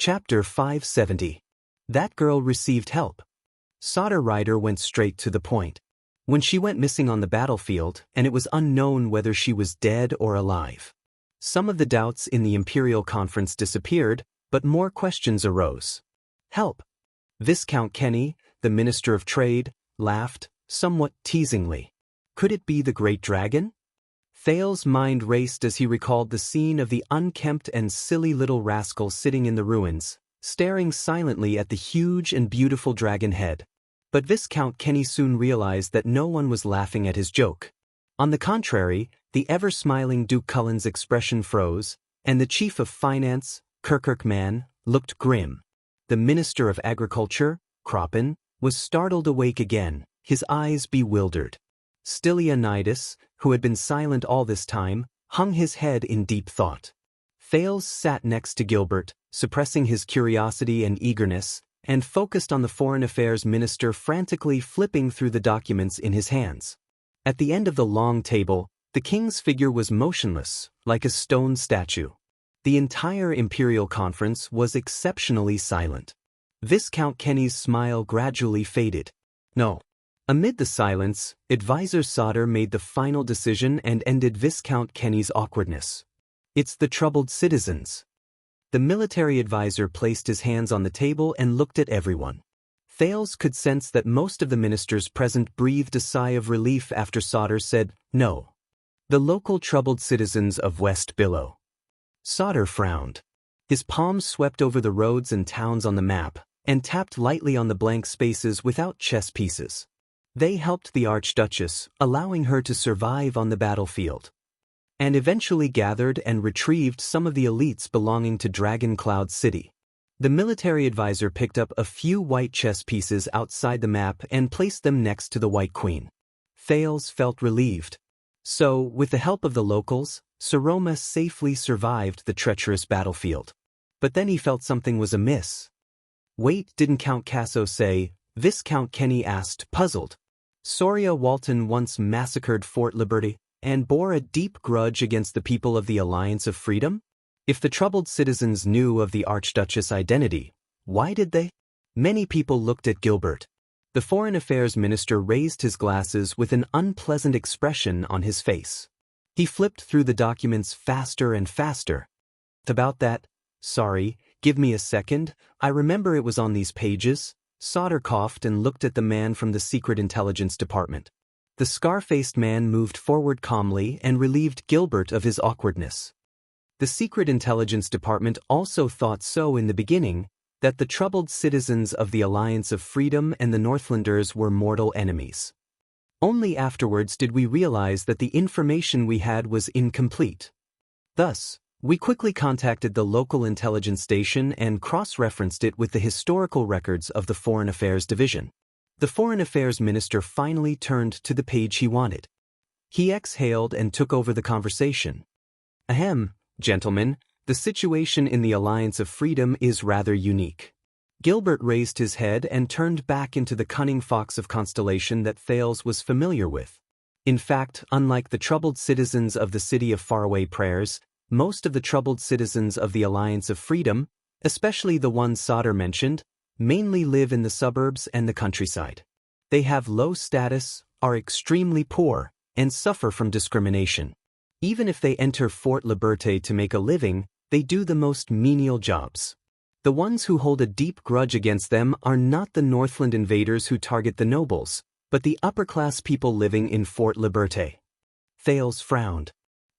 Chapter 570. That girl received help. Sauter Rider went straight to the point. When she went missing on the battlefield, and it was unknown whether she was dead or alive. Some of the doubts in the Imperial Conference disappeared, but more questions arose. Help. Viscount Kenny, the Minister of Trade, laughed, somewhat teasingly. Could it be the Great Dragon? Thale's mind raced as he recalled the scene of the unkempt and silly little rascal sitting in the ruins, staring silently at the huge and beautiful dragon head. But Viscount Kenny soon realized that no one was laughing at his joke. On the contrary, the ever-smiling Duke Cullen's expression froze, and the Chief of Finance, Kirkirkman, looked grim. The Minister of Agriculture, Croppin, was startled awake again, his eyes bewildered. Stylianides, who had been silent all this time, hung his head in deep thought. Thales sat next to Gilbert, suppressing his curiosity and eagerness, and focused on the Foreign Affairs Minister frantically flipping through the documents in his hands. At the end of the long table, the king's figure was motionless, like a stone statue. The entire Imperial Conference was exceptionally silent. Viscount Kenny's smile gradually faded. No. Amid the silence, Advisor Sauter made the final decision and ended Viscount Kenny's awkwardness. It's the troubled citizens. The military advisor placed his hands on the table and looked at everyone. Thales could sense that most of the ministers present breathed a sigh of relief after Sauter said, no. The local troubled citizens of West Billow. Sauter frowned. His palms swept over the roads and towns on the map, and tapped lightly on the blank spaces without chess pieces. They helped the Archduchess, allowing her to survive on the battlefield. And eventually gathered and retrieved some of the elites belonging to Dragon Cloud City. The military advisor picked up a few white chess pieces outside the map and placed them next to the White Queen. Thales felt relieved. So, with the help of the locals, Saroma safely survived the treacherous battlefield. But then he felt something was amiss. Wait, didn't Count Casso say? Viscount Kenny asked, puzzled. Soria Walton once massacred Fort Liberty and bore a deep grudge against the people of the Alliance of Freedom? If the troubled citizens knew of the Archduchess' identity, why did they? Many people looked at Gilbert. The Foreign Affairs Minister raised his glasses with an unpleasant expression on his face. He flipped through the documents faster and faster. About that, sorry, give me a second, I remember it was on these pages. Sauter coughed and looked at the man from the Secret Intelligence Department. The scar-faced man moved forward calmly and relieved Gilbert of his awkwardness. The Secret Intelligence Department also thought so in the beginning, that the troubled citizens of the Alliance of Freedom and the Northlanders were mortal enemies. Only afterwards did we realize that the information we had was incomplete. Thus, we quickly contacted the local intelligence station and cross-referenced it with the historical records of the Foreign Affairs Division. The Foreign Affairs Minister finally turned to the page he wanted. He exhaled and took over the conversation. Ahem, gentlemen, the situation in the Alliance of Freedom is rather unique. Gilbert raised his head and turned back into the cunning fox of constellation that Thales was familiar with. In fact, unlike the troubled citizens of the City of Faraway Prayers, most of the troubled citizens of the Alliance of Freedom, especially the ones Sauter mentioned, mainly live in the suburbs and the countryside. They have low status, are extremely poor, and suffer from discrimination. Even if they enter Fort Liberté to make a living, they do the most menial jobs. The ones who hold a deep grudge against them are not the Northland invaders who target the nobles, but the upper-class people living in Fort Liberté. Thales frowned.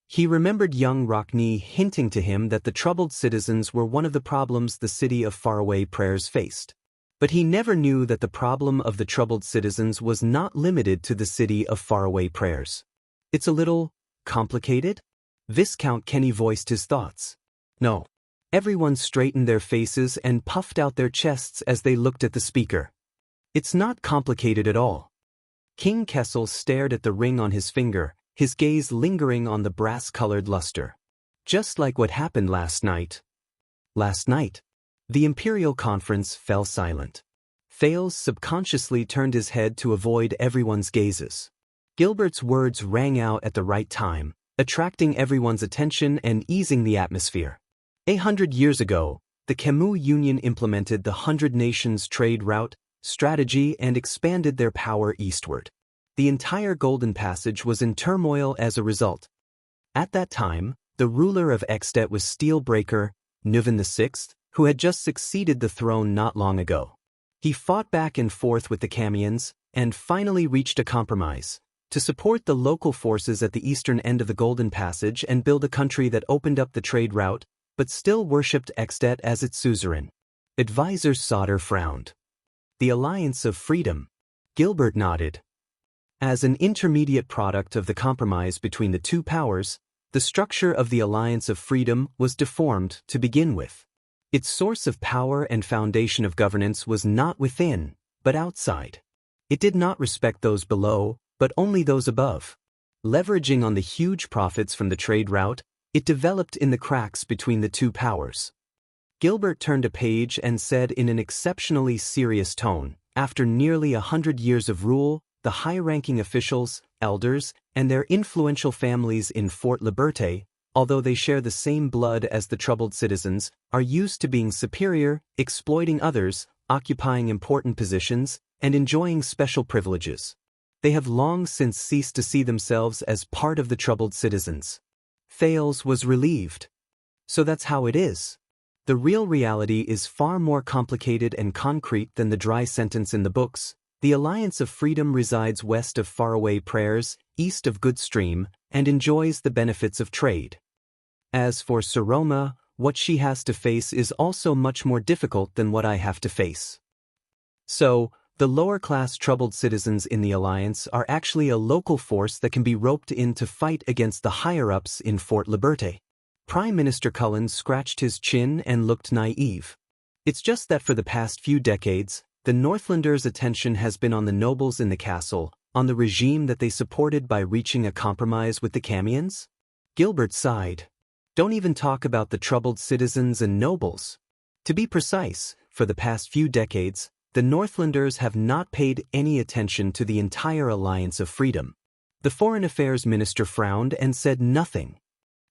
He remembered young Rockney hinting to him that the troubled citizens were one of the problems the City of Faraway Prayers faced. But he never knew that the problem of the troubled citizens was not limited to the City of Faraway Prayers. It's a little complicated? Viscount Kenny voiced his thoughts. No. Everyone straightened their faces and puffed out their chests as they looked at the speaker. It's not complicated at all. King Kessel stared at the ring on his finger, his gaze lingering on the brass-colored luster. Just like what happened last night. Last night, the Imperial Conference fell silent. Thales subconsciously turned his head to avoid everyone's gazes. Gilbert's words rang out at the right time, attracting everyone's attention and easing the atmosphere. 100 years ago, the the Khemu Union implemented the 100 Nations trade route strategy and expanded their power eastward. The entire Golden Passage was in turmoil as a result. At that time, the ruler of Extet was Steelbreaker, Nuvan VI, who had just succeeded the throne not long ago. He fought back and forth with the Camians, and finally reached a compromise to support the local forces at the eastern end of the Golden Passage and build a country that opened up the trade route, but still worshipped Extet as its suzerain. Advisor Sauter frowned. The Alliance of Freedom. Gilbert nodded. As an intermediate product of the compromise between the two powers, the structure of the Alliance of Freedom was deformed to begin with. Its source of power and foundation of governance was not within, but outside. It did not respect those below, but only those above. Leveraging on the huge profits from the trade route, it developed in the cracks between the two powers. Gilbert turned a page and said in an exceptionally serious tone, after nearly 100 years of rule, the high-ranking officials, elders, and their influential families in Fort Liberté, although they share the same blood as the troubled citizens, are used to being superior, exploiting others, occupying important positions, and enjoying special privileges. They have long since ceased to see themselves as part of the troubled citizens. Thales was relieved. So that's how it is. The real reality is far more complicated and concrete than the dry sentence in the books. The Alliance of Freedom resides west of faraway Prayers, east of Good Stream, and enjoys the benefits of trade. As for Saroma, what she has to face is also much more difficult than what I have to face. So, the lower-class troubled citizens in the Alliance are actually a local force that can be roped in to fight against the higher-ups in Fort Liberté. Prime Minister Cullen scratched his chin and looked naive. It's just that for the past few decades, the Northlanders' attention has been on the nobles in the castle, on the regime that they supported by reaching a compromise with the Camians? Gilbert sighed. Don't even talk about the troubled citizens and nobles. To be precise, for the past few decades, the Northlanders have not paid any attention to the entire Alliance of Freedom. The Foreign Affairs Minister frowned and said nothing.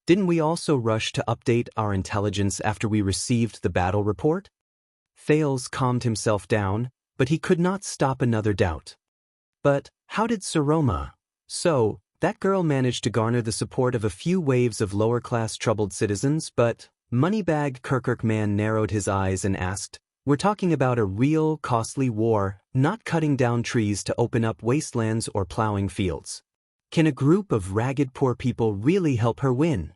Didn't we also rush to update our intelligence after we received the battle report? Thales calmed himself down, but he could not stop another doubt. But how did Saroma? So, that girl managed to garner the support of a few waves of lower-class troubled citizens, but Moneybag Kirkirkman narrowed his eyes and asked, "We're talking about a real, costly war, not cutting down trees to open up wastelands or plowing fields. Can a group of ragged poor people really help her win?"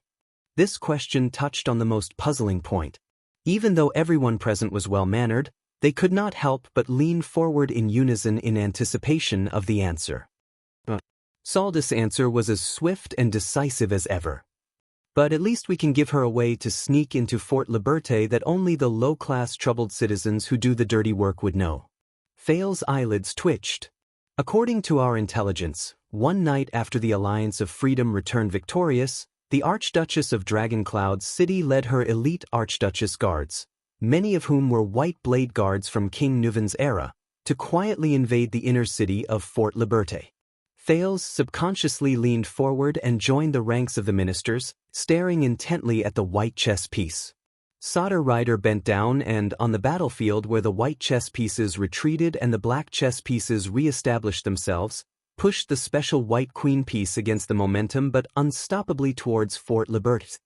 This question touched on the most puzzling point. Even though everyone present was well-mannered, they could not help but lean forward in unison in anticipation of the answer. Saldus' answer was as swift and decisive as ever. But at least we can give her a way to sneak into Fort Liberté that only the low-class troubled citizens who do the dirty work would know. Thales' eyelids twitched. According to our intelligence, one night after the Alliance of Freedom returned victorious, the Archduchess of Dragoncloud City led her elite Archduchess guards, many of whom were white blade guards from King Nuvan's era, to quietly invade the inner city of Fort Liberté. Thales subconsciously leaned forward and joined the ranks of the ministers, staring intently at the white chess piece. Sauter Rider bent down and, on the battlefield where the white chess pieces retreated and the black chess pieces re-established themselves, pushed the special white queen piece against the momentum but unstoppably towards Fort Liberté.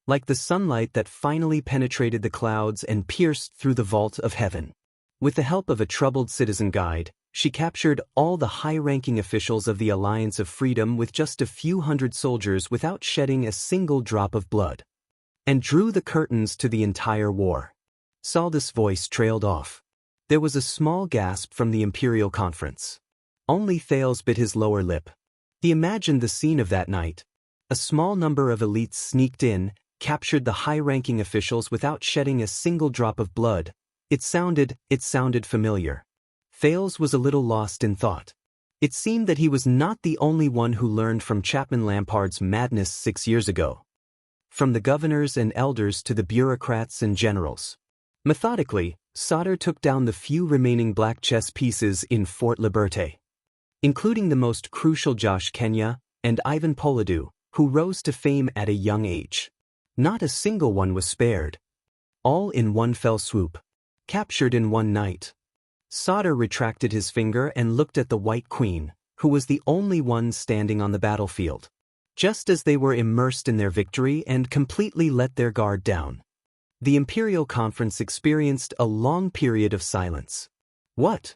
Like the sunlight that finally penetrated the clouds and pierced through the vault of heaven. With the help of a troubled citizen guide, she captured all the high-ranking officials of the Alliance of Freedom with just a few hundred soldiers without shedding a single drop of blood. And drew the curtains to the entire war. Saldus' voice trailed off. There was a small gasp from the Imperial Conference. Only Thales bit his lower lip. He imagined the scene of that night. A small number of elites sneaked in, captured the high-ranking officials without shedding a single drop of blood. It sounded familiar. Thales was a little lost in thought. It seemed that he was not the only one who learned from Chapman Lampard's madness 6 years ago. From the governors and elders to the bureaucrats and generals. Methodically, Sauter took down the few remaining black chess pieces in Fort Liberté, including the most crucial Josh Kenya and Ivan Poladu, who rose to fame at a young age. Not a single one was spared. All in one fell swoop. Captured in one night. Sauter retracted his finger and looked at the White Queen, who was the only one standing on the battlefield. Just as they were immersed in their victory and completely let their guard down. The Imperial Conference experienced a long period of silence. What?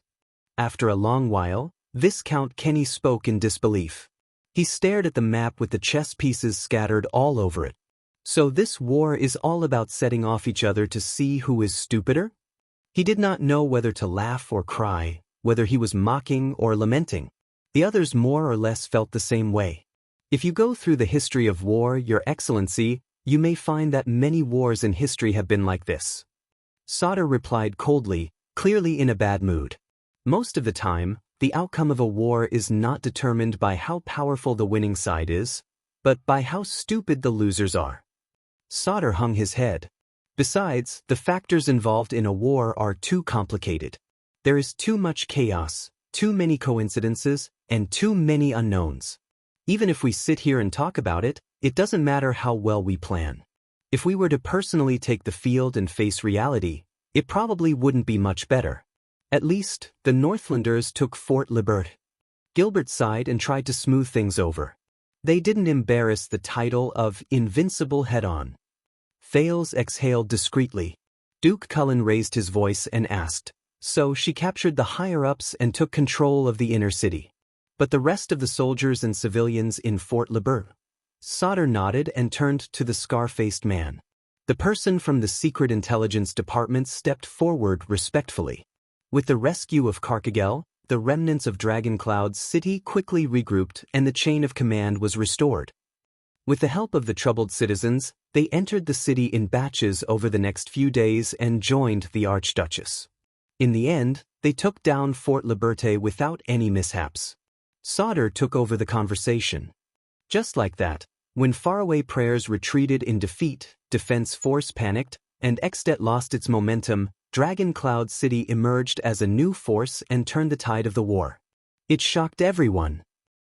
After a long while, Viscount Kenny spoke in disbelief. He stared at the map with the chess pieces scattered all over it. So this war is all about setting off each other to see who is stupider? He did not know whether to laugh or cry, whether he was mocking or lamenting. The others more or less felt the same way. If you go through the history of war, Your Excellency, you may find that many wars in history have been like this. Sauter replied coldly, clearly in a bad mood. Most of the time, the outcome of a war is not determined by how powerful the winning side is, but by how stupid the losers are. Sauter hung his head. Besides, the factors involved in a war are too complicated. There is too much chaos, too many coincidences, and too many unknowns. Even if we sit here and talk about it, it doesn't matter how well we plan. If we were to personally take the field and face reality, it probably wouldn't be much better. At least, the Northlanders took Fort Libert. Gilbert sighed and tried to smooth things over. They didn't embarrass the title of Invincible head-on. Thales exhaled discreetly. Duke Cullen raised his voice and asked, so she captured the higher-ups and took control of the inner city. But the rest of the soldiers and civilians in Fort Libert? Sauter nodded and turned to the scar-faced man. The person from the Secret Intelligence Department stepped forward respectfully. With the rescue of Carcagel, the remnants of Dragoncloud's city quickly regrouped and the chain of command was restored. With the help of the troubled citizens, they entered the city in batches over the next few days and joined the Archduchess. In the end, they took down Fort Liberte without any mishaps. Sauter took over the conversation. Just like that, when faraway prayers retreated in defeat, defense force panicked, and Extet lost its momentum, Dragoncloud City emerged as a new force and turned the tide of the war. It shocked everyone.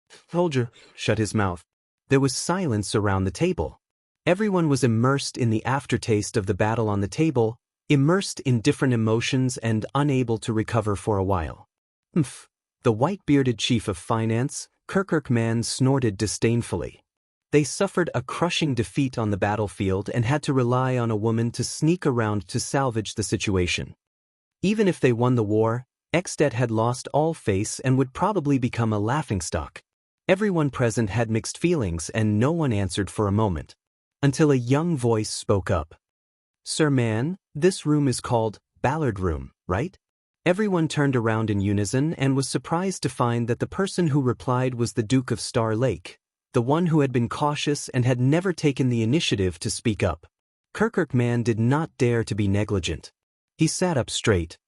Folger shut his mouth. There was silence around the table. Everyone was immersed in the aftertaste of the battle on the table, immersed in different emotions and unable to recover for a while. Umph. The white-bearded chief of finance, Kirkirkman, snorted disdainfully. They suffered a crushing defeat on the battlefield and had to rely on a woman to sneak around to salvage the situation. Even if they won the war, Extet had lost all face and would probably become a laughingstock. Everyone present had mixed feelings and no one answered for a moment. Until a young voice spoke up. Sir man, this room is called Ballard Room, right? Everyone turned around in unison and was surprised to find that the person who replied was the Duke of Star Lake, the one who had been cautious and had never taken the initiative to speak up. Kirkirkman did not dare to be negligent. He sat up straight.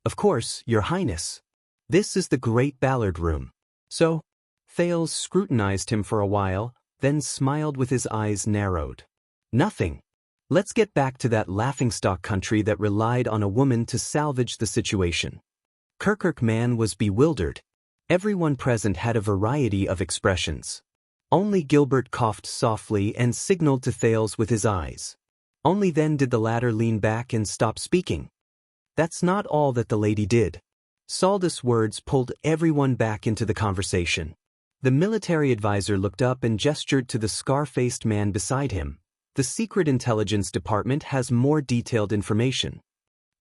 Of course, Your Highness. This is the Great Ballard Room. So? Thales scrutinized him for a while, then smiled with his eyes narrowed. Nothing. Let's get back to that laughingstock country that relied on a woman to salvage the situation. Kirkirkman was bewildered. Everyone present had a variety of expressions. Only Gilbert coughed softly and signaled to Thales with his eyes. Only then did the latter lean back and stop speaking. That's not all that the lady did. Saldus' words pulled everyone back into the conversation. The military advisor looked up and gestured to the scar-faced man beside him. The Secret Intelligence Department has more detailed information.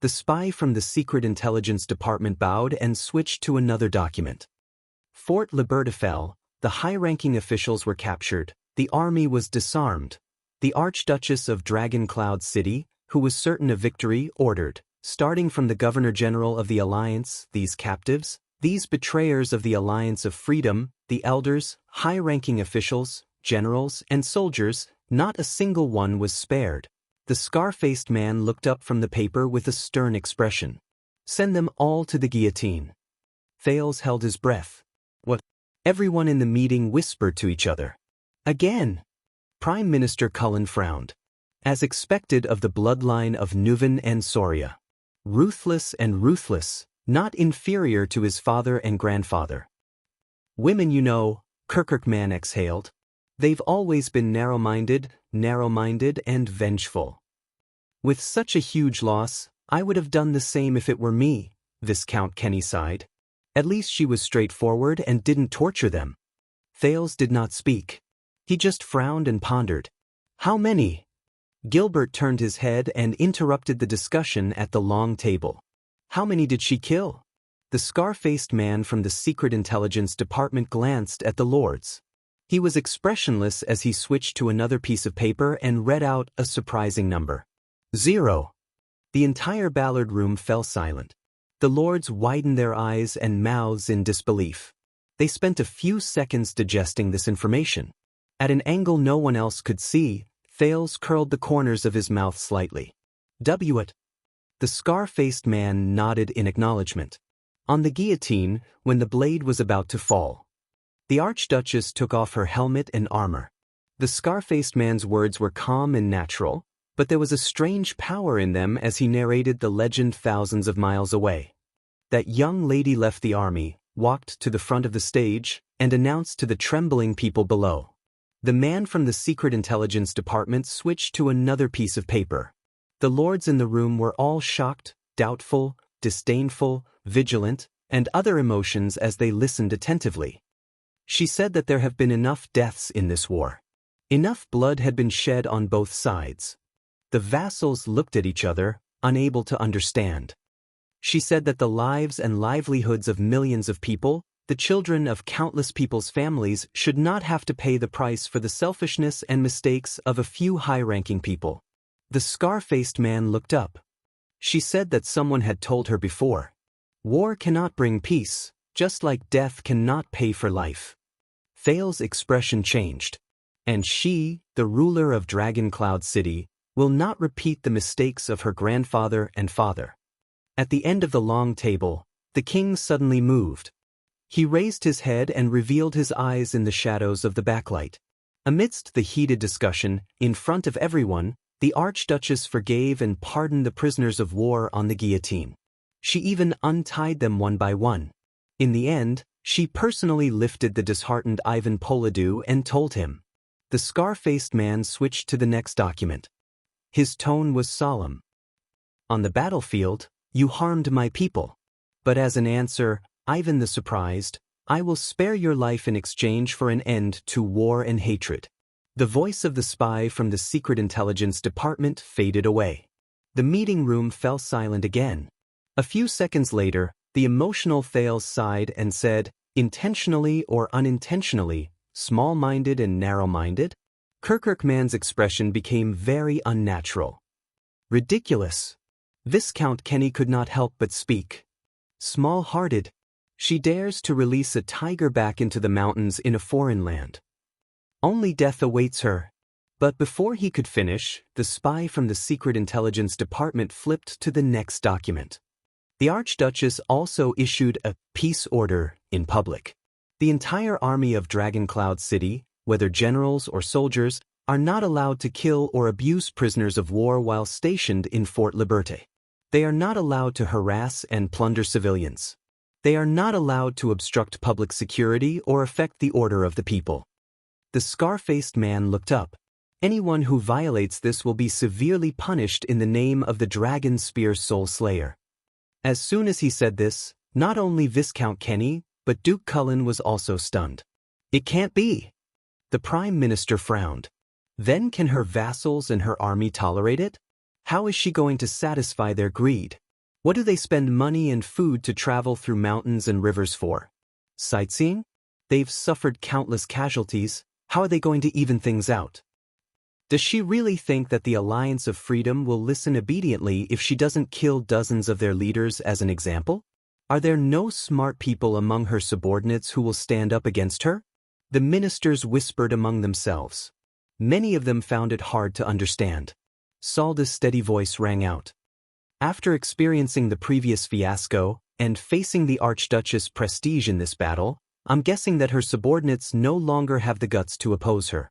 The spy from the Secret Intelligence Department bowed and switched to another document. Fort Liberta fell, the high-ranking officials were captured, the army was disarmed. The Archduchess of Dragoncloud City, who was certain of victory, ordered, starting from the Governor-General of the Alliance, these captives, these betrayers of the Alliance of Freedom, the elders, high-ranking officials, generals, and soldiers, not a single one was spared. The scar-faced man looked up from the paper with a stern expression. Send them all to the guillotine. Thales held his breath. What? Everyone in the meeting whispered to each other. Again. Prime Minister Cullen frowned. As expected of the bloodline of Nuven and Soria. Ruthless and ruthless, not inferior to his father and grandfather. Women, you know, Kirkirkman exhaled. They've always been narrow-minded and vengeful. With such a huge loss, I would have done the same if it were me, Viscount Kenny sighed. At least she was straightforward and didn't torture them. Thales did not speak. He just frowned and pondered. How many? Gilbert turned his head and interrupted the discussion at the long table. How many did she kill? The scar-faced man from the Secret Intelligence Department glanced at the lords. He was expressionless as he switched to another piece of paper and read out a surprising number. 0. The entire Ballard room fell silent. The lords widened their eyes and mouths in disbelief. They spent a few seconds digesting this information. At an angle no one else could see, Thales curled the corners of his mouth slightly. It. The scar-faced man nodded in acknowledgement. On the guillotine, when the blade was about to fall, the Archduchess took off her helmet and armor. The scar-faced man's words were calm and natural, but there was a strange power in them as he narrated the legend thousands of miles away. That young lady left the army, walked to the front of the stage, and announced to the trembling people below. The man from the Secret Intelligence Department switched to another piece of paper. The lords in the room were all shocked, doubtful, disdainful, vigilant, and other emotions as they listened attentively. She said that there have been enough deaths in this war. Enough blood had been shed on both sides. The vassals looked at each other, unable to understand. She said that the lives and livelihoods of millions of people, the children of countless people's families, should not have to pay the price for the selfishness and mistakes of a few high-ranking people. The scar-faced man looked up. She said that someone had told her before. War cannot bring peace, just like death cannot pay for life. Thales' expression changed. And she, the ruler of Dragon Cloud City, will not repeat the mistakes of her grandfather and father. At the end of the long table, the king suddenly moved. He raised his head and revealed his eyes in the shadows of the backlight. Amidst the heated discussion, in front of everyone, the Archduchess forgave and pardoned the prisoners of war on the guillotine. She even untied them one by one. In the end, she personally lifted the disheartened Ivan Polidou and told him. The scar-faced man switched to the next document. His tone was solemn. On the battlefield, you harmed my people. But as an answer, Ivan the Surprised, I will spare your life in exchange for an end to war and hatred. The voice of the spy from the Secret Intelligence Department faded away. The meeting room fell silent again. A few seconds later, the emotional Thales sighed and said, intentionally or unintentionally, small-minded and narrow-minded? Kirkman's expression became very unnatural. Ridiculous. Viscount Kenny could not help but speak. Small-hearted. She dares to release a tiger back into the mountains in a foreign land. Only death awaits her. But before he could finish, the spy from the Secret Intelligence Department flipped to the next document. The Archduchess also issued a peace order in public. The entire army of Dragon Cloud City, whether generals or soldiers, are not allowed to kill or abuse prisoners of war while stationed in Fort Liberté. They are not allowed to harass and plunder civilians. They are not allowed to obstruct public security or affect the order of the people. The scar-faced man looked up. Anyone who violates this will be severely punished in the name of the Dragon Spear Soul Slayer. As soon as he said this, not only Viscount Kenny, but Duke Cullen was also stunned. It can't be. The Prime Minister frowned. Then can her vassals and her army tolerate it? How is she going to satisfy their greed? What do they spend money and food to travel through mountains and rivers for? Sightseeing? They've suffered countless casualties. How are they going to even things out? Does she really think that the Alliance of Freedom will listen obediently if she doesn't kill dozens of their leaders as an example? Are there no smart people among her subordinates who will stand up against her? The ministers whispered among themselves. Many of them found it hard to understand. Salda's steady voice rang out. After experiencing the previous fiasco and facing the Archduchess' prestige in this battle, I'm guessing that her subordinates no longer have the guts to oppose her.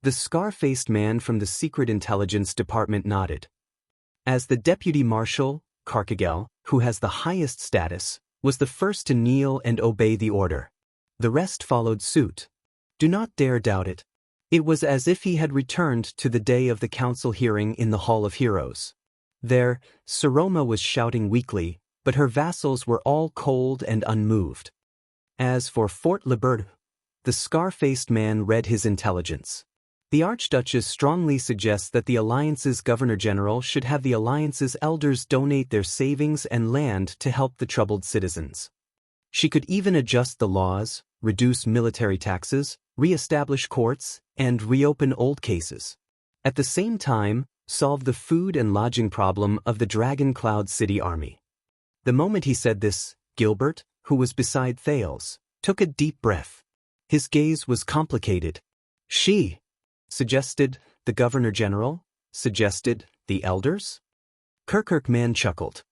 The scar-faced man from the Secret Intelligence Department nodded. As the Deputy Marshal, Carcagel, who has the highest status, was the first to kneel and obey the order. The rest followed suit. Do not dare doubt it. It was as if he had returned to the day of the council hearing in the Hall of Heroes. There, Saroma was shouting weakly, but her vassals were all cold and unmoved. As for Fort Liberté, the scar-faced man read his intelligence. The Archduchess strongly suggests that the Alliance's Governor-General should have the Alliance's elders donate their savings and land to help the troubled citizens. She could even adjust the laws, reduce military taxes, re-establish courts, and reopen old cases. At the same time, solve the food and lodging problem of the Dragon Cloud City army. The moment he said this, Gilbert, who was beside Thales, took a deep breath. His gaze was complicated. She suggested the Governor-General, suggested the elders? Kirkirkman chuckled.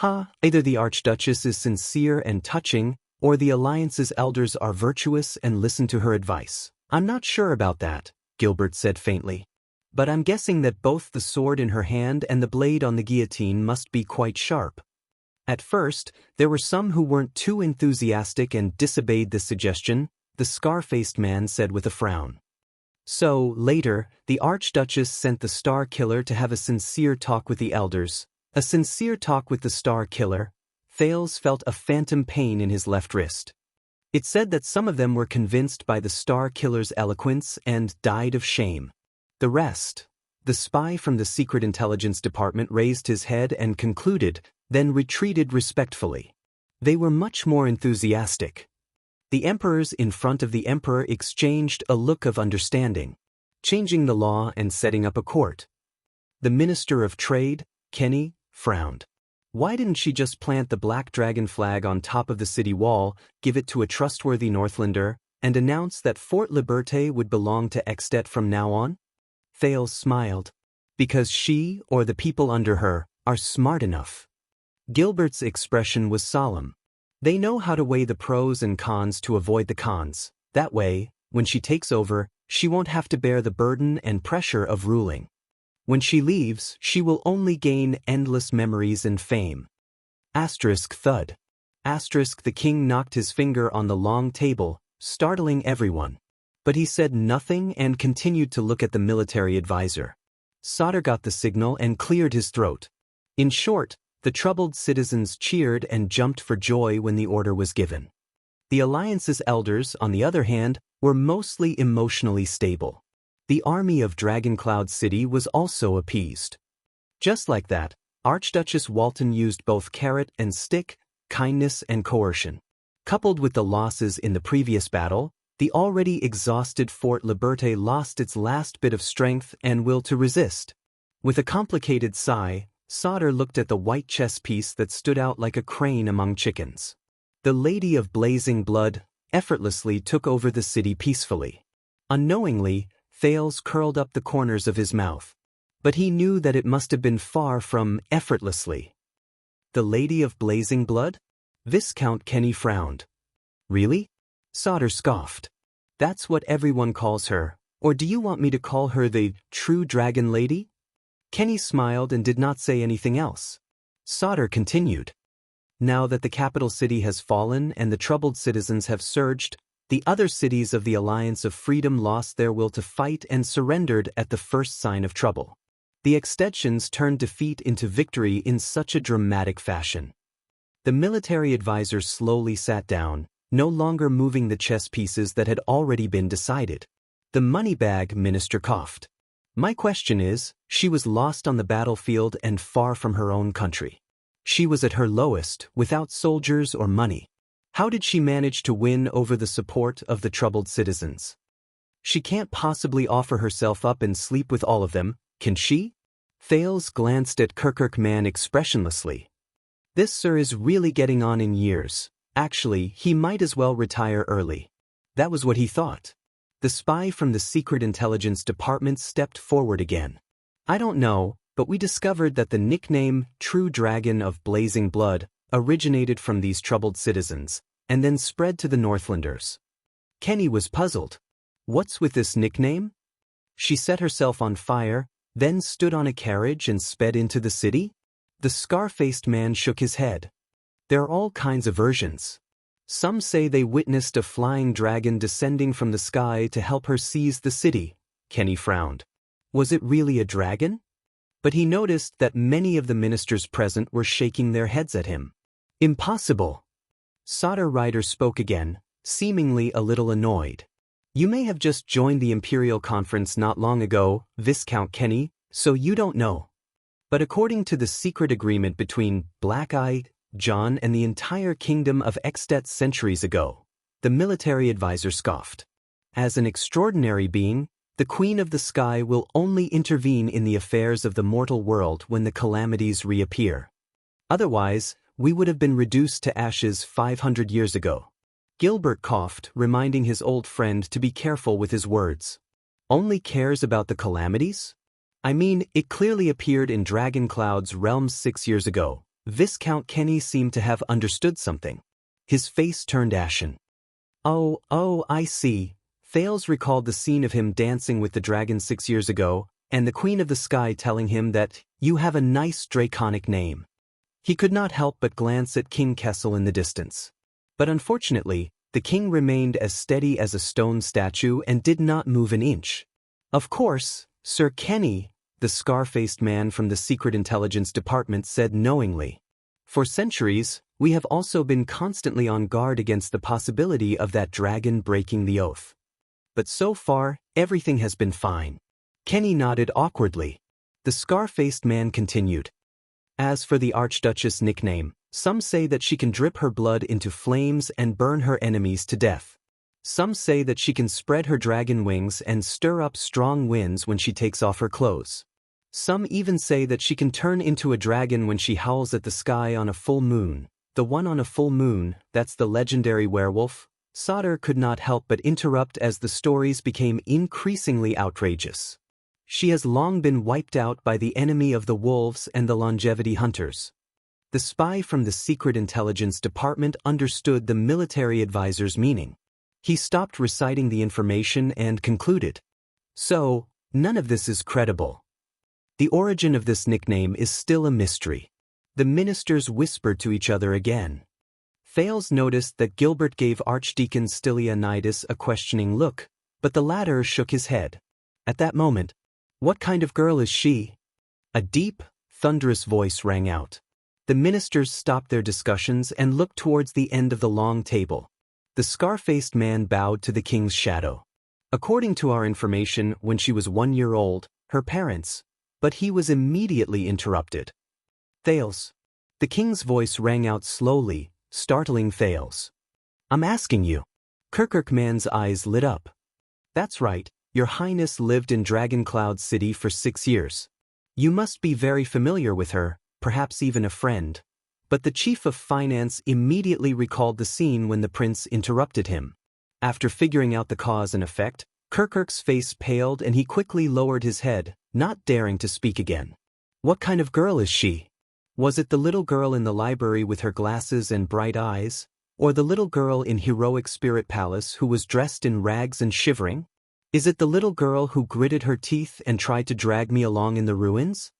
Either the Archduchess is sincere and touching, or the Alliance's elders are virtuous and listen to her advice. I'm not sure about that, Gilbert said faintly. But I'm guessing that both the sword in her hand and the blade on the guillotine must be quite sharp. At first, there were some who weren't too enthusiastic and disobeyed this suggestion, the scar-faced man said with a frown. So, later, the Archduchess sent the Star Killer to have a sincere talk with the elders. A sincere talk with the Star Killer. Thales felt a phantom pain in his left wrist. It said that some of them were convinced by the Star Killer's eloquence and died of shame. The rest. The spy from the Secret Intelligence Department raised his head and concluded, then retreated respectfully. They were much more enthusiastic. The emperors in front of the emperor exchanged a look of understanding, changing the law and setting up a court. The Minister of Trade, Kenny, frowned. Why didn't she just plant the black dragon flag on top of the city wall, give it to a trustworthy Northlander, and announce that Fort Liberté would belong to Extet from now on? Thales smiled. Because she, or the people under her, are smart enough. Gilbert's expression was solemn. They know how to weigh the pros and cons to avoid the cons. That way, when she takes over, she won't have to bear the burden and pressure of ruling. When she leaves, she will only gain endless memories and fame. Thud. The king knocked his finger on the long table, startling everyone. But he said nothing and continued to look at the military advisor. Sauter got the signal and cleared his throat. In short, the troubled citizens cheered and jumped for joy when the order was given. The Alliance's elders, on the other hand, were mostly emotionally stable. The army of Dragon Cloud City was also appeased. Just like that, Archduchess Walton used both carrot and stick, kindness and coercion. Coupled with the losses in the previous battle, the already exhausted Fort Liberté lost its last bit of strength and will to resist. With a complicated sigh, Sauter looked at the white chess piece that stood out like a crane among chickens. The Lady of Blazing Blood effortlessly took over the city peacefully. Unknowingly, Thales curled up the corners of his mouth. But he knew that it must have been far from effortlessly. The Lady of Blazing Blood? Viscount Kenny frowned. Really? Sauter scoffed. That's what everyone calls her, or do you want me to call her the true dragon lady? Kenny smiled and did not say anything else. Sauter continued. Now that the capital city has fallen and the troubled citizens have surged, the other cities of the Alliance of Freedom lost their will to fight and surrendered at the first sign of trouble. The Extensions turned defeat into victory in such a dramatic fashion. The military advisor slowly sat down, no longer moving the chess pieces that had already been decided. The moneybag minister coughed. My question is, she was lost on the battlefield and far from her own country. She was at her lowest, without soldiers or money. How did she manage to win over the support of the troubled citizens? She can't possibly offer herself up and sleep with all of them, can she? Thales glanced at Kirkirkman expressionlessly. This sir is really getting on in years. Actually, he might as well retire early. That was what he thought. The spy from the Secret Intelligence Department stepped forward again. I don't know, but we discovered that the nickname True Dragon of Blazing Blood originated from these troubled citizens, and then spread to the Northlanders. Kenny was puzzled. What's with this nickname? She set herself on fire, then stood on a carriage and sped into the city? The scar-faced man shook his head. There are all kinds of versions. Some say they witnessed a flying dragon descending from the sky to help her seize the city. Kenny frowned. Was it really a dragon? But he noticed that many of the ministers present were shaking their heads at him. Impossible. Sauter Rider spoke again, seemingly a little annoyed. You may have just joined the Imperial Conference not long ago, Viscount Kenny, so you don't know. But according to the secret agreement between Black-Eyed John and the entire kingdom of Extet centuries ago, the military advisor scoffed. As an extraordinary being, the Queen of the Sky will only intervene in the affairs of the mortal world when the calamities reappear. Otherwise, we would have been reduced to ashes 500 years ago. Gilbert coughed, reminding his old friend to be careful with his words. Only cares about the calamities? I mean, it clearly appeared in Dragoncloud's realms 6 years ago. Viscount Kenny seemed to have understood something. His face turned ashen. Oh, I see. Thales recalled the scene of him dancing with the dragon 6 years ago, and the Queen of the Sky telling him that, "You have a nice draconic name." He could not help but glance at King Kessel in the distance. But unfortunately, the king remained as steady as a stone statue and did not move an inch. Of course, Sir Kenny, the scar-faced man from the Secret Intelligence Department said knowingly. For centuries, we have also been constantly on guard against the possibility of that dragon breaking the oath. But so far, everything has been fine. Kenny nodded awkwardly. The scar-faced man continued. As for the Archduchess nickname, some say that she can drip her blood into flames and burn her enemies to death. Some say that she can spread her dragon wings and stir up strong winds when she takes off her clothes. Some even say that she can turn into a dragon when she howls at the sky on a full moon. The one on a full moon, that's the legendary werewolf. Sauter could not help but interrupt as the stories became increasingly outrageous. She has long been wiped out by the enemy of the wolves and the longevity hunters. The spy from the Secret Intelligence Department understood the military advisor's meaning. He stopped reciting the information and concluded. So, none of this is credible. The origin of this nickname is still a mystery. The ministers whispered to each other again. Thales noticed that Gilbert gave Archdeacon Stylianides a questioning look, but the latter shook his head. At that moment, "What kind of girl is she?" A deep, thunderous voice rang out. The ministers stopped their discussions and looked towards the end of the long table. The scar-faced man bowed to the king's shadow. According to our information, when she was 1 year old, her parents, but he was immediately interrupted. Thales. The king's voice rang out slowly, startling Thales. "I'm asking you." Kirkirkman's eyes lit up. "That's right, Your Highness lived in Dragoncloud City for 6 years. You must be very familiar with her, perhaps even a friend." But the chief of finance immediately recalled the scene when the prince interrupted him. After figuring out the cause and effect, Kirkirk's face paled and he quickly lowered his head, not daring to speak again. "What kind of girl is she? Was it the little girl in the library with her glasses and bright eyes, or the little girl in Heroic Spirit Palace who was dressed in rags and shivering? Is it the little girl who gritted her teeth and tried to drag me along in the ruins?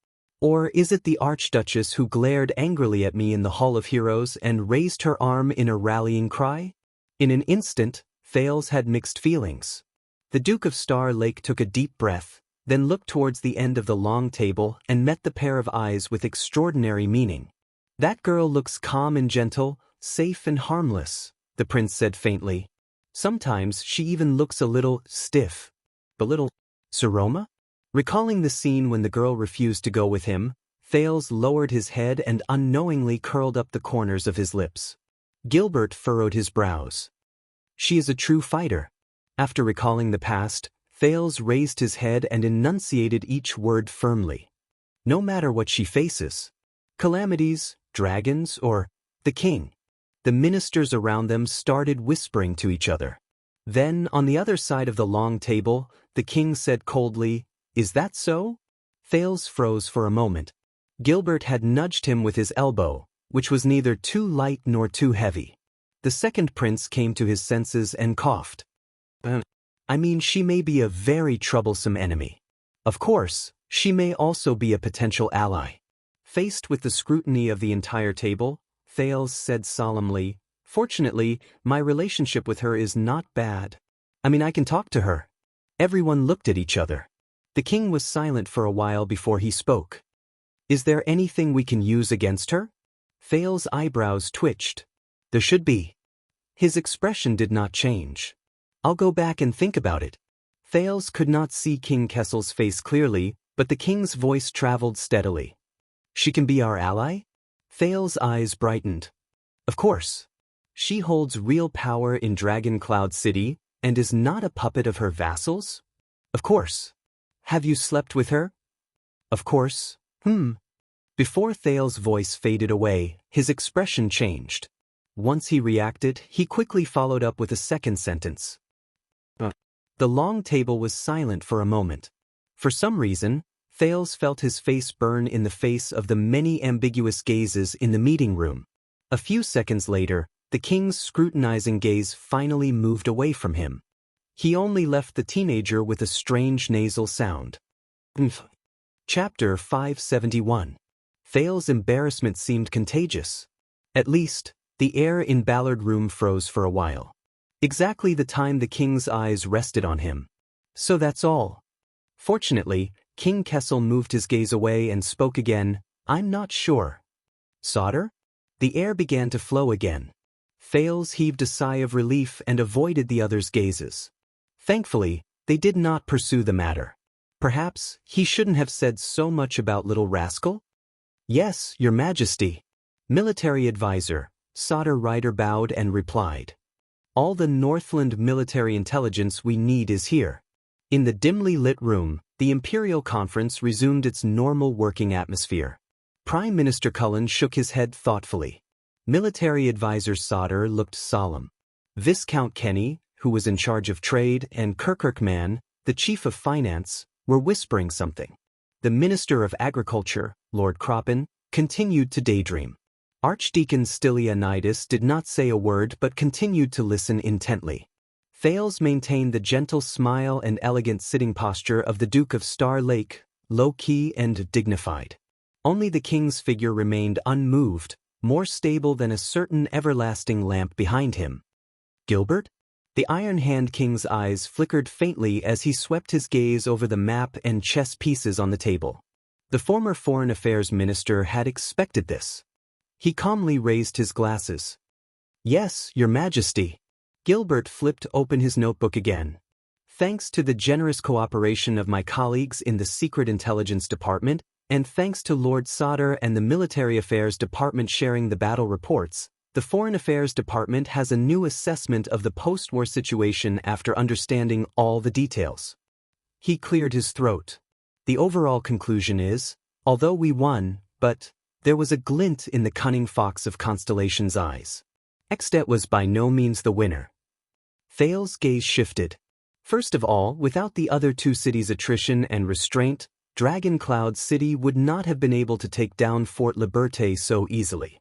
Or is it the Archduchess who glared angrily at me in the Hall of Heroes and raised her arm in a rallying cry?" In an instant, Thales had mixed feelings. The Duke of Star Lake took a deep breath, then looked towards the end of the long table and met the pair of eyes with extraordinary meaning. "That girl looks calm and gentle, safe and harmless," the prince said faintly. "Sometimes she even looks a little stiff." "A little Saroma?" Recalling the scene when the girl refused to go with him, Thales lowered his head and unknowingly curled up the corners of his lips. Gilbert furrowed his brows. "She is a true fighter." After recalling the past, Thales raised his head and enunciated each word firmly. "No matter what she faces, calamities, dragons, or the king." The ministers around them started whispering to each other. Then, on the other side of the long table, the king said coldly, "Is that so?" Thales froze for a moment. Gilbert had nudged him with his elbow, which was neither too light nor too heavy. The second prince came to his senses and coughed. "I mean, she may be a very troublesome enemy. Of course, she may also be a potential ally." Faced with the scrutiny of the entire table, Thales said solemnly, "Fortunately, my relationship with her is not bad. I mean, I can talk to her." Everyone looked at each other. The king was silent for a while before he spoke. Is there anything we can use against her? Thale's eyebrows twitched. There should be. His expression did not change. I'll go back and think about it. Thales could not see King Kessel's face clearly, but the king's voice traveled steadily. She can be our ally? Thales' eyes brightened. Of course. She holds real power in Dragon Cloud City and is not a puppet of her vassals? Of course. Have you slept with her? Of course. Before Thale's voice faded away, his expression changed. Once he reacted, he quickly followed up with a second sentence. The long table was silent for a moment. For some reason, Thales felt his face burn in the face of the many ambiguous gazes in the meeting room. A few seconds later, the king's scrutinizing gaze finally moved away from him. He only left the teenager with a strange nasal sound. Chapter 571. Thale's embarrassment seemed contagious. At least, the air in Ballard Room froze for a while. Exactly the time the king's eyes rested on him. So that's all. Fortunately, King Kessel moved his gaze away and spoke again. I'm not sure. Solder? The air began to flow again. Thales heaved a sigh of relief and avoided the others' gazes. Thankfully, they did not pursue the matter. Perhaps he shouldn't have said so much about Little Rascal? Yes, Your Majesty. Military advisor, Solder Rider bowed and replied. All the Northland military intelligence we need is here. In the dimly lit room, the Imperial Conference resumed its normal working atmosphere. Prime Minister Cullen shook his head thoughtfully. Military advisor Solder looked solemn. Viscount Kenny, who was in charge of trade, and Kirkirkman, the chief of finance, were whispering something. The Minister of Agriculture, Lord Croppin, continued to daydream. Archdeacon Stylianides did not say a word but continued to listen intently. Thales maintained the gentle smile and elegant sitting posture of the Duke of Star Lake, low-key and dignified. Only the king's figure remained unmoved, more stable than a certain everlasting lamp behind him. Gilbert? The Iron Hand King's eyes flickered faintly as he swept his gaze over the map and chess pieces on the table. The former Foreign Affairs Minister had expected this. He calmly raised his glasses. Yes, Your Majesty. Gilbert flipped open his notebook again. Thanks to the generous cooperation of my colleagues in the Secret Intelligence Department, and thanks to Lord Solder and the Military Affairs Department sharing the battle reports, the Foreign Affairs Department has a new assessment of the post-war situation after understanding all the details. He cleared his throat. The overall conclusion is, although we won, but there was a glint in the cunning fox of Constellation's eyes. Extet was by no means the winner. Thales' gaze shifted. First of all, without the other two cities' attrition and restraint, Dragon Cloud City would not have been able to take down Fort Liberté so easily.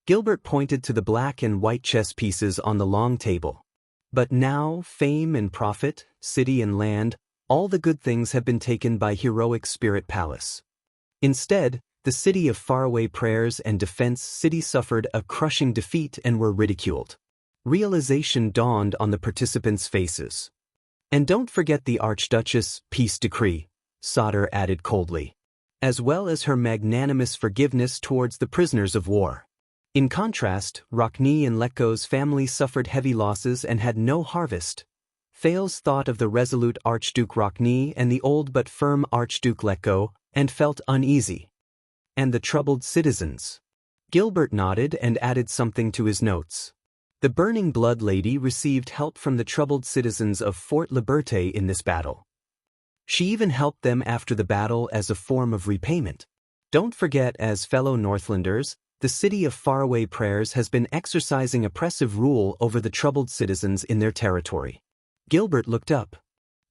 Gilbert pointed to the black and white chess pieces on the long table. But now, fame and profit, city and land, all the good things have been taken by heroic Spirit Palace. Instead, the city of faraway prayers and defense city suffered a crushing defeat and were ridiculed. Realization dawned on the participants' faces. And don't forget the Archduchess' peace decree, Solder added coldly, as well as her magnanimous forgiveness towards the prisoners of war. In contrast, Rockne and Lekko's family suffered heavy losses and had no harvest. Thales thought of the resolute Archduke Rockne and the old but firm Archduke Lekko, and felt uneasy. And the troubled citizens. Gilbert nodded and added something to his notes. The Burning Blood Lady received help from the troubled citizens of Fort Liberté in this battle. She even helped them after the battle as a form of repayment. Don't forget, as fellow Northlanders, the city of faraway prayers has been exercising oppressive rule over the troubled citizens in their territory. Gilbert looked up.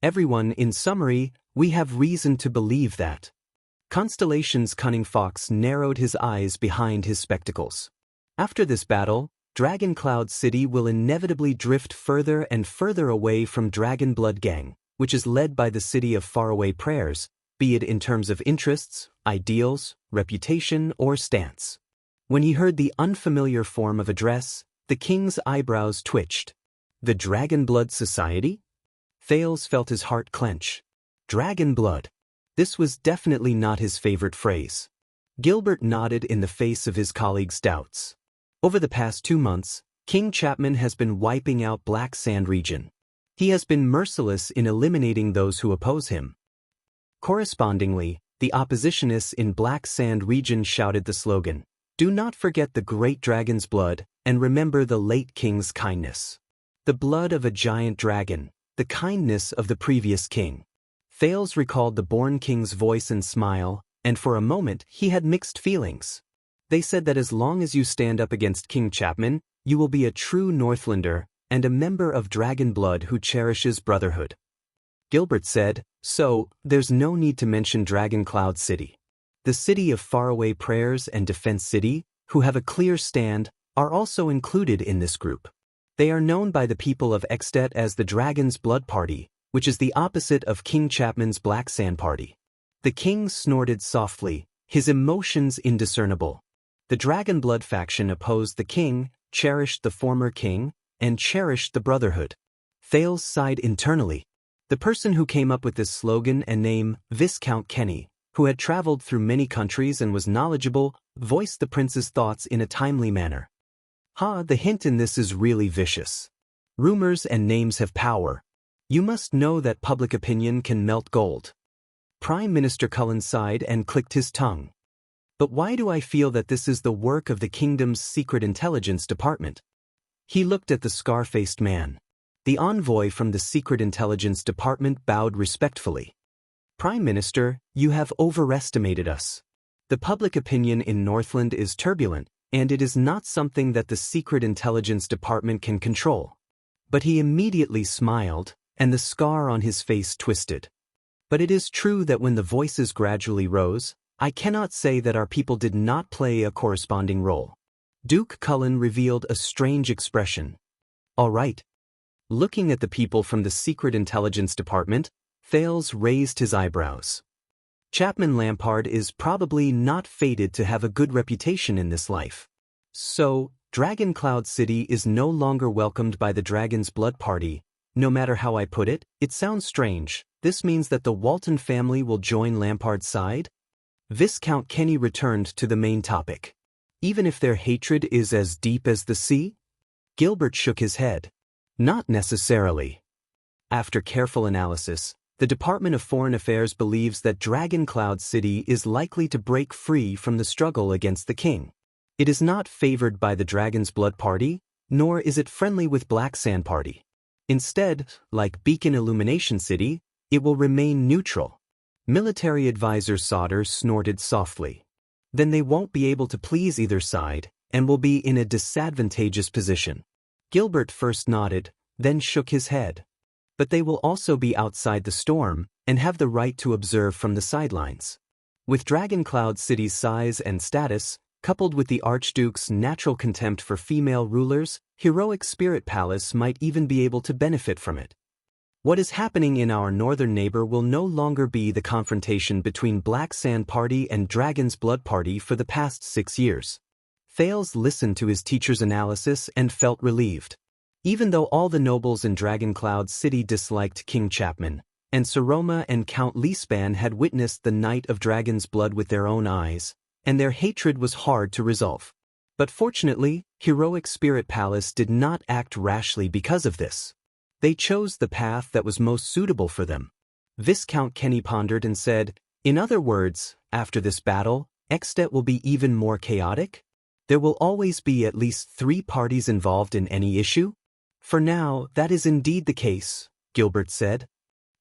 Everyone, in summary, we have reason to believe that. Constellation's cunning fox narrowed his eyes behind his spectacles. After this battle, Dragon Cloud City will inevitably drift further and further away from Dragon Blood Gang, which is led by the city of faraway prayers, be it in terms of interests, ideals, reputation, or stance. When he heard the unfamiliar form of address, the king's eyebrows twitched. The Dragon Blood Society? Thales felt his heart clench. Dragon Blood. This was definitely not his favorite phrase. Gilbert nodded in the face of his colleague's doubts. Over the past 2 months, King Chapman has been wiping out Black Sand region. He has been merciless in eliminating those who oppose him. Correspondingly, the oppositionists in Black Sand region shouted the slogan, "Do not forget the great dragon's blood, and remember the late king's kindness." The blood of a giant dragon, the kindness of the previous king. Thales recalled the born king's voice and smile, and for a moment he had mixed feelings. They said that as long as you stand up against King Chapman, you will be a true Northlander and a member of dragon blood who cherishes brotherhood. Gilbert said, "So, there's no need to mention Dragon Cloud City. The city of faraway prayers and Defense City, who have a clear stand, are also included in this group. They are known by the people of Extet as the Dragon's Blood Party, which is the opposite of King Chapman's Black Sand Party." The king snorted softly, his emotions indiscernible. The Dragon Blood faction opposed the king, cherished the former king, and cherished the brotherhood. Thales sighed internally. The person who came up with this slogan and name, Viscount Kenny, who had traveled through many countries and was knowledgeable, voiced the prince's thoughts in a timely manner. The hint in this is really vicious. Rumors and names have power. You must know that public opinion can melt gold. Prime Minister Cullen sighed and clicked his tongue. But why do I feel that this is the work of the kingdom's secret intelligence department? He looked at the scar-faced man. The envoy from the secret intelligence department bowed respectfully. "Prime Minister, you have overestimated us. The public opinion in Northland is turbulent, and it is not something that the secret intelligence department can control." But he immediately smiled, and the scar on his face twisted. "But it is true that when the voices gradually rose, I cannot say that our people did not play a corresponding role." Duke Cullen revealed a strange expression. "All right." Looking at the people from the Secret Intelligence Department, Thales raised his eyebrows. Chapman Lampard is probably not fated to have a good reputation in this life. So, Dragon Cloud City is no longer welcomed by the Dragon's Blood Party. No matter how I put it, it sounds strange. This means that the Walton family will join Lampard's side? Viscount Kenny returned to the main topic. Even if their hatred is as deep as the sea? Gilbert shook his head. Not necessarily. After careful analysis, the Department of Foreign Affairs believes that Dragon Cloud City is likely to break free from the struggle against the king. It is not favored by the Dragon's Blood Party, nor is it friendly with Black Sand Party. Instead, like Beacon Illumination City, it will remain neutral. Military advisor Sauter snorted softly. Then they won't be able to please either side, and will be in a disadvantageous position. Gilbert first nodded, then shook his head. But they will also be outside the storm, and have the right to observe from the sidelines. With Dragon Cloud City's size and status, coupled with the Archduke's natural contempt for female rulers, Heroic Spirit Palace might even be able to benefit from it. What is happening in our northern neighbor will no longer be the confrontation between Black Sand Party and Dragon's Blood Party for the past 6 years. Thales listened to his teacher's analysis and felt relieved. Even though all the nobles in Dragon Cloud City disliked King Chapman, and Saroma and Count Leespan had witnessed the Night of Dragon's Blood with their own eyes, and their hatred was hard to resolve. But fortunately, Heroic Spirit Palace did not act rashly because of this. They chose the path that was most suitable for them. Viscount Kenny pondered and said, "In other words, after this battle, Extet will be even more chaotic? There will always be at least 3 parties involved in any issue?" "For now, that is indeed the case," Gilbert said.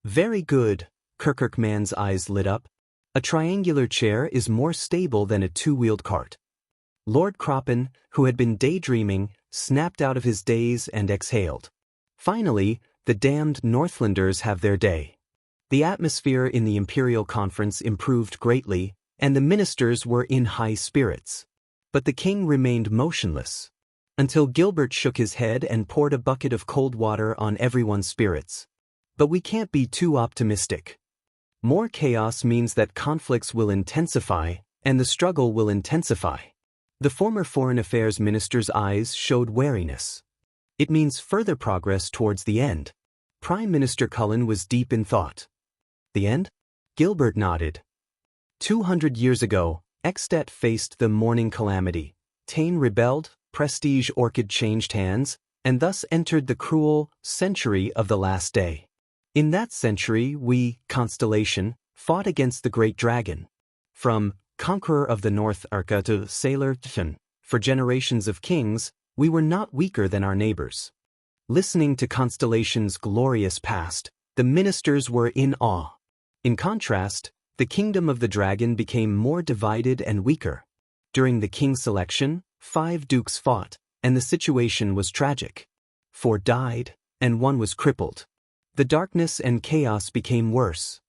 "Very good," Kirkirkman's eyes lit up. "A triangular chair is more stable than a 2-wheeled cart." Lord Croppen, who had been daydreaming, snapped out of his daze and exhaled. Finally, the damned Northlanders have their day. The atmosphere in the Imperial Conference improved greatly, and the ministers were in high spirits. But the king remained motionless. Until Gilbert shook his head and poured a bucket of cold water on everyone's spirits. "But we can't be too optimistic. More chaos means that conflicts will intensify, and the struggle will intensify." The former Foreign Affairs Minister's eyes showed wariness. "It means further progress towards the end." Prime Minister Cullen was deep in thought. "The end?" Gilbert nodded. 200 years ago, Extet faced the mourning calamity. Tain rebelled, prestige orchid changed hands, and thus entered the cruel century of the last day. In that century we, Constellation, fought against the great dragon. From conqueror of the North Arca to sailor Tchen, for generations of kings, we were not weaker than our neighbors. Listening to Constellation's glorious past, the ministers were in awe. In contrast, the kingdom of the dragon became more divided and weaker. During the king's selection, 5 dukes fought, and the situation was tragic. 4 died, and 1 was crippled. The darkness and chaos became worse.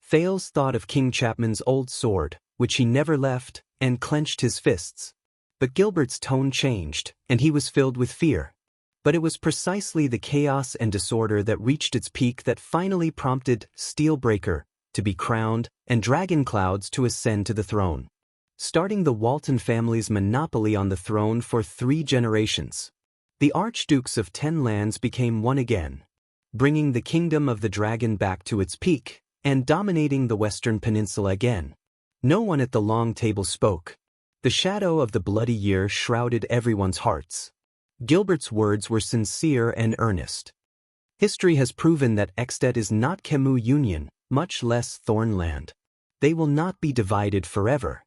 Thales thought of King Chapman's old sword, which he never left, and clenched his fists. But Gilbert's tone changed, and he was filled with fear. But it was precisely the chaos and disorder that reached its peak that finally prompted Steelbreaker to be crowned and Dragon Clouds to ascend to the throne, starting the Walton family's monopoly on the throne for 3 generations. The Archdukes of 10 lands became one again, bringing the kingdom of the dragon back to its peak and dominating the Western Peninsula again. No one at the long table spoke. The shadow of the bloody year shrouded everyone's hearts. Gilbert's words were sincere and earnest. History has proven that Extet is not Kemu Union, much less Thornland. They will not be divided forever.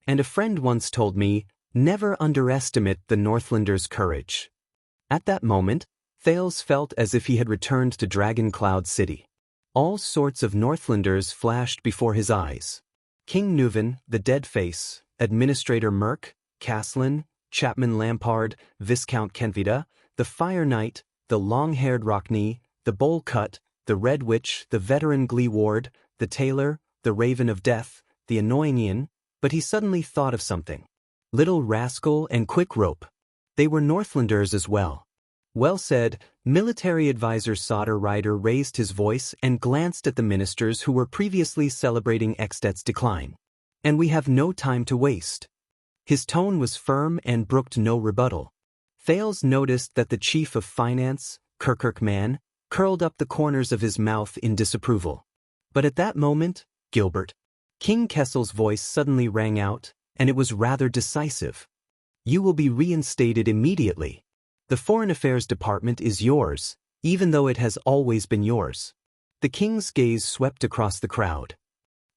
And a friend once told me, never underestimate the Northlanders' courage. At that moment, Thales felt as if he had returned to Dragon Cloud City. All sorts of Northlanders flashed before his eyes. King Nuven, the Deadface, Administrator Merk, Caslin, Chapman Lampard, Viscount Kenvida, the Fire Knight, the long-haired Rockney, the Bowl Cut, the Red Witch, the veteran Gleeward, the Tailor, the Raven of Death, the annoying Ian, but he suddenly thought of something. Little Rascal and Quick Rope. They were Northlanders as well. Well said. Military advisor Sauter Ryder raised his voice and glanced at the ministers who were previously celebrating Extet's decline. And we have no time to waste. His tone was firm and brooked no rebuttal. Thales noticed that the chief of finance, Kirkirkman, curled up the corners of his mouth in disapproval. But at that moment, Gilbert, King Kessel's voice suddenly rang out, and it was rather decisive. You will be reinstated immediately. The Foreign Affairs Department is yours, even though it has always been yours. The king's gaze swept across the crowd.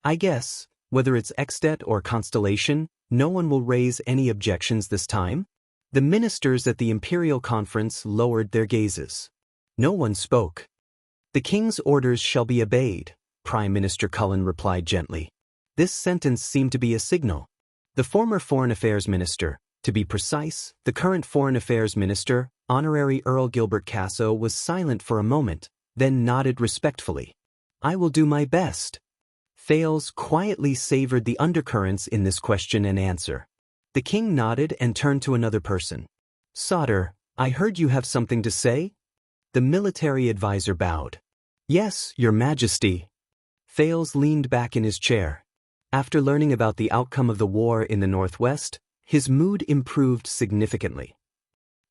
I guess, whether it's Extet or Constellation, no one will raise any objections this time? The ministers at the Imperial Conference lowered their gazes. No one spoke. The king's orders shall be obeyed, Prime Minister Cullen replied gently. This sentence seemed to be a signal. The former Foreign Affairs Minister, to be precise, the current Foreign Affairs Minister, Honorary Earl Gilbert Casso, was silent for a moment, then nodded respectfully. I will do my best. Thales quietly savored the undercurrents in this question and answer. The king nodded and turned to another person. Sauter, I heard you have something to say? The military advisor bowed. Yes, Your Majesty. Thales leaned back in his chair. After learning about the outcome of the war in the Northwest, his mood improved significantly.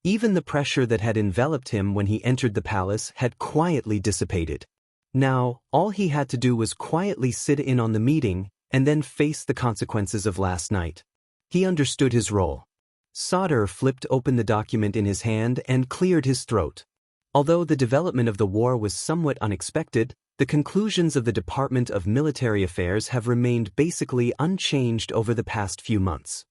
Even the pressure that had enveloped him when he entered the palace had quietly dissipated. Now, all he had to do was quietly sit in on the meeting and then face the consequences of last night. He understood his role. Sauter flipped open the document in his hand and cleared his throat. Although the development of the war was somewhat unexpected, the conclusions of the Department of Military Affairs have remained basically unchanged over the past few months.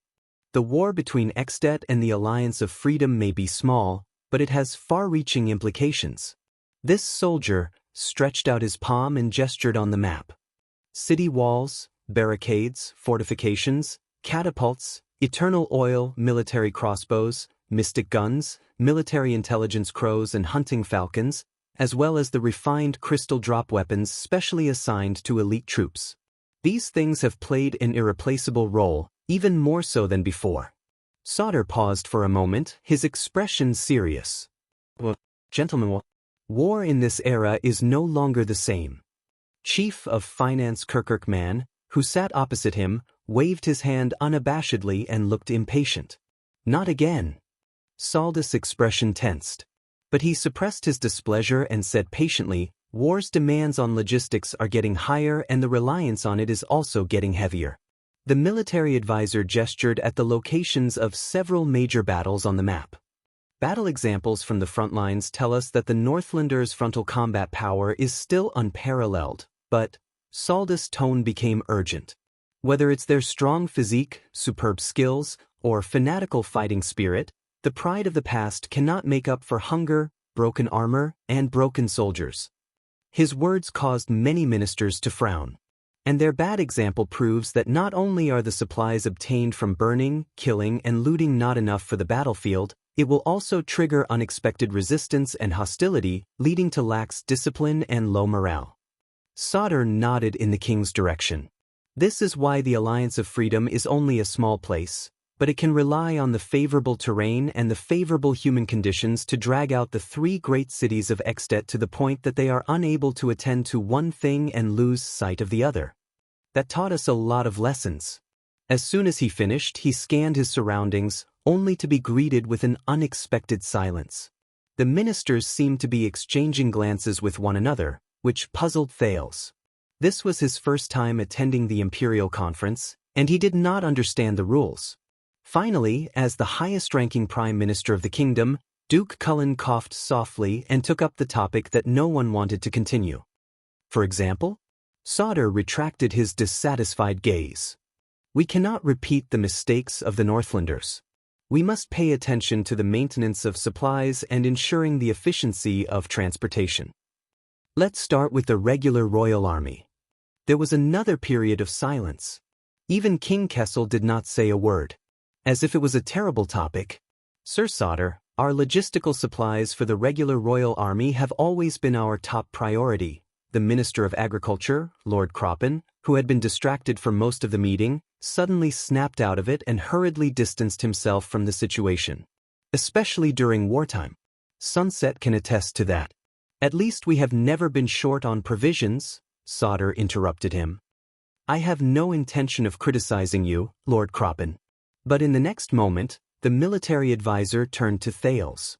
The war between Extet and the Alliance of Freedom may be small, but it has far-reaching implications. This soldier stretched out his palm and gestured on the map. City walls, barricades, fortifications, catapults, eternal oil, military crossbows, mystic guns, military intelligence crows and hunting falcons, as well as the refined crystal drop weapons specially assigned to elite troops. These things have played an irreplaceable role, even more so than before. Sauter paused for a moment, his expression serious. Well, gentlemen, war in this era is no longer the same. Chief of Finance Kirkirkman, who sat opposite him, waved his hand unabashedly and looked impatient. Not again. Saldus' expression tensed. But he suppressed his displeasure and said patiently, war's demands on logistics are getting higher and the reliance on it is also getting heavier. The military advisor gestured at the locations of several major battles on the map. Battle examples from the front lines tell us that the Northlanders' frontal combat power is still unparalleled, but Saldus' tone became urgent. Whether it's their strong physique, superb skills, or fanatical fighting spirit, the pride of the past cannot make up for hunger, broken armor, and broken soldiers. His words caused many ministers to frown. And their bad example proves that not only are the supplies obtained from burning, killing, and looting not enough for the battlefield, it will also trigger unexpected resistance and hostility, leading to lax discipline and low morale. Sauter nodded in the king's direction. This is why the Alliance of Freedom is only a small place, but it can rely on the favorable terrain and the favorable human conditions to drag out the three great cities of Extet to the point that they are unable to attend to one thing and lose sight of the other. That taught us a lot of lessons. As soon as he finished, he scanned his surroundings, only to be greeted with an unexpected silence. The ministers seemed to be exchanging glances with one another, which puzzled Thales. This was his first time attending the Imperial Conference, and he did not understand the rules. Finally, as the highest-ranking Prime Minister of the kingdom, Duke Cullen coughed softly and took up the topic that no one wanted to continue. For example, Sauter retracted his dissatisfied gaze. We cannot repeat the mistakes of the Northlanders. We must pay attention to the maintenance of supplies and ensuring the efficiency of transportation. Let's start with the regular royal army. There was another period of silence. Even King Kessel did not say a word. As if it was a terrible topic. Sir Sauter, our logistical supplies for the regular royal army have always been our top priority. The Minister of Agriculture, Lord Croppen, who had been distracted for most of the meeting, suddenly snapped out of it and hurriedly distanced himself from the situation. Especially during wartime. Sunset can attest to that. At least we have never been short on provisions, Sauter interrupted him. I have no intention of criticizing you, Lord Croppen. But in the next moment, the military advisor turned to Thales.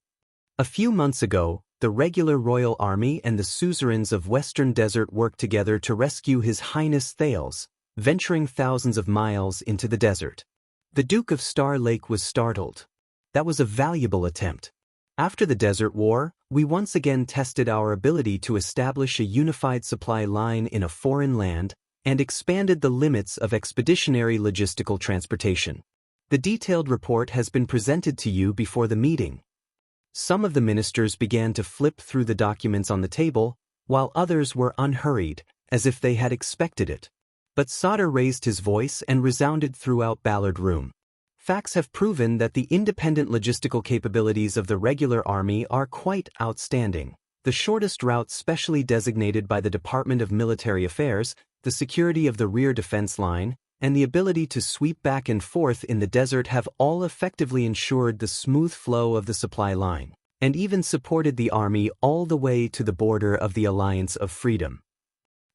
A few months ago, the regular royal army and the suzerains of Western Desert worked together to rescue His Highness Thales, venturing thousands of miles into the desert. The Duke of Star Lake was startled. That was a valuable attempt. After the Desert War, we once again tested our ability to establish a unified supply line in a foreign land and expanded the limits of expeditionary logistical transportation. The detailed report has been presented to you before the meeting. Some of the ministers began to flip through the documents on the table, while others were unhurried, as if they had expected it. But Sauter raised his voice and resounded throughout Ballard Room. Facts have proven that the independent logistical capabilities of the regular army are quite outstanding. The shortest route specially designated by the Department of Military Affairs, the security of the rear defense line, and the ability to sweep back and forth in the desert have all effectively ensured the smooth flow of the supply line, and even supported the army all the way to the border of the Alliance of Freedom.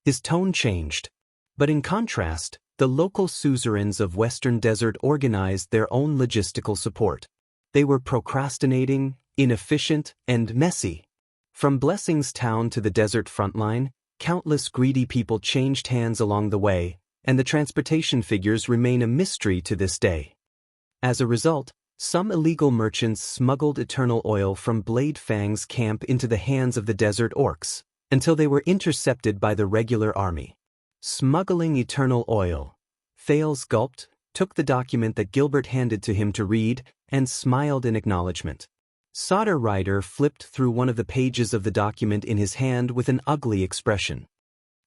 His tone changed. But in contrast, the local suzerains of Western Desert organized their own logistical support. They were procrastinating, inefficient, and messy. From Blessings Town to the desert frontline, countless greedy people changed hands along the way, and the transportation figures remain a mystery to this day. As a result, some illegal merchants smuggled eternal oil from Blade Fang's camp into the hands of the desert orcs, until they were intercepted by the regular army. Smuggling eternal oil. Thales gulped, took the document that Gilbert handed to him to read, and smiled in acknowledgement. Sauter Ryder flipped through one of the pages of the document in his hand with an ugly expression.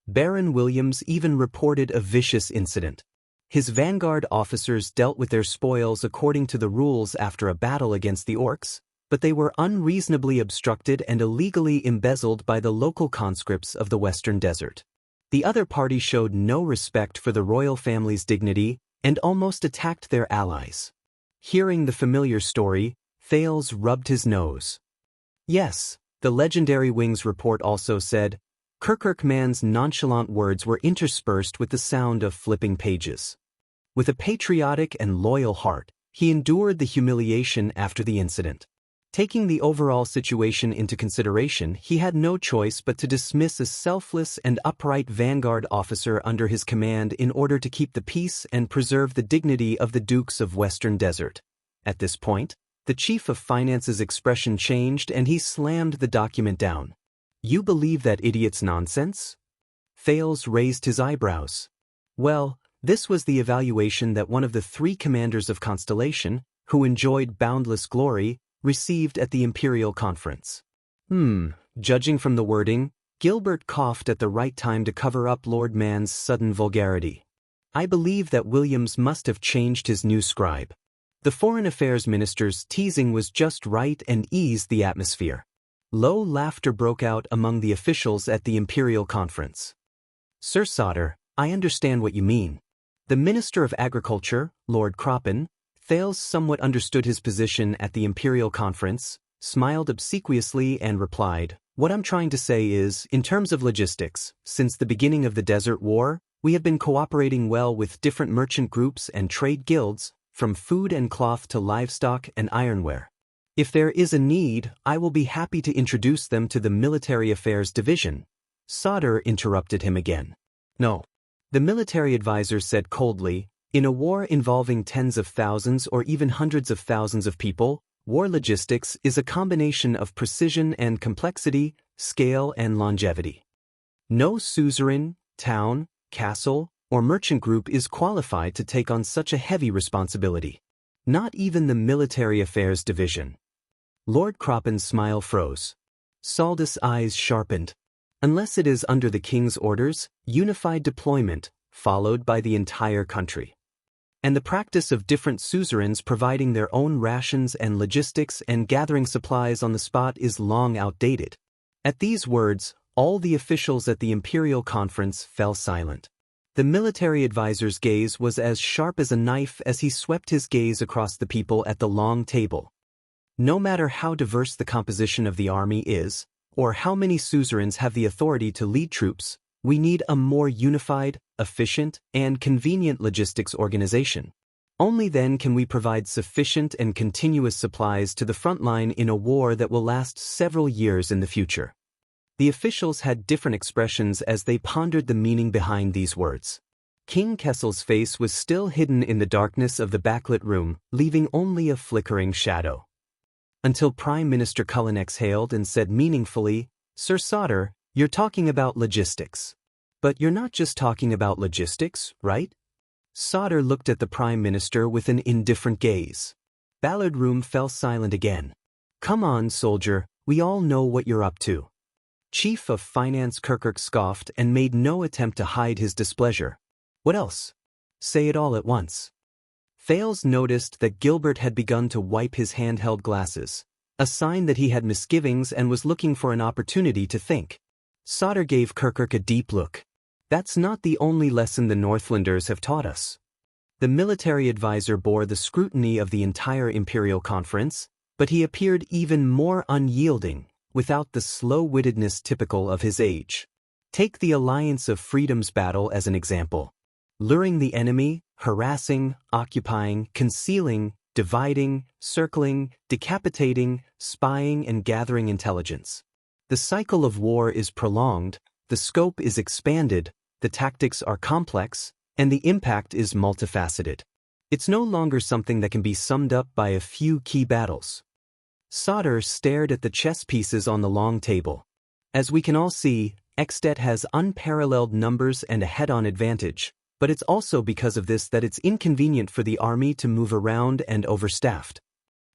Baron Williams even reported a vicious incident. His vanguard officers dealt with their spoils according to the rules after a battle against the orcs, but they were unreasonably obstructed and illegally embezzled by the local conscripts of the Western Desert. The other party showed no respect for the royal family's dignity and almost attacked their allies. Hearing the familiar story, Thales rubbed his nose. Yes, the legendary Wings report also said, Kirkirkman's nonchalant words were interspersed with the sound of flipping pages. With a patriotic and loyal heart, he endured the humiliation after the incident. Taking the overall situation into consideration, he had no choice but to dismiss a selfless and upright vanguard officer under his command in order to keep the peace and preserve the dignity of the Dukes of Western Desert. At this point, the Chief of Finance's expression changed and he slammed the document down. "You believe that idiot's nonsense?" Thales raised his eyebrows. Well, this was the evaluation that one of the 3 commanders of Constellation, who enjoyed boundless glory, received at the Imperial Conference. Judging from the wording, Gilbert coughed at the right time to cover up Lord Mann's sudden vulgarity. I believe that Williams must have changed his new scribe. The Foreign Affairs Minister's teasing was just right and eased the atmosphere. Low laughter broke out among the officials at the Imperial Conference. "Sir Sauter, I understand what you mean." The Minister of Agriculture, Lord Croppen, Thales somewhat understood his position at the Imperial Conference, smiled obsequiously and replied, "What I'm trying to say is, in terms of logistics, since the beginning of the Desert War, we have been cooperating well with different merchant groups and trade guilds, from food and cloth to livestock and ironware. If there is a need, I will be happy to introduce them to the Military Affairs Division." Sauter interrupted him again. "No." The military advisor said coldly, "In a war involving tens of thousands or even hundreds of thousands of people, war logistics is a combination of precision and complexity, scale and longevity. No suzerain, town, castle, or merchant group is qualified to take on such a heavy responsibility. Not even the Military Affairs Division." Lord Croppen's smile froze. Saldus' eyes sharpened. "Unless it is under the king's orders, unified deployment, followed by the entire country. And the practice of different suzerains providing their own rations and logistics and gathering supplies on the spot is long outdated." At these words, all the officials at the Imperial Conference fell silent. The military advisor's gaze was as sharp as a knife as he swept his gaze across the people at the long table. No matter how diverse the composition of the army is, or how many suzerains have the authority to lead troops, we need a more unified, efficient, and convenient logistics organization. Only then can we provide sufficient and continuous supplies to the front line in a war that will last several years in the future. The officials had different expressions as they pondered the meaning behind these words. King Kessel's face was still hidden in the darkness of the backlit room, leaving only a flickering shadow. Until Prime Minister Cullen exhaled and said meaningfully, "Sir Sauter, you're talking about logistics. But you're not just talking about logistics, right?" Sauter looked at the Prime Minister with an indifferent gaze. Ballard Room fell silent again. "Come on, soldier, we all know what you're up to." Chief of Finance Kirkirk scoffed and made no attempt to hide his displeasure. "What else? Say it all at once." Thales noticed that Gilbert had begun to wipe his handheld glasses, a sign that he had misgivings and was looking for an opportunity to think. Sauter gave Kirkirk a deep look. "That's not the only lesson the Northlanders have taught us." The military advisor bore the scrutiny of the entire Imperial Conference, but he appeared even more unyielding, without the slow-wittedness typical of his age. Take the Alliance of Freedom's battle as an example. Luring the enemy, harassing, occupying, concealing, dividing, circling, decapitating, spying and gathering intelligence. The cycle of war is prolonged, the scope is expanded, the tactics are complex, and the impact is multifaceted. It's no longer something that can be summed up by a few key battles. Sauter stared at the chess pieces on the long table. As we can all see, Extet has unparalleled numbers and a head-on advantage, but it's also because of this that it's inconvenient for the army to move around and overstaffed.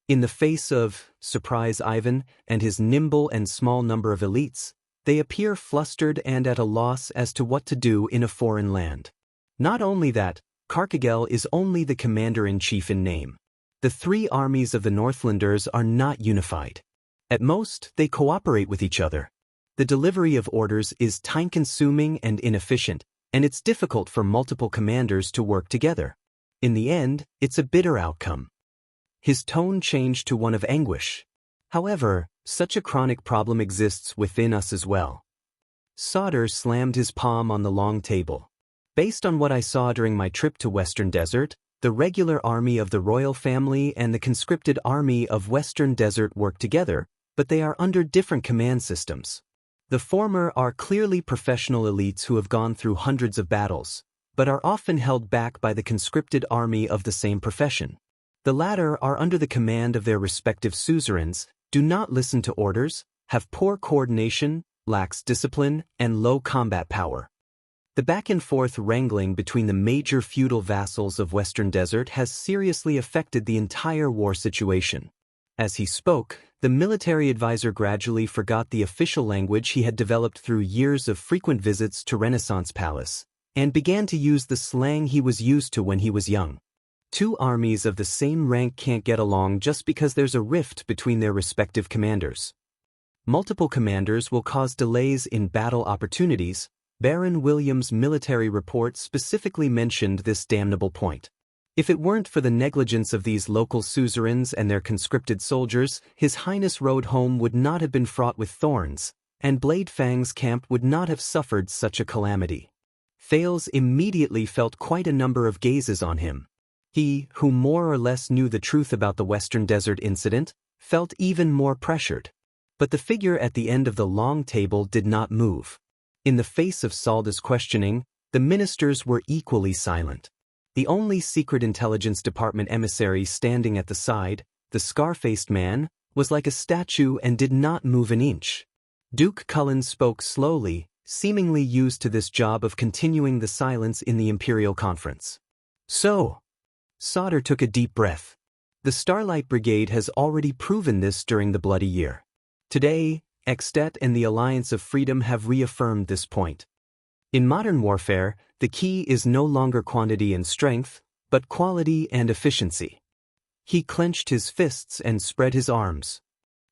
In the face of Surprise Ivan and his nimble and small number of elites, they appear flustered and at a loss as to what to do in a foreign land. Not only that, Carcagel is only the commander-in-chief in name. The 3 armies of the Northlanders are not unified. At most, they cooperate with each other. The delivery of orders is time-consuming and inefficient, and it's difficult for multiple commanders to work together. In the end, it's a bitter outcome. His tone changed to one of anguish. However, such a chronic problem exists within us as well. Sauter slammed his palm on the long table. Based on what I saw during my trip to Western Desert, The regular army of the royal family and the conscripted army of Western Desert work together, but they are under different command systems. The former are clearly professional elites who have gone through hundreds of battles, but are often held back by the conscripted army of the same profession. The latter are under the command of their respective suzerains, do not listen to orders, have poor coordination, lacks discipline, and low combat power. The back-and-forth wrangling between the major feudal vassals of Western Desert has seriously affected the entire war situation. As he spoke, the military advisor gradually forgot the official language he had developed through years of frequent visits to Renaissance Palace, and began to use the slang he was used to when he was young. Two armies of the same rank can't get along just because there's a rift between their respective commanders. Multiple commanders will cause delays in battle opportunities. Baron William's military report specifically mentioned this damnable point. If it weren't for the negligence of these local suzerains and their conscripted soldiers, His Highness Road home would not have been fraught with thorns, and Blade Fang's camp would not have suffered such a calamity. Thales immediately felt quite a number of gazes on him. He, who more or less knew the truth about the Western Desert incident, felt even more pressured. But the figure at the end of the long table did not move. In the face of Salda's questioning, the ministers were equally silent. The only secret intelligence department emissary standing at the side, the scar-faced man, was like a statue and did not move an inch. Duke Cullen spoke slowly, seemingly used to this job of continuing the silence in the Imperial Conference. So, Sauter took a deep breath. The Starlight Brigade has already proven this during the Bloody Year. Today, Extet and the Alliance of Freedom have reaffirmed this point. In modern warfare, the key is no longer quantity and strength, but quality and efficiency. He clenched his fists and spread his arms.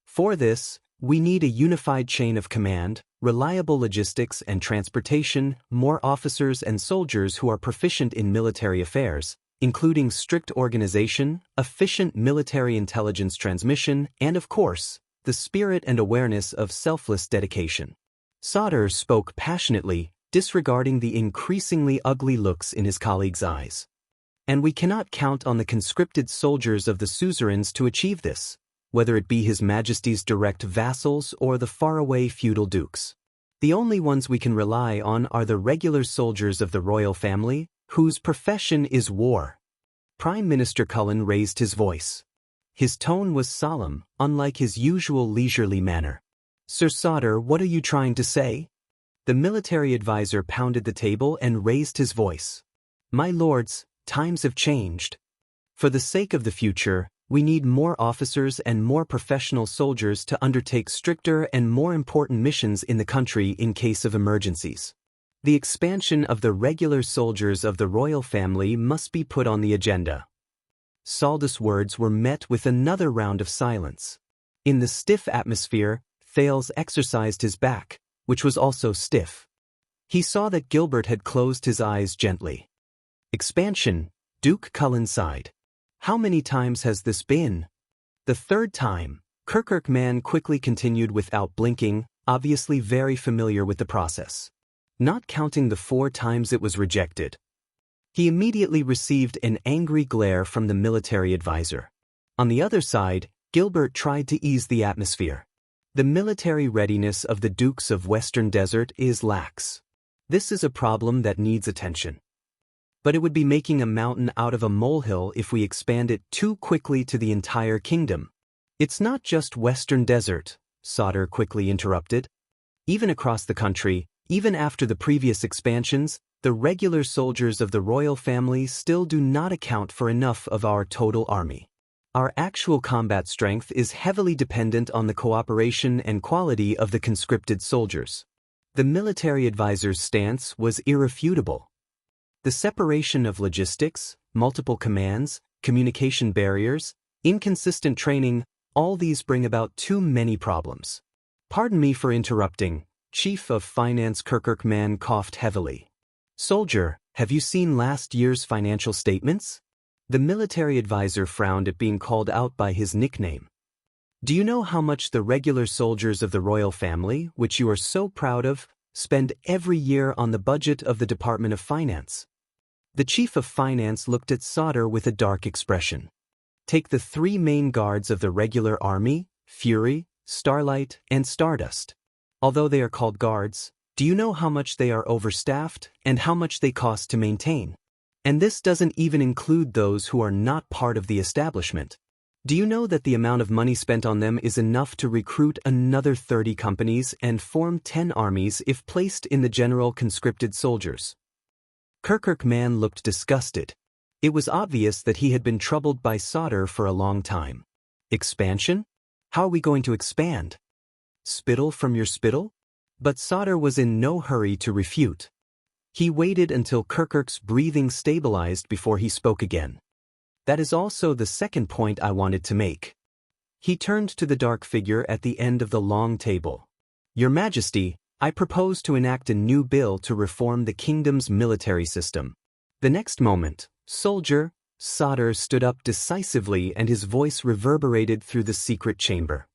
For this, we need a unified chain of command, reliable logistics and transportation, more officers and soldiers who are proficient in military affairs, including strict organization, efficient military intelligence transmission, and of course, the spirit and awareness of selfless dedication. Sauter spoke passionately, disregarding the increasingly ugly looks in his colleagues' eyes. And we cannot count on the conscripted soldiers of the suzerains to achieve this, whether it be His Majesty's direct vassals or the faraway feudal dukes. The only ones we can rely on are the regular soldiers of the royal family, whose profession is war. Prime Minister Cullen raised his voice. His tone was solemn, unlike his usual leisurely manner. Sir Sauter, what are you trying to say? The military advisor pounded the table and raised his voice. My lords, times have changed. For the sake of the future, we need more officers and more professional soldiers to undertake stricter and more important missions in the country in case of emergencies. The expansion of the regular soldiers of the royal family must be put on the agenda. Salda's words were met with another round of silence. In the stiff atmosphere, Thales exercised his back, which was also stiff. He saw that Gilbert had closed his eyes gently. Expansion, Duke Cullen sighed. How many times has this been? The third time, Kirkirkman quickly continued without blinking, obviously very familiar with the process. Not counting the 4 times it was rejected. He immediately received an angry glare from the military advisor. On the other side, Gilbert tried to ease the atmosphere. The military readiness of the Dukes of Western Desert is lax. This is a problem that needs attention. But it would be making a mountain out of a molehill if we expand it too quickly to the entire kingdom. It's not just Western Desert, Sauter quickly interrupted. Even across the country, even after the previous expansions, the regular soldiers of the royal family still do not account for enough of our total army. Our actual combat strength is heavily dependent on the cooperation and quality of the conscripted soldiers. The military advisor's stance was irrefutable. The separation of logistics, multiple commands, communication barriers, inconsistent training, all these bring about too many problems. Pardon me for interrupting, Chief of Finance Kirkirkman coughed heavily. Soldier, have you seen last year's financial statements? The military advisor frowned at being called out by his nickname. Do you know how much the regular soldiers of the royal family, which you are so proud of, spend every year on the budget of the Department of Finance? The chief of finance looked at Sauter with a dark expression. Take the three main guards of the regular army, Fury, Starlight, and Stardust. Although they are called guards, do you know how much they are overstaffed and how much they cost to maintain? And this doesn't even include those who are not part of the establishment. Do you know that the amount of money spent on them is enough to recruit another 30 companies and form 10 armies if placed in the general conscripted soldiers? Kirkuk Man looked disgusted. It was obvious that he had been troubled by Sauter for a long time. Expansion? How are we going to expand? Spittle from your spittle? But Sauter was in no hurry to refute. He waited until Kirkuk's breathing stabilized before he spoke again. That is also the second point I wanted to make. He turned to the dark figure at the end of the long table. Your Majesty, I propose to enact a new bill to reform the kingdom's military system. The next moment, Soldier, Sauter stood up decisively and his voice reverberated through the secret chamber.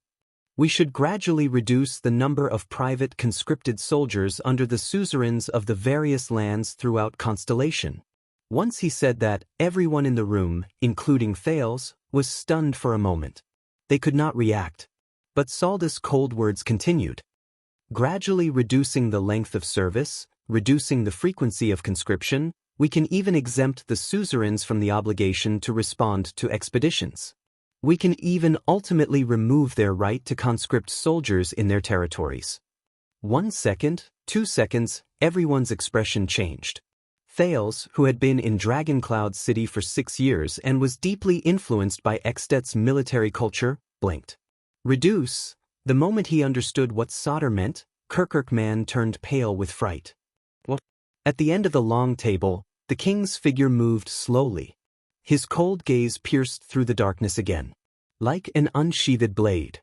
We should gradually reduce the number of private conscripted soldiers under the suzerains of the various lands throughout Constellation. Once he said that, everyone in the room, including Thales, was stunned for a moment. They could not react. But Saldus' cold words continued. Gradually reducing the length of service, reducing the frequency of conscription, we can even exempt the suzerains from the obligation to respond to expeditions. We can even ultimately remove their right to conscript soldiers in their territories. 1 second, 2 seconds, everyone's expression changed. Thales, who had been in Dragoncloud City for 6 years and was deeply influenced by Extet's military culture, blinked. Reduce. The moment he understood what Sauter meant, Kirkuk Man turned pale with fright. What? At the end of the long table, the king's figure moved slowly. His cold gaze pierced through the darkness again, like an unsheathed blade.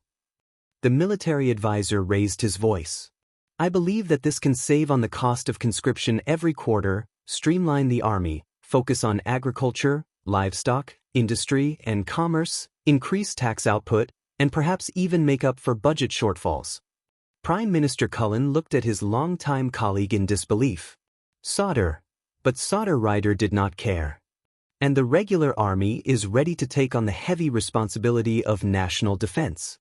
The military advisor raised his voice. I believe that this can save on the cost of conscription every quarter, streamline the army, focus on agriculture, livestock, industry, and commerce, increase tax output, and perhaps even make up for budget shortfalls. Prime Minister Cullen looked at his longtime colleague in disbelief. Sauter. But Sauter Rider did not care. And the regular army is ready to take on the heavy responsibility of national defense.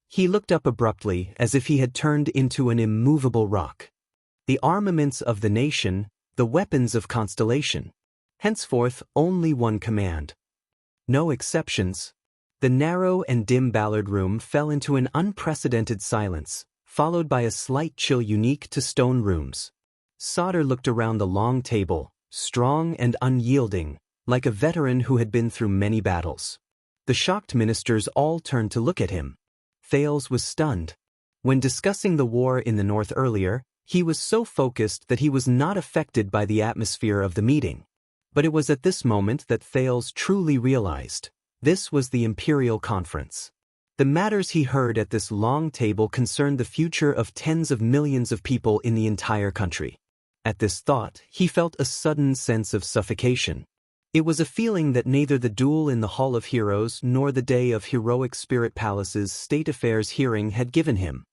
He looked up abruptly as if he had turned into an immovable rock. The armaments of the nation, the weapons of Constellation. Henceforth, only one command. No exceptions. The narrow and dim Ballard room fell into an unprecedented silence, followed by a slight chill unique to stone rooms. Sauter looked around the long table, strong and unyielding, like a veteran who had been through many battles. The shocked ministers all turned to look at him. Thales was stunned. When discussing the war in the north earlier, he was so focused that he was not affected by the atmosphere of the meeting. But it was at this moment that Thales truly realized. This was the Imperial Conference. The matters he heard at this long table concerned the future of tens of millions of people in the entire country. At this thought, he felt a sudden sense of suffocation. It was a feeling that neither the duel in the Hall of Heroes nor the day of Heroic Spirit Palace's State Affairs hearing had given him.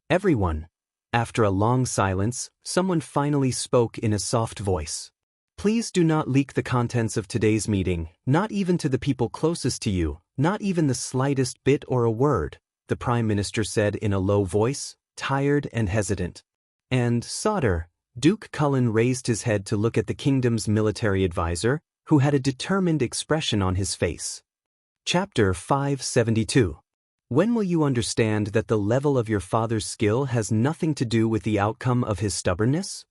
Everyone. After a long silence, someone finally spoke in a soft voice. Please do not leak the contents of today's meeting, not even to the people closest to you, not even the slightest bit or a word, the Prime Minister said in a low voice, tired and hesitant. And Sauter. Duke Cullen raised his head to look at the kingdom's military advisor, who had a determined expression on his face. Chapter 572. When will you understand that the level of your father's skill has nothing to do with the outcome of his stubbornness?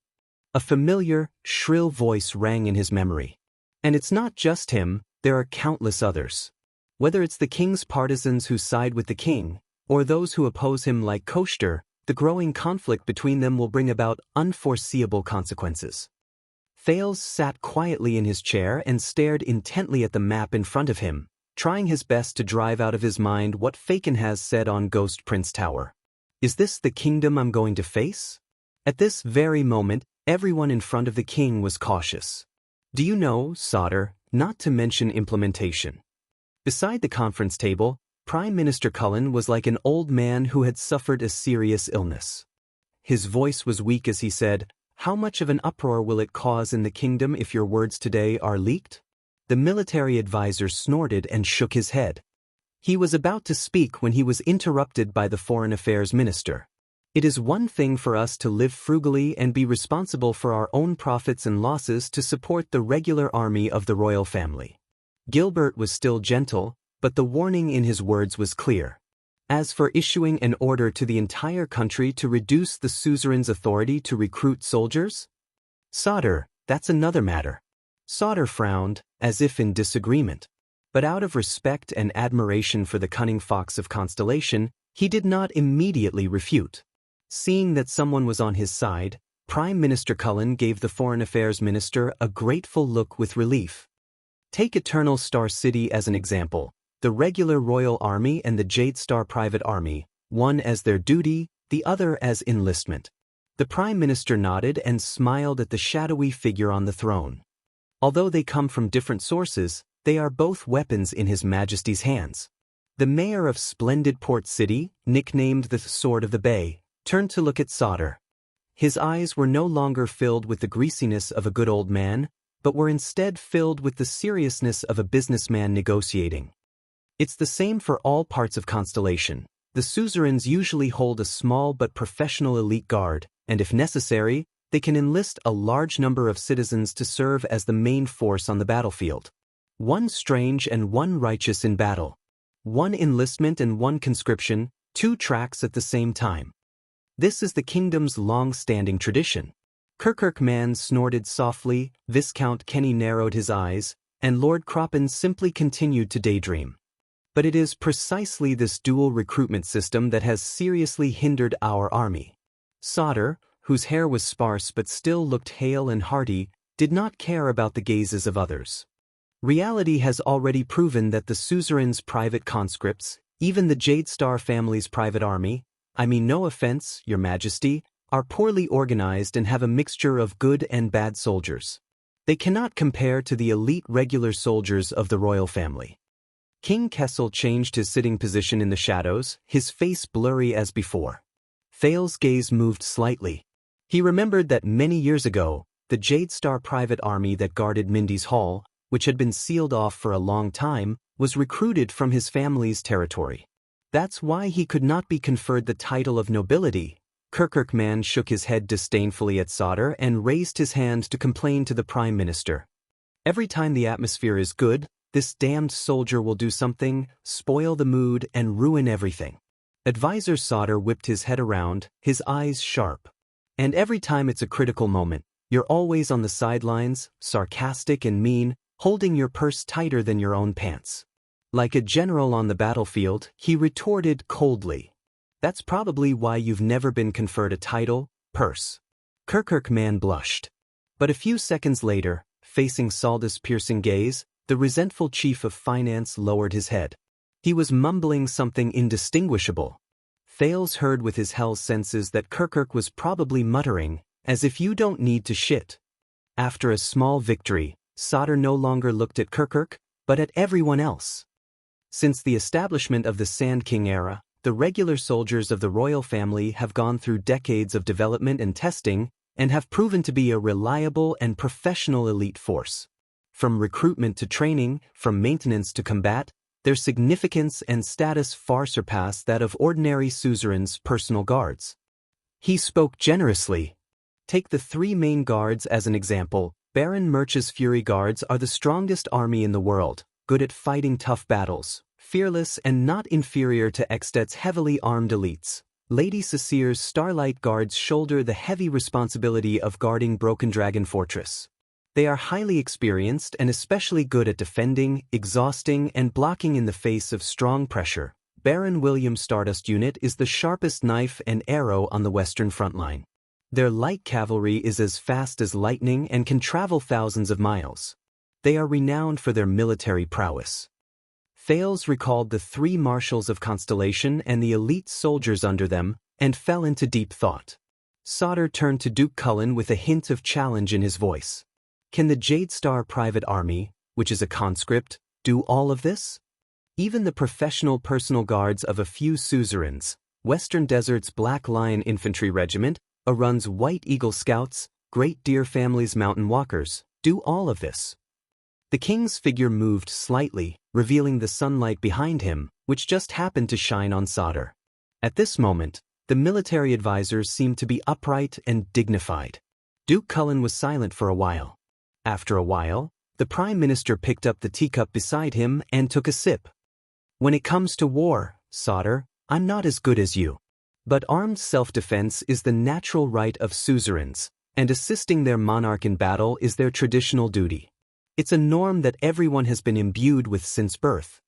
A familiar, shrill voice rang in his memory. And it's not just him, there are countless others. Whether it's the king's partisans who side with the king, or those who oppose him like Koshter, the growing conflict between them will bring about unforeseeable consequences. Thales sat quietly in his chair and stared intently at the map in front of him, trying his best to drive out of his mind what Faken has said on Ghost Prince Tower. Is this the kingdom I'm going to face? At this very moment, everyone in front of the king was cautious. Do you know, Sauter, not to mention implementation? Beside the conference table, Prime Minister Cullen was like an old man who had suffered a serious illness. His voice was weak as he said, how much of an uproar will it cause in the kingdom if your words today are leaked? The military advisor snorted and shook his head. He was about to speak when he was interrupted by the foreign affairs minister. It is one thing for us to live frugally and be responsible for our own profits and losses to support the regular army of the royal family. Gilbert was still gentle, but the warning in his words was clear. As for issuing an order to the entire country to reduce the suzerain's authority to recruit soldiers? Sauter, that's another matter. Sauter frowned, as if in disagreement. But out of respect and admiration for the cunning fox of Constellation, he did not immediately refute. Seeing that someone was on his side, Prime Minister Cullen gave the Foreign Affairs Minister a grateful look with relief. Take Eternal Star City as an example, the regular Royal Army and the Jade Star Private Army, one as their duty, the other as enlistment. The Prime Minister nodded and smiled at the shadowy figure on the throne. Although they come from different sources, they are both weapons in His Majesty's hands. The mayor of splendid Port City, nicknamed the Sword of the Bay, turned to look at Sauter. His eyes were no longer filled with the greasiness of a good old man, but were instead filled with the seriousness of a businessman negotiating. It's the same for all parts of Constellation. The suzerains usually hold a small but professional elite guard, and if necessary, they can enlist a large number of citizens to serve as the main force on the battlefield. One strange and one righteous in battle. One enlistment and one conscription, two tracks at the same time. This is the kingdom's long-standing tradition. Kirkirk Man snorted softly, Viscount Kenny narrowed his eyes, and Lord Croppen simply continued to daydream. But it is precisely this dual recruitment system that has seriously hindered our army. Sauter, whose hair was sparse but still looked hale and hearty, did not care about the gazes of others. Reality has already proven that the suzerain's private conscripts, even the Jade Star family's private army, I mean no offense, Your Majesty, are poorly organized and have a mixture of good and bad soldiers. They cannot compare to the elite regular soldiers of the royal family. King Kessel changed his sitting position in the shadows, his face blurry as before. Thales's gaze moved slightly. He remembered that many years ago, the Jade Star private army that guarded Mindy's Hall, which had been sealed off for a long time, was recruited from his family's territory. That's why he could not be conferred the title of nobility. Kirkirk Man shook his head disdainfully at Sauter and raised his hand to complain to the Prime Minister. Every time the atmosphere is good, this damned soldier will do something, spoil the mood, and ruin everything. Advisor Sauter whipped his head around, his eyes sharp. And every time it's a critical moment, you're always on the sidelines, sarcastic and mean, holding your purse tighter than your own pants. Like a general on the battlefield, he retorted coldly. That's probably why you've never been conferred a title, purse. Kirkirk Man blushed. But a few seconds later, facing Saldus' piercing gaze, the resentful chief of finance lowered his head. He was mumbling something indistinguishable. Thales heard with his hell senses that Kirkirk was probably muttering, as if you don't need to shit. After a small victory, Sauter no longer looked at Kirkirk, but at everyone else. Since the establishment of the Sand King era, the regular soldiers of the royal family have gone through decades of development and testing, and have proven to be a reliable and professional elite force. From recruitment to training, from maintenance to combat, their significance and status far surpass that of ordinary suzerains' personal guards. He spoke generously. Take the three main guards as an example. Baron Murch's Fury Guards are the strongest army in the world, good at fighting tough battles, fearless and not inferior to Extet's heavily armed elites. Lady Cecier's Starlight Guards shoulder the heavy responsibility of guarding Broken Dragon Fortress. They are highly experienced and especially good at defending, exhausting, and blocking in the face of strong pressure. Baron William's Stardust unit is the sharpest knife and arrow on the western front line. Their light cavalry is as fast as lightning and can travel thousands of miles. They are renowned for their military prowess. Thales recalled the three marshals of Constellation and the elite soldiers under them, and fell into deep thought. Sauter turned to Duke Cullen with a hint of challenge in his voice. Can the Jade Star Private Army, which is a conscript, do all of this? Even the professional personal guards of a few suzerains, Western Desert's Black Lion Infantry Regiment, Arun's White Eagle Scouts, great deer family's mountain walkers, do all of this. The king's figure moved slightly, revealing the sunlight behind him, which just happened to shine on Sauter. At this moment, the military advisors seemed to be upright and dignified. Duke Cullen was silent for a while. After a while, the Prime Minister picked up the teacup beside him and took a sip. When it comes to war, Sauter, I'm not as good as you. But armed self-defense is the natural right of suzerains, and assisting their monarch in battle is their traditional duty. It's a norm that everyone has been imbued with since birth.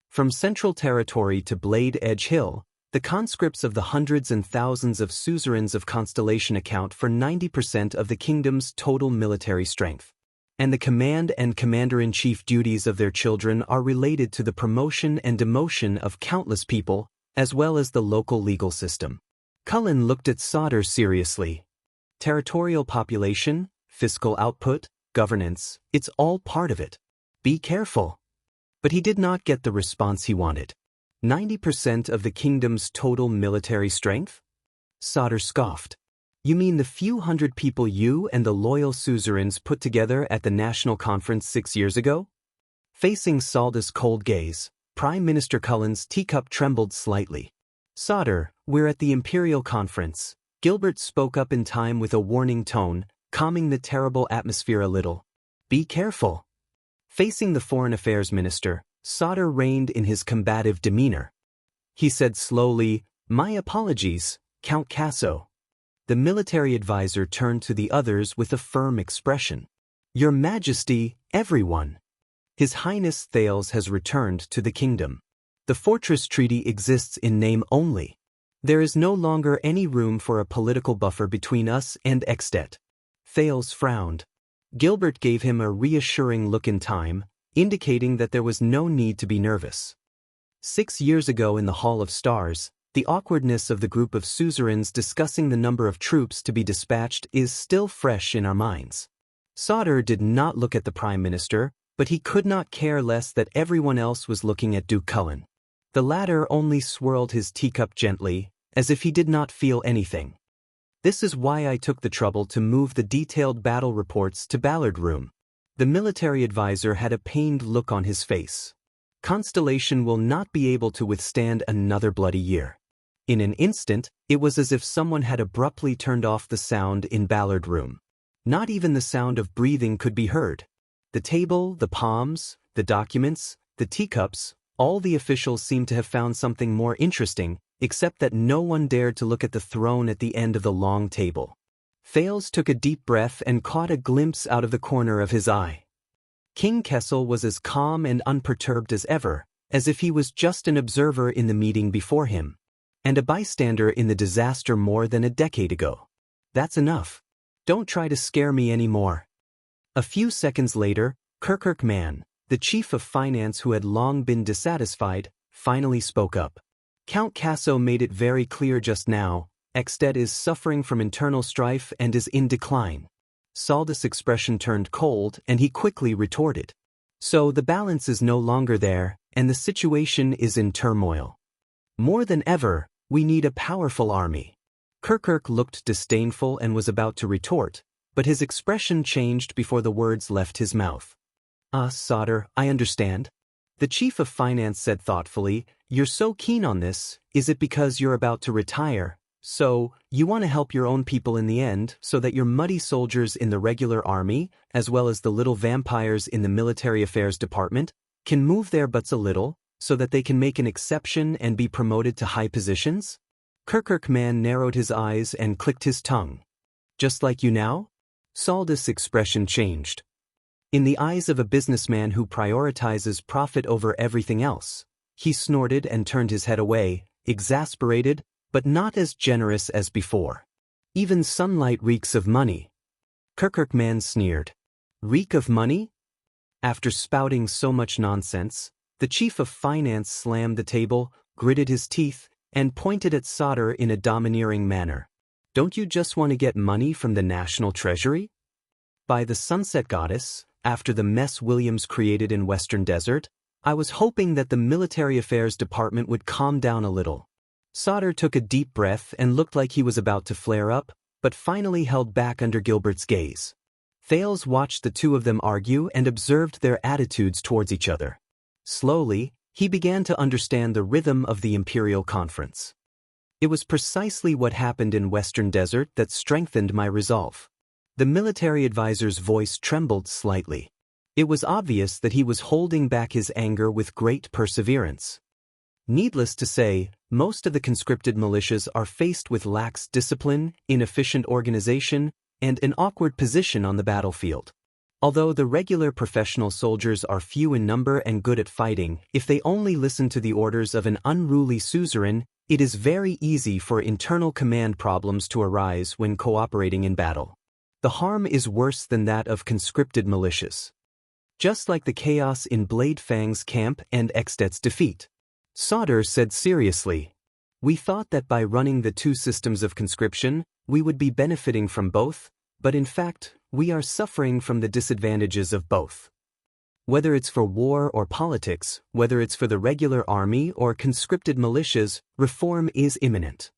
From Central Territory to Blade Edge Hill, the conscripts of the hundreds and thousands of suzerains of Constellation account for 90% of the kingdom's total military strength. And the command and commander-in-chief duties of their children are related to the promotion and demotion of countless people, as well as the local legal system. Cullen looked at Sauter seriously. Territorial population, fiscal output, governance, it's all part of it. Be careful. But he did not get the response he wanted. 90% of the kingdom's total military strength? Sauter scoffed. You mean the few hundred people you and the loyal suzerains put together at the National Conference 6 years ago? Facing Sauter's cold gaze, Prime Minister Cullen's teacup trembled slightly. Sauter, we're at the Imperial Conference. Gilbert spoke up in time with a warning tone, calming the terrible atmosphere a little. Be careful. Facing the Foreign Affairs Minister, Sauter reined in his combative demeanor. He said slowly, "My apologies, Count Casso." The military advisor turned to the others with a firm expression. "Your Majesty, everyone. His Highness Thales has returned to the kingdom. The fortress treaty exists in name only. There is no longer any room for a political buffer between us and Extet." Thales frowned. Gilbert gave him a reassuring look in time, indicating that there was no need to be nervous. 6 years ago in the Hall of Stars, the awkwardness of the group of suzerains discussing the number of troops to be dispatched is still fresh in our minds. Sauter did not look at the Prime Minister, but he could not care less that everyone else was looking at Duke Cullen. The latter only swirled his teacup gently, as if he did not feel anything. This is why I took the trouble to move the detailed battle reports to Ballard Room. The military advisor had a pained look on his face. Constellation will not be able to withstand another bloody year. In an instant, it was as if someone had abruptly turned off the sound in Ballard Room. Not even the sound of breathing could be heard. The table, the palms, the documents, the teacups, all the officials seemed to have found something more interesting, except that no one dared to look at the throne at the end of the long table. Thales took a deep breath and caught a glimpse out of the corner of his eye. King Kessel was as calm and unperturbed as ever, as if he was just an observer in the meeting before him, and a bystander in the disaster more than a decade ago. That's enough. Don't try to scare me anymore. A few seconds later, Kirkirk Mann, the chief of finance who had long been dissatisfied, finally spoke up. Count Casso made it very clear just now, Extet is suffering from internal strife and is in decline. Sauter's expression turned cold and he quickly retorted. So the balance is no longer there, and the situation is in turmoil. More than ever, we need a powerful army. Kirkirk looked disdainful and was about to retort, but his expression changed before the words left his mouth. Sauter, I understand. The chief of finance said thoughtfully, you're so keen on this, is it because you're about to retire? So, you want to help your own people in the end so that your muddy soldiers in the regular army, as well as the little vampires in the military affairs department, can move their butts a little, so that they can make an exception and be promoted to high positions? Kirkirk Mann narrowed his eyes and clicked his tongue. Just like you now? Sauter's expression changed. In the eyes of a businessman who prioritizes profit over everything else, he snorted and turned his head away, exasperated, but not as generous as before. Even sunlight reeks of money. Kirkirk Mann sneered. Reek of money? After spouting so much nonsense, the chief of finance slammed the table, gritted his teeth, and pointed at Sauter in a domineering manner. Don't you just want to get money from the national treasury? By the sunset goddess, after the mess Williams created in Western Desert, I was hoping that the military affairs department would calm down a little. Sauter took a deep breath and looked like he was about to flare up, but finally held back under Gilbert's gaze. Thales watched the two of them argue and observed their attitudes towards each other. Slowly, he began to understand the rhythm of the Imperial Conference. It was precisely what happened in Western Desert that strengthened my resolve. The military advisor's voice trembled slightly. It was obvious that he was holding back his anger with great perseverance. Needless to say, most of the conscripted militias are faced with lax discipline, inefficient organization, and an awkward position on the battlefield. Although the regular professional soldiers are few in number and good at fighting, if they only listen to the orders of an unruly suzerain, it is very easy for internal command problems to arise when cooperating in battle. The harm is worse than that of conscripted militias. Just like the chaos in Blade Fang's camp and Extet's defeat. Sauter said seriously, "We thought that by running the two systems of conscription, we would be benefiting from both, but in fact, we are suffering from the disadvantages of both. Whether it's for war or politics, whether it's for the regular army or conscripted militias, reform is imminent."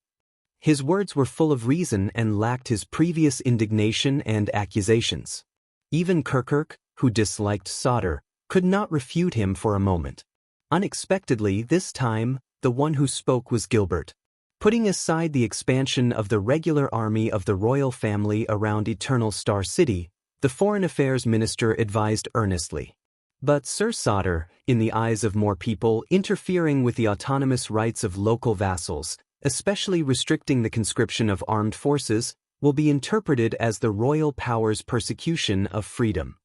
His words were full of reason and lacked his previous indignation and accusations. Even Kirkuk, who disliked Sauter, could not refute him for a moment. Unexpectedly this time, the one who spoke was Gilbert. Putting aside the expansion of the regular army of the royal family around Eternal Star City, the Foreign Affairs Minister advised earnestly. But Sir Sauter, in the eyes of more people, interfering with the autonomous rights of local vassals, especially restricting the conscription of armed forces, will be interpreted as the royal power's persecution of freedom.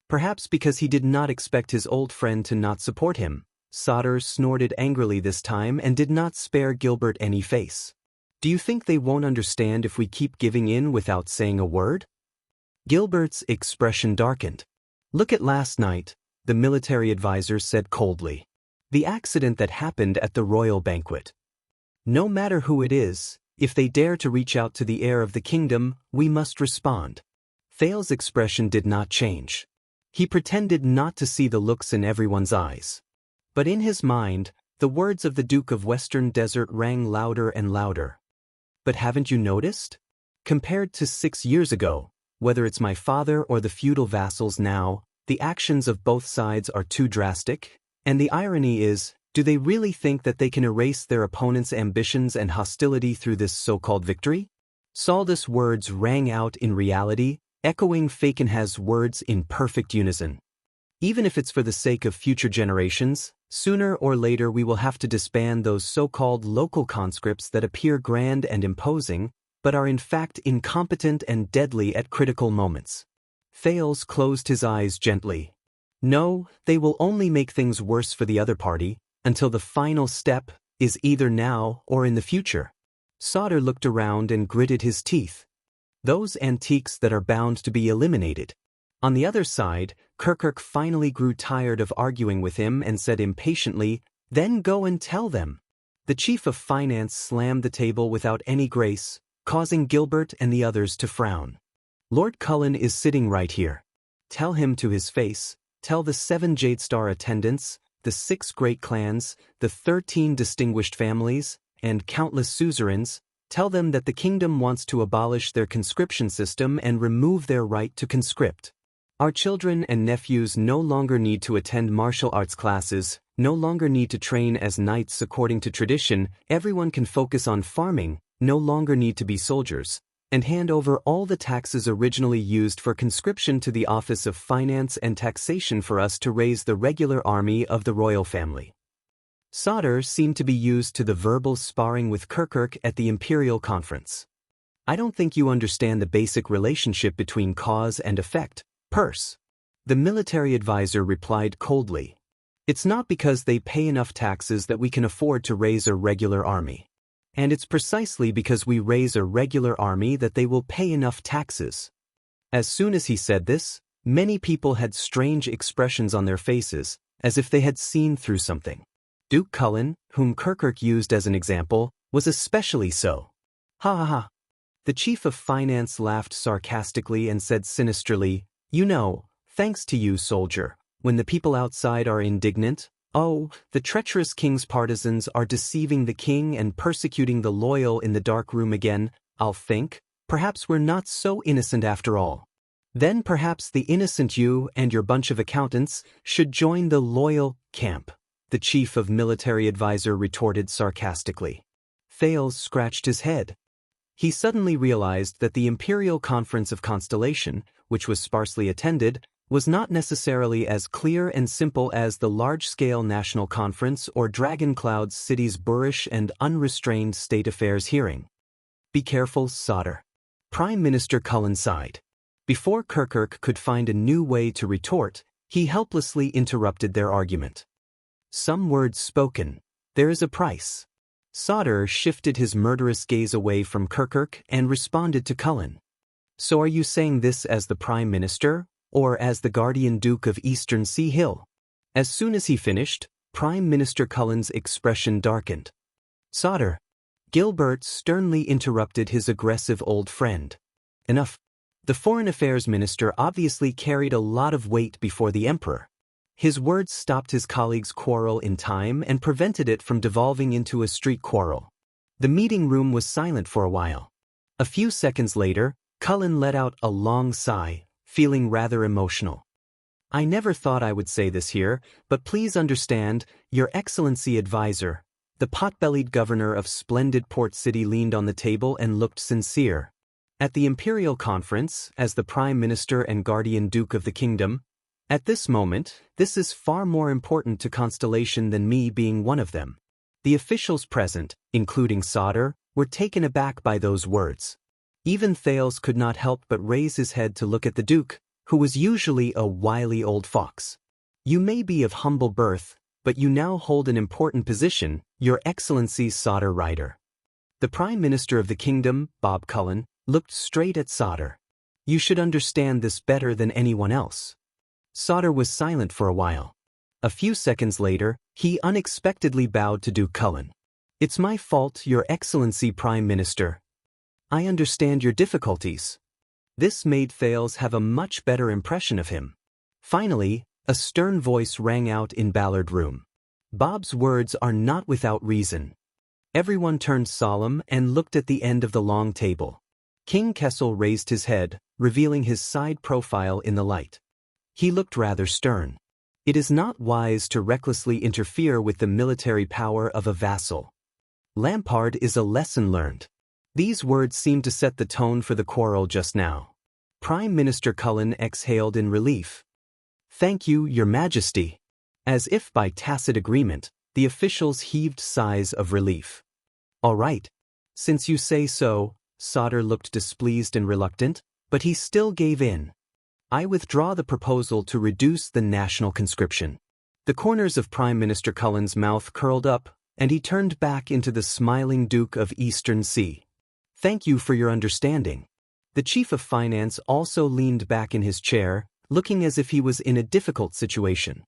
Perhaps because he did not expect his old friend to not support him, Sauter snorted angrily this time and did not spare Gilbert any face. "Do you think they won't understand if we keep giving in without saying a word?" Gilbert's expression darkened. "Look at last night," the military advisor said coldly. "The accident that happened at the royal banquet. No matter who it is, if they dare to reach out to the heir of the kingdom, we must respond." Thales' expression did not change. He pretended not to see the looks in everyone's eyes. But in his mind, the words of the Duke of Western Desert rang louder and louder. "But haven't you noticed? Compared to 6 years ago, whether it's my father or the feudal vassals now, the actions of both sides are too drastic, and the irony is, do they really think that they can erase their opponent's ambitions and hostility through this so-called victory?" Saldus' words rang out in reality, echoing Fakenhaz's words in perfect unison. "Even if it's for the sake of future generations, sooner or later we will have to disband those so-called local conscripts that appear grand and imposing, but are in fact incompetent and deadly at critical moments." Thales closed his eyes gently. "No, they will only make things worse for the other party, until the final step is either now or in the future." Sauter looked around and gritted his teeth. "Those antiques that are bound to be eliminated." On the other side, Kirkuk finally grew tired of arguing with him and said impatiently, "Then go and tell them." The chief of finance slammed the table without any grace, causing Gilbert and the others to frown. "Lord Cullen is sitting right here. Tell him to his face, tell the 7 Jadestar attendants, the 6 great clans, the 13 distinguished families, and countless suzerains, tell them that the kingdom wants to abolish their conscription system and remove their right to conscript. Our children and nephews no longer need to attend martial arts classes, no longer need to train as knights according to tradition, everyone can focus on farming, no longer need to be soldiers, and hand over all the taxes originally used for conscription to the Office of Finance and Taxation for us to raise the regular army of the royal family." Sauter seemed to be used to the verbal sparring with Kirkuk at the Imperial Conference. "I don't think you understand the basic relationship between cause and effect, Purse." The military advisor replied coldly. "It's not because they pay enough taxes that we can afford to raise a regular army. And it's precisely because we raise a regular army that they will pay enough taxes." As soon as he said this, many people had strange expressions on their faces, as if they had seen through something. Duke Cullen, whom Kirkuk used as an example, was especially so. "Ha ha ha." The chief of finance laughed sarcastically and said sinisterly, "You know, thanks to you, soldier, when the people outside are indignant, oh, the treacherous king's partisans are deceiving the king and persecuting the loyal in the dark room again, I'll think, Perhaps we're not so innocent after all. Then perhaps the innocent you and your bunch of accountants should join the loyal camp, the chief of military advisor retorted sarcastically. Thales scratched his head. He suddenly realized that the Imperial Conference of Constellation, which was sparsely attended, was not necessarily as clear and simple as the large-scale National Conference or Dragoncloud City's boorish and unrestrained state affairs hearing. Be careful, Sauter. Prime Minister Cullen sighed. Before Kirkirk could find a new way to retort, he helplessly interrupted their argument. Some words spoken. There is a price. Sauter shifted his murderous gaze away from Kirkirk and responded to Cullen. So are you saying this as the Prime Minister, or as the Guardian Duke of Eastern Sea Hill? As soon as he finished, Prime Minister Cullen's expression darkened. Sauter. Gilbert sternly interrupted his aggressive old friend. Enough. The Foreign Affairs Minister obviously carried a lot of weight before the Emperor. His words stopped his colleague's quarrel in time and prevented it from devolving into a street quarrel. The meeting room was silent for a while. A few seconds later, Cullen let out a long sigh, feeling rather emotional. I never thought I would say this here, but please understand, Your Excellency Advisor, the pot-bellied governor of splendid Port City leaned on the table and looked sincere. At the Imperial Conference, as the Prime Minister and Guardian Duke of the Kingdom, at this moment, this is far more important to Constellation than me being one of them. The officials present, including Sauter, were taken aback by those words. Even Thales could not help but raise his head to look at the Duke, who was usually a wily old fox. You may be of humble birth, but you now hold an important position, Your Excellency Sauter Ryder. The Prime Minister of the Kingdom, Bob Cullen, looked straight at Sauter. You should understand this better than anyone else. Sauter was silent for a while. A few seconds later, he unexpectedly bowed to Duke Cullen. It's my fault, Your Excellency Prime Minister. I understand your difficulties. This made Thales have a much better impression of him. Finally, a stern voice rang out in Ballard Room. Bob's words are not without reason. Everyone turned solemn and looked at the end of the long table. King Kessel raised his head, revealing his side profile in the light. He looked rather stern. It is not wise to recklessly interfere with the military power of a vassal. Lampard is a lesson learned. These words seemed to set the tone for the quarrel just now. Prime Minister Cullen exhaled in relief. Thank you, Your Majesty. As if by tacit agreement, the officials heaved sighs of relief. All right. Since you say so, Sauter looked displeased and reluctant, but he still gave in. I withdraw the proposal to reduce the national conscription. The corners of Prime Minister Cullen's mouth curled up, and he turned back into the smiling Duke of Eastern Sea. Thank you for your understanding. The Chief of Finance also leaned back in his chair, looking as if he was in a difficult situation.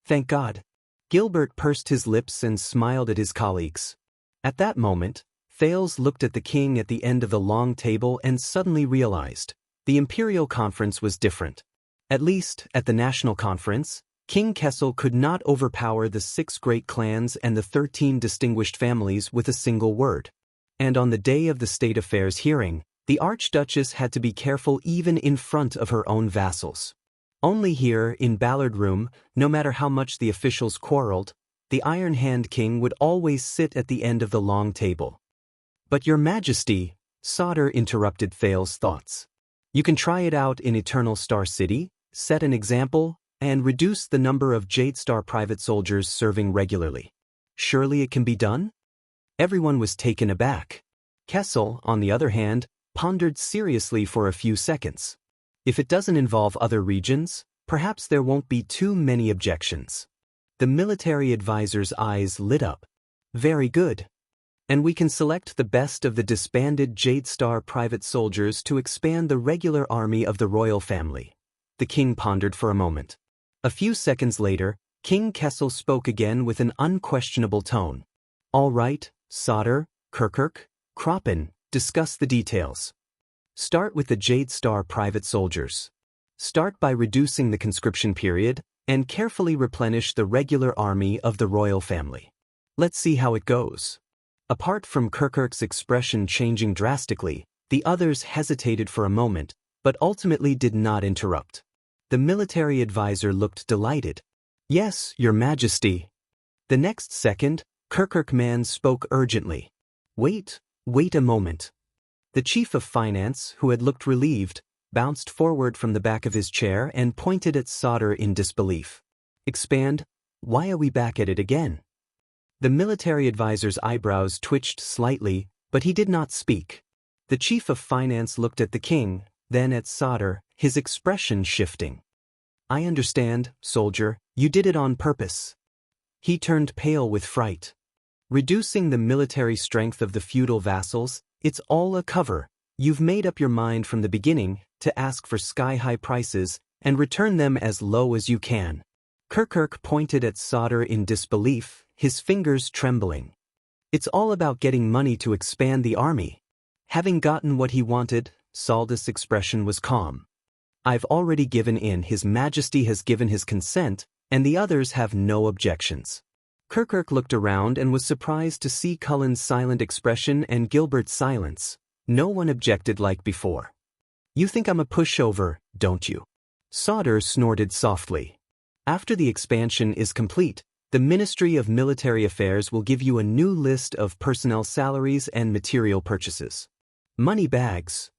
Thank God. Gilbert pursed his lips and smiled at his colleagues. At that moment, Thales looked at the king at the end of the long table and suddenly realized. The Imperial Conference was different. At least, at the National Conference, King Kessel could not overpower the 6 great clans and the 13 distinguished families with a single word. And on the day of the State Affairs hearing, the Archduchess had to be careful even in front of her own vassals. Only here, in Ballard Room, no matter how much the officials quarreled, the Iron Hand King would always sit at the end of the long table. But Your Majesty, Sauter interrupted Thales' thoughts. You can try it out in Eternal Star City, set an example, and reduce the number of Jade Star private soldiers serving regularly. Surely it can be done? Everyone was taken aback. Kessel, on the other hand, pondered seriously for a few seconds. If it doesn't involve other regions, perhaps there won't be too many objections. The military advisor's eyes lit up. Very good. And we can select the best of the disbanded Jade Star private soldiers to expand the regular army of the royal family. The king pondered for a moment. A few seconds later, King Kessel spoke again with an unquestionable tone. All right, Sauter, Kirkirk, Kroppen, discuss the details. Start with the Jade Star private soldiers. Start by reducing the conscription period, and carefully replenish the regular army of the royal family. Let's see how it goes. Apart from Kirkirk's expression changing drastically, The others hesitated for a moment, but ultimately did not interrupt. The military advisor looked delighted. "Yes, Your Majesty." The next second, Kirkman spoke urgently. Wait a moment." The chief of finance, who had looked relieved, bounced forward from the back of his chair and pointed at Sauter in disbelief. "Expand? Why are we back at it again?" The military advisor's eyebrows twitched slightly, but he did not speak. The chief of finance looked at the king, then at Sauter, his expression shifting. "I understand, soldier, you did it on purpose." He turned pale with fright. "Reducing the military strength of the feudal vassals, it's all a cover. You've made up your mind from the beginning to ask for sky-high prices and return them as low as you can." Kirk pointed at Sauter in disbelief, his fingers trembling. "It's all about getting money to expand the army." Having gotten what he wanted, Sauter's expression was calm. "I've already given in. His Majesty has given his consent, and the others have no objections." Kirk looked around and was surprised to see Cullen's silent expression and Gilbert's silence. No one objected like before. "You think I'm a pushover, don't you?" Sauter snorted softly. "After the expansion is complete, the Ministry of Military Affairs will give you a new list of personnel salaries and material purchases. Money bags."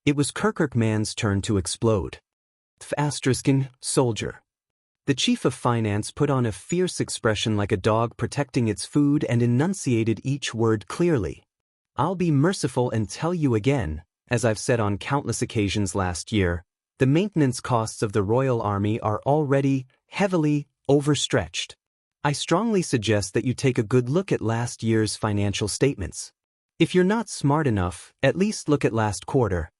It was Kirkman's turn to explode. "Asterisk, soldier." The chief of finance put on a fierce expression like a dog protecting its food and enunciated each word clearly. "I'll be merciful and tell you again, as I've said on countless occasions last year, the maintenance costs of the Royal Army are already heavily overstretched. I strongly suggest that you take a good look at last year's financial statements. If you're not smart enough, at least look at last quarter.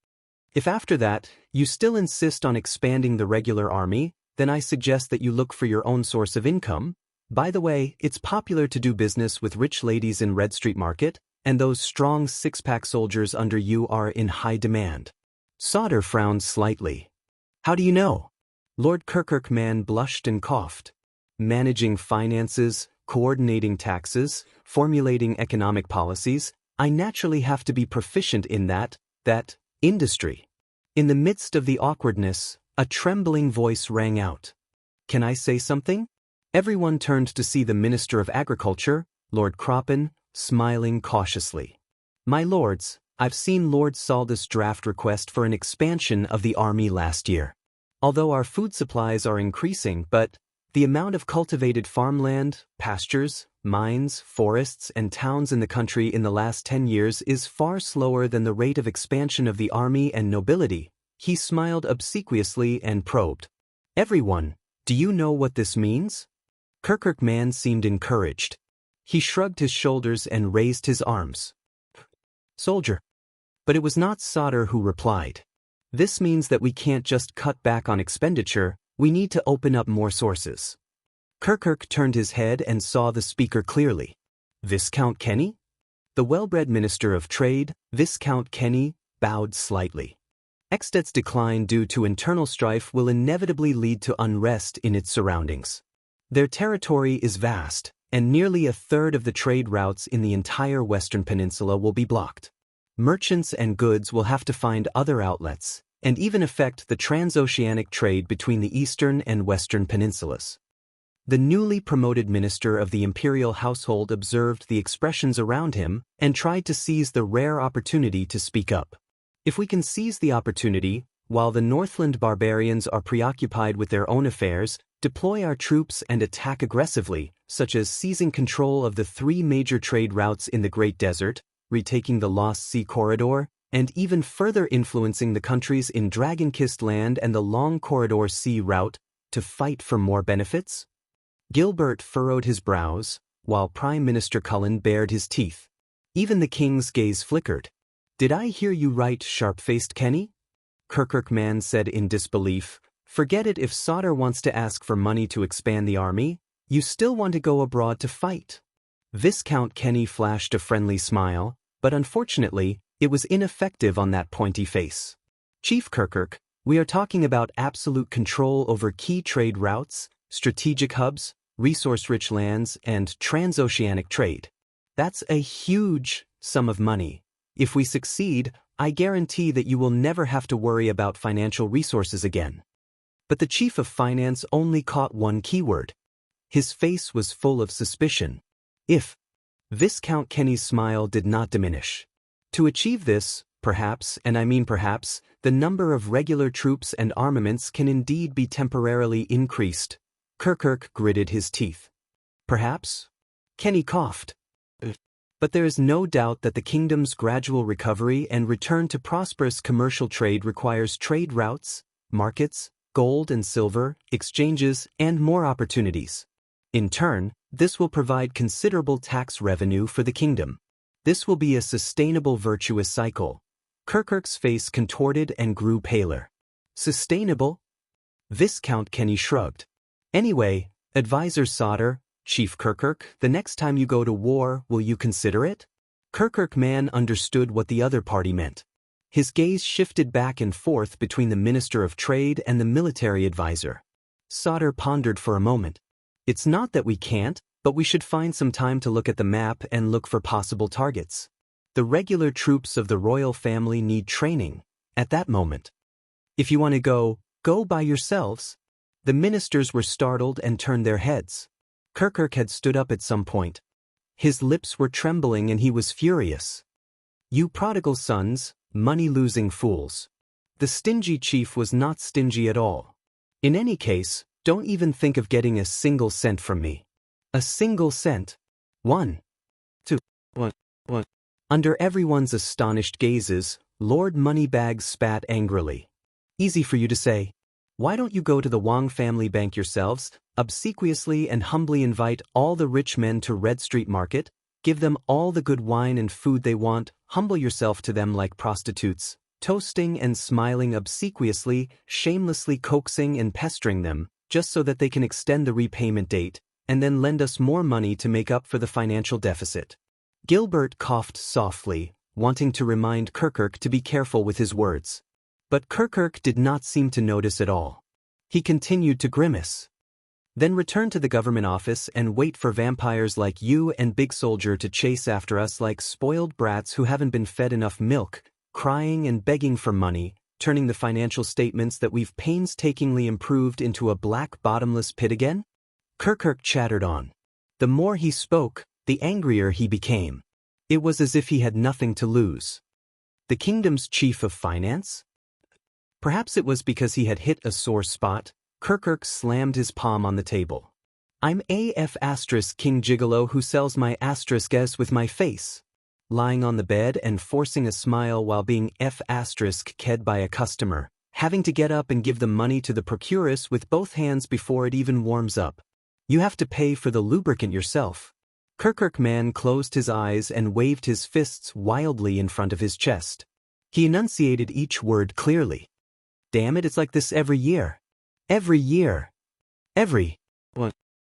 If after that, you still insist on expanding the regular army, then I suggest that you look for your own source of income. By the way, it's popular to do business with rich ladies in Red Street Market, and those strong six-pack soldiers under you are in high demand." Sauter frowned slightly. "How do you know?" Lord Kirkman blushed and coughed. "Managing finances, coordinating taxes, formulating economic policies, I naturally have to be proficient in that industry." In the midst of the awkwardness, a trembling voice rang out. "Can I say something?" Everyone turned to see the Minister of Agriculture, Lord Croppen, smiling cautiously. "My lords, I've seen Lord Saldus' draft request for an expansion of the army last year. Although our food supplies are increasing, but the amount of cultivated farmland, pastures, mines, forests, and towns in the country in the last 10 years is far slower than the rate of expansion of the army and nobility." He smiled obsequiously and probed. "Everyone, do you know what this means?" Kirkman seemed encouraged. He shrugged his shoulders and raised his arms. "Soldier." But it was not Sauter who replied. "This means that we can't just cut back on expenditure, we need to open up more sources." Kirk turned his head and saw the speaker clearly. "Viscount Kenny?" The well-bred Minister of Trade, Viscount Kenny, bowed slightly. "Exted's decline due to internal strife will inevitably lead to unrest in its surroundings. Their territory is vast, and nearly a third of the trade routes in the entire Western Peninsula will be blocked. Merchants and goods will have to find other outlets, and even affect the transoceanic trade between the Eastern and Western Peninsulas." The newly promoted minister of the imperial household observed the expressions around him and tried to seize the rare opportunity to speak up. "If we can seize the opportunity, while the Northland barbarians are preoccupied with their own affairs, deploy our troops and attack aggressively, such as seizing control of the 3 major trade routes in the Great Desert, retaking the Lost Sea Corridor, and even further influencing the countries in Dragon-Kissed Land and the Long Corridor Sea Route, to fight for more benefits?" Gilbert furrowed his brows, while Prime Minister Cullen bared his teeth. Even the king's gaze flickered. "Did I hear you right, sharp-faced Kenny?" Kirkman said in disbelief. "Forget it. If Sauter wants to ask for money to expand the army, you still want to go abroad to fight." Viscount Kenny flashed a friendly smile, but unfortunately, it was ineffective on that pointy face. "Chief Kirk, we are talking about absolute control over key trade routes, strategic hubs, resource-rich lands, and transoceanic trade. That's a huge sum of money. If we succeed, I guarantee that you will never have to worry about financial resources again. But the chief of finance only caught one keyword. His face was full of suspicion. If Viscount Kenny's smile did not diminish. To achieve this, perhaps, and I mean perhaps, the number of regular troops and armaments can indeed be temporarily increased. Kirkuk gritted his teeth. Perhaps? Kenny coughed. But there is no doubt that the kingdom's gradual recovery and return to prosperous commercial trade requires trade routes, markets, gold and silver, exchanges, and more opportunities. In turn, this will provide considerable tax revenue for the kingdom. This will be a sustainable virtuous cycle. Kirkuk's face contorted and grew paler. Sustainable? Viscount Kenny shrugged. Anyway, Advisor Sauter, Chief Kirkuk, the next time you go to war, will you consider it? Kirkuk man understood what the other party meant. His gaze shifted back and forth between the Minister of Trade and the military advisor. Sauter pondered for a moment. It's not that we can't, but we should find some time to look at the map and look for possible targets. The regular troops of the royal family need training, at that moment. If you want to go by yourselves. The ministers were startled and turned their heads. Kirkuk had stood up at some point. His lips were trembling and he was furious. You prodigal sons, money-losing fools. The stingy chief was not stingy at all. In any case, don't even think of getting a single cent from me. A single cent. 1. 2. 1. Under everyone's astonished gazes, Lord Moneybags spat angrily. Easy for you to say. Why don't you go to the Wang family bank yourselves, obsequiously and humbly invite all the rich men to Red Street Market, give them all the good wine and food they want, humble yourself to them like prostitutes, toasting and smiling obsequiously, shamelessly coaxing and pestering them, just so that they can extend the repayment date, and then lend us more money to make up for the financial deficit. Gilbert coughed softly, wanting to remind Kirkuk to be careful with his words. But Kirkuk did not seem to notice at all. He continued to grimace. Then return to the government office and wait for vampires like you and Big Soldier to chase after us like spoiled brats who haven't been fed enough milk, crying and begging for money, turning the financial statements that we've painstakingly improved into a black bottomless pit again? Kirkuk chattered on. The more he spoke, the angrier he became. It was as if he had nothing to lose. The kingdom's chief of finance? Perhaps it was because he had hit a sore spot. Kirkuk slammed his palm on the table. I'm AF * King Gigolo who sells my *s with my face. Lying on the bed and forcing a smile while being F * ked by a customer, having to get up and give the money to the procuress with both hands before it even warms up. You have to pay for the lubricant yourself. Kirkuk man closed his eyes and waved his fists wildly in front of his chest. He enunciated each word clearly. Damn it, it's like this every year. Every year. Every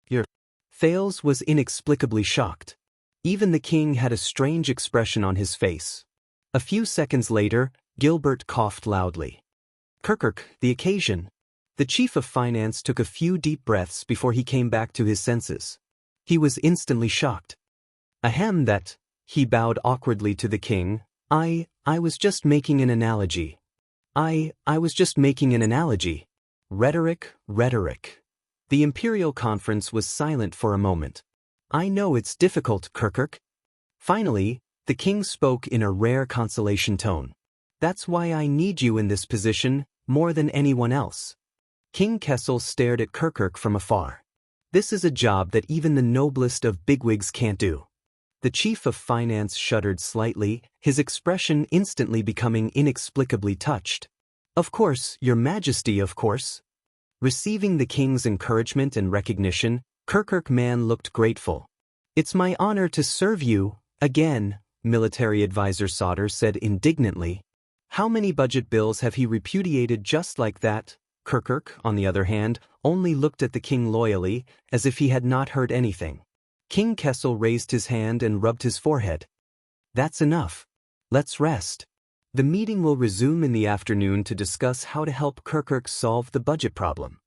year. Thales was inexplicably shocked. Even the king had a strange expression on his face. A few seconds later, Gilbert coughed loudly. Kirkuk, the occasion. The chief of finance took a few deep breaths before he came back to his senses. He was instantly shocked. Ahem, that. He bowed awkwardly to the king. I was just making an analogy. I was just making an analogy. Rhetoric. The Imperial Conference was silent for a moment. I know it's difficult, Kirkuk. Finally, the king spoke in a rare consolation tone. That's why I need you in this position, more than anyone else. King Kessel stared at Kirkuk from afar. This is a job that even the noblest of bigwigs can't do. The chief of finance shuddered slightly, his expression instantly becoming inexplicably touched. Of course, your majesty, of course. Receiving the king's encouragement and recognition, Kirkuk man looked grateful. It's my honor to serve you, again, military advisor Sauter said indignantly. How many budget bills have he repudiated just like that? Kirkuk, on the other hand, only looked at the king loyally, as if he had not heard anything. King Kessel raised his hand and rubbed his forehead. That's enough. Let's rest. The meeting will resume in the afternoon to discuss how to help Kirkuk solve the budget problem.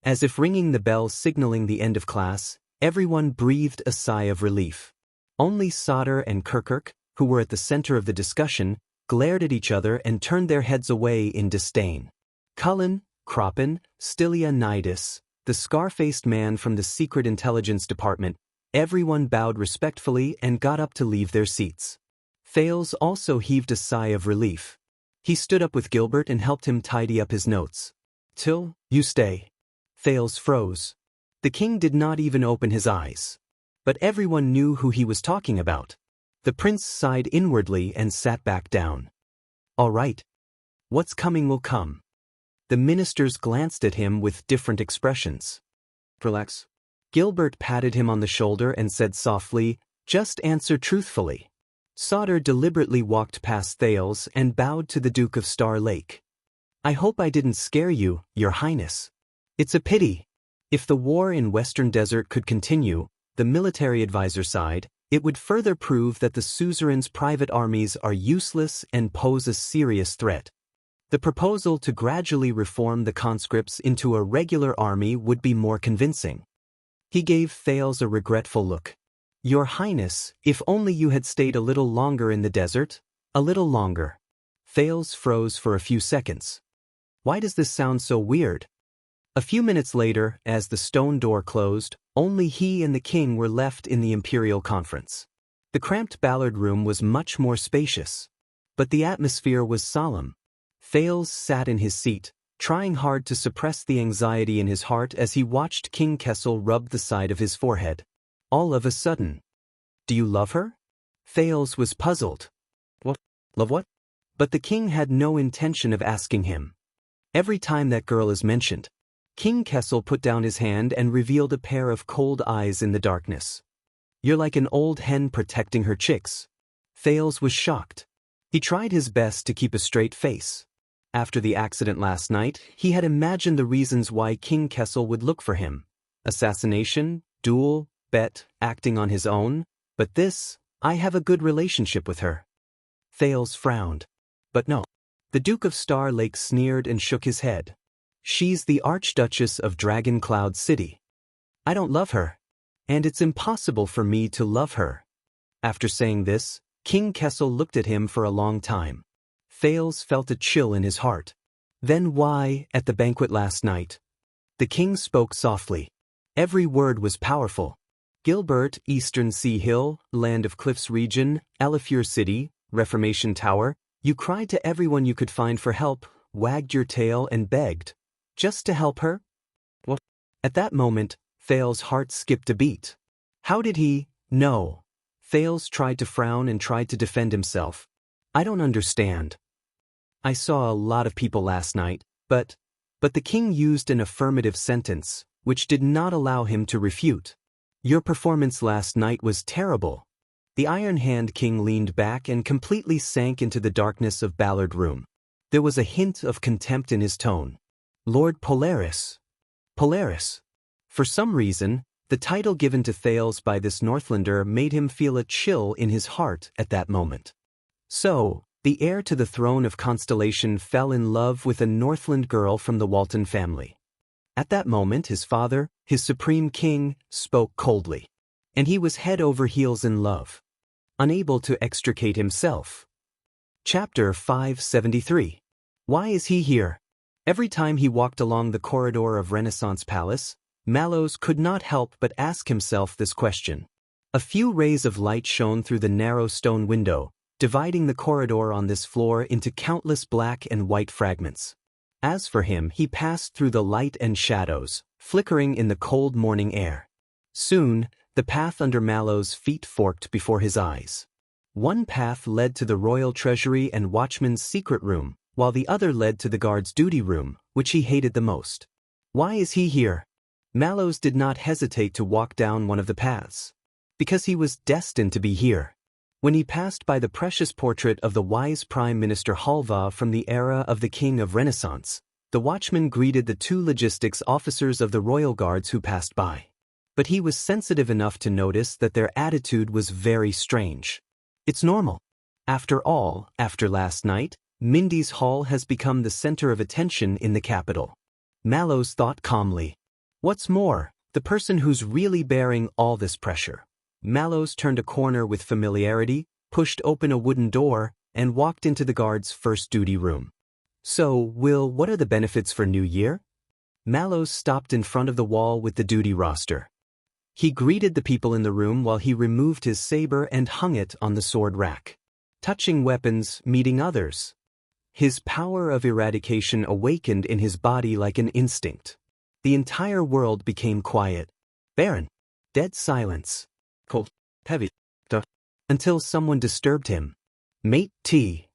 As if ringing the bell signaling the end of class, everyone breathed a sigh of relief. Only Sauter and Kirkuk, who were at the center of the discussion, glared at each other and turned their heads away in disdain. Cullen, Kroppen, Stylia Nidus, the scar-faced man from the Secret Intelligence Department, everyone bowed respectfully and got up to leave their seats. Thales also heaved a sigh of relief. He stood up with Gilbert and helped him tidy up his notes. "Till, you stay." Thales froze. The king did not even open his eyes. But everyone knew who he was talking about. The prince sighed inwardly and sat back down. "All right. What's coming will come." The ministers glanced at him with different expressions. "Relax." Gilbert patted him on the shoulder and said softly, "Just answer truthfully." Sauter deliberately walked past Thales and bowed to the Duke of Star Lake. "I hope I didn't scare you, Your Highness. It's a pity. If the war in Western Desert could continue, the military advisor sighed, it would further prove that the suzerain's private armies are useless and pose a serious threat. The proposal to gradually reform the conscripts into a regular army would be more convincing." He gave Thales a regretful look. "Your Highness, if only you had stayed a little longer in the desert, a little longer." Thales froze for a few seconds. Why does this sound so weird? A few minutes later, as the stone door closed, only he and the king were left in the imperial conference. The cramped Ballard room was much more spacious. But the atmosphere was solemn. Thales sat in his seat, trying hard to suppress the anxiety in his heart as he watched King Kessel rub the side of his forehead. All of a sudden, "Do you love her?" Thales was puzzled. "What? Love what?" But the king had no intention of asking him. Every time that girl is mentioned, King Kessel put down his hand and revealed a pair of cold eyes in the darkness. "You're like an old hen protecting her chicks." Thales was shocked. He tried his best to keep a straight face. After the accident last night, he had imagined the reasons why King Kessel would look for him. Assassination, duel, bet, acting on his own. But this, "I have a good relationship with her." Thales frowned. "But no." The Duke of Star Lake sneered and shook his head. "She's the Archduchess of Dragon Cloud City. I don't love her. And it's impossible for me to love her." After saying this, King Kessel looked at him for a long time. Thales felt a chill in his heart. "Then why, at the banquet last night?" The king spoke softly. Every word was powerful. "Gilbert, Eastern Sea Hill, Land of Cliffs region, Alafure City, Reformation Tower, you cried to everyone you could find for help, wagged your tail and begged. Just to help her?" What? At that moment, Thales' heart skipped a beat. How did he know? Thales tried to frown and tried to defend himself. "I don't understand. I saw a lot of people last night, but the king used an affirmative sentence, which did not allow him to refute. "Your performance last night was terrible." The Iron Hand King leaned back and completely sank into the darkness of Ballard Room. There was a hint of contempt in his tone. "Lord Polaris." Polaris. For some reason, the title given to Thales by this Northlander made him feel a chill in his heart at that moment. So, the heir to the throne of Constellation fell in love with a Northland girl from the Walton family. At that moment his father, his supreme king, spoke coldly. And he was head over heels in love. Unable to extricate himself. Chapter 573. Why is he here? Every time he walked along the corridor of Renaissance Palace, Mallows could not help but ask himself this question. A few rays of light shone through the narrow stone window, dividing the corridor on this floor into countless black and white fragments. As for him, he passed through the light and shadows, flickering in the cold morning air. Soon, the path under Mallow's feet forked before his eyes. One path led to the royal treasury and watchman's secret room, while the other led to the guard's duty room, which he hated the most. Why is he here? Mallows did not hesitate to walk down one of the paths. Because he was destined to be here. When he passed by the precious portrait of the wise Prime Minister Halva from the era of the King of Renaissance, the watchman greeted the two logistics officers of the royal guards who passed by. But he was sensitive enough to notice that their attitude was very strange. It's normal. After all, after last night, Mindy's Hall has become the center of attention in the capital. Mallows thought calmly. What's more, the person who's really bearing all this pressure. Mallows turned a corner with familiarity, pushed open a wooden door, and walked into the guard's first duty room. "So, Will, what are the benefits for New Year?" Mallows stopped in front of the wall with the duty roster. He greeted the people in the room while he removed his saber and hung it on the sword rack. Touching weapons, meeting others. His power of eradication awakened in his body like an instinct. The entire world became quiet. Barren. Dead silence. Cold. Heavy. Until someone disturbed him. Mate T.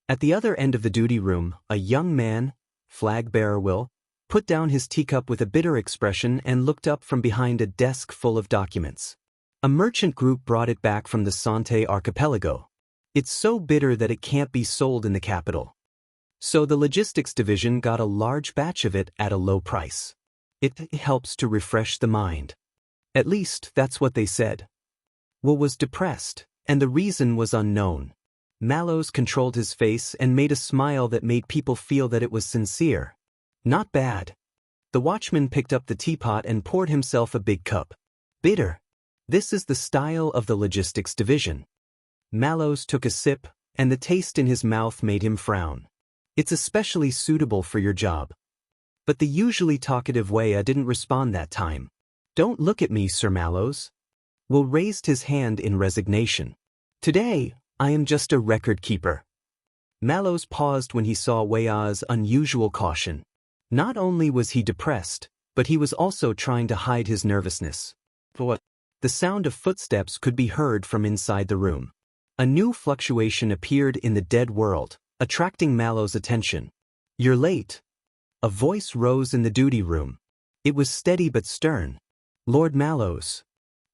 At the other end of the duty room, a young man, flag bearer Will, put down his teacup with a bitter expression and looked up from behind a desk full of documents. A merchant group brought it back from the Sante archipelago. It's so bitter that it can't be sold in the capital. So the logistics division got a large batch of it at a low price. It helps to refresh the mind. At least, that's what they said. Will was depressed, and the reason was unknown. Mallows controlled his face and made a smile that made people feel that it was sincere. Not bad. The watchman picked up the teapot and poured himself a big cup. Bitter. This is the style of the logistics division. Mallows took a sip, and the taste in his mouth made him frown. It's especially suitable for your job. But the usually talkative Wuxia didn't respond that time. Don't look at me, Sir Mallows. Will raised his hand in resignation. Today, I am just a record keeper. Mallows paused when he saw Wuxia's unusual caution. Not only was he depressed, but he was also trying to hide his nervousness. What? The sound of footsteps could be heard from inside the room. A new fluctuation appeared in the dead world, attracting Mallows' attention. You're late. A voice rose in the duty room. It was steady but stern. Lord Mallows.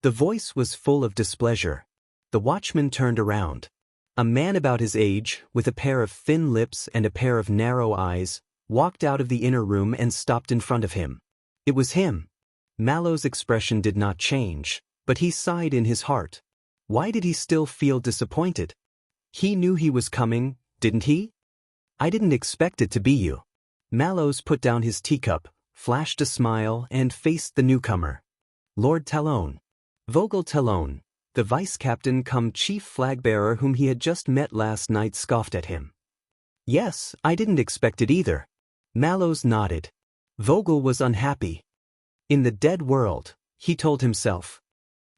The voice was full of displeasure. The watchman turned around. A man about his age, with a pair of thin lips and a pair of narrow eyes, walked out of the inner room and stopped in front of him. It was him. Mallows' expression did not change, but he sighed in his heart. Why did he still feel disappointed? He knew he was coming, didn't he? I didn't expect it to be you. Mallows put down his teacup, flashed a smile, and faced the newcomer. Lord Talon. Vogel Talon, the vice-captain cum chief flag-bearer whom he had just met last night, scoffed at him. Yes, I didn't expect it either. Mallows nodded. Vogel was unhappy. In the dead world, he told himself.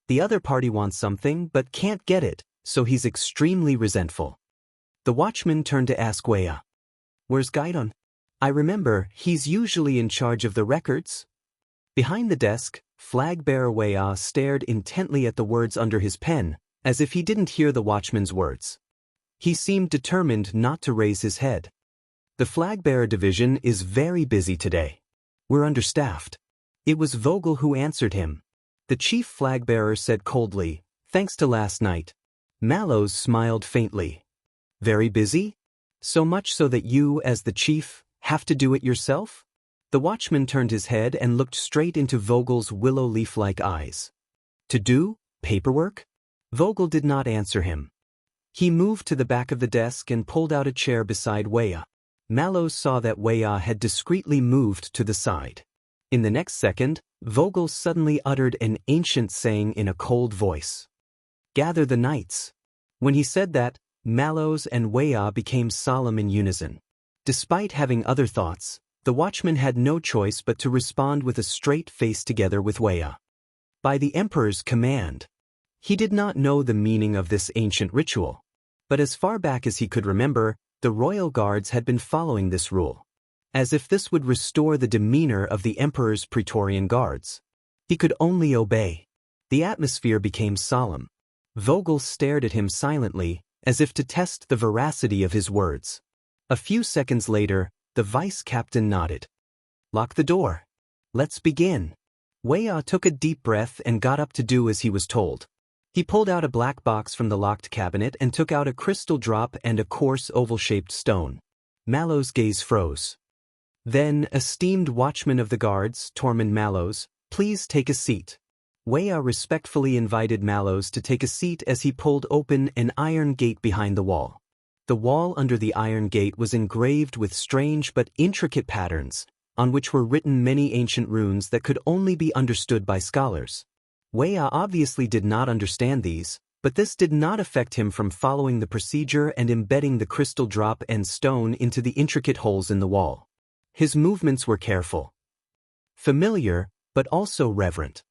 The other party wants something but can't get it, so he's extremely resentful. The watchman turned to ask Wuxia. Where's Gaidon? I remember, he's usually in charge of the records. Behind the desk, flag-bearer Wuxia stared intently at the words under his pen, as if he didn't hear the watchman's words. He seemed determined not to raise his head. The flag-bearer division is very busy today. We're understaffed. It was Vogel who answered him. The chief flag-bearer said coldly, thanks to last night. Mallows smiled faintly. Very busy? So much so that you, as the chief, have to do it yourself? The watchman turned his head and looked straight into Vogel's willow leaf-like eyes. To do? Paperwork? Vogel did not answer him. He moved to the back of the desk and pulled out a chair beside Wuxia. Mallows saw that Wuxia had discreetly moved to the side. In the next second, Vogel suddenly uttered an ancient saying in a cold voice. Gather the knights. When he said that, Mallows and Wuxia became solemn in unison. Despite having other thoughts, the watchman had no choice but to respond with a straight face together with Wuxia. By the Emperor's command. He did not know the meaning of this ancient ritual. But as far back as he could remember, the royal guards had been following this rule. As if this would restore the demeanor of the Emperor's Praetorian guards. He could only obey. The atmosphere became solemn. Vogel stared at him silently, as if to test the veracity of his words. A few seconds later, the vice-captain nodded. Lock the door. Let's begin. Wuxia took a deep breath and got up to do as he was told. He pulled out a black box from the locked cabinet and took out a crystal drop and a coarse oval-shaped stone. Mallows' gaze froze. Then, esteemed watchman of the guards, Tormund Mallows, please take a seat. Wuxia respectfully invited Mallows to take a seat as he pulled open an iron gate behind the wall. The wall under the iron gate was engraved with strange but intricate patterns, on which were written many ancient runes that could only be understood by scholars. Wuxia obviously did not understand these, But this did not affect him from following the procedure and embedding the crystal drop and stone into the intricate holes in the wall. His movements were careful, familiar, but also reverent.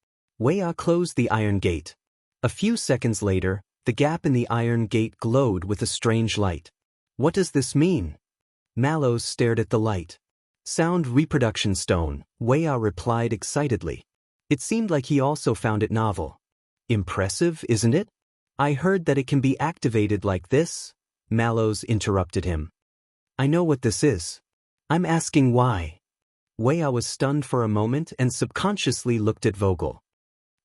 Wuxia closed the iron gate. A few seconds later, the gap in the iron gate glowed with a strange light. What does this mean? Mallows stared at the light. Sound reproduction stone, Wuxia replied excitedly. It seemed like he also found it novel. Impressive, isn't it? I heard that it can be activated like this. Mallows interrupted him. I know what this is. I'm asking why. Wuxia was stunned for a moment and subconsciously looked at Vogel.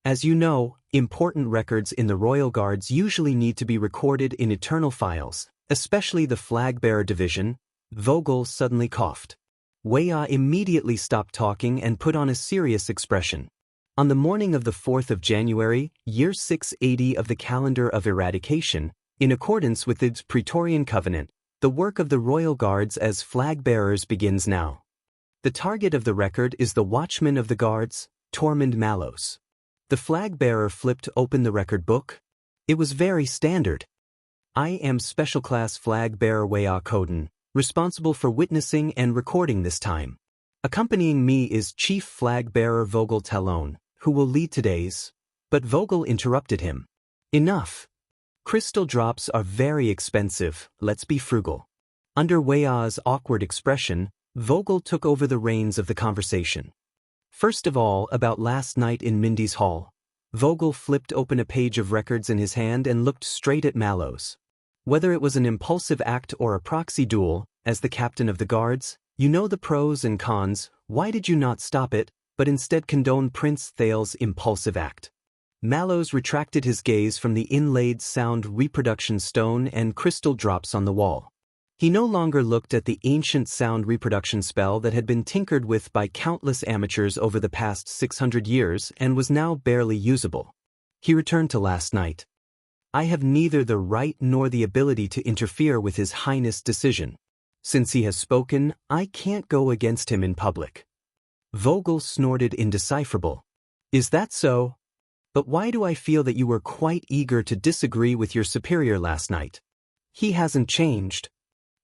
As you know, important records in the Royal Guards usually need to be recorded in eternal files, especially the Flag-Bearer Division. Vogel suddenly coughed. Wuxia immediately stopped talking and put on a serious expression. On the morning of the 4th of January, year 680 of the calendar of eradication, in accordance with its Praetorian Covenant, the work of the Royal Guards as flag-bearers begins now. The target of the record is the Watchman of the Guards, Tormund Mallows. The flag-bearer flipped open the record book. It was very standard. I am Special Class Flag-Bearer Wuxia Koden, responsible for witnessing and recording this time. Accompanying me is Chief Flag-Bearer Vogel Talon, who will lead today's. But Vogel interrupted him. Enough. Crystal drops are very expensive, let's be frugal. Under Wuxia's awkward expression, Vogel took over the reins of the conversation. First of all, about last night in Mindy's Hall. Vogel flipped open a page of records in his hand and looked straight at Mallows. Whether it was an impulsive act or a proxy duel, as the captain of the guards, you know the pros and cons. Why did you not stop it, but instead condone Prince Thal's impulsive act? Mallows retracted his gaze from the inlaid sound reproduction stone and crystal drops on the wall. He no longer looked at the ancient sound reproduction spell that had been tinkered with by countless amateurs over the past 600 years and was now barely usable. He returned to last night. I have neither the right nor the ability to interfere with His Highness' decision. Since he has spoken, I can't go against him in public. Vogel snorted indecipherable. Is that so? But why do I feel that you were quite eager to disagree with your superior last night? He hasn't changed.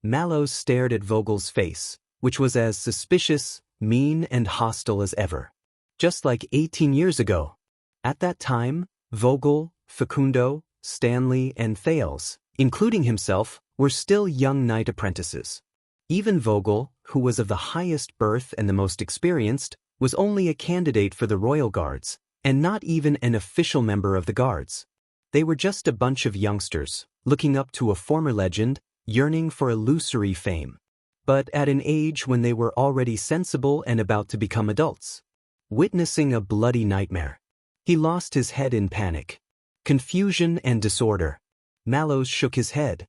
Mallows stared at Vogel's face, which was as suspicious, mean, and hostile as ever. Just like 18 years ago. At that time, Vogel, Facundo, Stanley, and Thales, including himself, were still young knight apprentices. Even Vogel, who was of the highest birth and the most experienced, was only a candidate for the Royal Guards, and not even an official member of the Guards. They were just a bunch of youngsters, looking up to a former legend, yearning for illusory fame. But at an age when they were already sensible and about to become adults. Witnessing a bloody nightmare. He lost his head in panic. Confusion and disorder. Mallows shook his head.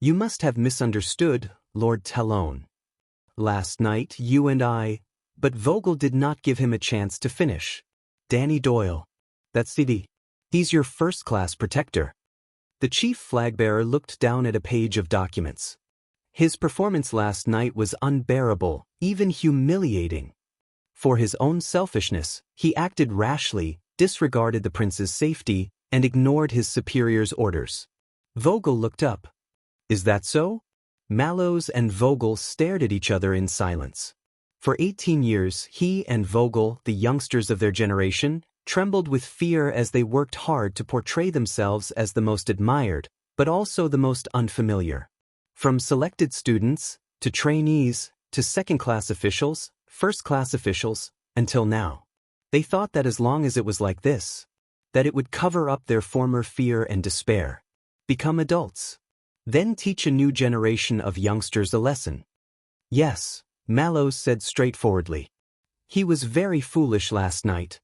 You must have misunderstood, Lord Talon. Last night, you and I... But Vogel did not give him a chance to finish. Danny Doyle. That's CD. He's your first-class protector. The chief flag-bearer looked down at a page of documents. His performance last night was unbearable, even humiliating. For his own selfishness, he acted rashly, disregarded the prince's safety, and ignored his superior's orders. Vogel looked up. Is that so? Mallows and Vogel stared at each other in silence. For 18 years, he and Vogel, the youngsters of their generation, trembled with fear as they worked hard to portray themselves as the most admired, but also the most unfamiliar. From selected students, to trainees, to second-class officials, first-class officials, until now. They thought that as long as it was like this, that it would cover up their former fear and despair. Become adults. Then teach a new generation of youngsters a lesson. Yes, Mallows said straightforwardly. He was very foolish last night.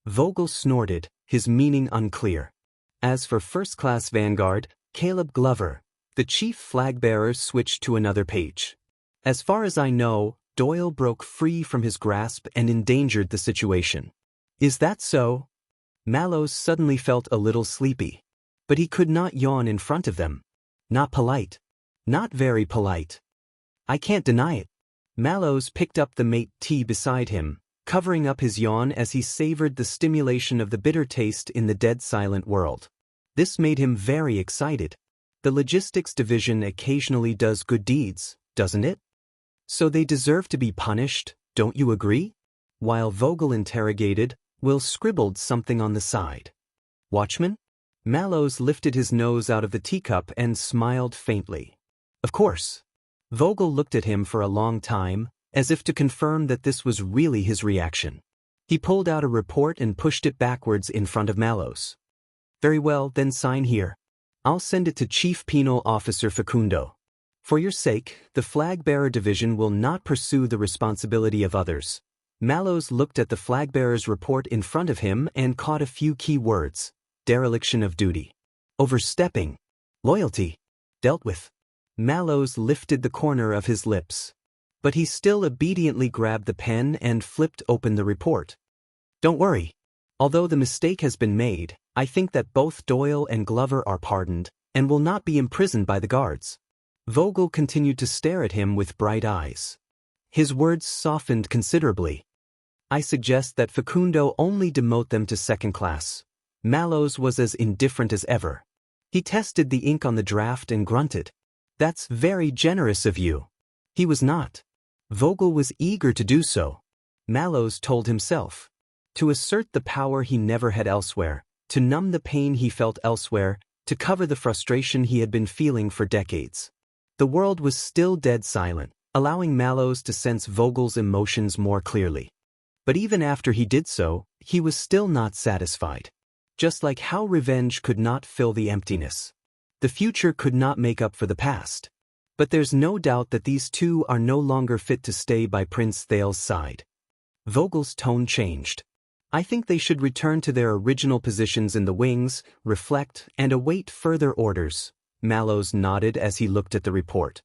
Vogel snorted, his meaning unclear. As for first-class vanguard, Caleb Glover, the chief flag-bearer switched to another page. As far as I know, Doyle broke free from his grasp and endangered the situation. Is that so? Mallows suddenly felt a little sleepy. But he could not yawn in front of them. Not polite. Not very polite. I can't deny it. Mallows picked up the mate tea beside him, covering up his yawn as he savored the stimulation of the bitter taste in the dead silent world. This made him very excited. The logistics division occasionally does good deeds, doesn't it? So they deserve to be punished, don't you agree? While Vogel interrogated, Will scribbled something on the side. Watchman? Mallows lifted his nose out of the teacup and smiled faintly. Of course. Vogel looked at him for a long time, as if to confirm that this was really his reaction. He pulled out a report and pushed it backwards in front of Mallows. Very well, then sign here. I'll send it to Chief Penal Officer Facundo. For your sake, the Flag-Bearer Division will not pursue the responsibility of others. Mallows looked at the flag-bearer's report in front of him and caught a few key words. Dereliction of duty. Overstepping. Loyalty. Dealt with. Mallows lifted the corner of his lips. But he still obediently grabbed the pen and flipped open the report. Don't worry. Although the mistake has been made, I think that both Doyle and Glover are pardoned and will not be imprisoned by the guards. Vogel continued to stare at him with bright eyes. His words softened considerably. I suggest that Facundo only demote them to second class. Mallows was as indifferent as ever. He tested the ink on the draft and grunted. That's very generous of you. He was not. Vogel was eager to do so. Mallows told himself. To assert the power he never had elsewhere, to numb the pain he felt elsewhere, to cover the frustration he had been feeling for decades. The world was still dead silent, allowing Mallows to sense Vogel's emotions more clearly. But even after he did so, he was still not satisfied. Just like how revenge could not fill the emptiness. The future could not make up for the past. But there's no doubt that these two are no longer fit to stay by Prince Thale's side. Vogel's tone changed. I think they should return to their original positions in the wings, reflect, and await further orders. Mallows nodded as he looked at the report.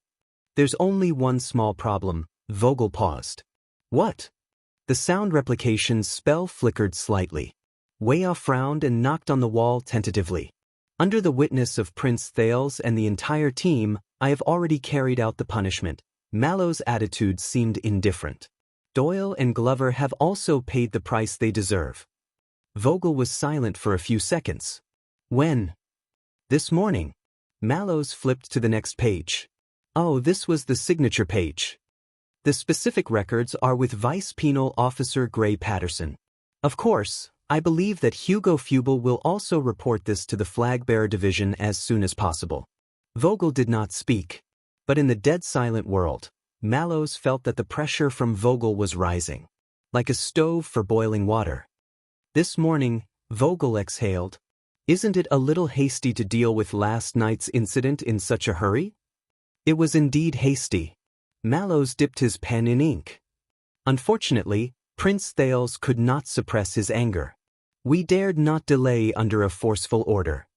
There's only one small problem. Vogel paused. What? The sound replication's spell flickered slightly. Wuxia frowned and knocked on the wall tentatively. Under the witness of Prince Thales and the entire team, I have already carried out the punishment. Mallows' attitude seemed indifferent. Doyle and Glover have also paid the price they deserve. Vogel was silent for a few seconds. When? This morning. Mallows flipped to the next page. Oh, this was the signature page. The specific records are with Vice Penal Officer Gray Patterson. Of course, I believe that Hugo Fubel will also report this to the Flag-Bearer Division as soon as possible. Vogel did not speak. But in the dead silent world, Mallows felt that the pressure from Vogel was rising. Like a stove for boiling water. This morning, Vogel exhaled. Isn't it a little hasty to deal with last night's incident in such a hurry? It was indeed hasty. Mallows dipped his pen in ink. Unfortunately, Prince Thales could not suppress his anger. We dared not delay under a forceful order.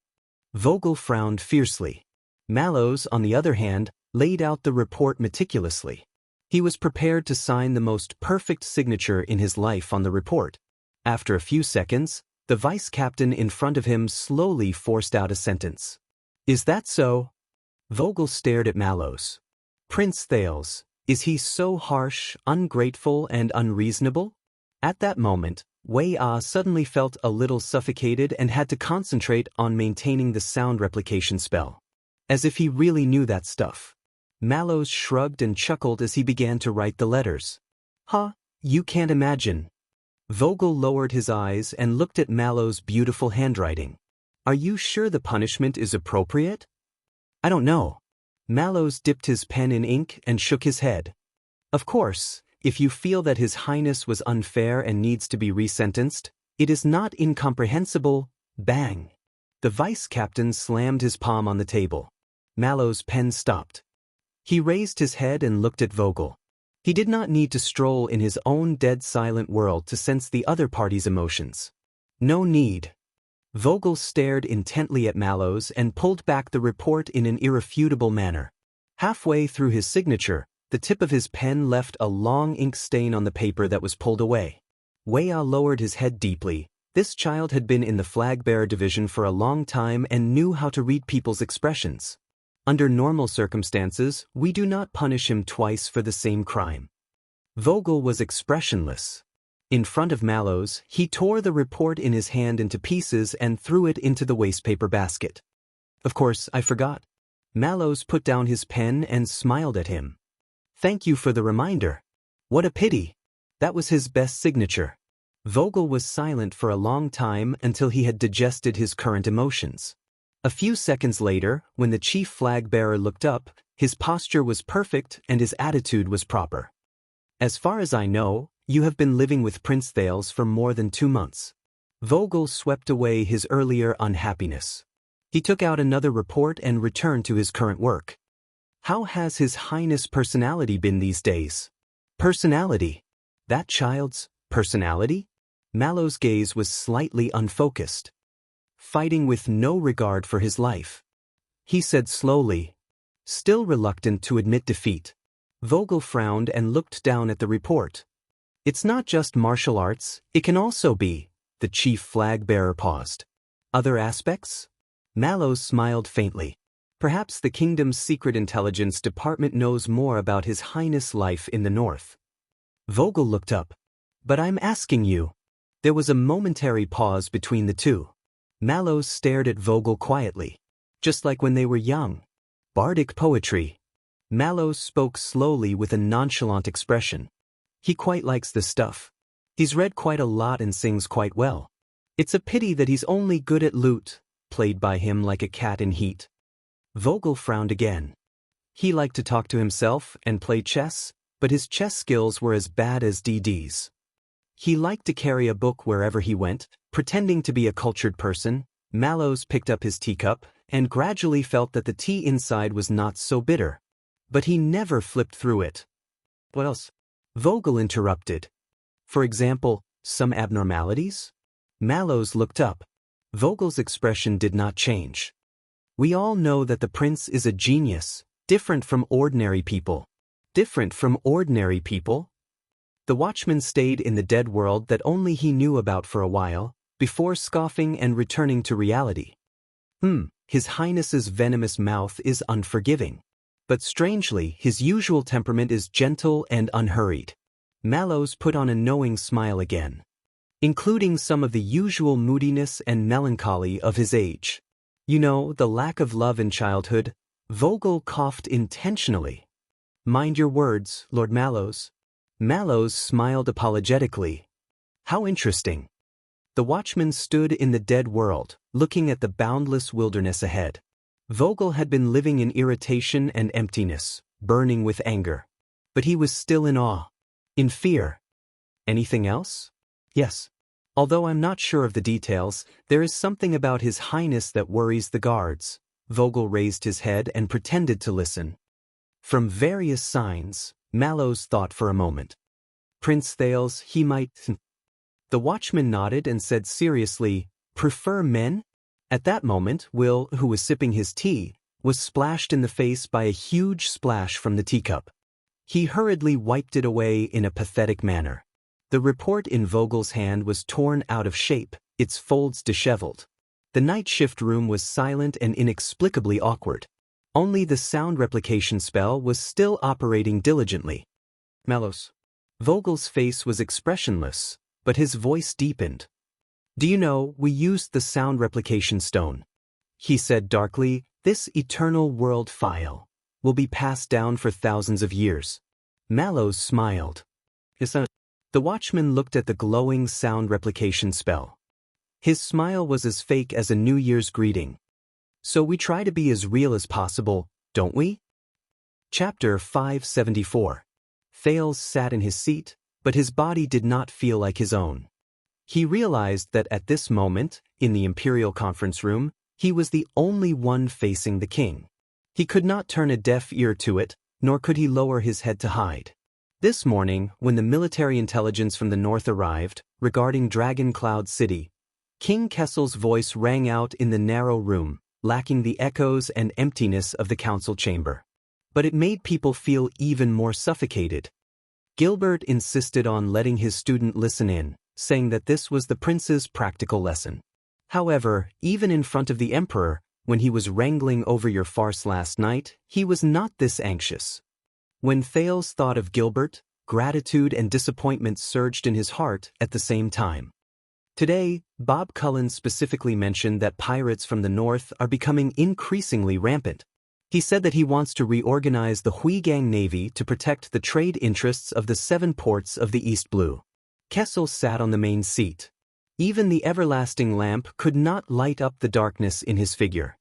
Vogel frowned fiercely. Mallows, on the other hand, laid out the report meticulously. He was prepared to sign the most perfect signature in his life on the report. After a few seconds, the vice captain in front of him slowly forced out a sentence. Is that so? Vogel stared at Mallows. Prince Thales, is he so harsh, ungrateful, and unreasonable? At that moment, Wuxia suddenly felt a little suffocated and had to concentrate on maintaining the sound replication spell. As if he really knew that stuff. Mallows shrugged and chuckled as he began to write the letters. Huh, you can't imagine. Vogel lowered his eyes and looked at Mallows' beautiful handwriting. Are you sure the punishment is appropriate? I don't know. Mallows dipped his pen in ink and shook his head. Of course, if you feel that His Highness was unfair and needs to be resentenced, it is not incomprehensible. Bang! The vice captain slammed his palm on the table. Mallows' pen stopped. He raised his head and looked at Vogel. He did not need to stroll in his own dead silent world to sense the other party's emotions. No need. Vogel stared intently at Mallows and pulled back the report in an irrefutable manner. Halfway through his signature, the tip of his pen left a long ink stain on the paper that was pulled away. Wuxia lowered his head deeply. This child had been in the Flag-Bearer Division for a long time and knew how to read people's expressions. Under normal circumstances, we do not punish him twice for the same crime. Vogel was expressionless. In front of Mallows, he tore the report in his hand into pieces and threw it into the wastepaper basket. Of course, I forgot. Mallows put down his pen and smiled at him. Thank you for the reminder. What a pity. That was his best signature. Vogel was silent for a long time until he had digested his current emotions. A few seconds later, when the chief flag-bearer looked up, his posture was perfect and his attitude was proper. As far as I know, you have been living with Prince Thales for more than 2 months. Vogel swept away his earlier unhappiness. He took out another report and returned to his current work. How has His Highness' personality been these days? Personality? That child's personality? Mallow's gaze was slightly unfocused. Fighting with no regard for his life. He said slowly, still reluctant to admit defeat. Vogel frowned and looked down at the report. It's not just martial arts, it can also be. The chief flag-bearer paused. Other aspects? Mallows smiled faintly. Perhaps the kingdom's secret intelligence department knows more about His Highness' life in the north. Vogel looked up. But I'm asking you. There was a momentary pause between the two. Mallows stared at Vogel quietly. Just like when they were young. Bardic poetry. Mallows spoke slowly with a nonchalant expression. He quite likes the stuff. He's read quite a lot and sings quite well. It's a pity that he's only good at lute, played by him like a cat in heat. Vogel frowned again. He liked to talk to himself and play chess, but his chess skills were as bad as DD's. He liked to carry a book wherever he went, pretending to be a cultured person. Mallows picked up his teacup and gradually felt that the tea inside was not so bitter. But he never flipped through it. What else? Vogel interrupted. For example, some abnormalities? Mallows looked up. Vogel's expression did not change. We all know that the prince is a genius, different from ordinary people. Different from ordinary people? The watchman stayed in the dead world that only he knew about for a while, before scoffing and returning to reality. His Highness's venomous mouth is unforgiving. But strangely, his usual temperament is gentle and unhurried. Mallows put on a knowing smile again. Including some of the usual moodiness and melancholy of his age. You know, the lack of love in childhood. Vogel coughed intentionally. Mind your words, Lord Mallows. Mallows smiled apologetically. How interesting. The watchman stood in the dead world, looking at the boundless wilderness ahead. Vogel had been living in irritation and emptiness, burning with anger. But he was still in awe. In fear. Anything else? Yes. Although I'm not sure of the details, there is something about His Highness that worries the guards. Vogel raised his head and pretended to listen. From various signs, Mallows thought for a moment. Prince Thales, he might... The watchman nodded and said seriously, prefer men? At that moment, Will, who was sipping his tea, was splashed in the face by a huge splash from the teacup. He hurriedly wiped it away in a pathetic manner. The report in Vogel's hand was torn out of shape, its folds disheveled. The night shift room was silent and inexplicably awkward. Only the sound replication spell was still operating diligently. Mallows. Vogel's face was expressionless, but his voice deepened. Do you know, we used the sound replication stone. He said darkly, this eternal world file will be passed down for thousands of years. Mallows smiled. The watchman looked at the glowing sound replication spell. His smile was as fake as a New Year's greeting. So we try to be as real as possible, don't we? Chapter 574. Thales sat in his seat, but his body did not feel like his own. He realized that at this moment, in the Imperial Conference Room, he was the only one facing the king. He could not turn a deaf ear to it, nor could he lower his head to hide. This morning, when the military intelligence from the north arrived, regarding Dragon Cloud City, King Kessel's voice rang out in the narrow room, lacking the echoes and emptiness of the council chamber. But it made people feel even more suffocated. Gilbert insisted on letting his student listen in, saying that this was the prince's practical lesson. However, even in front of the emperor, when he was wrangling over your farce last night, he was not this anxious. When Thales thought of Gilbert, gratitude and disappointment surged in his heart at the same time. Today, Bob Cullen specifically mentioned that pirates from the north are becoming increasingly rampant. He said that he wants to reorganize the Huigang Navy to protect the trade interests of the 7 ports of the East Blue. Kessel sat on the main seat. Even the everlasting lamp could not light up the darkness in his figure.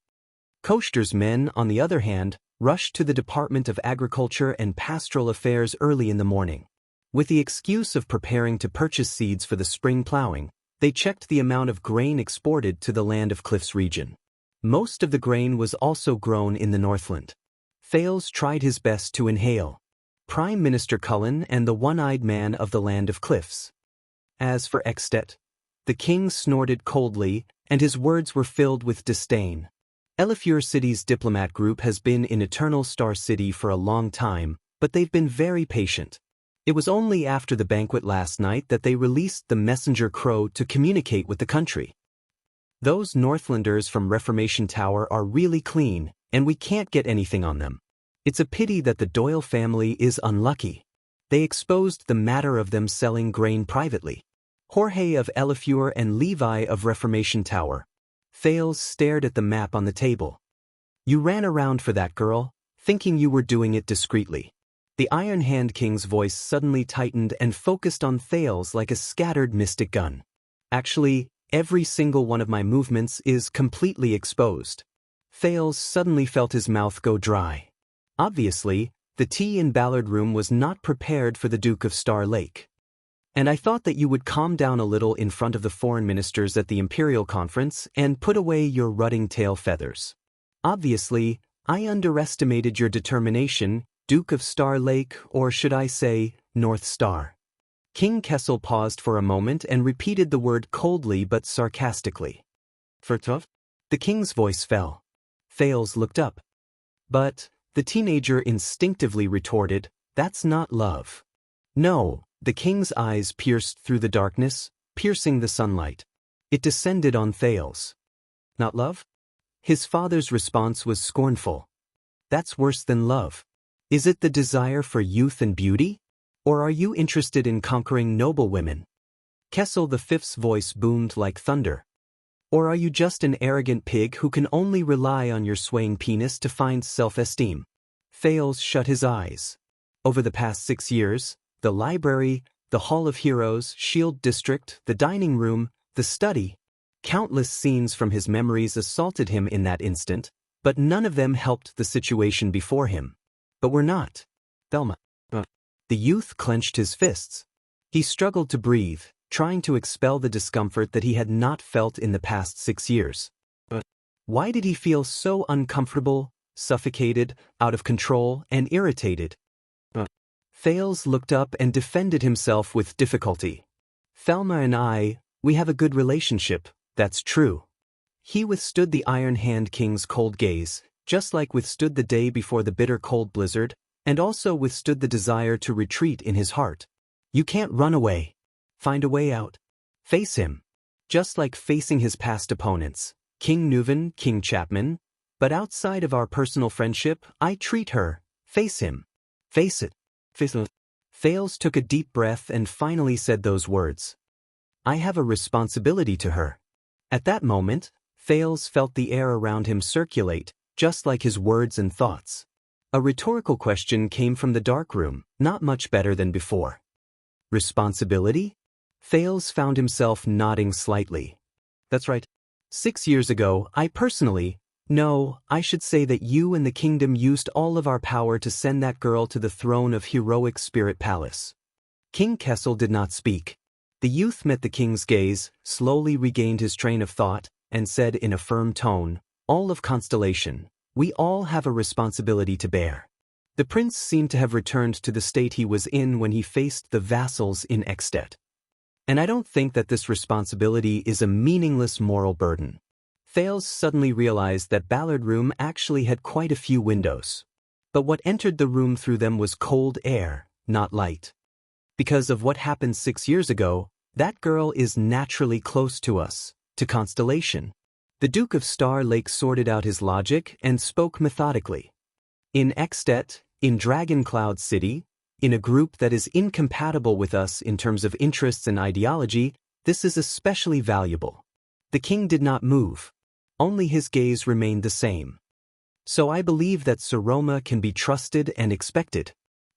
Koster's men, on the other hand, rushed to the Department of Agriculture and Pastoral Affairs early in the morning. With the excuse of preparing to purchase seeds for the spring plowing, they checked the amount of grain exported to the Land of Cliffs region. Most of the grain was also grown in the Northland. Thales tried his best to inhale. Prime Minister Cullen and the one-eyed man of the Land of Cliffs. As for Extet, the king snorted coldly, and his words were filled with disdain. Elifure City's diplomat group has been in Eternal Star City for a long time, but they've been very patient. It was only after the banquet last night that they released the messenger crow to communicate with the country. Those Northlanders from Reformation Tower are really clean, and we can't get anything on them. It's a pity that the Doyle family is unlucky. They exposed the matter of them selling grain privately. Jorge of Elifure and Levi of Reformation Tower. Thales stared at the map on the table. You ran around for that girl, thinking you were doing it discreetly. The Iron Hand King's voice suddenly tightened and focused on Thales like a scattered mystic gun. Actually, every single one of my movements is completely exposed. Thales suddenly felt his mouth go dry. Obviously, the tea in Ballard Room was not prepared for the Duke of Star Lake. And I thought that you would calm down a little in front of the foreign ministers at the Imperial Conference and put away your rutting tail feathers. Obviously, I underestimated your determination, Duke of Star Lake, or should I say, North Star. King Kessel paused for a moment and repeated the word coldly but sarcastically. Fertov? The king's voice fell. Thales looked up. But, the teenager instinctively retorted, that's not love. No, the king's eyes pierced through the darkness, piercing the sunlight. It descended on Thales. Not love? His father's response was scornful. That's worse than love. Is it the desire for youth and beauty? Or are you interested in conquering noble women? Kessel V's voice boomed like thunder. Or are you just an arrogant pig who can only rely on your swaying penis to find self-esteem? Thales shut his eyes. Over the past 6 years, the library, the Hall of Heroes, Shield District, the dining room, the study, countless scenes from his memories assaulted him in that instant, but none of them helped the situation before him. But we're not. Thelma. The youth clenched his fists. He struggled to breathe, trying to expel the discomfort that he had not felt in the past 6 years. Why did he feel so uncomfortable, suffocated, out of control, and irritated? Thales looked up and defended himself with difficulty. Thelma and I, we have a good relationship, that's true. He withstood the Iron Hand King's cold gaze, just like withstood the day before the bitter cold blizzard, and also withstood the desire to retreat in his heart. You can't run away. Find a way out. Face him. Just like facing his past opponents, King Nuven, King Chapman. But outside of our personal friendship, I treat her. Face him. Face it. Thales took a deep breath and finally said those words. I have a responsibility to her. At that moment, Thales felt the air around him circulate, just like his words and thoughts. A rhetorical question came from the dark room, not much better than before. Responsibility? Thales found himself nodding slightly. That's right. 6 years ago, I should say that you and the kingdom used all of our power to send that girl to the throne of heroic Spirit Palace. King Kessel did not speak. The youth met the king's gaze, slowly regained his train of thought, and said in a firm tone, all of Constellation, we all have a responsibility to bear. The prince seemed to have returned to the state he was in when he faced the vassals in Extet. And I don't think that this responsibility is a meaningless moral burden. Thales suddenly realized that Ballard Room actually had quite a few windows. But what entered the room through them was cold air, not light. Because of what happened 6 years ago, that girl is naturally close to us, to Constellation. The Duke of Star Lake sorted out his logic and spoke methodically. In Extet, in Dragon Cloud City, In a group that is incompatible with us in terms of interests and ideology, this is especially valuable. The king did not move. Only his gaze remained the same. So I believe that Saroma can be trusted and expected.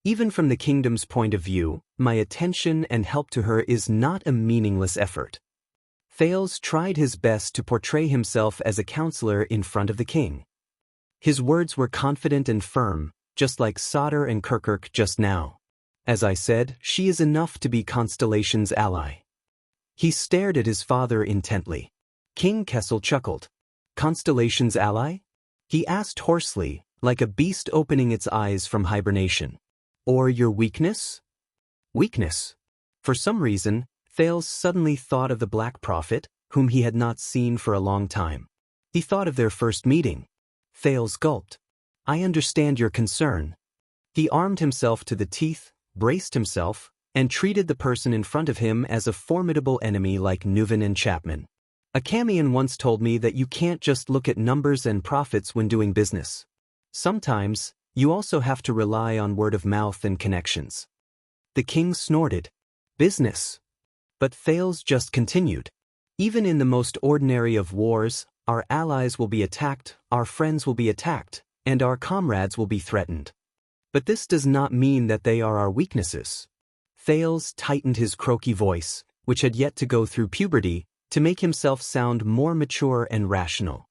Even from the kingdom's point of view, my attention and help to her is not a meaningless effort. Thales tried his best to portray himself as a counselor in front of the king. His words were confident and firm, just like Sauter and Kirkirk just now. As I said, she is enough to be Constellation's ally. He stared at his father intently. King Kessel chuckled. Constellation's ally? He asked hoarsely, like a beast opening its eyes from hibernation. Or your weakness? Weakness. For some reason, Thales suddenly thought of the Black Prophet, whom he had not seen for a long time. He thought of their first meeting. Thales gulped. I understand your concern. He armed himself to the teeth, braced himself, and treated the person in front of him as a formidable enemy like Nuven and Chapman. A Camion once told me that you can't just look at numbers and profits when doing business. Sometimes, you also have to rely on word of mouth and connections. The king snorted. Business. But Thales just continued. Even in the most ordinary of wars, our allies will be attacked, our friends will be attacked, and our comrades will be threatened. But this does not mean that they are our weaknesses. Thales tightened his croaky voice, which had yet to go through puberty, to make himself sound more mature and rational.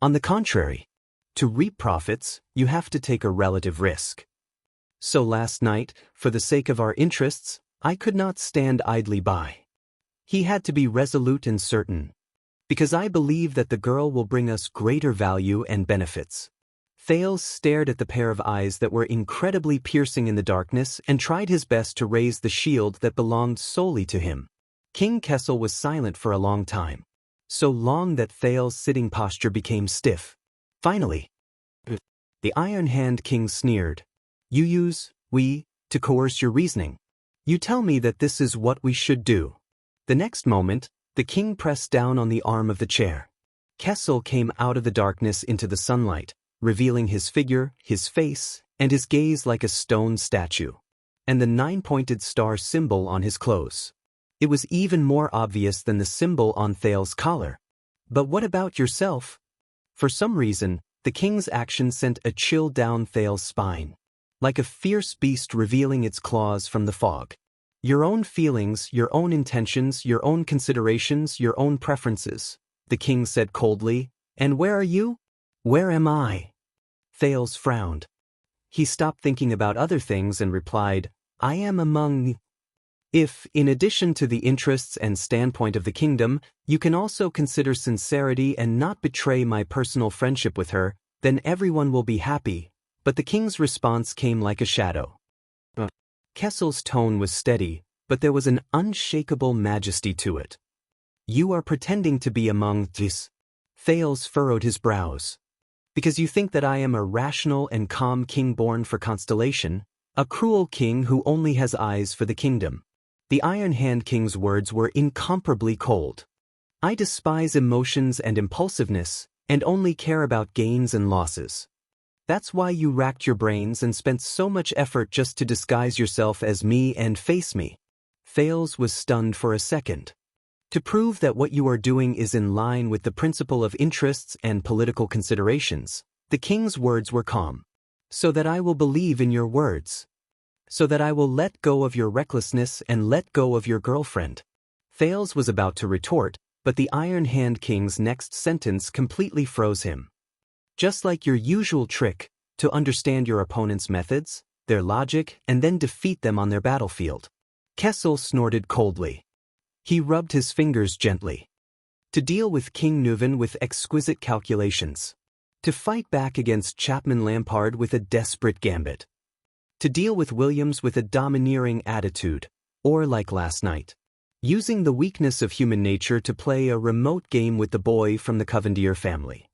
On the contrary, to reap profits, you have to take a relative risk. So last night, for the sake of our interests, I could not stand idly by. He had to be resolute and certain. Because I believe that the girl will bring us greater value and benefits. Thales stared at the pair of eyes that were incredibly piercing in the darkness and tried his best to raise the shield that belonged solely to him. King Kessel was silent for a long time. So long that Thales' sitting posture became stiff. Finally, the Iron Hand King sneered. You use, we, to coerce your reasoning. You tell me that this is what we should do. The next moment, the king pressed down on the arm of the chair. Kessel came out of the darkness into the sunlight, revealing his figure, his face, and his gaze like a stone statue. And the 9-pointed star symbol on his clothes. It was even more obvious than the symbol on Thales' collar. But what about yourself? For some reason, the king's action sent a chill down Thales' spine. Like a fierce beast revealing its claws from the fog. Your own feelings, your own intentions, your own considerations, your own preferences, the king said coldly. And where are you? Where am I? Thales frowned. He stopped thinking about other things and replied, I am among. If, in addition to the interests and standpoint of the kingdom, you can also consider sincerity and not betray my personal friendship with her, then everyone will be happy. But the king's response came like a shadow. Kessel's tone was steady, but there was an unshakable majesty to it. You are pretending to be among this. Thales furrowed his brows. Because you think that I am a rational and calm king born for Constellation, a cruel king who only has eyes for the kingdom. The Iron Hand King's words were incomparably cold. I despise emotions and impulsiveness, and only care about gains and losses. That's why you racked your brains and spent so much effort just to disguise yourself as me and face me. Thales was stunned for a second. To prove that what you are doing is in line with the principle of interests and political considerations, the king's words were calm. So that I will believe in your words. So that I will let go of your recklessness and let go of your girlfriend. Thales was about to retort, but the Iron Hand King's next sentence completely froze him. Just like your usual trick, to understand your opponent's methods, their logic, and then defeat them on their battlefield. Kessel snorted coldly. He rubbed his fingers gently. To deal with King Nuven with exquisite calculations. To fight back against Chapman Lampard with a desperate gambit. To deal with Williams with a domineering attitude, or like last night. Using the weakness of human nature to play a remote game with the boy from the Covendier family.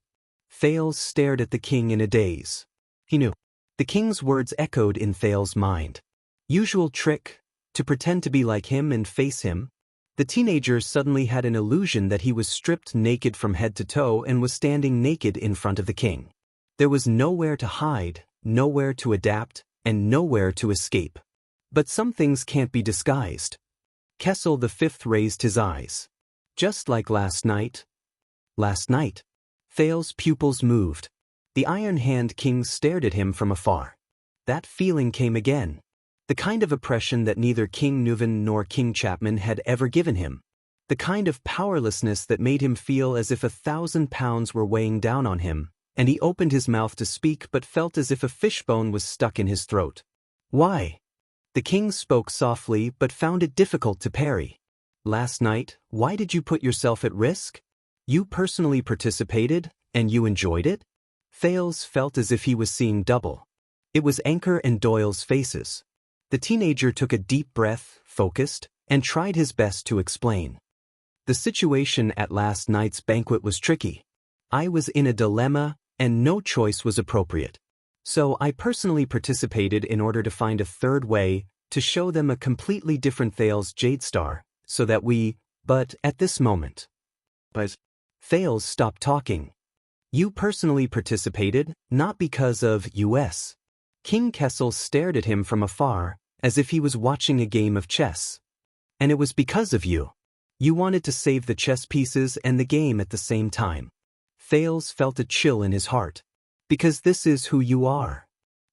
Thales stared at the king in a daze. He knew. The king's words echoed in Thales' mind. Usual trick, to pretend to be like him and face him. The teenager suddenly had an illusion that he was stripped naked from head to toe and was standing naked in front of the king. There was nowhere to hide, nowhere to adapt, and nowhere to escape. But some things can't be disguised. Kessel V raised his eyes. Just like last night. Last night. Thales's pupils moved. The Iron Hand King stared at him from afar. That feeling came again. The kind of oppression that neither King Nuven nor King Chapman had ever given him. The kind of powerlessness that made him feel as if 1,000 pounds were weighing down on him, and he opened his mouth to speak but felt as if a fishbone was stuck in his throat. Why? The king spoke softly but found it difficult to parry. Last night, why did you put yourself at risk? You personally participated, and you enjoyed it? Thales felt as if he was seeing double. It was Anchor and Doyle's faces. The teenager took a deep breath, focused, and tried his best to explain. The situation at last night's banquet was tricky. I was in a dilemma, and no choice was appropriate. So I personally participated in order to find a third way to show them a completely different Thales Jadestar, so that but at this moment. But Thales stopped talking. You personally participated, not because of US. King Kessel stared at him from afar, as if he was watching a game of chess. And it was because of you. You wanted to save the chess pieces and the game at the same time. Thales felt a chill in his heart. Because this is who you are.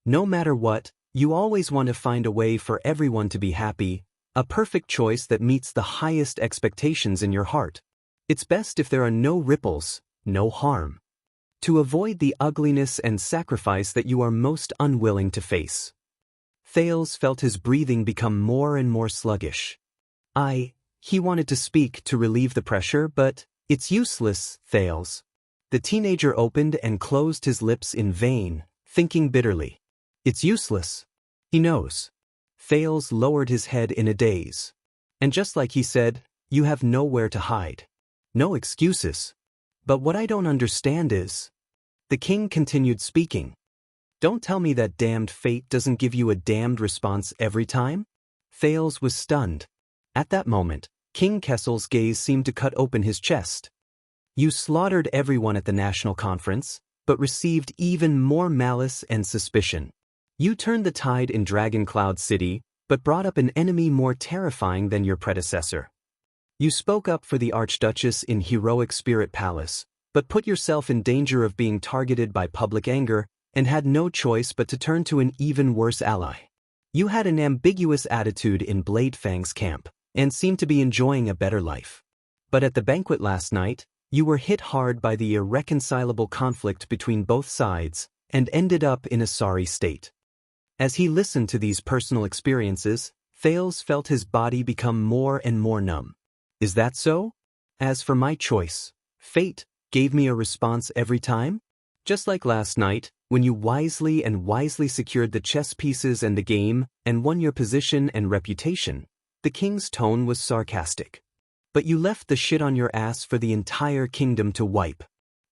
No matter what, you always want to find a way for everyone to be happy, a perfect choice that meets the highest expectations in your heart. It's best if there are no ripples, no harm. To avoid the ugliness and sacrifice that you are most unwilling to face. Thales felt his breathing become more and more sluggish. He wanted to speak to relieve the pressure, but it's useless, Thales. The teenager opened and closed his lips in vain, thinking bitterly. It's useless. He knows. Thales lowered his head in a daze. And just like he said, you have nowhere to hide. No excuses. But what I don't understand is... The king continued speaking. Don't tell me that damned fate doesn't give you a damned response every time? Thales was stunned. At that moment, King Kessel's gaze seemed to cut open his chest. You slaughtered everyone at the national conference, but received even more malice and suspicion. You turned the tide in Dragon Cloud City, but brought up an enemy more terrifying than your predecessor. You spoke up for the Archduchess in Heroic Spirit Palace, but put yourself in danger of being targeted by public anger, and had no choice but to turn to an even worse ally. You had an ambiguous attitude in Bladefang's camp, and seemed to be enjoying a better life. But at the banquet last night, you were hit hard by the irreconcilable conflict between both sides, and ended up in a sorry state. As he listened to these personal experiences, Thales felt his body become more and more numb. Is that so? As for my choice, fate gave me a response every time? Just like last night, when you wisely secured the chess pieces and the game, and won your position and reputation, the king's tone was sarcastic. But you left the shit on your ass for the entire kingdom to wipe.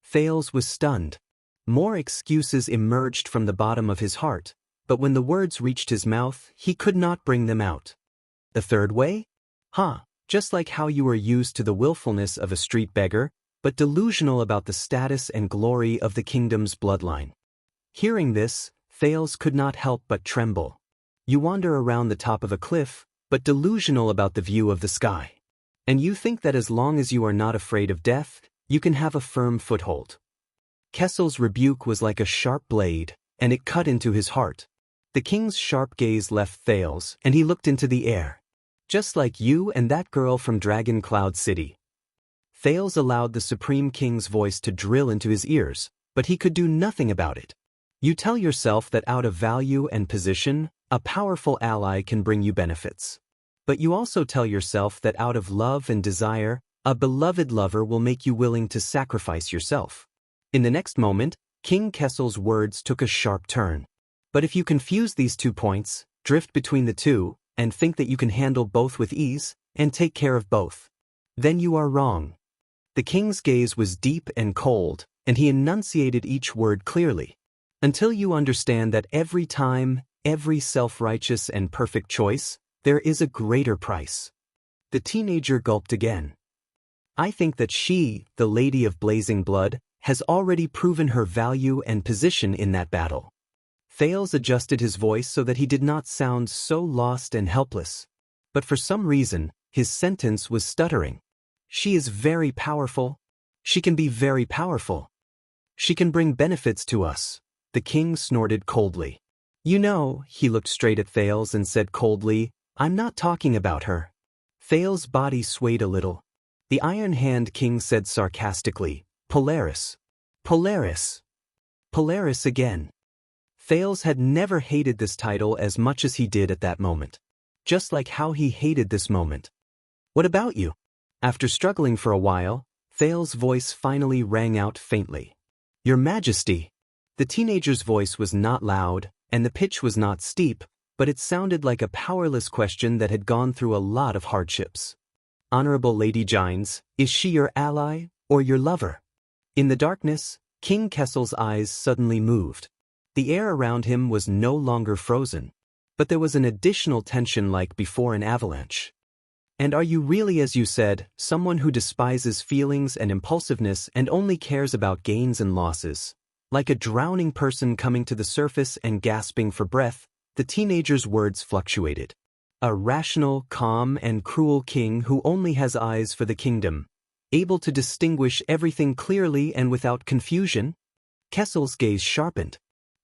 Thales was stunned. More excuses emerged from the bottom of his heart, but when the words reached his mouth, he could not bring them out. The third way? Just like how you were used to the willfulness of a street beggar, but delusional about the status and glory of the kingdom's bloodline. Hearing this, Thales could not help but tremble. You wander around the top of a cliff, but delusional about the view of the sky. And you think that as long as you are not afraid of death, you can have a firm foothold. Kessel's rebuke was like a sharp blade, and it cut into his heart. The king's sharp gaze left Thales, and he looked into the air. Just like you and that girl from Dragon Cloud City. Thales allowed the Supreme King's voice to drill into his ears, but he could do nothing about it. You tell yourself that out of value and position, a powerful ally can bring you benefits. But you also tell yourself that out of love and desire, a beloved lover will make you willing to sacrifice yourself. In the next moment, King Kessel's words took a sharp turn. But if you confuse these 2 points, drift between the two, and think that you can handle both with ease, and take care of both, then you are wrong. The king's gaze was deep and cold, and he enunciated each word clearly. Until you understand that every time, every self-righteous and perfect choice, there is a greater price. The teenager gulped again. I think that she, the Lady of Blazing Blood, has already proven her value and position in that battle. Thales adjusted his voice so that he did not sound so lost and helpless. But for some reason, his sentence was stuttering. She is very powerful. She can be very powerful. She can bring benefits to us. The king snorted coldly. You know, he looked straight at Thales and said coldly, I'm not talking about her. Thales' body swayed a little. The Iron Hand King said sarcastically, Polaris. Polaris. Polaris again. Thales had never hated this title as much as he did at that moment. Just like how he hated this moment. What about you? After struggling for a while, Thales' voice finally rang out faintly. Your Majesty. The teenager's voice was not loud, and the pitch was not steep, but it sounded like a powerless question that had gone through a lot of hardships. Honorable Lady Gines, is she your ally, or your lover? In the darkness, King Kessel's eyes suddenly moved. The air around him was no longer frozen, but there was an additional tension like before an avalanche. And are you really, as you said, someone who despises feelings and impulsiveness and only cares about gains and losses? Like a drowning person coming to the surface and gasping for breath, the teenager's words fluctuated. A rational, calm, and cruel king who only has eyes for the kingdom, able to distinguish everything clearly and without confusion? Kessel's gaze sharpened.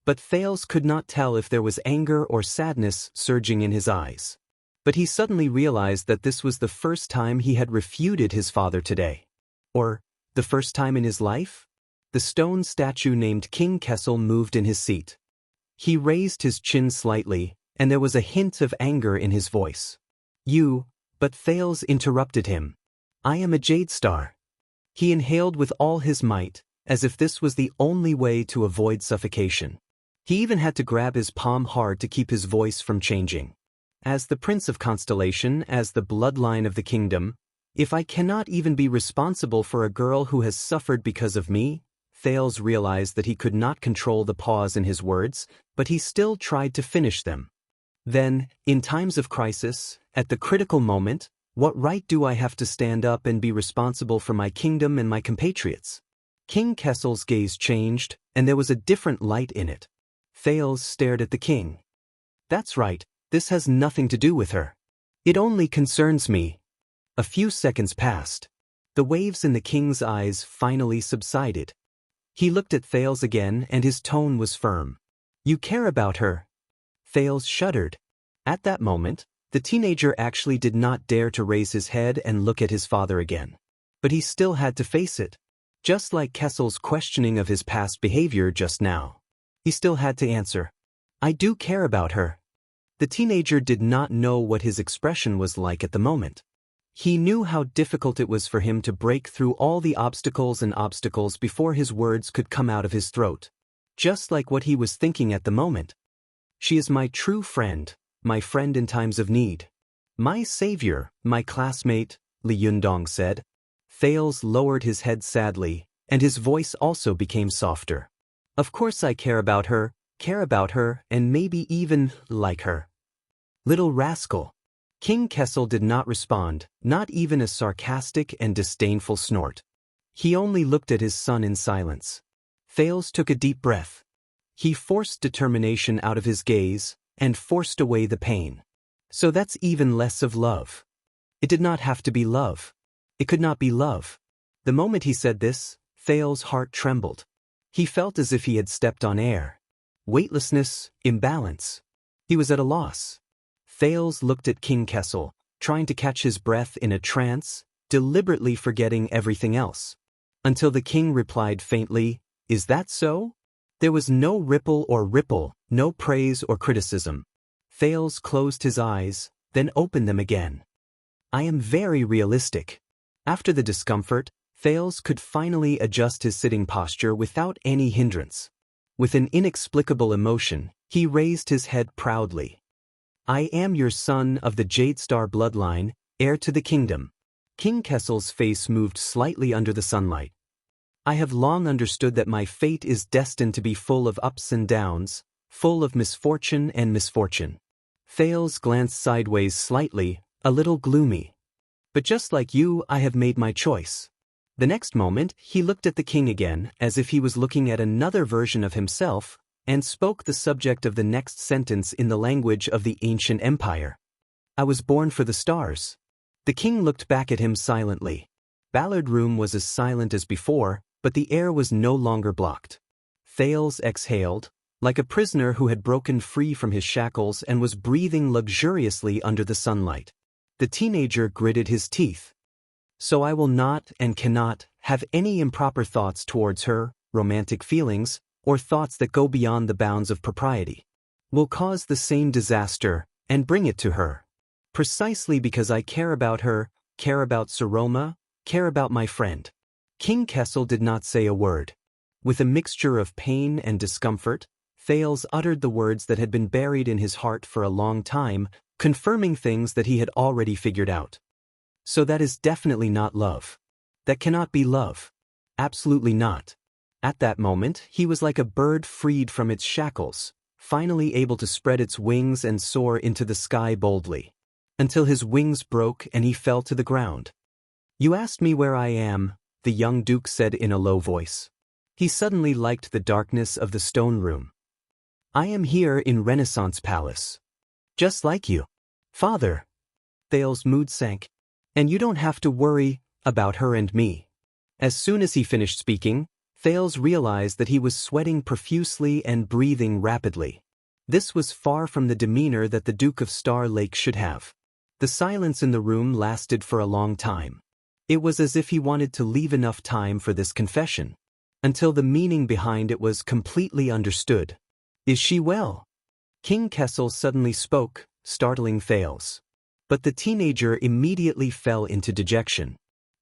But Thales could not tell if there was anger or sadness surging in his eyes. But he suddenly realized that this was the first time he had refuted his father today. Or, the first time in his life? The stone statue named King Kessel moved in his seat. He raised his chin slightly, and there was a hint of anger in his voice. But Thales interrupted him. I am a Jade Star. He inhaled with all his might, as if this was the only way to avoid suffocation. He even had to grab his palm hard to keep his voice from changing. As the Prince of Constellation, as the bloodline of the kingdom, if I cannot even be responsible for a girl who has suffered because of me, Thales realized that he could not control the pause in his words, but he still tried to finish them. Then, in times of crisis, at the critical moment, what right do I have to stand up and be responsible for my kingdom and my compatriots? King Kessel's gaze changed, and there was a different light in it. Thales stared at the king. That's right, this has nothing to do with her. It only concerns me. A few seconds passed. The waves in the king's eyes finally subsided. He looked at Thales again and his tone was firm. You care about her. Thales shuddered. At that moment, the teenager actually did not dare to raise his head and look at his father again. But he still had to face it. Just like Kessel's questioning of his past behavior just now. He still had to answer. I do care about her. The teenager did not know what his expression was like at the moment. He knew how difficult it was for him to break through all the obstacles before his words could come out of his throat. Just like what he was thinking at the moment. She is my true friend, my friend in times of need. My savior, my classmate, Li Yundong said. Thales lowered his head sadly, and his voice also became softer. Of course I care about her, and maybe even like her. Little rascal. King Kessel did not respond, not even a sarcastic and disdainful snort. He only looked at his son in silence. Thales took a deep breath. He forced determination out of his gaze, and forced away the pain. So that's even less of love. It did not have to be love. It could not be love. The moment he said this, Thales' heart trembled. He felt as if he had stepped on air. Weightlessness, imbalance. He was at a loss. Thales looked at King Kessel, trying to catch his breath in a trance, deliberately forgetting everything else. Until the king replied faintly, Is that so? There was no ripple, no praise or criticism. Thales closed his eyes, then opened them again. I am very realistic. After the discomfort, Thales could finally adjust his sitting posture without any hindrance. With an inexplicable emotion, he raised his head proudly. I am your son of the Jade Star bloodline, heir to the kingdom. King Kessel's face moved slightly under the sunlight. I have long understood that my fate is destined to be full of ups and downs, full of misfortune and misfortune. Thales glanced sideways slightly, a little gloomy. But just like you, I have made my choice. The next moment, he looked at the king again, as if he was looking at another version of himself, and spoke the subject of the next sentence in the language of the ancient empire. I was born for the stars. The king looked back at him silently. Ballard Room was as silent as before, but the air was no longer blocked. Thales exhaled, like a prisoner who had broken free from his shackles and was breathing luxuriously under the sunlight. The teenager gritted his teeth. So I will not and cannot have any improper thoughts towards her, romantic feelings, or thoughts that go beyond the bounds of propriety. Will cause the same disaster, and bring it to her. Precisely because I care about her, care about Saroma, care about my friend. King Kessel did not say a word. With a mixture of pain and discomfort, Thales uttered the words that had been buried in his heart for a long time, confirming things that he had already figured out. So that is definitely not love. That cannot be love. Absolutely not. At that moment, he was like a bird freed from its shackles, finally able to spread its wings and soar into the sky boldly. Until his wings broke and he fell to the ground. You asked me where I am, the young duke said in a low voice. He suddenly liked the darkness of the stone room. I am here in Renaissance Palace. Just like you. Father. Thales' mood sank. And you don't have to worry about her and me. As soon as he finished speaking, Thales realized that he was sweating profusely and breathing rapidly. This was far from the demeanor that the Duke of Star Lake should have. The silence in the room lasted for a long time. It was as if he wanted to leave enough time for this confession, until the meaning behind it was completely understood. Is she well? King Kessel suddenly spoke, startling Thales. But the teenager immediately fell into dejection.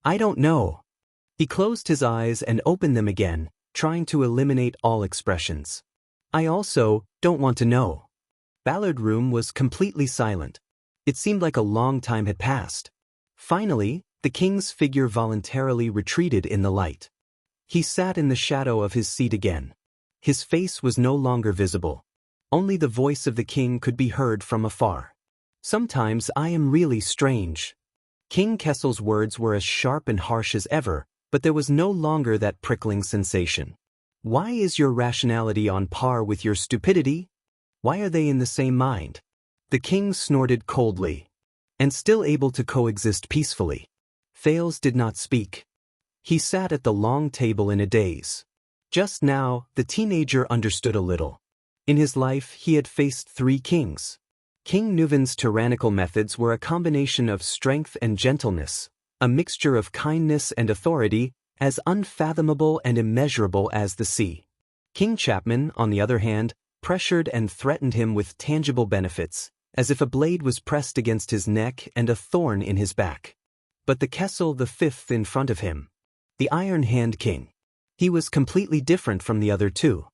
I don't know. He closed his eyes and opened them again, trying to eliminate all expressions. I also don't want to know. Ballard Room was completely silent. It seemed like a long time had passed. Finally, the king's figure voluntarily retreated in the light. He sat in the shadow of his seat again. His face was no longer visible. Only the voice of the king could be heard from afar. Sometimes I am really strange. King Kessel's words were as sharp and harsh as ever, but there was no longer that prickling sensation. Why is your rationality on par with your stupidity? Why are they in the same mind? The king snorted coldly. And still able to coexist peacefully. Thales did not speak. He sat at the long table in a daze. Just now, the teenager understood a little. In his life, he had faced 3 kings. King Nuvan's tyrannical methods were a combination of strength and gentleness, a mixture of kindness and authority, as unfathomable and immeasurable as the sea. King Chapman, on the other hand, pressured and threatened him with tangible benefits, as if a blade was pressed against his neck and a thorn in his back. But the Kessel the fifth in front of him, the Iron Hand King, he was completely different from the other 2.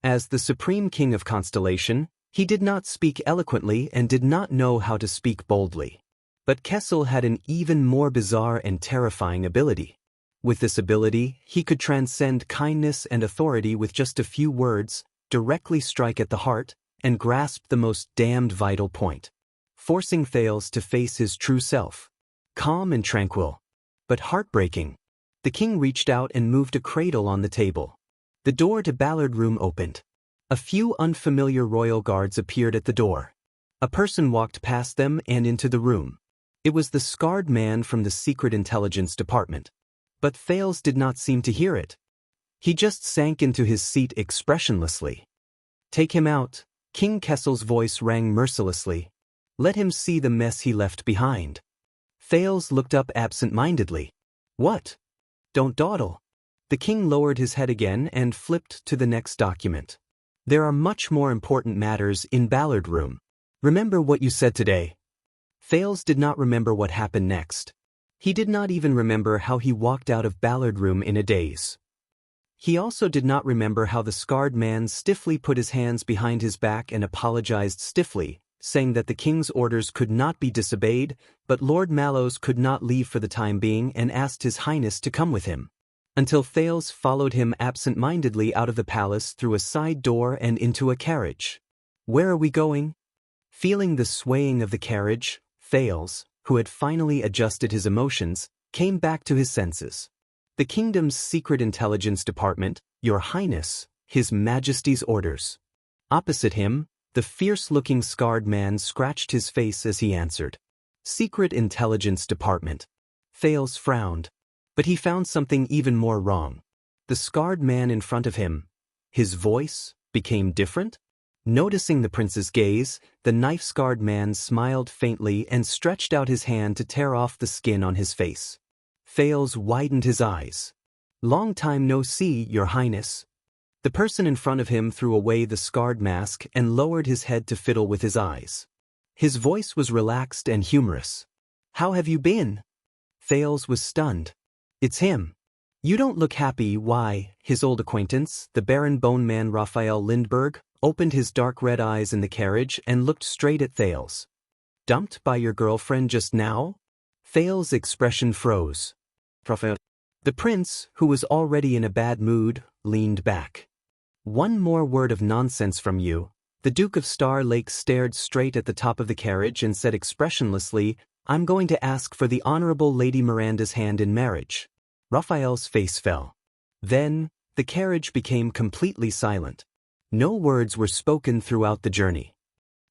As the supreme king of Constellation, he did not speak eloquently and did not know how to speak boldly. But Kessel had an even more bizarre and terrifying ability. With this ability, he could transcend kindness and authority with just a few words, directly strike at the heart, and grasp the most damned vital point, forcing Thales to face his true self. Calm and tranquil, but heartbreaking. The king reached out and moved a cradle on the table. The door to Ballard Room opened. A few unfamiliar royal guards appeared at the door. A person walked past them and into the room. It was the scarred man from the Secret Intelligence Department. But Thales did not seem to hear it. He just sank into his seat expressionlessly. Take him out, King Kessel's voice rang mercilessly. Let him see the mess he left behind. Thales looked up absent-mindedly. What? Don't dawdle. The king lowered his head again and flipped to the next document. There are much more important matters in Ballard Room. Remember what you said today. Thales did not remember what happened next. He did not even remember how he walked out of Ballard Room in a daze. He also did not remember how the scarred man stiffly put his hands behind his back and apologized stiffly, saying that the king's orders could not be disobeyed, but Lord Mallows could not leave for the time being and asked His Highness to come with him. Until Thales followed him absent-mindedly out of the palace through a side door and into a carriage. Where are we going? Feeling the swaying of the carriage, Thales, who had finally adjusted his emotions, came back to his senses. The kingdom's Secret Intelligence Department, Your Highness, His Majesty's orders. Opposite him, the fierce-looking scarred man scratched his face as he answered. Secret Intelligence Department. Thales frowned. But he found something even more wrong. The scarred man in front of him, his voice, became different? Noticing the prince's gaze, the knife-scarred man smiled faintly and stretched out his hand to tear off the skin on his face. Thales widened his eyes. Long time no see, Your Highness. The person in front of him threw away the scarred mask and lowered his head to fiddle with his eyes. His voice was relaxed and humorous. How have you been? Thales was stunned. It's him. You don't look happy. Why? His old acquaintance, the Baron Bone Man Raphael Lindbergh, opened his dark red eyes in the carriage and looked straight at Thales. Dumped by your girlfriend just now? Thales' expression froze. Raphael. The prince, who was already in a bad mood, leaned back. One more word of nonsense from you. The Duke of Star Lake stared straight at the top of the carriage and said expressionlessly, I'm going to ask for the Honorable Lady Miranda's hand in marriage. Raphael's face fell. Then, the carriage became completely silent. No words were spoken throughout the journey.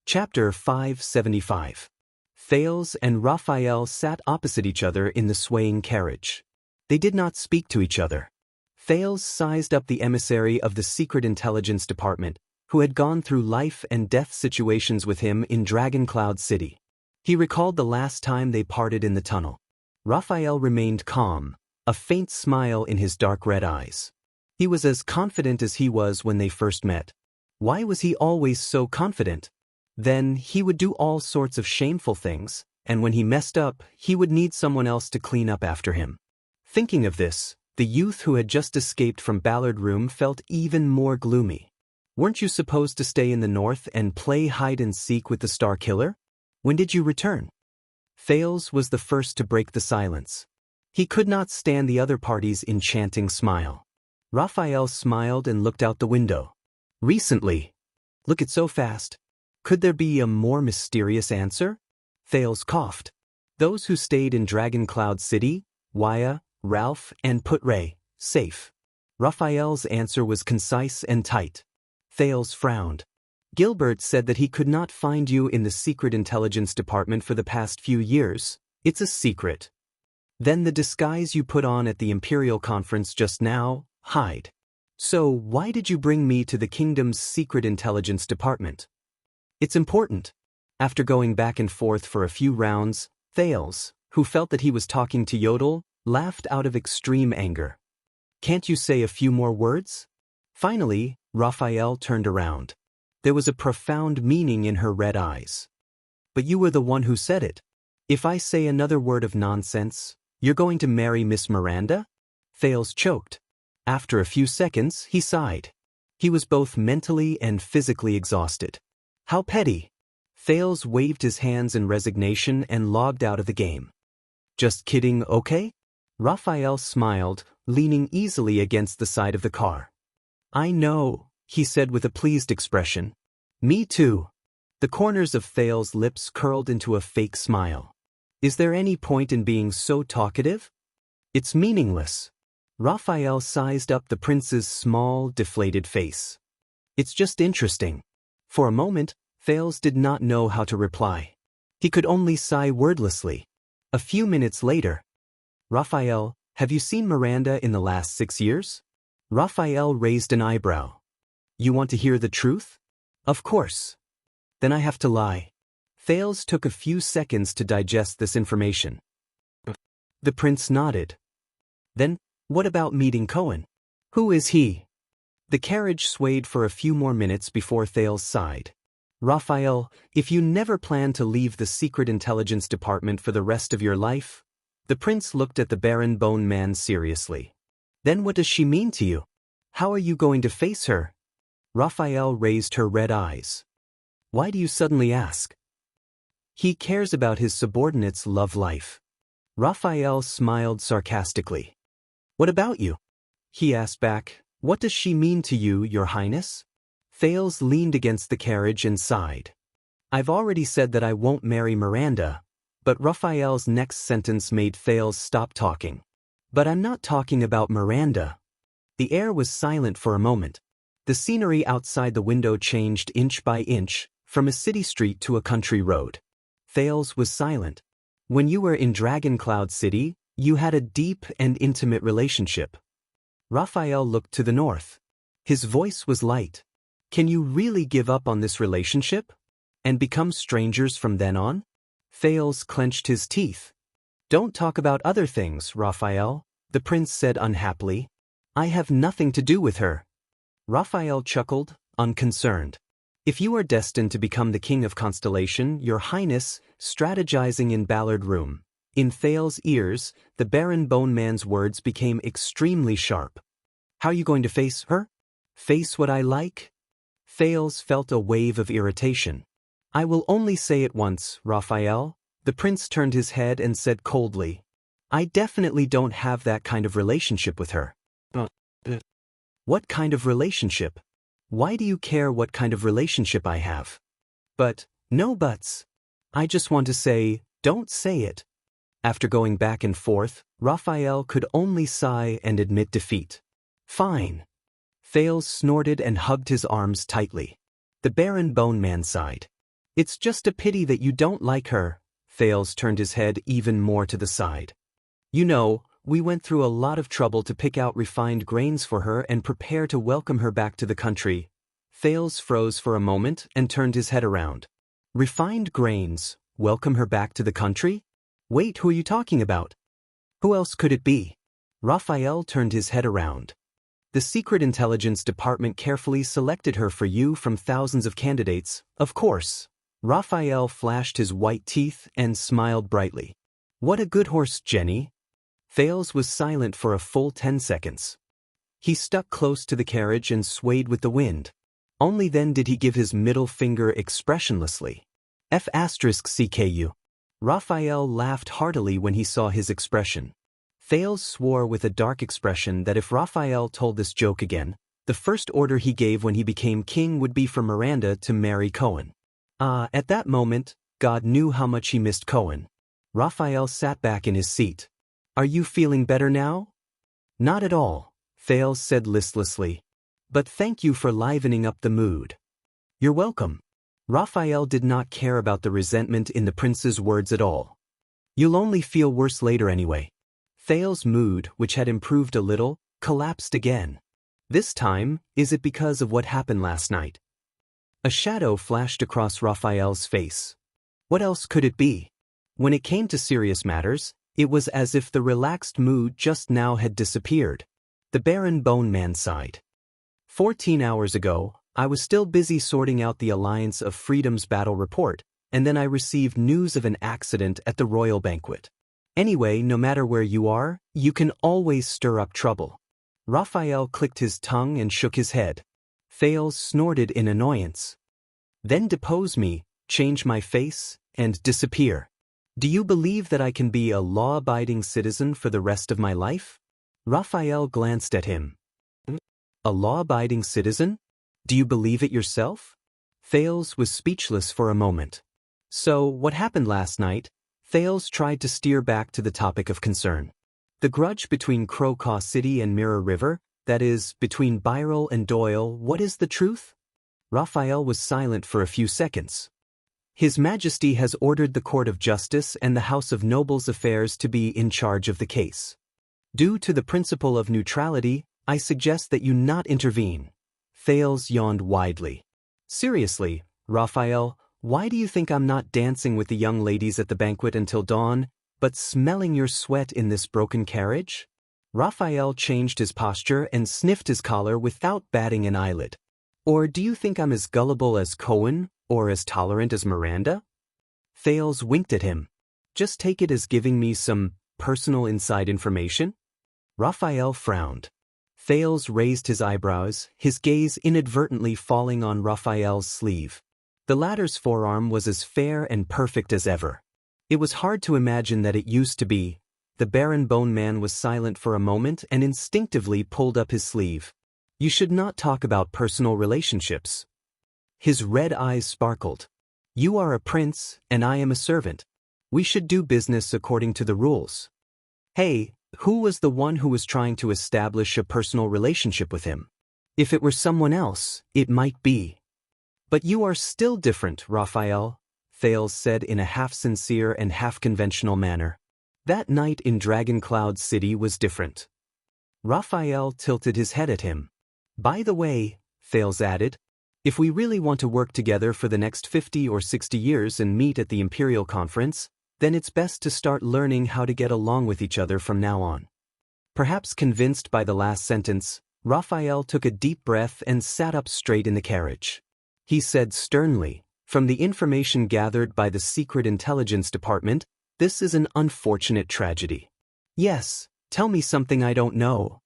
Chapter 575. Thales and Raphael sat opposite each other in the swaying carriage. They did not speak to each other. Thales sized up the emissary of the Secret Intelligence Department, who had gone through life and death situations with him in Dragon Cloud City. He recalled the last time they parted in the tunnel. Raphael remained calm, a faint smile in his dark red eyes. He was as confident as he was when they first met. Why was he always so confident? Then he would do all sorts of shameful things, and when he messed up, he would need someone else to clean up after him. Thinking of this, the youth who had just escaped from Ballard Room felt even more gloomy. Weren't you supposed to stay in the north and play hide-and-seek with the Star Killer? When did you return? Thales was the first to break the silence. He could not stand the other party's enchanting smile. Raphael smiled and looked out the window. Recently. Look, it's so fast. Could there be a more mysterious answer? Thales coughed. Those who stayed in Dragon Cloud City, Wuxia, Ralph, and Putre, safe. Raphael's answer was concise and tight. Thales frowned. Gilbert said that he could not find you in the Secret Intelligence Department for the past few years. It's a secret. Then the disguise you put on at the Imperial Conference just now, hide. So why did you bring me to the kingdom's Secret Intelligence Department? It's important. After going back and forth for a few rounds, Thales, who felt that he was talking to Yodel, laughed out of extreme anger. Can't you say a few more words? Finally, Raphael turned around. There was a profound meaning in her red eyes. But you were the one who said it. If I say another word of nonsense, you're going to marry Miss Miranda? Thales choked. After a few seconds, he sighed. He was both mentally and physically exhausted. How petty. Thales waved his hands in resignation and logged out of the game. Just kidding, okay? Raphael smiled, leaning easily against the side of the car. I know, he said with a pleased expression. Me too. The corners of Thales' lips curled into a fake smile. Is there any point in being so talkative? It's meaningless. Raphael sized up the prince's small, deflated face. It's just interesting. For a moment, Thales did not know how to reply. He could only sigh wordlessly. A few minutes later, Raphael, have you seen Miranda in the last 6 years? Raphael raised an eyebrow. You want to hear the truth? Of course. Then I have to lie. Thales took a few seconds to digest this information. The prince nodded. Then, what about meeting Cohen? Who is he? The carriage swayed for a few more minutes before Thales sighed. Raphael, if you never plan to leave the Secret Intelligence Department for the rest of your life? The prince looked at the Baron Bone Man seriously. Then what does she mean to you? How are you going to face her? Raphael raised her red eyes. Why do you suddenly ask? He cares about his subordinates' love life. Raphael smiled sarcastically. What about you? He asked back, what does she mean to you, Your Highness? Thales leaned against the carriage and sighed. I've already said that I won't marry Miranda, but Raphael's next sentence made Thales stop talking. But I'm not talking about Miranda. The air was silent for a moment. The scenery outside the window changed inch by inch, from a city street to a country road. Thales was silent. When you were in Dragon Cloud City, you had a deep and intimate relationship. Raphael looked to the north. His voice was light. Can you really give up on this relationship? And become strangers from then on? Thales clenched his teeth. Don't talk about other things, Raphael, the prince said unhappily. I have nothing to do with her. Raphael chuckled, unconcerned. If you are destined to become the king of Constellation, your highness, strategizing in Ballard Room. In Thales' ears, the Baron Bone Man's words became extremely sharp. How are you going to face her? Face what I like? Thales felt a wave of irritation. I will only say it once, Raphael. The prince turned his head and said coldly. I definitely don't have that kind of relationship with her. What kind of relationship? Why do you care what kind of relationship I have? But, no buts. I just want to say, don't say it. After going back and forth, Raphael could only sigh and admit defeat. Fine. Thales snorted and hugged his arms tightly. The Baron Bone Man sighed. It's just a pity that you don't like her. Thales turned his head even more to the side. You know, we went through a lot of trouble to pick out refined grains for her and prepare to welcome her back to the country. Thales froze for a moment and turned his head around. Refined grains, welcome her back to the country? Wait, who are you talking about? Who else could it be? Raphael turned his head around. The Secret Intelligence Department carefully selected her for you from thousands of candidates, of course. Raphael flashed his white teeth and smiled brightly. What a good horse, Jenny. Thales was silent for a full 10 seconds. He stuck close to the carriage and swayed with the wind. Only then did he give his middle finger expressionlessly. F***CKU. Raphael laughed heartily when he saw his expression. Thales swore with a dark expression that if Raphael told this joke again, the first order he gave when he became king would be for Miranda to marry Cohen. At that moment, God knew how much he missed Cohen. Raphael sat back in his seat. Are you feeling better now? Not at all, Thales said listlessly. But thank you for livening up the mood. You're welcome. Raphael did not care about the resentment in the prince's words at all. You'll only feel worse later anyway. Thales' mood, which had improved a little, collapsed again. This time, is it because of what happened last night? A shadow flashed across Raphael's face. What else could it be? When it came to serious matters, it was as if the relaxed mood just now had disappeared. The Baron Bone Man sighed. 14 hours ago, I was still busy sorting out the Alliance of Freedom's battle report, and then I received news of an accident at the royal banquet. Anyway, no matter where you are, you can always stir up trouble. Raphael clicked his tongue and shook his head. Thales snorted in annoyance. Then depose me, change my face, and disappear. Do you believe that I can be a law-abiding citizen for the rest of my life? Raphael glanced at him. A law-abiding citizen? Do you believe it yourself? Thales was speechless for a moment. So, what happened last night? Thales tried to steer back to the topic of concern. The grudge between Crocaw City and Mirror River, that is, between Byrel and Doyle, what is the truth? Raphael was silent for a few seconds. His Majesty has ordered the Court of Justice and the House of Nobles Affairs to be in charge of the case. Due to the principle of neutrality, I suggest that you not intervene. Thales yawned widely. Seriously, Raphael, why do you think I'm not dancing with the young ladies at the banquet until dawn, but smelling your sweat in this broken carriage? Raphael changed his posture and sniffed his collar without batting an eyelid. Or do you think I'm as gullible as Cohen, or as tolerant as Miranda? Thales winked at him. Just take it as giving me some personal inside information? Raphael frowned. Thales raised his eyebrows, his gaze inadvertently falling on Raphael's sleeve. The latter's forearm was as fair and perfect as ever. It was hard to imagine that it used to be. The Baron Bone Man was silent for a moment and instinctively pulled up his sleeve. You should not talk about personal relationships. His red eyes sparkled. You are a prince, and I am a servant. We should do business according to the rules. Hey, who was the one who was trying to establish a personal relationship with him? If it were someone else, it might be. But you are still different, Raphael, Thales said in a half-sincere and half-conventional manner. That night in Dragon Cloud City was different. Raphael tilted his head at him. By the way, Thales added, if we really want to work together for the next 50 or 60 years and meet at the Imperial Conference, then it's best to start learning how to get along with each other from now on. Perhaps convinced by the last sentence, Raphael took a deep breath and sat up straight in the carriage. He said sternly, from the information gathered by the Secret Intelligence Department, this is an unfortunate tragedy. Yes, tell me something I don't know.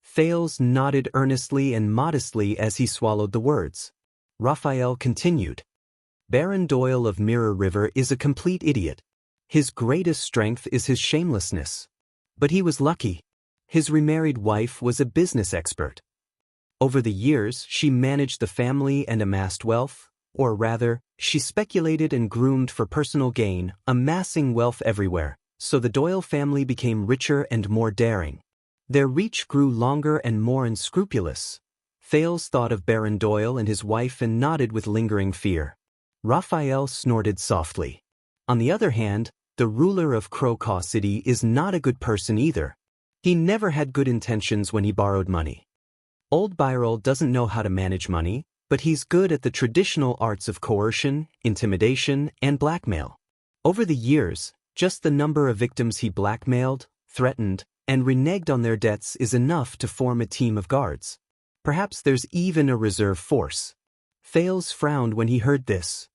Thales nodded earnestly and modestly as he swallowed the words. Raphael continued. Baron Doyle of Mirror River is a complete idiot. His greatest strength is his shamelessness. But he was lucky. His remarried wife was a business expert. Over the years, she managed the family and amassed wealth, or rather, she speculated and groomed for personal gain, amassing wealth everywhere, so the Doyle family became richer and more daring. Their reach grew longer and more unscrupulous. Thales thought of Baron Doyle and his wife and nodded with lingering fear. Raphael snorted softly. On the other hand, the ruler of Crocaw City is not a good person either. He never had good intentions when he borrowed money. Old Byrol doesn't know how to manage money, but he's good at the traditional arts of coercion, intimidation, and blackmail. Over the years, just the number of victims he blackmailed, threatened, and reneged on their debts is enough to form a team of guards. Perhaps there's even a reserve force. Thales frowned when he heard this.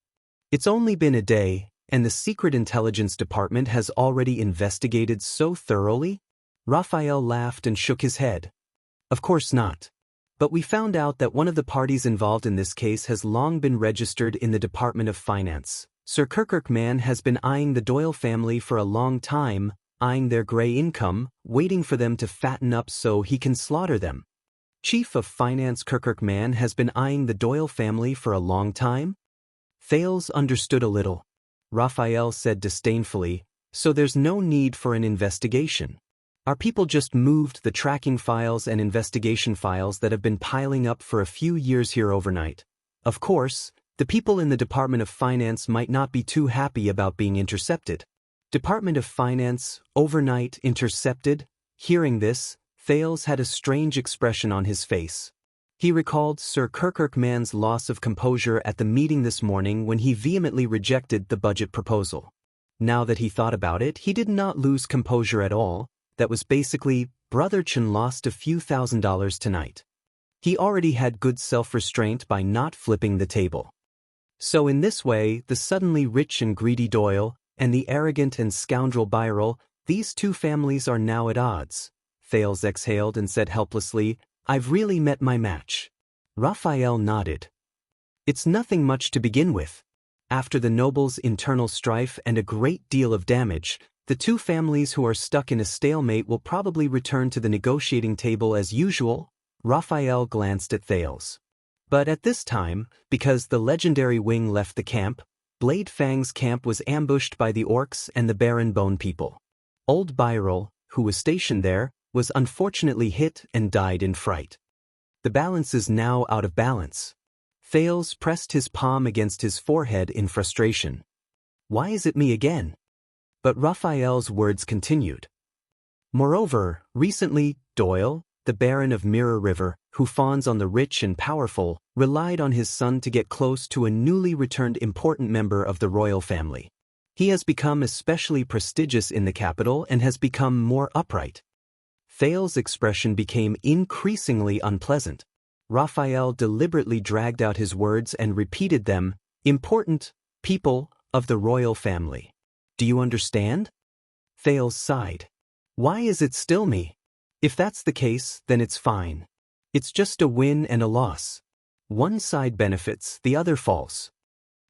It's only been a day, and the Secret Intelligence Department has already investigated so thoroughly? Raphael laughed and shook his head. Of course not. But we found out that one of the parties involved in this case has long been registered in the Department of Finance. Sir Kirkirkman has been eyeing the Doyle family for a long time, eyeing their gray income, waiting for them to fatten up so he can slaughter them. Chief of Finance Kirkirkman has been eyeing the Doyle family for a long time? Thales understood a little. Raphael said disdainfully, so there's no need for an investigation. Our people just moved the tracking files and investigation files that have been piling up for a few years here overnight. Of course, the people in the Department of Finance might not be too happy about being intercepted. Department of Finance, overnight, intercepted? Hearing this, Thales had a strange expression on his face. He recalled Sir Kirkirkman's loss of composure at the meeting this morning when he vehemently rejected the budget proposal. Now that he thought about it, he did not lose composure at all. That was basically, Brother Chen lost a few $1,000s tonight. He already had good self-restraint by not flipping the table. So in this way, the suddenly rich and greedy Doyle, and the arrogant and scoundrel Byrol, these two families are now at odds. Thales exhaled and said helplessly, I've really met my match. Raphael nodded. It's nothing much to begin with. After the nobles' internal strife and a great deal of damage, the two families who are stuck in a stalemate will probably return to the negotiating table as usual. Raphael glanced at Thales. But at this time, because the legendary wing left the camp, Blade Fang's camp was ambushed by the orcs and the Baron Bone people. Old Byrol, who was stationed there, was unfortunately hit and died in fright. The balance is now out of balance. Thales pressed his palm against his forehead in frustration. Why is it me again? But Raphael's words continued. Moreover, recently, Doyle, the Baron of Mirror River, who fawns on the rich and powerful, relied on his son to get close to a newly returned important member of the royal family. He has become especially prestigious in the capital and has become more upright. Thales' expression became increasingly unpleasant. Raphael deliberately dragged out his words and repeated them, important people of the royal family. Do you understand? Thales sighed. Why is it still me? If that's the case, then it's fine. It's just a win and a loss. One side benefits, the other falls.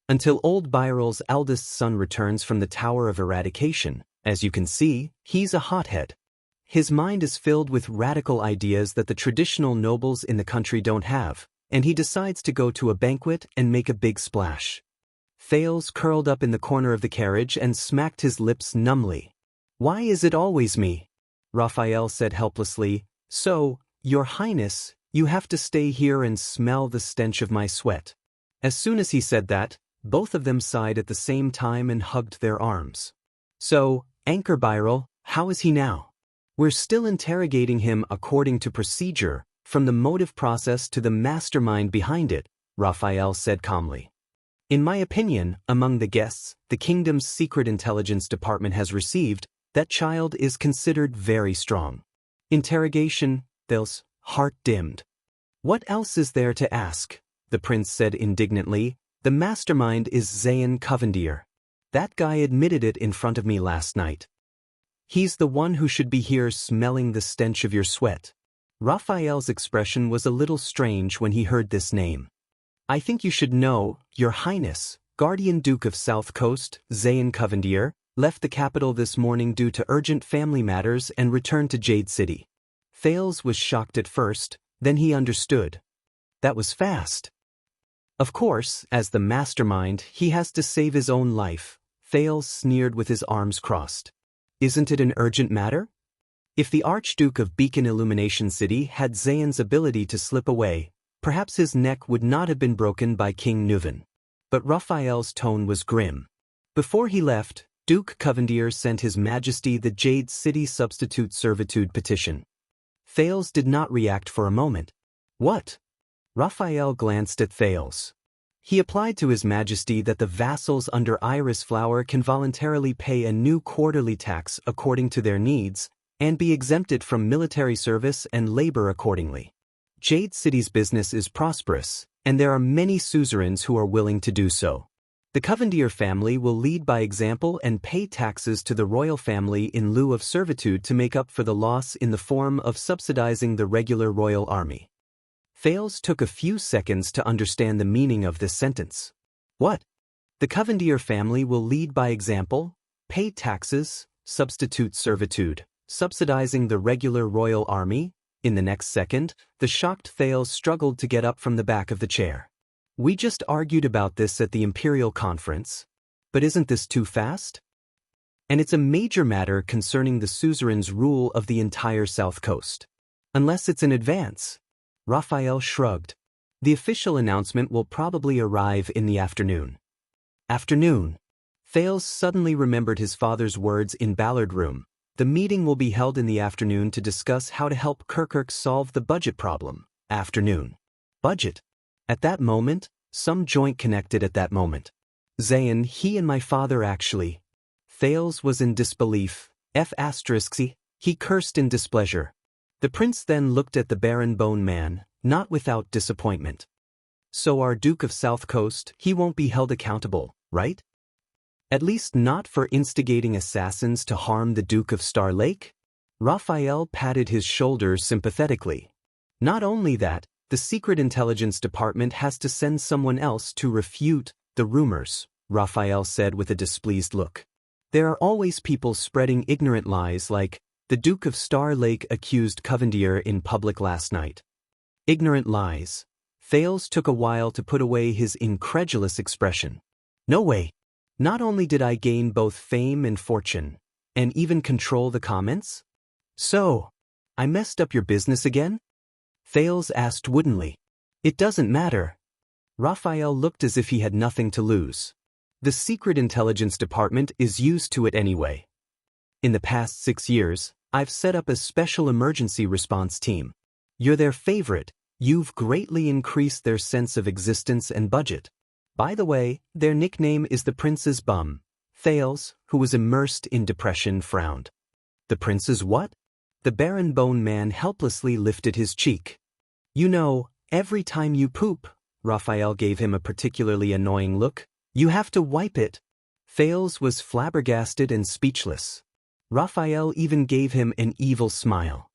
Until old Byrol's eldest son returns from the Tower of Eradication, as you can see, he's a hothead. His mind is filled with radical ideas that the traditional nobles in the country don't have, and he decides to go to a banquet and make a big splash. Thales curled up in the corner of the carriage and smacked his lips numbly. Why is it always me? Raphael said helplessly. So, Your Highness, You have to stay here and smell the stench of my sweat." As soon as he said that, both of them sighed at the same time and hugged their arms. "So, Anchor Byrel, how is he now?" "We're still interrogating him according to procedure, from the motive process to the mastermind behind it," Raphael said calmly. "In my opinion, among the guests the kingdom's secret intelligence department has received, that child is considered very strong." Interrogation, Thal's heart dimmed. "What else is there to ask?" the prince said indignantly. "The mastermind is Zayn Covendier. That guy admitted it in front of me last night. He's the one who should be here smelling the stench of your sweat." Raphael's expression was a little strange when he heard this name. "I think you should know, Your Highness, Guardian Duke of South Coast, Zayn Covendier, left the capital this morning due to urgent family matters and returned to Jade City." Thales was shocked at first, then he understood. That was fast. Of course, as the mastermind, he has to save his own life, Thales sneered with his arms crossed. "Isn't it an urgent matter?" If the Archduke of Beacon Illumination City had Zayn's ability to slip away, perhaps his neck would not have been broken by King Nuvan. But Raphael's tone was grim. Before he left, Duke Covendier sent His Majesty the Jade City Substitute Servitude petition. Thales did not react for a moment. "What?" Raphael glanced at Thales. He applied to His Majesty that the vassals under Iris Flower can voluntarily pay a new quarterly tax according to their needs, and be exempted from military service and labor accordingly. Jade City's business is prosperous, and there are many suzerains who are willing to do so. The Covendier family will lead by example and pay taxes to the royal family in lieu of servitude to make up for the loss in the form of subsidizing the regular royal army. Thales took a few seconds to understand the meaning of this sentence. What? The Covendier family will lead by example, pay taxes, substitute servitude, subsidizing the regular royal army? In the next second, the shocked Thales struggled to get up from the back of the chair. "We just argued about this at the Imperial Conference. But isn't this too fast? And it's a major matter concerning the suzerain's rule of the entire South Coast. Unless it's in advance." Raphael shrugged. "The official announcement will probably arrive in the afternoon." Afternoon. Thales suddenly remembered his father's words in Ballard Room. The meeting will be held in the afternoon to discuss how to help Kirkuk solve the budget problem. Afternoon. Budget. At that moment, some joint connected at that moment. Zayn, he and my father actually. Thales was in disbelief. He cursed in displeasure. The prince then looked at the Baron Bone Man, not without disappointment. "So our Duke of South Coast, he won't be held accountable, right? At least not for instigating assassins to harm the Duke of Star Lake?" Raphael patted his shoulders sympathetically. "Not only that, the Secret Intelligence Department has to send someone else to refute the rumors," Raphael said with a displeased look. "There are always people spreading ignorant lies like, the Duke of Star Lake accused Covendier in public last night." Ignorant lies. Thales took a while to put away his incredulous expression. "No way. Not only did I gain both fame and fortune, and even control the comments? So, I messed up your business again?" Thales asked woodenly. "It doesn't matter." Raphael looked as if he had nothing to lose. "The Secret Intelligence Department is used to it anyway. In the past 6 years, I've set up a special emergency response team. You're their favorite. You've greatly increased their sense of existence and budget. By the way, their nickname is the Prince's Bum." Thales, who was immersed in depression, frowned. "The Prince's what?" The Baron Bone Man helplessly lifted his cheek. "You know, every time you poop," Raphael gave him a particularly annoying look, "you have to wipe it." Thales was flabbergasted and speechless. Raphael even gave him an evil smile.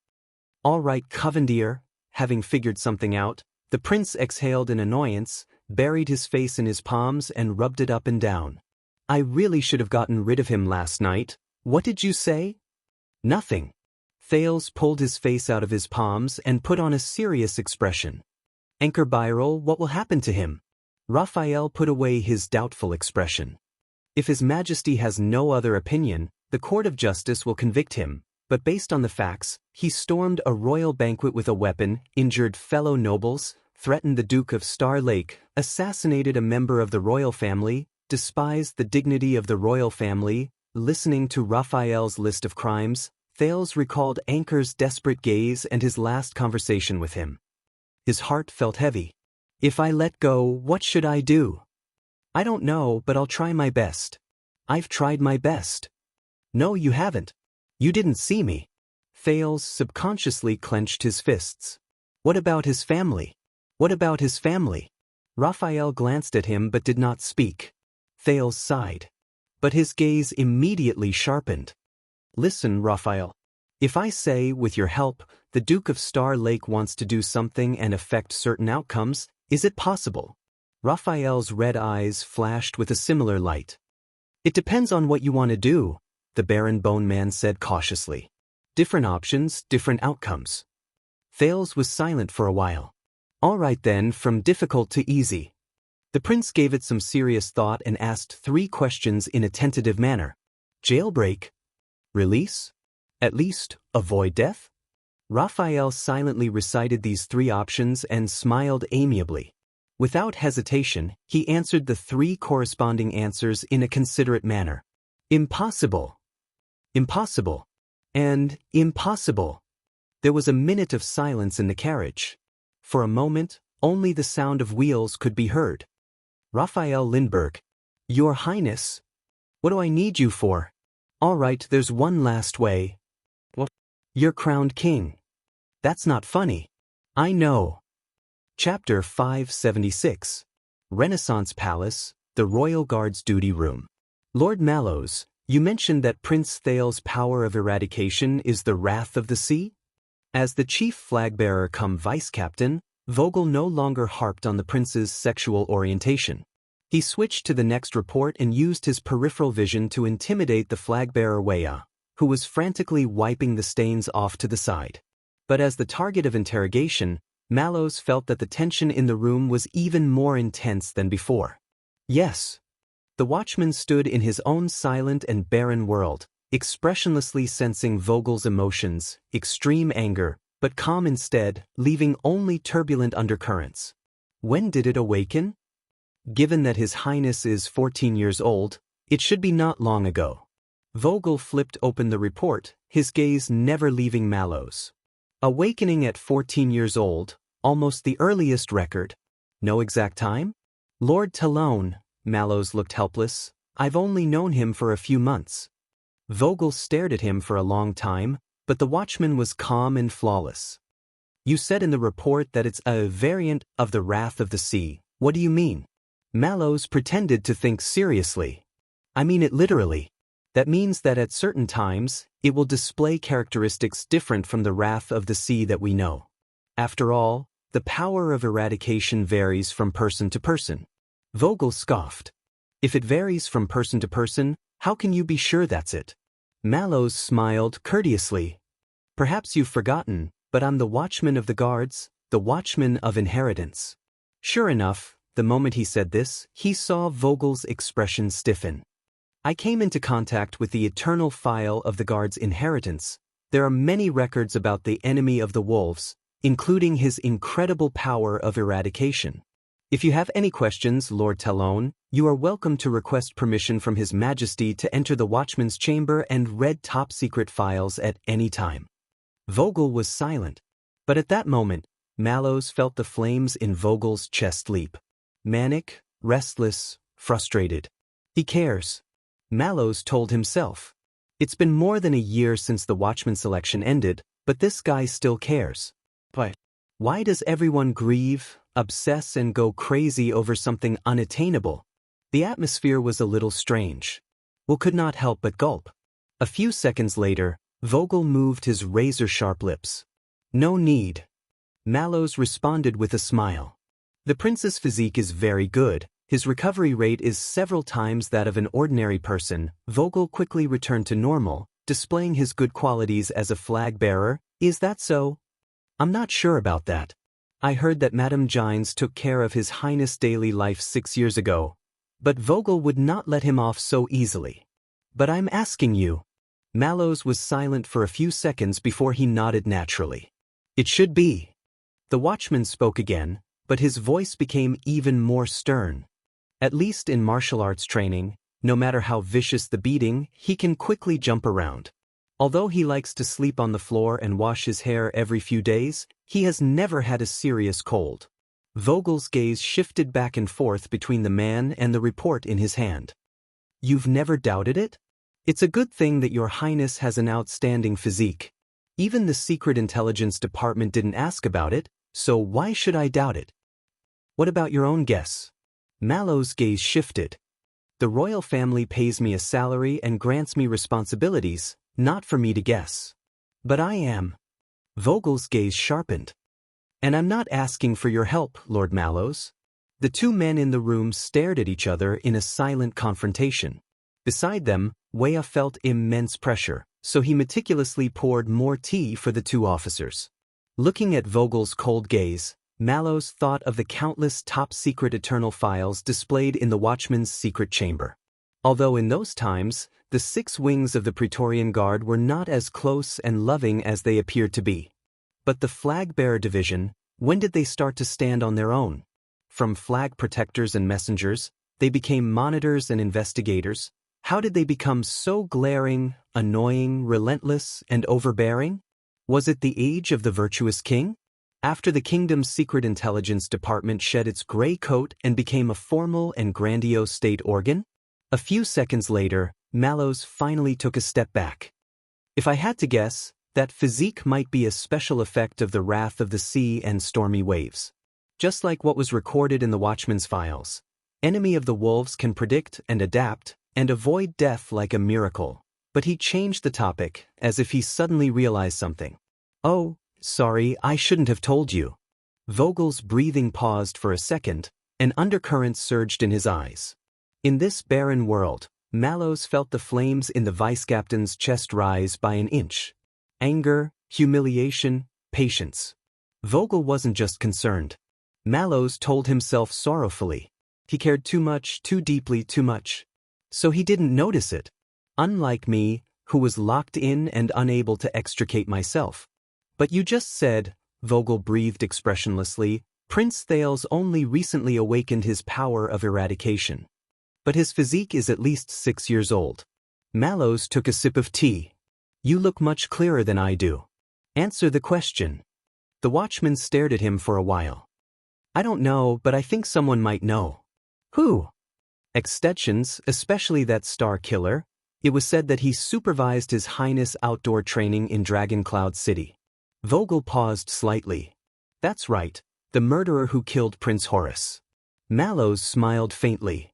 "All right, Covendier." Having figured something out, the prince exhaled in annoyance, buried his face in his palms and rubbed it up and down. "I really should have gotten rid of him last night. What did you say?" "Nothing." Thales pulled his face out of his palms and put on a serious expression. "Anchor Byrel, what will happen to him?" Raphael put away his doubtful expression. "If His Majesty has no other opinion, the Court of Justice will convict him, But based on the facts, he stormed a royal banquet with a weapon, injured fellow nobles, threatened the Duke of Star Lake, assassinated a member of the royal family, despised the dignity of the royal family. Listening to Raphael's list of crimes, Thales recalled Anchor's desperate gaze and his last conversation with him. His heart felt heavy. If I let go, what should I do? I don't know, but I'll try my best. I've tried my best. No, you haven't. You didn't see me. Thales subconsciously clenched his fists. What about his family? What about his family? Raphael glanced at him but did not speak. Thales sighed. But his gaze immediately sharpened. Listen, Raphael. If I say, with your help, the Duke of Star Lake wants to do something and affect certain outcomes, is it possible? Raphael's red eyes flashed with a similar light. It depends on what you want to do, the Baron Bone Man said cautiously. Different options, different outcomes. Thales was silent for a while. All right then, from difficult to easy. The prince gave it some serious thought and asked 3 questions in a tentative manner. Jailbreak? Release? At least, avoid death? Raphael silently recited these 3 options and smiled amiably. Without hesitation, he answered the 3 corresponding answers in a considerate manner. Impossible. Impossible. And impossible. There was a minute of silence in the carriage. For a moment, only the sound of wheels could be heard. Raphael Lindbergh. Your Highness. What do I need you for? All right, there's one last way. What? You're crowned king. That's not funny. I know. Chapter 576. Renaissance Palace, the Royal Guard's Duty Room. Lord Mallows, you mentioned that Prince Thales' power of eradication is the Wrath of the Sea? As the chief flagbearer cum vice-captain, Vogel no longer harped on the prince's sexual orientation. He switched to the next report and used his peripheral vision to intimidate the flagbearer Wuxia, who was frantically wiping the stains off to the side. But as the target of interrogation, Mallows felt that the tension in the room was even more intense than before. Yes. The watchman stood in his own silent and barren world, expressionlessly sensing Vogel's emotions, extreme anger, but calm instead, leaving only turbulent undercurrents. When did it awaken? Given that His Highness is 14 years old, it should be not long ago. Vogel flipped open the report, his gaze never leaving Mallows. Awakening at 14 years old, almost the earliest record. No exact time? Lord Talon, Mallows looked helpless. I've only known him for a few months. Vogel stared at him for a long time, but the watchman was calm and flawless. You said in the report that it's a variant of the Wrath of the Sea. What do you mean? Mallows pretended to think seriously. I mean it literally. That means that at certain times, it will display characteristics different from the Wrath of the Sea that we know. After all, the power of eradication varies from person to person. Vogel scoffed. If it varies from person to person, how can you be sure that's it? Mallows smiled courteously. Perhaps you've forgotten, but I'm the watchman of the guards, the watchman of inheritance. Sure enough, the moment he said this, he saw Vogel's expression stiffen. I came into contact with the eternal file of the guard's inheritance. There are many records about the enemy of the wolves, including his incredible power of eradication. If you have any questions, Lord Talon, you are welcome to request permission from His Majesty to enter the Watchman's chamber and read top-secret files at any time. Vogel was silent, but at that moment, Mallows felt the flames in Vogel's chest leap. Manic, restless, frustrated. He cares. Mallows told himself. It's been more than a year since the Watchman selection ended, but this guy still cares. Why does everyone grieve, obsess and go crazy over something unattainable? The atmosphere was a little strange. Will could not help but gulp. A few seconds later, Vogel moved his razor-sharp lips. No need. Mallows responded with a smile. The prince's physique is very good. His recovery rate is several times that of an ordinary person. Vogel quickly returned to normal, displaying his good qualities as a flag-bearer. Is that so? I'm not sure about that. I heard that Madame Gines took care of His Highness' daily life 6 years ago. But Vogel would not let him off so easily. But I'm asking you. Mallows was silent for a few seconds before he nodded naturally. It should be. The watchman spoke again, but his voice became even more stern. At least in martial arts training, no matter how vicious the beating, he can quickly jump around. Although he likes to sleep on the floor and wash his hair every few days, he has never had a serious cold. Vogel's gaze shifted back and forth between the man and the report in his hand. You've never doubted it? It's a good thing that your highness has an outstanding physique. Even the Secret Intelligence Department didn't ask about it, so why should I doubt it? What about your own guess? Mallow's gaze shifted. The royal family pays me a salary and grants me responsibilities, not for me to guess. But I am. Vogel's gaze sharpened. And I'm not asking for your help, Lord Mallows. The two men in the room stared at each other in a silent confrontation. Beside them, Wuxia felt immense pressure, so he meticulously poured more tea for the two officers. Looking at Vogel's cold gaze, Mallows thought of the countless top-secret eternal files displayed in the Watchman's secret chamber. Although in those times, the 6 wings of the Praetorian Guard were not as close and loving as they appeared to be. But the flag-bearer division, when did they start to stand on their own? From flag protectors and messengers, they became monitors and investigators. How did they become so glaring, annoying, relentless, and overbearing? Was it the age of the virtuous king? After the kingdom's secret intelligence department shed its gray coat and became a formal and grandiose state organ? A few seconds later, Mallows finally took a step back. If I had to guess, that physique might be a special effect of the wrath of the sea and stormy waves. Just like what was recorded in the Watchman's files, Enemy of the Wolves can predict and adapt and avoid death like a miracle. But he changed the topic, as if he suddenly realized something. Oh, sorry, I shouldn't have told you. Vogel's breathing paused for a second, an undercurrent surged in his eyes. In this barren world, Mallows felt the flames in the vice-captain's chest rise by an inch. Anger, humiliation, patience. Vogel wasn't just concerned. Mallows told himself sorrowfully. He cared too much, too deeply, too much. So he didn't notice it. Unlike me, who was locked in and unable to extricate myself. But you just said, Vogel breathed expressionlessly, Prince Thales only recently awakened his power of eradication. But his physique is at least 6 years old. Mallows took a sip of tea. You look much clearer than I do. Answer the question. The watchman stared at him for a while. I don't know, but I think someone might know. Who? Extensions, especially that star killer. It was said that he supervised His Highness outdoor training in Dragon Cloud City. Vogel paused slightly. That's right, the murderer who killed Prince Horus. Mallows smiled faintly.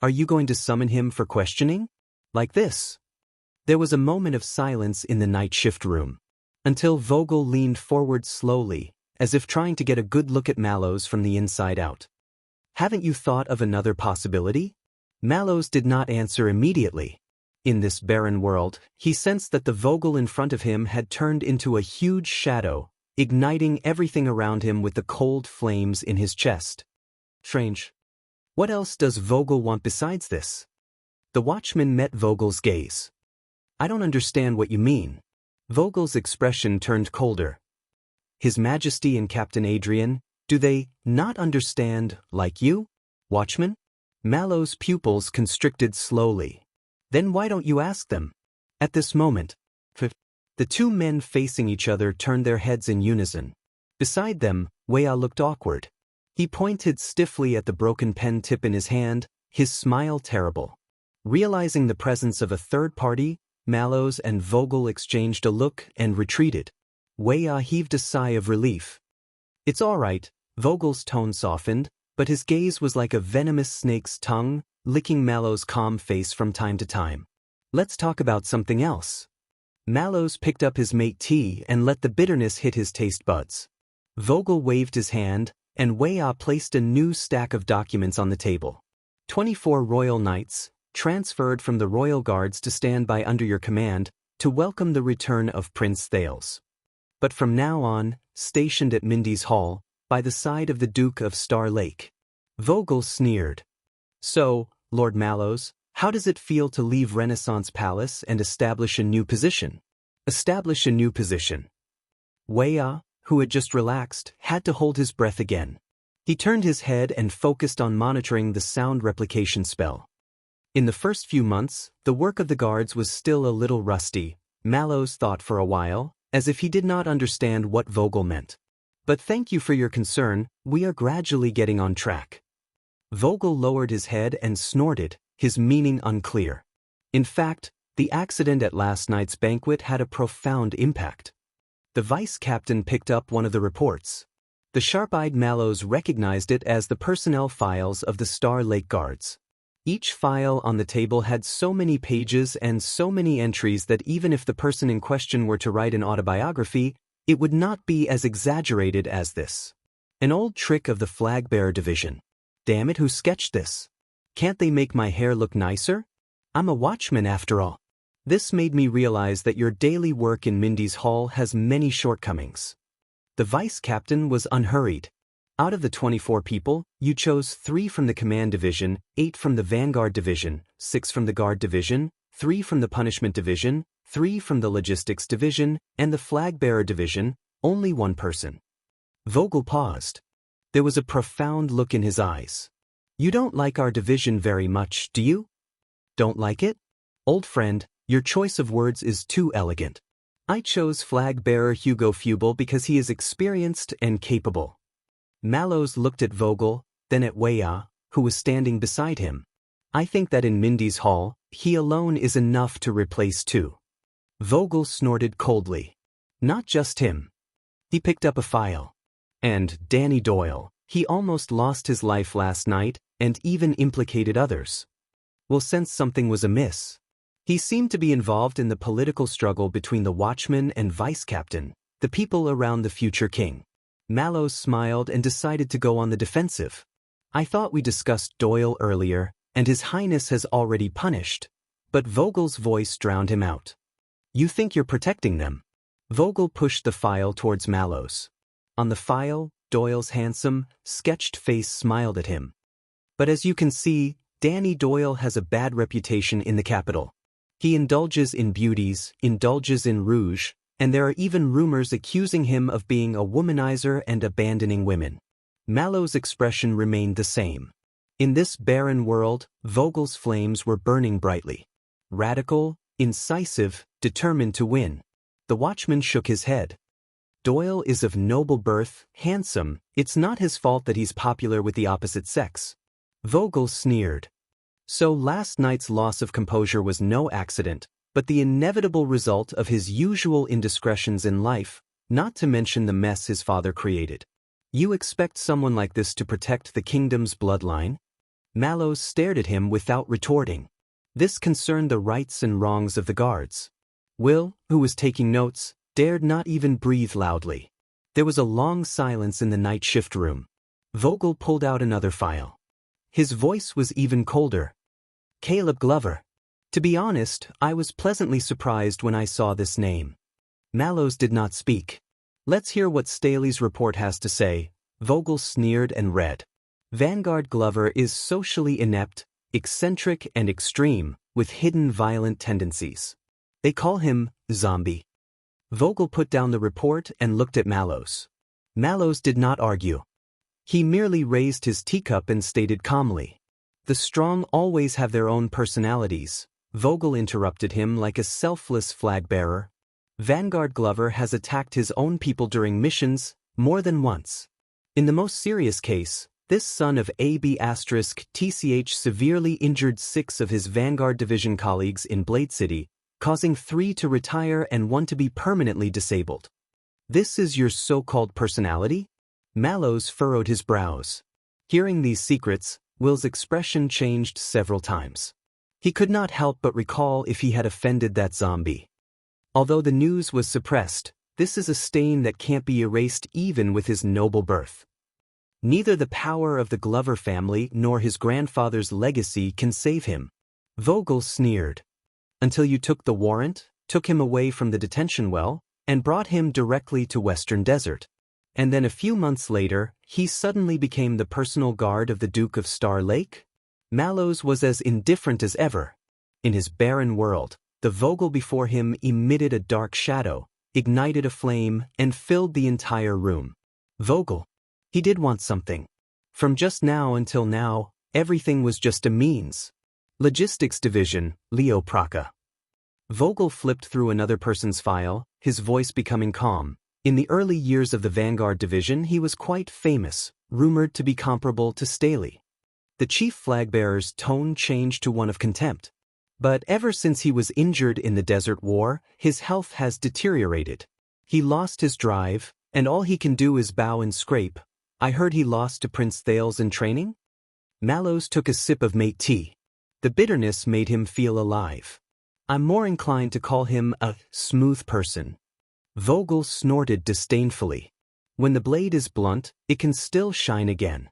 Are you going to summon him for questioning? Like this? There was a moment of silence in the night shift room, until Vogel leaned forward slowly, as if trying to get a good look at Mallows from the inside out. Haven't you thought of another possibility? Mallows did not answer immediately. In this barren world, he sensed that the Vogel in front of him had turned into a huge shadow, igniting everything around him with the cold flames in his chest. Strange. What else does Vogel want besides this? The watchman met Vogel's gaze. I don't understand what you mean. Vogel's expression turned colder. His Majesty and Captain Adrian, do they not understand, like you? Watchman? Mallow's pupils constricted slowly. Then why don't you ask them? At this moment, the two men facing each other turned their heads in unison. Beside them, Wuxia looked awkward. He pointed stiffly at the broken pen tip in his hand, his smile terrible. Realizing the presence of a third party, Mallows and Vogel exchanged a look and retreated. Wuxia heaved a sigh of relief. It's all right, Vogel's tone softened, but his gaze was like a venomous snake's tongue, licking Mallow's calm face from time to time. Let's talk about something else. Mallows picked up his mate tea and let the bitterness hit his taste buds. Vogel waved his hand, and Wuxia placed a new stack of documents on the table. 24 royal knights, transferred from the royal guards to stand by under your command, to welcome the return of Prince Thales. But from now on, stationed at Mindy's Hall, by the side of the Duke of Star Lake. Vogel sneered. So, Lord Mallows, How does it feel to leave Renaissance Palace and establish a new position? Establish a new position. Wuxia, who had just relaxed, had to hold his breath again. He turned his head and focused on monitoring the sound replication spell. In the first few months, the work of the guards was still a little rusty. Mallows thought for a while, as if he did not understand what Vogel meant. But thank you for your concern, we are gradually getting on track. Vogel lowered his head and snorted, his meaning unclear. In fact, the accident at last night's banquet had a profound impact. The vice-captain picked up one of the reports. The sharp-eyed Mallows recognized it as the personnel files of the Star Lake Guards. Each file on the table had so many pages and so many entries that even if the person in question were to write an autobiography, it would not be as exaggerated as this. An old trick of the flag-bearer division. Damn it, who sketched this? Can't they make my hair look nicer? I'm a watchman after all. This made me realize that your daily work in Mindy's Hall has many shortcomings. The vice-captain was unhurried. Out of the 24 people, you chose 3 from the command division, 8 from the vanguard division, 6 from the guard division, 3 from the punishment division, 3 from the logistics division, and the flag-bearer division, only 1 person. Vogel paused. There was a profound look in his eyes. You don't like our division very much, do you? Don't like it? Old friend, your choice of words is too elegant. I chose flag-bearer Hugo Fubel because he is experienced and capable. Mallows looked at Vogel, then at Wuxia, who was standing beside him. I think that in Mindy's Hall, he alone is enough to replace 2. Vogel snorted coldly. Not just him. He picked up a file. And Danny Doyle, he almost lost his life last night and even implicated others. Well, since something was amiss. He seemed to be involved in the political struggle between the watchman and vice-captain, the people around the future king. Mallows smiled and decided to go on the defensive. I thought we discussed Doyle earlier, and His Highness has already punished. But Vogel's voice drowned him out. You think you're protecting them? Vogel pushed the file towards Mallows. On the file, Doyle's handsome, sketched face smiled at him. But as you can see, Danny Doyle has a bad reputation in the capital. He indulges in beauties, indulges in rouge, and there are even rumors accusing him of being a womanizer and abandoning women. Mallow's expression remained the same. In this barren world, Vogel's flames were burning brightly. Radical, incisive, determined to win. The watchman shook his head. Doyle is of noble birth, handsome, it's not his fault that he's popular with the opposite sex. Vogel sneered. So last night's loss of composure was no accident, but the inevitable result of his usual indiscretions in life, not to mention the mess his father created. You expect someone like this to protect the kingdom's bloodline? Mallows stared at him without retorting. This concerned the rights and wrongs of the guards. Will, who was taking notes, dared not even breathe loudly. There was a long silence in the night shift room. Vogel pulled out another file. His voice was even colder. Caleb Glover. To be honest, I was pleasantly surprised when I saw this name. Mallows did not speak. Let's hear what Staley's report has to say. Vogel sneered and read. Vanguard Glover is socially inept, eccentric and extreme, with hidden violent tendencies. They call him Zombie. Vogel put down the report and looked at Mallows. Mallows did not argue. He merely raised his teacup and stated calmly. The strong always have their own personalities. Vogel interrupted him like a selfless flag-bearer. Vanguard Glover has attacked his own people during missions, more than once. In the most serious case, this son of AB*TCH severely injured 6 of his Vanguard Division colleagues in Blade City, causing 3 to retire and 1 to be permanently disabled. This is your so-called personality? Mallows furrowed his brows. Hearing these secrets, Will's expression changed several times. He could not help but recall if he had offended that zombie. Although the news was suppressed, this is a stain that can't be erased even with his noble birth. Neither the power of the Glover family nor his grandfather's legacy can save him. Vogel sneered. Until you took the warrant, took him away from the detention well, and brought him directly to Western Desert. And then a few months later, he suddenly became the personal guard of the Duke of Star Lake? Mallows was as indifferent as ever. In his barren world, the Vogel before him emitted a dark shadow, ignited a flame, and filled the entire room. Vogel. He did want something. From just now until now, everything was just a means. Logistics Division, Leo Praka. Vogel flipped through another person's file, his voice becoming calm. In the early years of the Vanguard Division he was quite famous, rumored to be comparable to Staley. The chief flagbearer's tone changed to one of contempt. But ever since he was injured in the Desert War, his health has deteriorated. He lost his drive, and all he can do is bow and scrape. I heard he lost to Prince Thales in training? Mallows took a sip of mate tea. The bitterness made him feel alive. I'm more inclined to call him a smooth person. Vogel snorted disdainfully. When the blade is blunt, it can still shine again.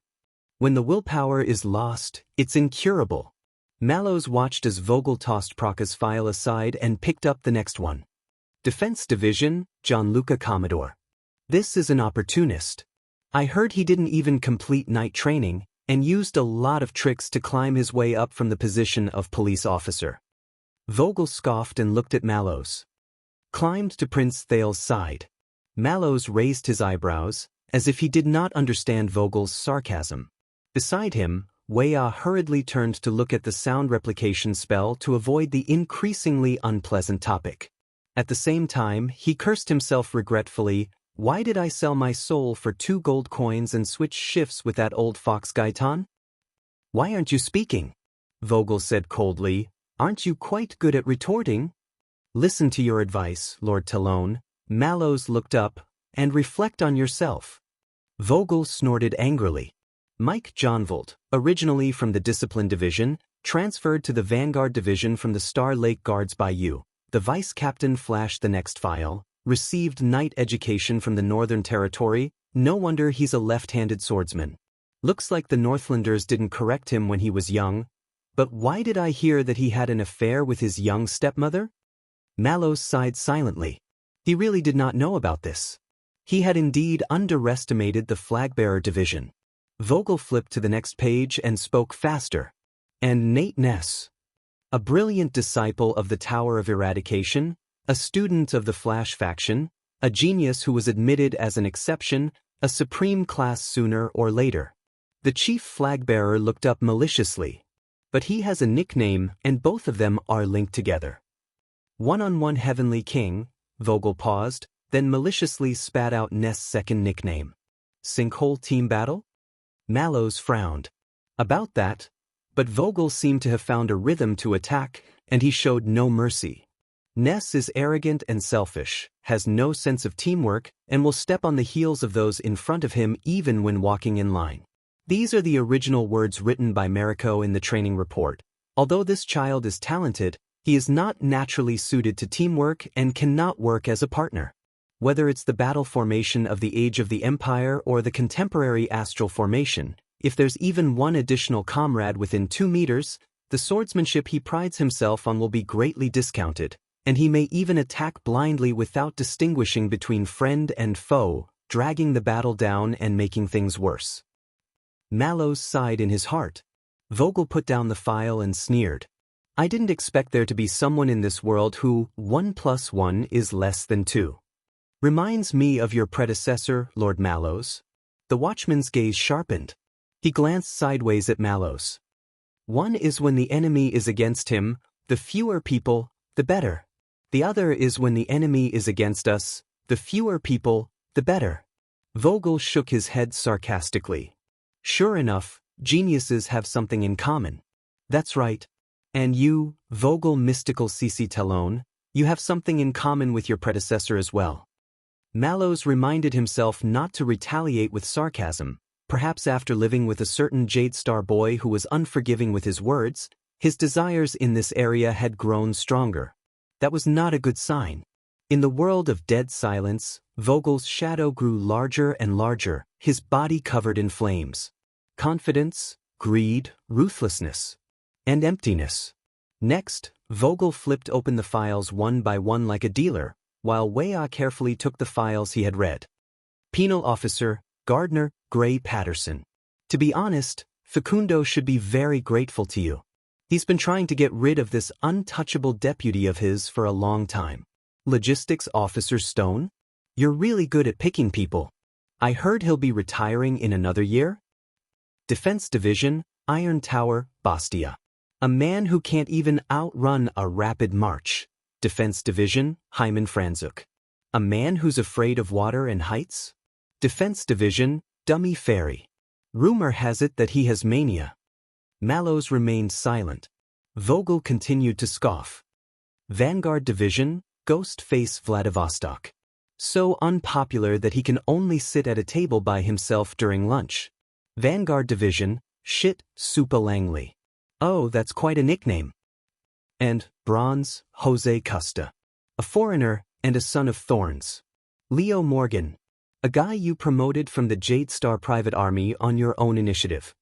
When the willpower is lost, it's incurable. Mallows watched as Vogel tossed Praka's file aside and picked up the next one. Defense Division, Gianluca Commodore. This is an opportunist. I heard he didn't even complete night training and used a lot of tricks to climb his way up from the position of police officer. Vogel scoffed and looked at Mallows. Climbed to Prince Thales' side. Mallows raised his eyebrows, as if he did not understand Vogel's sarcasm. Beside him, Wuxia hurriedly turned to look at the sound replication spell to avoid the increasingly unpleasant topic. At the same time, he cursed himself regretfully. Why did I sell my soul for 2 gold coins and switch shifts with that old fox Gaetan? Why aren't you speaking? Vogel said coldly. Aren't you quite good at retorting? Listen to your advice, Lord Talon. Mallows looked up, and reflect on yourself. Vogel snorted angrily. Mike Johnvold, originally from the Discipline Division, transferred to the Vanguard Division from the Star Lake Guards by you. The vice captain flashed the next file. Received knight education from the Northern Territory. No wonder he's a left-handed swordsman. Looks like the Northlanders didn't correct him when he was young. But why did I hear that he had an affair with his young stepmother? Mallows sighed silently. He really did not know about this. He had indeed underestimated the Flagbearer Division. Vogel flipped to the next page and spoke faster. And Nate Ness. A brilliant disciple of the Tower of Eradication, a student of the Flash faction, a genius who was admitted as an exception, a supreme class sooner or later. The chief flagbearer looked up maliciously. But he has a nickname and both of them are linked together. One-on-one Heavenly King, Vogel paused, then maliciously spat out Ness' second nickname. Sinkhole Team Battle? Mallows frowned. About that, but Vogel seemed to have found a rhythm to attack, and he showed no mercy. Ness is arrogant and selfish, has no sense of teamwork, and will step on the heels of those in front of him even when walking in line. These are the original words written by Mariko in the training report. Although this child is talented, he is not naturally suited to teamwork and cannot work as a partner. Whether it's the battle formation of the Age of the Empire or the contemporary astral formation, if there's even one additional comrade within 2 meters, the swordsmanship he prides himself on will be greatly discounted, and he may even attack blindly without distinguishing between friend and foe, dragging the battle down and making things worse. Mallows sighed in his heart. Vogel put down the file and sneered. I didn't expect there to be someone in this world who 1 + 1 is less than 2. Reminds me of your predecessor, Lord Mallows. The watchman's gaze sharpened. He glanced sideways at Mallows. One is when the enemy is against him, the fewer people, the better. The other is when the enemy is against us, the fewer people, the better. Vogel shook his head sarcastically. Sure enough, geniuses have something in common. That's right. And you, Vogel Mystical CC Talon, you have something in common with your predecessor as well. Mallows reminded himself not to retaliate with sarcasm. Perhaps after living with a certain Jade Star boy who was unforgiving with his words, his desires in this area had grown stronger. That was not a good sign. In the world of dead silence, Vogel's shadow grew larger and larger, his body covered in flames. Confidence, greed, ruthlessness, and emptiness. Next, Vogel flipped open the files one by one like a dealer, while Wuxia carefully took the files he had read. Penal Officer, Gardner, Gray Patterson. To be honest, Facundo should be very grateful to you. He's been trying to get rid of this untouchable deputy of his for a long time. Logistics Officer Stone? You're really good at picking people. I heard he'll be retiring in another year? Defense Division, Iron Tower, Bastia. A man who can't even outrun a rapid march. Defense Division, Hyman Franzuk. A man who's afraid of water and heights? Defense Division, Dummy Fairy. Rumor has it that he has mania. Mallows remained silent. Vogel continued to scoff. Vanguard Division, Ghost Face Vladivostok. So unpopular that he can only sit at a table by himself during lunch. Vanguard Division, Shit, Supa Langley. Oh, that's quite a nickname. And Bronze, Jose Custa. A foreigner and a son of thorns. Leo Morgan. A guy you promoted from the Jade Star Private Army on your own initiative.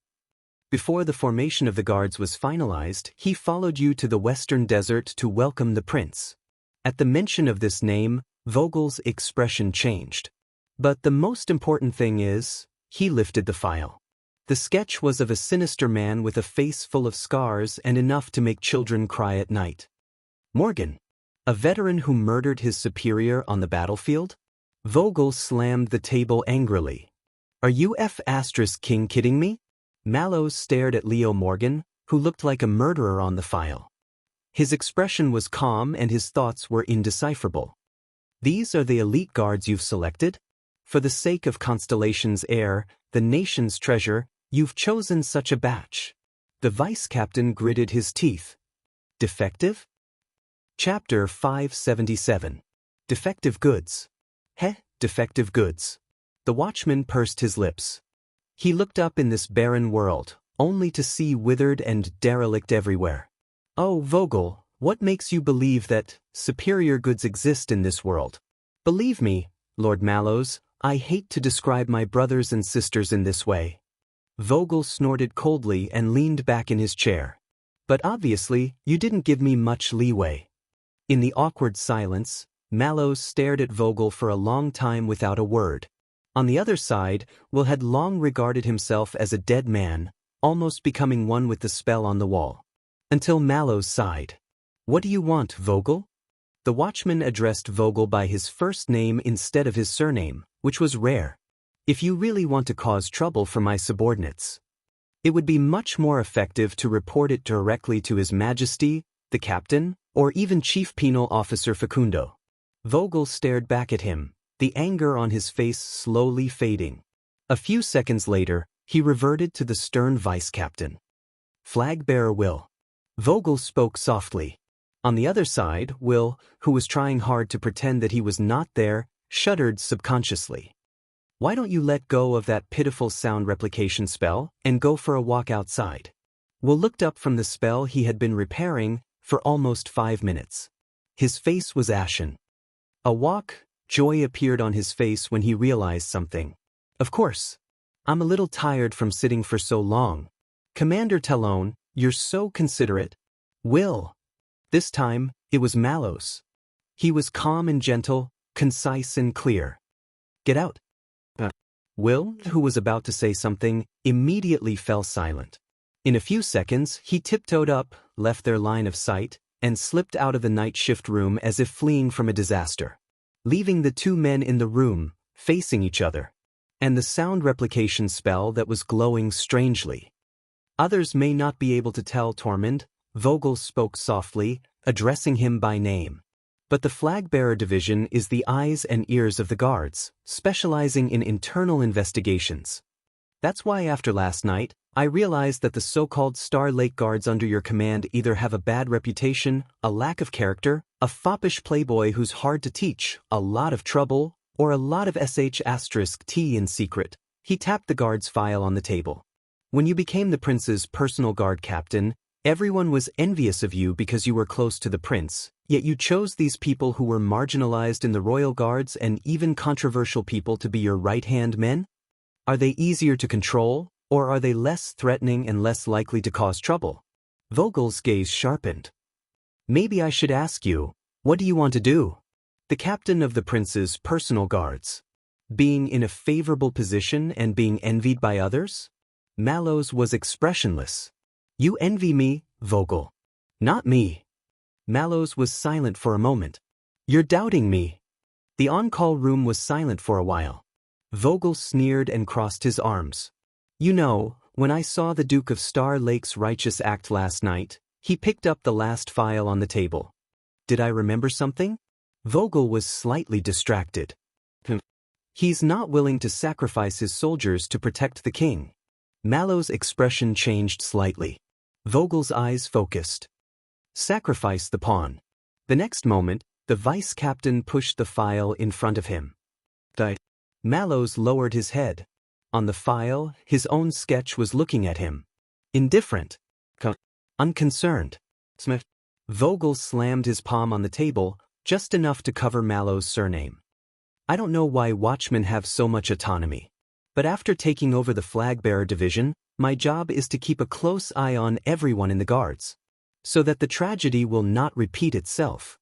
Before the formation of the guards was finalized, he followed you to the Western Desert to welcome the prince. At the mention of this name, Vogel's expression changed. But the most important thing is, he lifted the file. The sketch was of a sinister man with a face full of scars and enough to make children cry at night. Morgan. A veteran who murdered his superior on the battlefield? Vogel slammed the table angrily. Are you King kidding me? Mallows stared at Leo Morgan, who looked like a murderer on the file. His expression was calm and his thoughts were indecipherable. These are the elite guards you've selected? For the sake of Constellation's heir, the nation's treasure, you've chosen such a batch. The vice captain gritted his teeth. Defective? Chapter 577. Defective goods. Defective goods. The watchman pursed his lips. He looked up in this barren world, only to see withered and derelict everywhere. Oh, Vogel, what makes you believe that superior goods exist in this world? Believe me, Lord Mallows, I hate to describe my brothers and sisters in this way. Vogel snorted coldly and leaned back in his chair. But obviously, you didn't give me much leeway. In the awkward silence, Mallows stared at Vogel for a long time without a word. On the other side, Will had long regarded himself as a dead man, almost becoming one with the spell on the wall. Until Mallows sighed. What do you want, Vogel? The watchman addressed Vogel by his first name instead of his surname, which was rare. If you really want to cause trouble for my subordinates, it would be much more effective to report it directly to His Majesty, the captain, or even Chief Penal Officer Facundo. Vogel stared back at him, the anger on his face slowly fading. A few seconds later, he reverted to the stern vice-captain. Flag-bearer Will. Vogel spoke softly. On the other side, Will, who was trying hard to pretend that he was not there, shuddered subconsciously. Why don't you let go of that pitiful sound replication spell and go for a walk outside? Will looked up from the spell he had been repairing for almost 5 minutes. His face was ashen. A walk, joy appeared on his face when he realized something. Of course. I'm a little tired from sitting for so long. Commander Talon, you're so considerate. Will. This time, it was Mallows. He was calm and gentle, concise and clear. Get out. Will, who was about to say something, immediately fell silent. In a few seconds, he tiptoed up, left their line of sight, and slipped out of the night shift room as if fleeing from a disaster, leaving the two men in the room, facing each other, and the sound replication spell that was glowing strangely. Others may not be able to tell, Tormund, Vogel spoke softly, addressing him by name. But the Flag-Bearer Division is the eyes and ears of the guards, specializing in internal investigations. That's why after last night, I realized that the so-called Star Lake guards under your command either have a bad reputation, a lack of character, a foppish playboy who's hard to teach, a lot of trouble, or a lot of *T in secret. He tapped the guard's file on the table. When you became the prince's personal guard captain, everyone was envious of you because you were close to the prince, yet you chose these people who were marginalized in the royal guards and even controversial people to be your right-hand men? Are they easier to control, or are they less threatening and less likely to cause trouble? Vogel's gaze sharpened. Maybe I should ask you, what do you want to do? The captain of the prince's personal guards. Being in a favorable position and being envied by others? Mallows was expressionless. You envy me, Vogel. Not me. Mallows was silent for a moment. You're doubting me. The on-call room was silent for a while. Vogel sneered and crossed his arms. You know, when I saw the Duke of Star Lake's righteous act last night, he picked up the last file on the table. Did I remember something? Vogel was slightly distracted. He's not willing to sacrifice his soldiers to protect the king. Mallow's expression changed slightly. Vogel's eyes focused. Sacrifice the pawn. The next moment, the vice captain pushed the file in front of him. Mallows lowered his head. On the file, his own sketch was looking at him. Indifferent. Unconcerned. Vogel slammed his palm on the table, just enough to cover Mallow's surname. I don't know why watchmen have so much autonomy. But after taking over the flag-bearer division, my job is to keep a close eye on everyone in the guards, so that the tragedy will not repeat itself.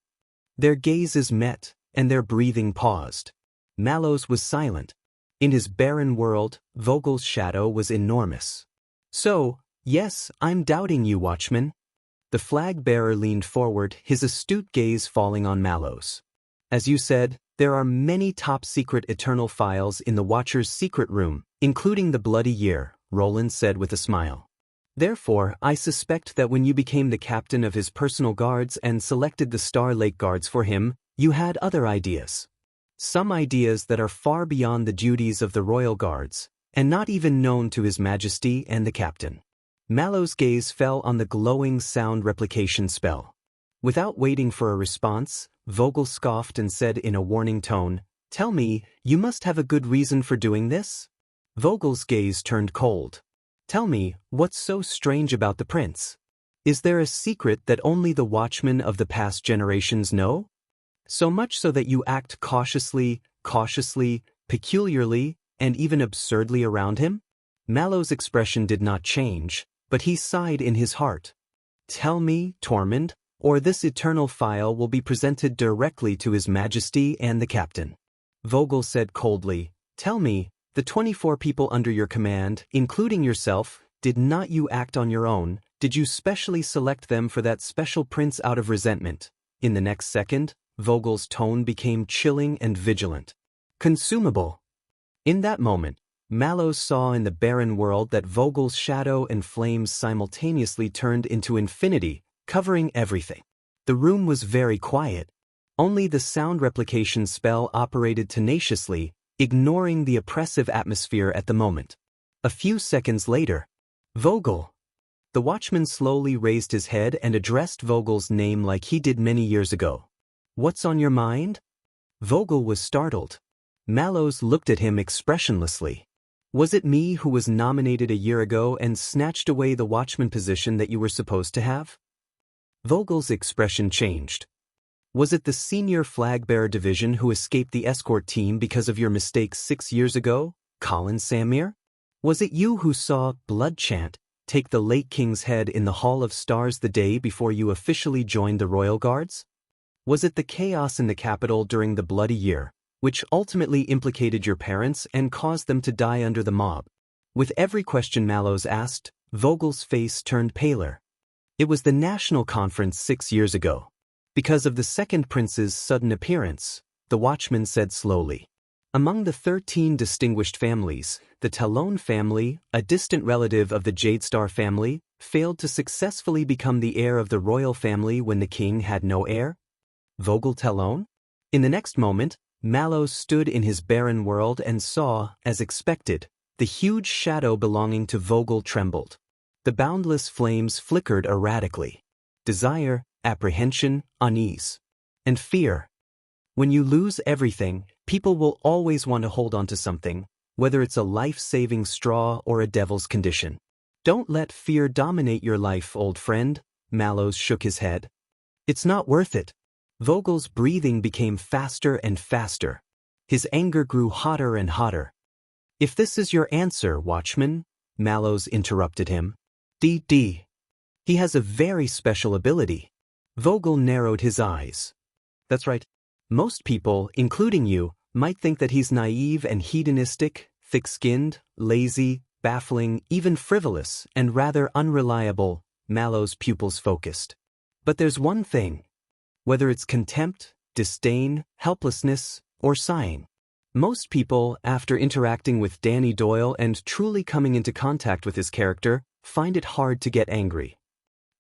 Their gazes met, and their breathing paused. Mallows was silent. In his barren world, Vogel's shadow was enormous. So, yes, I'm doubting you, watchman. The flag-bearer leaned forward, his astute gaze falling on Mallows. As you said, there are many top-secret eternal files in the Watcher's secret room, including the bloody year, Roland said with a smile. Therefore, I suspect that when you became the captain of his personal guards and selected the Star Lake Guards for him, you had other ideas. Some ideas that are far beyond the duties of the Royal Guards, and not even known to His Majesty and the captain. Mallow's gaze fell on the glowing sound replication spell. Without waiting for a response, Vogel scoffed and said in a warning tone, "Tell me, you must have a good reason for doing this?" Vogel's gaze turned cold. "Tell me, what's so strange about the prince? Is there a secret that only the watchmen of the past generations know? So much so that you act cautiously, peculiarly, and even absurdly around him?" Mallow's expression did not change, but he sighed in his heart. "Tell me, Tormund, or this eternal file will be presented directly to His Majesty and the captain." Vogel said coldly, "Tell me, the 24 people under your command, including yourself, did not you act on your own? Did you specially select them for that special prince out of resentment?" In the next second, Vogel's tone became chilling and vigilant. "Consumable." In that moment, Mallows saw in the barren world that Vogel's shadow and flames simultaneously turned into infinity, covering everything. The room was very quiet. Only the sound replication spell operated tenaciously, ignoring the oppressive atmosphere at the moment. A few seconds later, "Vogel." The watchman slowly raised his head and addressed Vogel's name like he did many years ago. "What's on your mind?" Vogel was startled. Mallows looked at him expressionlessly. "Was it me who was nominated a year ago and snatched away the watchman position that you were supposed to have?" Vogel's expression changed. "Was it the senior flag-bearer division who escaped the escort team because of your mistakes 6 years ago, Colin Samir? Was it you who saw Bloodchant take the late king's head in the Hall of Stars the day before you officially joined the Royal Guards? Was it the chaos in the capital during the bloody year, which ultimately implicated your parents and caused them to die under the mob?" With every question Mallows asked, Vogel's face turned paler. "It was the national conference 6 years ago. Because of the second prince's sudden appearance," the watchman said slowly. "Among the 13 distinguished families, the Talon family, a distant relative of the Jadestar family, failed to successfully become the heir of the royal family when the king had no heir." Vogel Talon? In the next moment, Mallows stood in his barren world and saw, as expected, the huge shadow belonging to Vogel trembled. The boundless flames flickered erratically. Desire, apprehension, unease, and fear. When you lose everything, people will always want to hold on to something, whether it's a life-saving straw or a devil's condition. "Don't let fear dominate your life, old friend," Mallows shook his head. "It's not worth it." Vogel's breathing became faster and faster. His anger grew hotter and hotter. "If this is your answer, watchman," Mallows interrupted him. "D.D. He has a very special ability." Vogel narrowed his eyes. "That's right. Most people, including you, might think that he's naive and hedonistic, thick-skinned, lazy, baffling, even frivolous, and rather unreliable, Mallow's pupils focused. But there's one thing. Whether it's contempt, disdain, helplessness, or sighing. Most people, after interacting with Danny Doyle and truly coming into contact with his character, find it hard to get angry.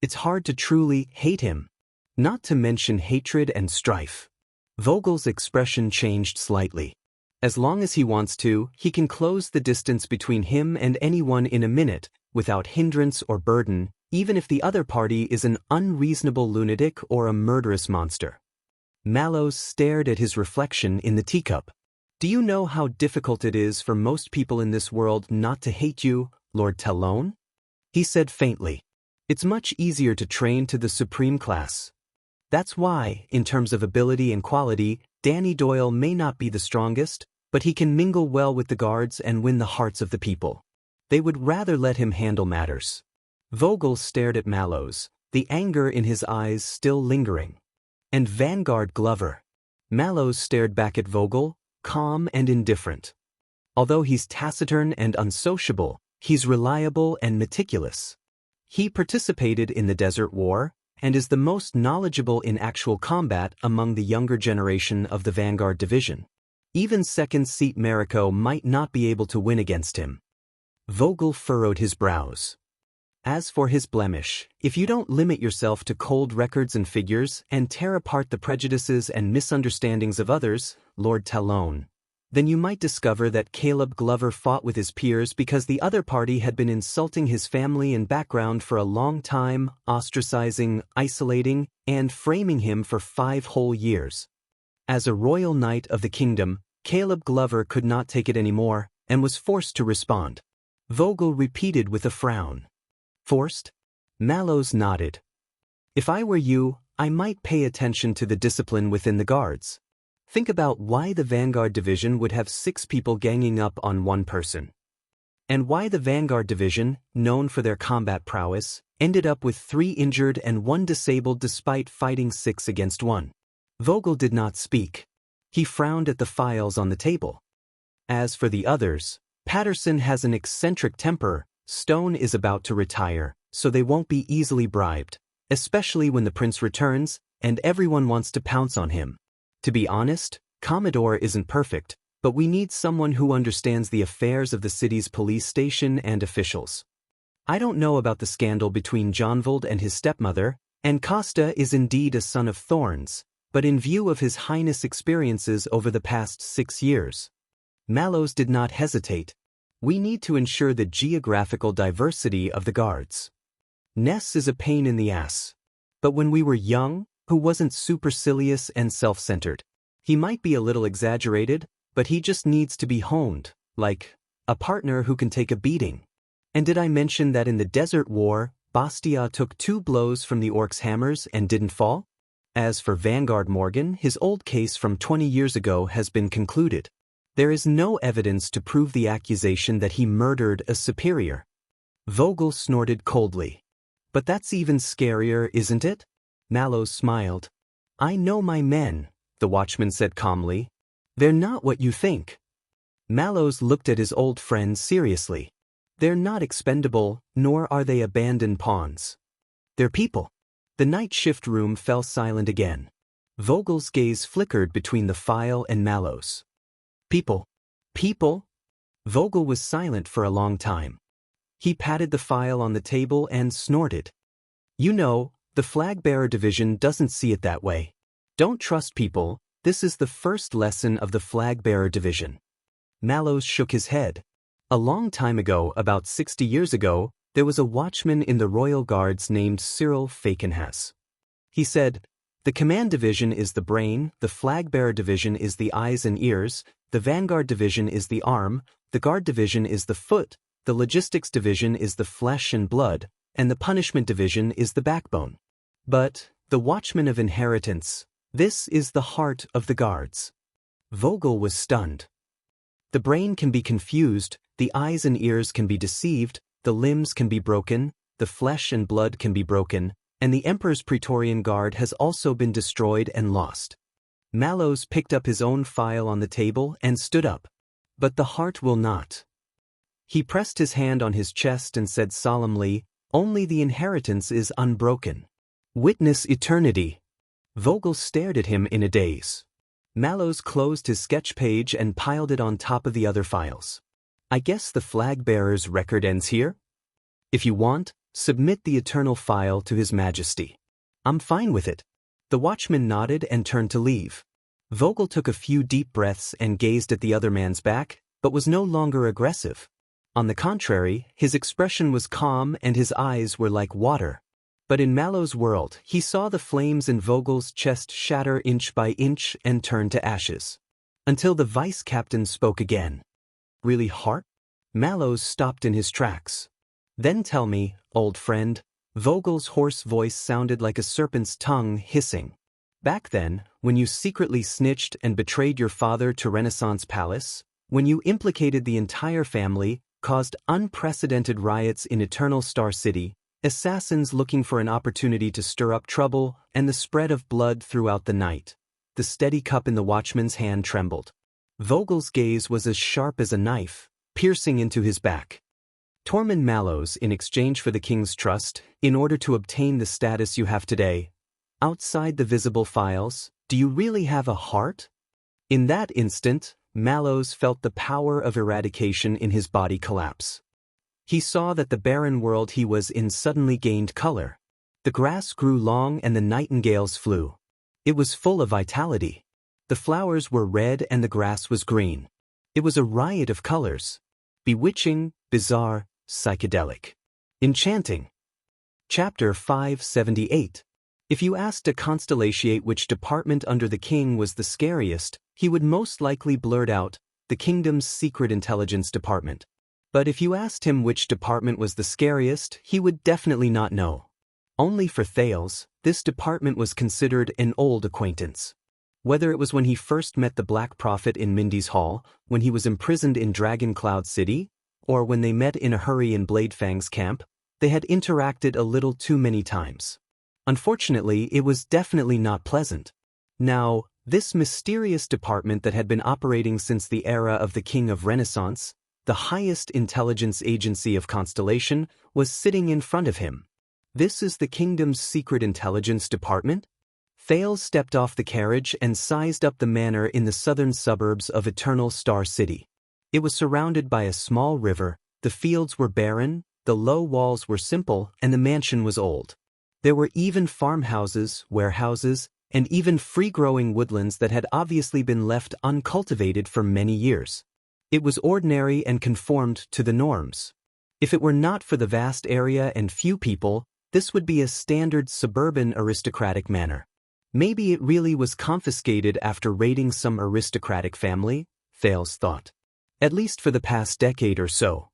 It's hard to truly hate him. Not to mention hatred and strife. Vogel's expression changed slightly. As long as he wants to, he can close the distance between him and anyone in a minute, without hindrance or burden, even if the other party is an unreasonable lunatic or a murderous monster. Mallows stared at his reflection in the teacup. Do you know how difficult it is for most people in this world not to hate you, Lord Talon? He said faintly. It's much easier to train to the supreme class. That's why, in terms of ability and quality, Danny Doyle may not be the strongest, but he can mingle well with the guards and win the hearts of the people. They would rather let him handle matters. Vogel stared at Mallows, the anger in his eyes still lingering. And Vanguard Glover. Mallows stared back at Vogel, calm and indifferent. Although he's taciturn and unsociable, he's reliable and meticulous. He participated in the Desert War, and is the most knowledgeable in actual combat among the younger generation of the Vanguard Division. Even Second Seat Mariko might not be able to win against him. Vogel furrowed his brows. As for his blemish, if you don't limit yourself to cold records and figures and tear apart the prejudices and misunderstandings of others, Lord Talon, then you might discover that Caleb Glover fought with his peers because the other party had been insulting his family and background for a long time, ostracizing, isolating, and framing him for 5 whole years. As a royal knight of the kingdom, Caleb Glover could not take it anymore, and was forced to respond. Vogel repeated with a frown. Forced? Mallows nodded. If I were you, I might pay attention to the discipline within the guards. Think about why the Vanguard Division would have 6 people ganging up on one person. And why the Vanguard Division, known for their combat prowess, ended up with 3 injured and 1 disabled despite fighting 6 against 1. Vogel did not speak. He frowned at the files on the table. As for the others, Patterson has an eccentric temper, Stone is about to retire, so they won't be easily bribed, especially when the prince returns, and everyone wants to pounce on him. To be honest, Commodore isn't perfect, but we need someone who understands the affairs of the city's police station and officials. I don't know about the scandal between Jonvold and his stepmother, and Costa is indeed a son of thorns, but in view of His Highness' experiences over the past 6 years. Mallows did not hesitate. We need to ensure the geographical diversity of the guards. Ness is a pain in the ass. But when we were young, who wasn't supercilious and self-centered. He might be a little exaggerated, but he just needs to be honed, like a partner who can take a beating. And did I mention that in the Desert War, Bastia took 2 blows from the orcs' hammers and didn't fall? As for Vanguard Morgan, his old case from 20 years ago has been concluded. There is no evidence to prove the accusation that he murdered a superior. Vogel snorted coldly. But that's even scarier, isn't it? Mallows smiled. I know my men, the watchman said calmly. They're not what you think. Mallows looked at his old friend seriously. They're not expendable, nor are they abandoned pawns. They're people. The night shift room fell silent again. Vogel's gaze flickered between the file and Mallows. People. People? Vogel was silent for a long time. He patted the file on the table and snorted. You know, the Flag-Bearer Division doesn't see it that way. Don't trust people, this is the first lesson of the Flag-Bearer Division. Mallows shook his head. A long time ago, about 60 years ago, there was a watchman in the Royal Guards named Cyril Fakenhas. He said, the Command Division is the brain, the Flag-Bearer Division is the eyes and ears, the Vanguard Division is the arm, the Guard Division is the foot, the Logistics Division is the flesh and blood, and the Punishment Division is the backbone. But, the Watchman of Inheritance, this is the heart of the guards. Vogel was stunned. The brain can be confused, the eyes and ears can be deceived, the limbs can be broken, the flesh and blood can be broken, and the Emperor's Praetorian Guard has also been destroyed and lost. Mallows picked up his own file on the table and stood up. But the heart will not. He pressed his hand on his chest and said solemnly, "Only the inheritance is unbroken. Witness eternity." Vogel stared at him in a daze. Mallows closed his sketch page and piled it on top of the other files. "I guess the flag-bearer's record ends here? If you want, submit the eternal file to His Majesty." "I'm fine with it." The watchman nodded and turned to leave. Vogel took a few deep breaths and gazed at the other man's back, but was no longer aggressive. On the contrary, his expression was calm and his eyes were like water. But in Mallow's world, he saw the flames in Vogel's chest shatter inch by inch and turn to ashes. Until the vice-captain spoke again. "Really, Hart?" Mallows stopped in his tracks. "Then tell me, old friend." Vogel's hoarse voice sounded like a serpent's tongue hissing. "Back then, when you secretly snitched and betrayed your father to Renaissance Palace, when you implicated the entire family, caused unprecedented riots in Eternal Star City, assassins looking for an opportunity to stir up trouble, and the spread of blood throughout the night." The steady cup in the watchman's hand trembled. Vogel's gaze was as sharp as a knife, piercing into his back. "Tormund Mallows, in exchange for the king's trust, in order to obtain the status you have today, outside the visible files, do you really have a heart?" In that instant, Mallows felt the power of eradication in his body collapse. He saw that the barren world he was in suddenly gained color. The grass grew long and the nightingales flew. It was full of vitality. The flowers were red and the grass was green. It was a riot of colors. Bewitching, bizarre, psychedelic. Enchanting. Chapter 578. If you asked a constellatiate which department under the king was the scariest, he would most likely blurt out, "The kingdom's secret intelligence department." But if you asked him which department was the scariest, he would definitely not know. Only for Thales, this department was considered an old acquaintance. Whether it was when he first met the Black Prophet in Mindy's Hall, when he was imprisoned in Dragon Cloud City, or when they met in a hurry in Bladefang's camp, they had interacted a little too many times. Unfortunately, it was definitely not pleasant. Now, this mysterious department that had been operating since the era of the King of Renaissance, the highest intelligence agency of Constellation, was sitting in front of him. "This is the kingdom's secret intelligence department?" Thales stepped off the carriage and sized up the manor in the southern suburbs of Eternal Star City. It was surrounded by a small river, the fields were barren, the low walls were simple, and the mansion was old. There were even farmhouses, warehouses, and even free-growing woodlands that had obviously been left uncultivated for many years. It was ordinary and conformed to the norms. If it were not for the vast area and few people, this would be a standard suburban aristocratic manor. Maybe it really was confiscated after raiding some aristocratic family, Thales thought. At least for the past decade or so.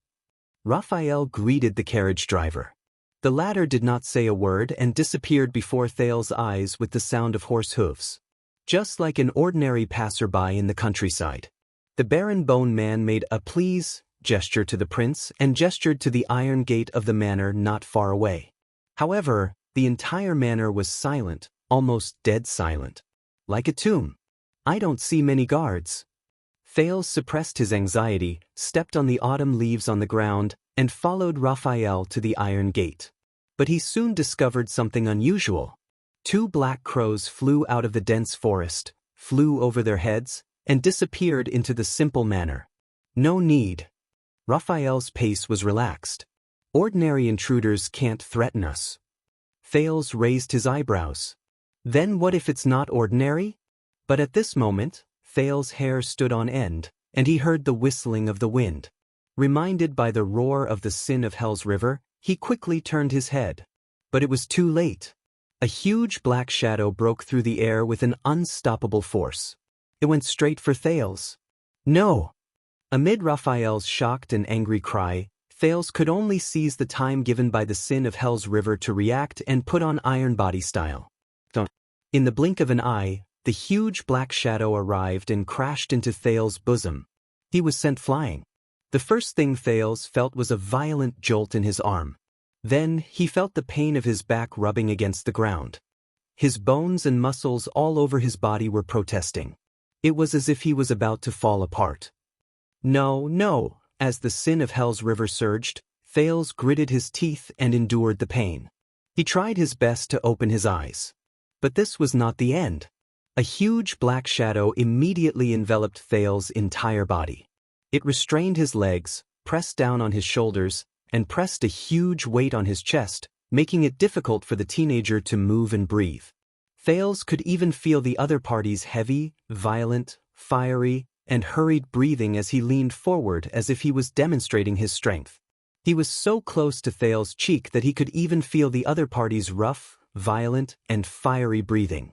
Raphael greeted the carriage driver. The latter did not say a word and disappeared before Thales' eyes with the sound of horse hooves. Just like an ordinary passerby in the countryside. The Baron Bone Man made a "please" gesture to the prince and gestured to the iron gate of the manor not far away. However, the entire manor was silent, almost dead silent. Like a tomb. "I don't see many guards." Thales suppressed his anxiety, stepped on the autumn leaves on the ground, and followed Raphael to the iron gate. But he soon discovered something unusual. 2 black crows flew out of the dense forest, flew over their heads, and disappeared into the simple manor. No need. Raphael's pace was relaxed. Ordinary intruders can't threaten us. Thales raised his eyebrows. Then what if it's not ordinary? But at this moment, Thales' hair stood on end, and he heard the whistling of the wind. Reminded by the roar of the Sin of Hell's river, he quickly turned his head. But it was too late. A huge black shadow broke through the air with an unstoppable force. It went straight for Thales. "No!" Amid Raphael's shocked and angry cry, Thales could only seize the time given by the Sin of Hell's river to react and put on Iron Body style. In the blink of an eye, the huge black shadow arrived and crashed into Thales' bosom. He was sent flying. The first thing Thales felt was a violent jolt in his arm. Then he felt the pain of his back rubbing against the ground. His bones and muscles all over his body were protesting. It was as if he was about to fall apart. "No, no!" As the sin of Hell's river surged, Thales gritted his teeth and endured the pain. He tried his best to open his eyes. But this was not the end. A huge black shadow immediately enveloped Thales' entire body. It restrained his legs, pressed down on his shoulders, and pressed a huge weight on his chest, making it difficult for the teenager to move and breathe. Thales could even feel the other party's heavy, violent, fiery, and hurried breathing as he leaned forward as if he was demonstrating his strength. He was so close to Thales' cheek that he could even feel the other party's rough, violent, and fiery breathing.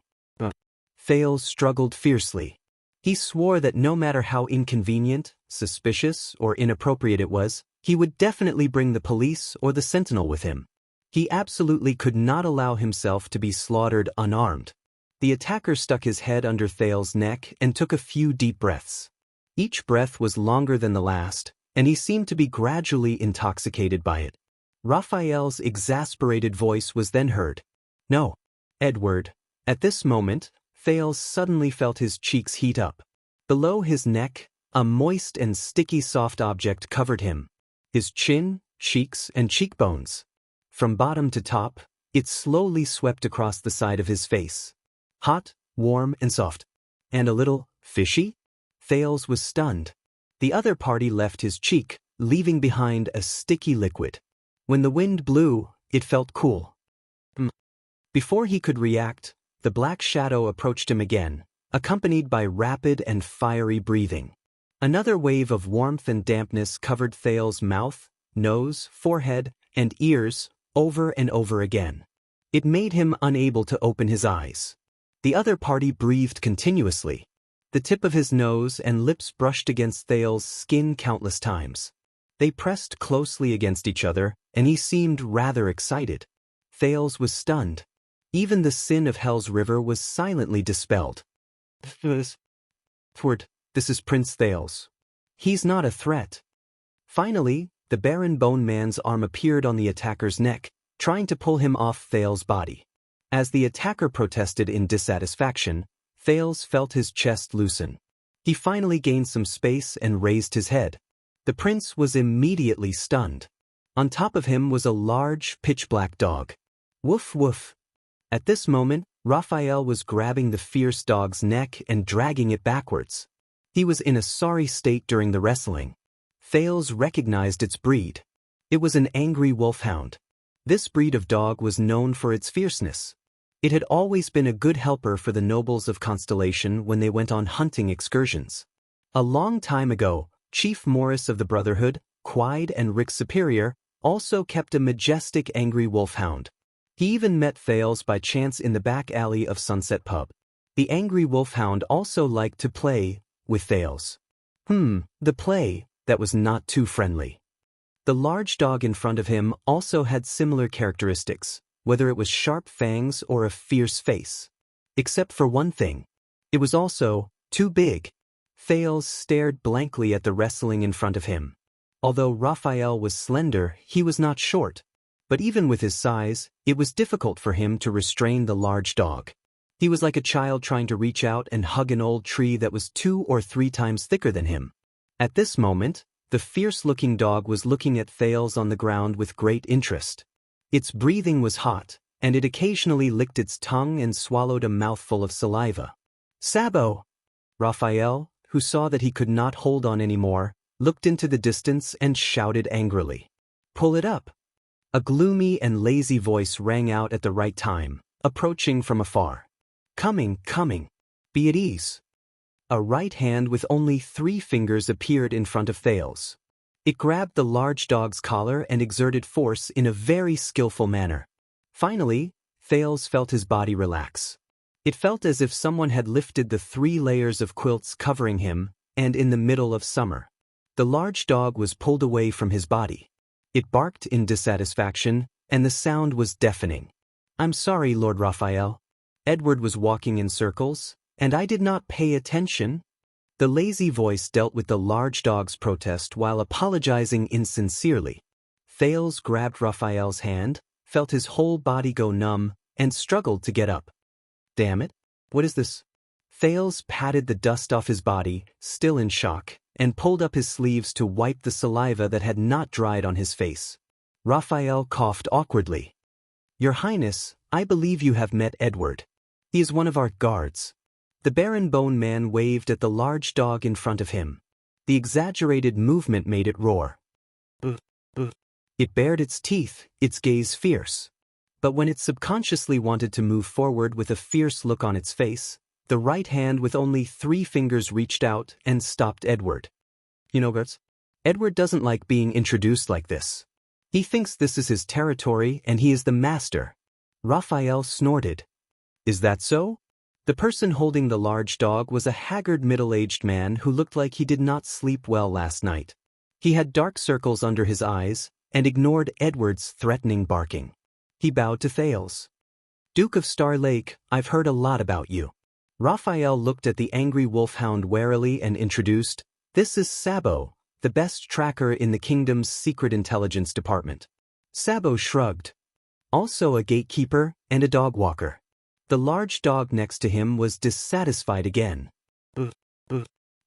Thales struggled fiercely. He swore that no matter how inconvenient, suspicious, or inappropriate it was, he would definitely bring the police or the sentinel with him. He absolutely could not allow himself to be slaughtered unarmed. The attacker stuck his head under Thales' neck and took a few deep breaths. Each breath was longer than the last, and he seemed to be gradually intoxicated by it. Raphael's exasperated voice was then heard. "No, Edward." At this moment, Thales suddenly felt his cheeks heat up. Below his neck, a moist and sticky soft object covered him. His chin, cheeks, and cheekbones. From bottom to top, it slowly swept across the side of his face. Hot, warm, and soft. And a little fishy? Thales was stunned. The other party left his cheek, leaving behind a sticky liquid. When the wind blew, it felt cool. Before he could react, the black shadow approached him again, accompanied by rapid and fiery breathing. Another wave of warmth and dampness covered Thales' mouth, nose, forehead, and ears, over and over again. It made him unable to open his eyes. The other party breathed continuously. The tip of his nose and lips brushed against Thales' skin countless times. They pressed closely against each other, and he seemed rather excited. Thales was stunned. Even the sin of Hell's river was silently dispelled. This is Prince Thales. He's not a threat. Finally, the barren bone man's arm appeared on the attacker's neck, trying to pull him off Thales' body. As the attacker protested in dissatisfaction, Thales felt his chest loosen. He finally gained some space and raised his head. The prince was immediately stunned. On top of him was a large, pitch-black dog. Woof woof. At this moment, Raphael was grabbing the fierce dog's neck and dragging it backwards. He was in a sorry state during the wrestling. Thales recognized its breed. It was an angry wolfhound. This breed of dog was known for its fierceness. It had always been a good helper for the nobles of Constellation when they went on hunting excursions. A long time ago, Chief Morris of the Brotherhood, Quide and Rick's superior, also kept a majestic angry wolfhound. He even met Thales by chance in the back alley of Sunset Pub. The angry wolfhound also liked to play with Thales. The play, that was not too friendly. The large dog in front of him also had similar characteristics, whether it was sharp fangs or a fierce face. Except for one thing. It was also too big. Thales stared blankly at the wrestling in front of him. Although Raphael was slender, he was not short. But even with his size, it was difficult for him to restrain the large dog. He was like a child trying to reach out and hug an old tree that was 2 or 3 times thicker than him. At this moment, the fierce-looking dog was looking at Thales on the ground with great interest. Its breathing was hot, and it occasionally licked its tongue and swallowed a mouthful of saliva. "Sabo!" Raphael, who saw that he could not hold on anymore, looked into the distance and shouted angrily. "Pull it up!" A gloomy and lazy voice rang out at the right time, approaching from afar. "Coming, coming. Be at ease." A right hand with only 3 fingers appeared in front of Thales. It grabbed the large dog's collar and exerted force in a very skillful manner. Finally, Thales felt his body relax. It felt as if someone had lifted the 3 layers of quilts covering him, and in the middle of summer. The large dog was pulled away from his body. It barked in dissatisfaction, and the sound was deafening. "I'm sorry, Lord Raphael. Edward was walking in circles, and I did not pay attention." The lazy voice dealt with the large dog's protest while apologizing insincerely. Thales grabbed Raphael's hand, felt his whole body go numb, and struggled to get up. "Damn it, what is this?" Thales patted the dust off his body, still in shock, and pulled up his sleeves to wipe the saliva that had not dried on his face. Raphael coughed awkwardly. "Your Highness, I believe you have met Edward. He is one of our guards." The Baron Bone Man waved at the large dog in front of him. The exaggerated movement made it roar. It bared its teeth, its gaze fierce. But when it subconsciously wanted to move forward with a fierce look on its face, the right hand with only 3 fingers reached out and stopped Edward. "You know, guards, Edward doesn't like being introduced like this. He thinks this is his territory and he is the master." Raphael snorted. "Is that so?" The person holding the large dog was a haggard middle-aged man who looked like he did not sleep well last night. He had dark circles under his eyes and ignored Edward's threatening barking. He bowed to Thales. "Duke of Star Lake, I've heard a lot about you." Raphael looked at the angry wolfhound warily and introduced, "This is Sabo, the best tracker in the kingdom's secret intelligence department." Sabo shrugged. "Also a gatekeeper and a dog walker." The large dog next to him was dissatisfied again.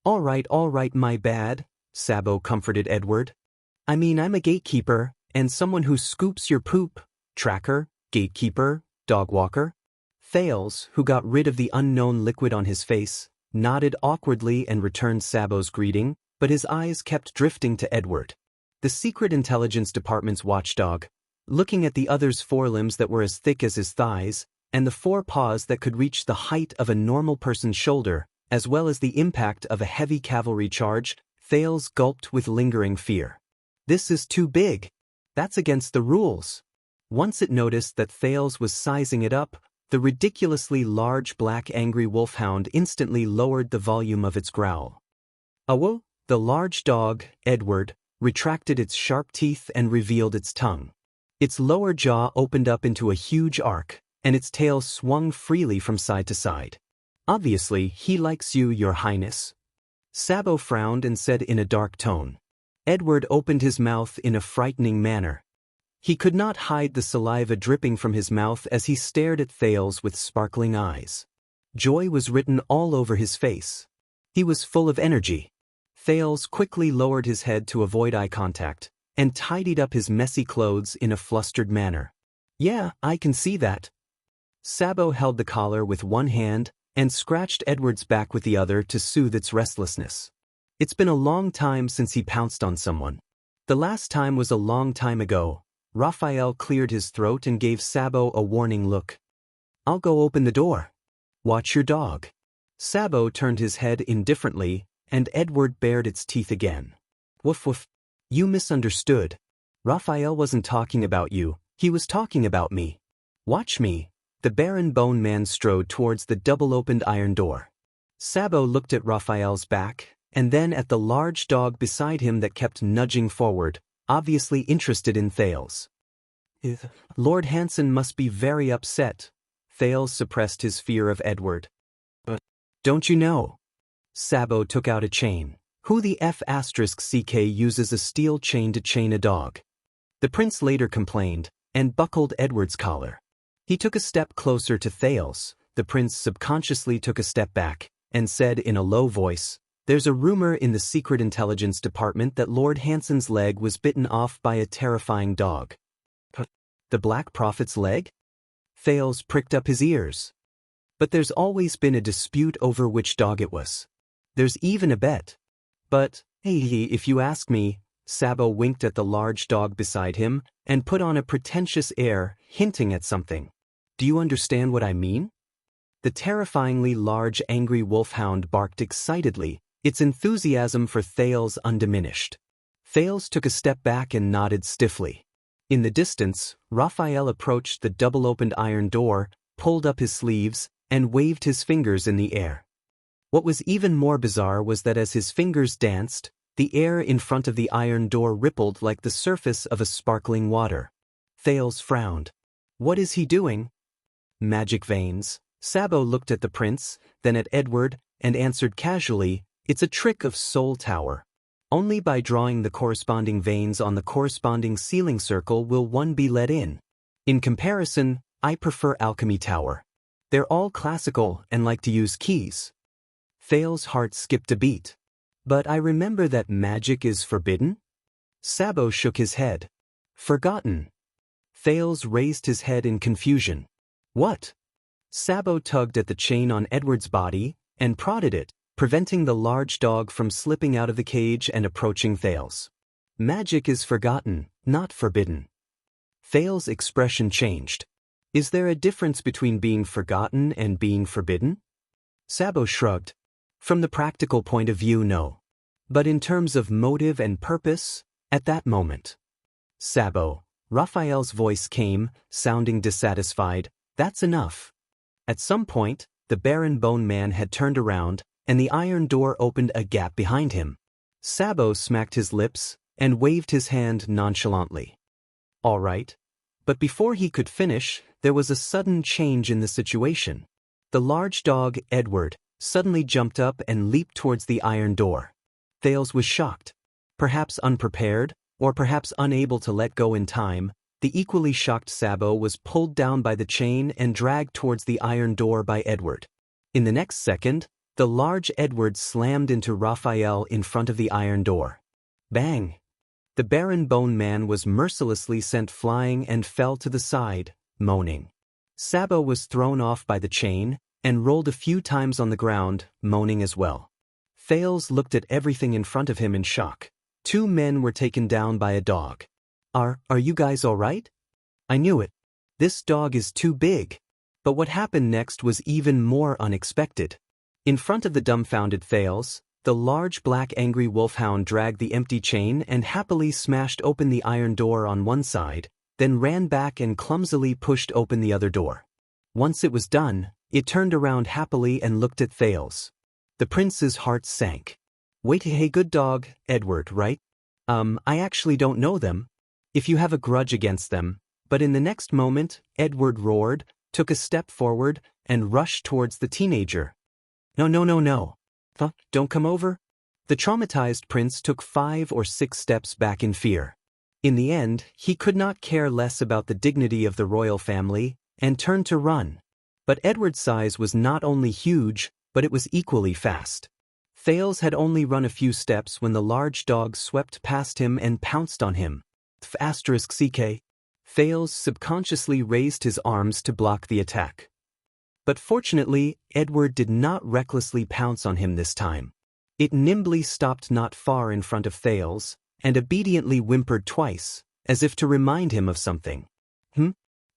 All right, my bad," Sabo comforted Edward. "I mean, I'm a gatekeeper, and someone who scoops your poop. Tracker, gatekeeper, dog walker." Thales, who got rid of the unknown liquid on his face, nodded awkwardly and returned Sabo's greeting, but his eyes kept drifting to Edward. The Secret Intelligence Department's watchdog, looking at the other's forelimbs that were as thick as his thighs, and the 4 paws that could reach the height of a normal person's shoulder, as well as the impact of a heavy cavalry charge, Thales gulped with lingering fear. "This is too big. That's against the rules." Once it noticed that Thales was sizing it up, the ridiculously large black angry wolfhound instantly lowered the volume of its growl. "Awo!" The large dog, Edward, retracted its sharp teeth and revealed its tongue. Its lower jaw opened up into a huge arc, and its tail swung freely from side to side. "Obviously, he likes you, Your Highness." Sabo frowned and said in a dark tone. Edward opened his mouth in a frightening manner. He could not hide the saliva dripping from his mouth as he stared at Thales with sparkling eyes. Joy was written all over his face. He was full of energy. Thales quickly lowered his head to avoid eye contact, and tidied up his messy clothes in a flustered manner. "Yeah, I can see that." Sabo held the collar with one hand and scratched Edward's back with the other to soothe its restlessness. It's been a long time since he pounced on someone. The last time was a long time ago. Raphael cleared his throat and gave Sabo a warning look. "I'll go open the door. Watch your dog." Sabo turned his head indifferently, and Edward bared its teeth again. "Woof woof. You misunderstood. Raphael wasn't talking about you, he was talking about me. Watch me." The Baron Bone Man strode towards the double-opened iron door. Sabo looked at Raphael's back, and then at the large dog beside him that kept nudging forward, obviously interested in Thales. "Lord Hansen must be very upset." Thales suppressed his fear of Edward. "But don't you know?" Sabo took out a chain. "Who the F***CK uses a steel chain to chain a dog?" The prince later complained, and buckled Edward's collar. He took a step closer to Thales. The prince subconsciously took a step back, and said in a low voice, "There's a rumor in the Secret Intelligence Department that Lord Hansen's leg was bitten off by a terrifying dog." "The Black Prophet's leg?" Thales pricked up his ears. "But there's always been a dispute over which dog it was. There's even a bet. But, hey, if you ask me," Sabo winked at the large dog beside him, and put on a pretentious air, hinting at something. "Do you understand what I mean?" The terrifyingly large angry wolfhound barked excitedly, its enthusiasm for Thales undiminished. Thales took a step back and nodded stiffly. In the distance, Raphael approached the double-opened iron door, pulled up his sleeves, and waved his fingers in the air. What was even more bizarre was that as his fingers danced, the air in front of the iron door rippled like the surface of a sparkling water. Thales frowned. "What is he doing?" "Magic veins." Sabo looked at the prince, then at Edward, and answered casually, "It's a trick of Soul Tower. Only by drawing the corresponding veins on the corresponding ceiling circle will one be let in. In comparison, I prefer Alchemy Tower. They're all classical and like to use keys." Thales' heart skipped a beat. But I remember that magic is forbidden? Sabo shook his head. Forgotten. Thales raised his head in confusion. What? Sabo tugged at the chain on Edward's body and prodded it, preventing the large dog from slipping out of the cage and approaching Thales. Magic is forgotten, not forbidden. Thales' expression changed. Is there a difference between being forgotten and being forbidden? Sabo shrugged. From the practical point of view, no. But in terms of motive and purpose, at that moment. Sabo, Raphael's voice came, sounding dissatisfied. That's enough. At some point, the Baron Bone Man had turned around, and the iron door opened a gap behind him. Sabo smacked his lips and waved his hand nonchalantly. All right. But before he could finish, there was a sudden change in the situation. The large dog, Edward, suddenly jumped up and leaped towards the iron door. Thales was shocked. Perhaps unprepared, or perhaps unable to let go in time, the equally shocked Sabo was pulled down by the chain and dragged towards the iron door by Edward. In the next second, the large Edward slammed into Raphael in front of the iron door. Bang! The Baron Bone Man was mercilessly sent flying and fell to the side, moaning. Sabo was thrown off by the chain and rolled a few times on the ground, moaning as well. Thales looked at everything in front of him in shock. 2 men were taken down by a dog. Are you guys all right? I knew it. This dog is too big. But what happened next was even more unexpected. In front of the dumbfounded Thales, the large black angry wolfhound dragged the empty chain and happily smashed open the iron door on one side, then ran back and clumsily pushed open the other door. Once it was done, it turned around happily and looked at Thales. The prince's heart sank. Wait, hey, good dog, Edward, right? I actually don't know them. If you have a grudge against them. But in the next moment, Edward roared, took a step forward, and rushed towards the teenager. No. Don't come over. The traumatized prince took 5 or 6 steps back in fear. In the end, he could not care less about the dignity of the royal family, and turned to run. But Edward's size was not only huge, but it was equally fast. Thales had only run a few steps when the large dog swept past him and pounced on him. *CK. Thales subconsciously raised his arms to block the attack. But fortunately, Edward did not recklessly pounce on him this time. It nimbly stopped not far in front of Thales, and obediently whimpered twice, as if to remind him of something.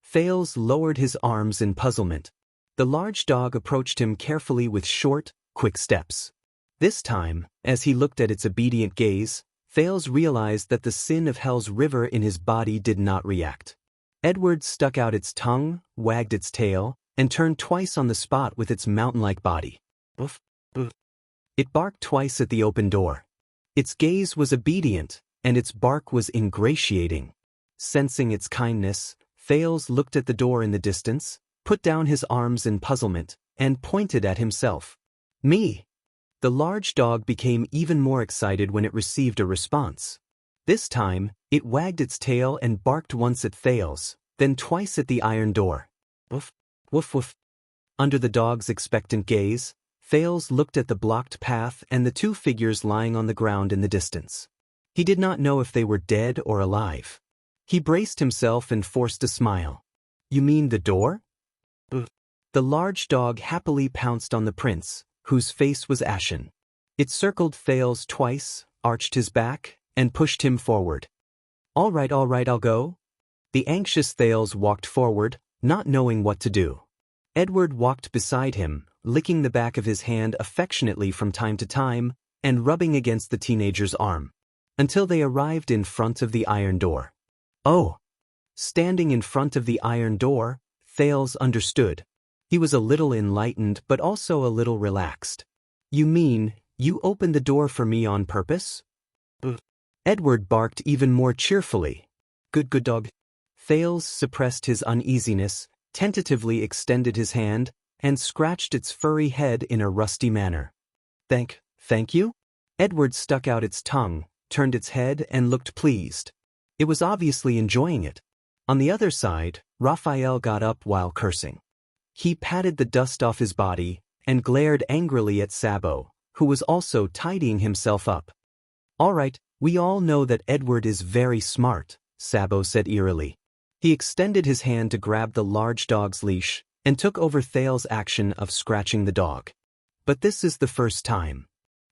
Thales lowered his arms in puzzlement. The large dog approached him carefully with short, quick steps. This time, as he looked at its obedient gaze, Thales realized that the sin of Hell's river in his body did not react. Edward stuck out its tongue, wagged its tail, and turned twice on the spot with its mountain-like body. Boof, boof. It barked twice at the open door. Its gaze was obedient, and its bark was ingratiating. Sensing its kindness, Thales looked at the door in the distance, put down his arms in puzzlement, and pointed at himself. Me! The large dog became even more excited when it received a response. This time, it wagged its tail and barked once at Thales, then twice at the iron door. Woof, woof, woof. Under the dog's expectant gaze, Thales looked at the blocked path and the 2 figures lying on the ground in the distance. He did not know if they were dead or alive. He braced himself and forced a smile. You mean the door? The large dog happily pounced on the prince, whose face was ashen. It circled Thales twice, arched his back, and pushed him forward. All right, I'll go. The anxious Thales walked forward, not knowing what to do. Edward walked beside him, licking the back of his hand affectionately from time to time, and rubbing against the teenager's arm, until they arrived in front of the iron door. Oh! Standing in front of the iron door, Thales understood. He was a little enlightened but also a little relaxed. You mean, you opened the door for me on purpose? Edward barked even more cheerfully. Good dog. Thales suppressed his uneasiness, tentatively extended his hand, and scratched its furry head in a rusty manner. Thank you? Edward stuck out its tongue, turned its head and looked pleased. It was obviously enjoying it. On the other side, Raphael got up while cursing. He patted the dust off his body and glared angrily at Sabo, who was also tidying himself up. "All right, we all know that Edward is very smart," Sabo said eerily. He extended his hand to grab the large dog's leash and took over Thale's action of scratching the dog. "But this is the first time."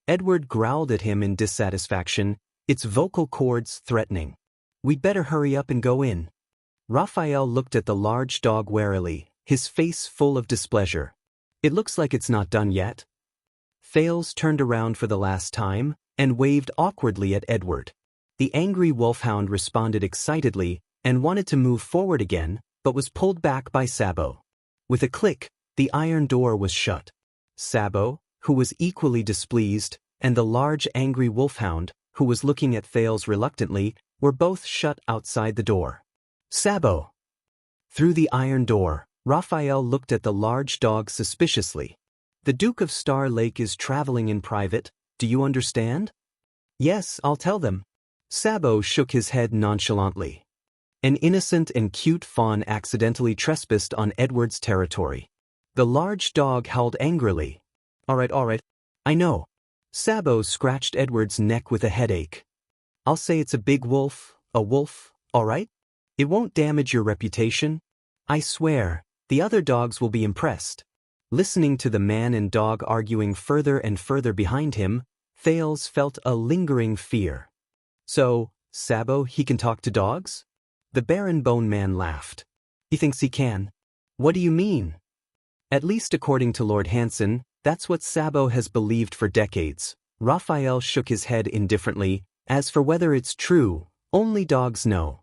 Edward growled at him in dissatisfaction, its vocal cords threatening. "We'd better hurry up and go in." Raphael looked at the large dog warily, his face full of displeasure. "It looks like it's not done yet." Thales turned around for the last time and waved awkwardly at Edward. The angry wolfhound responded excitedly and wanted to move forward again, but was pulled back by Sabo. With a click, the iron door was shut. Sabo, who was equally displeased, and the large angry wolfhound, who was looking at Thales reluctantly, were both shut outside the door. "Sabo!" Through the iron door, Raphael looked at the large dog suspiciously. "The Duke of Star Lake is traveling in private, do you understand?" "Yes, I'll tell them." Sabo shook his head nonchalantly. An innocent and cute fawn accidentally trespassed on Edward's territory. The large dog howled angrily. All right, I know." Sabo scratched Edward's neck with a headache. "I'll say it's a big wolf, all right? It won't damage your reputation. I swear, the other dogs will be impressed." Listening to the man and dog arguing further and further behind him, Thales felt a lingering fear. "So, Sabo, he can talk to dogs?" The Baron Bone Man laughed. "He thinks he can." "What do you mean?" "At least according to Lord Hanson, that's what Sabo has believed for decades." Raphael shook his head indifferently. "As for whether it's true, only dogs know."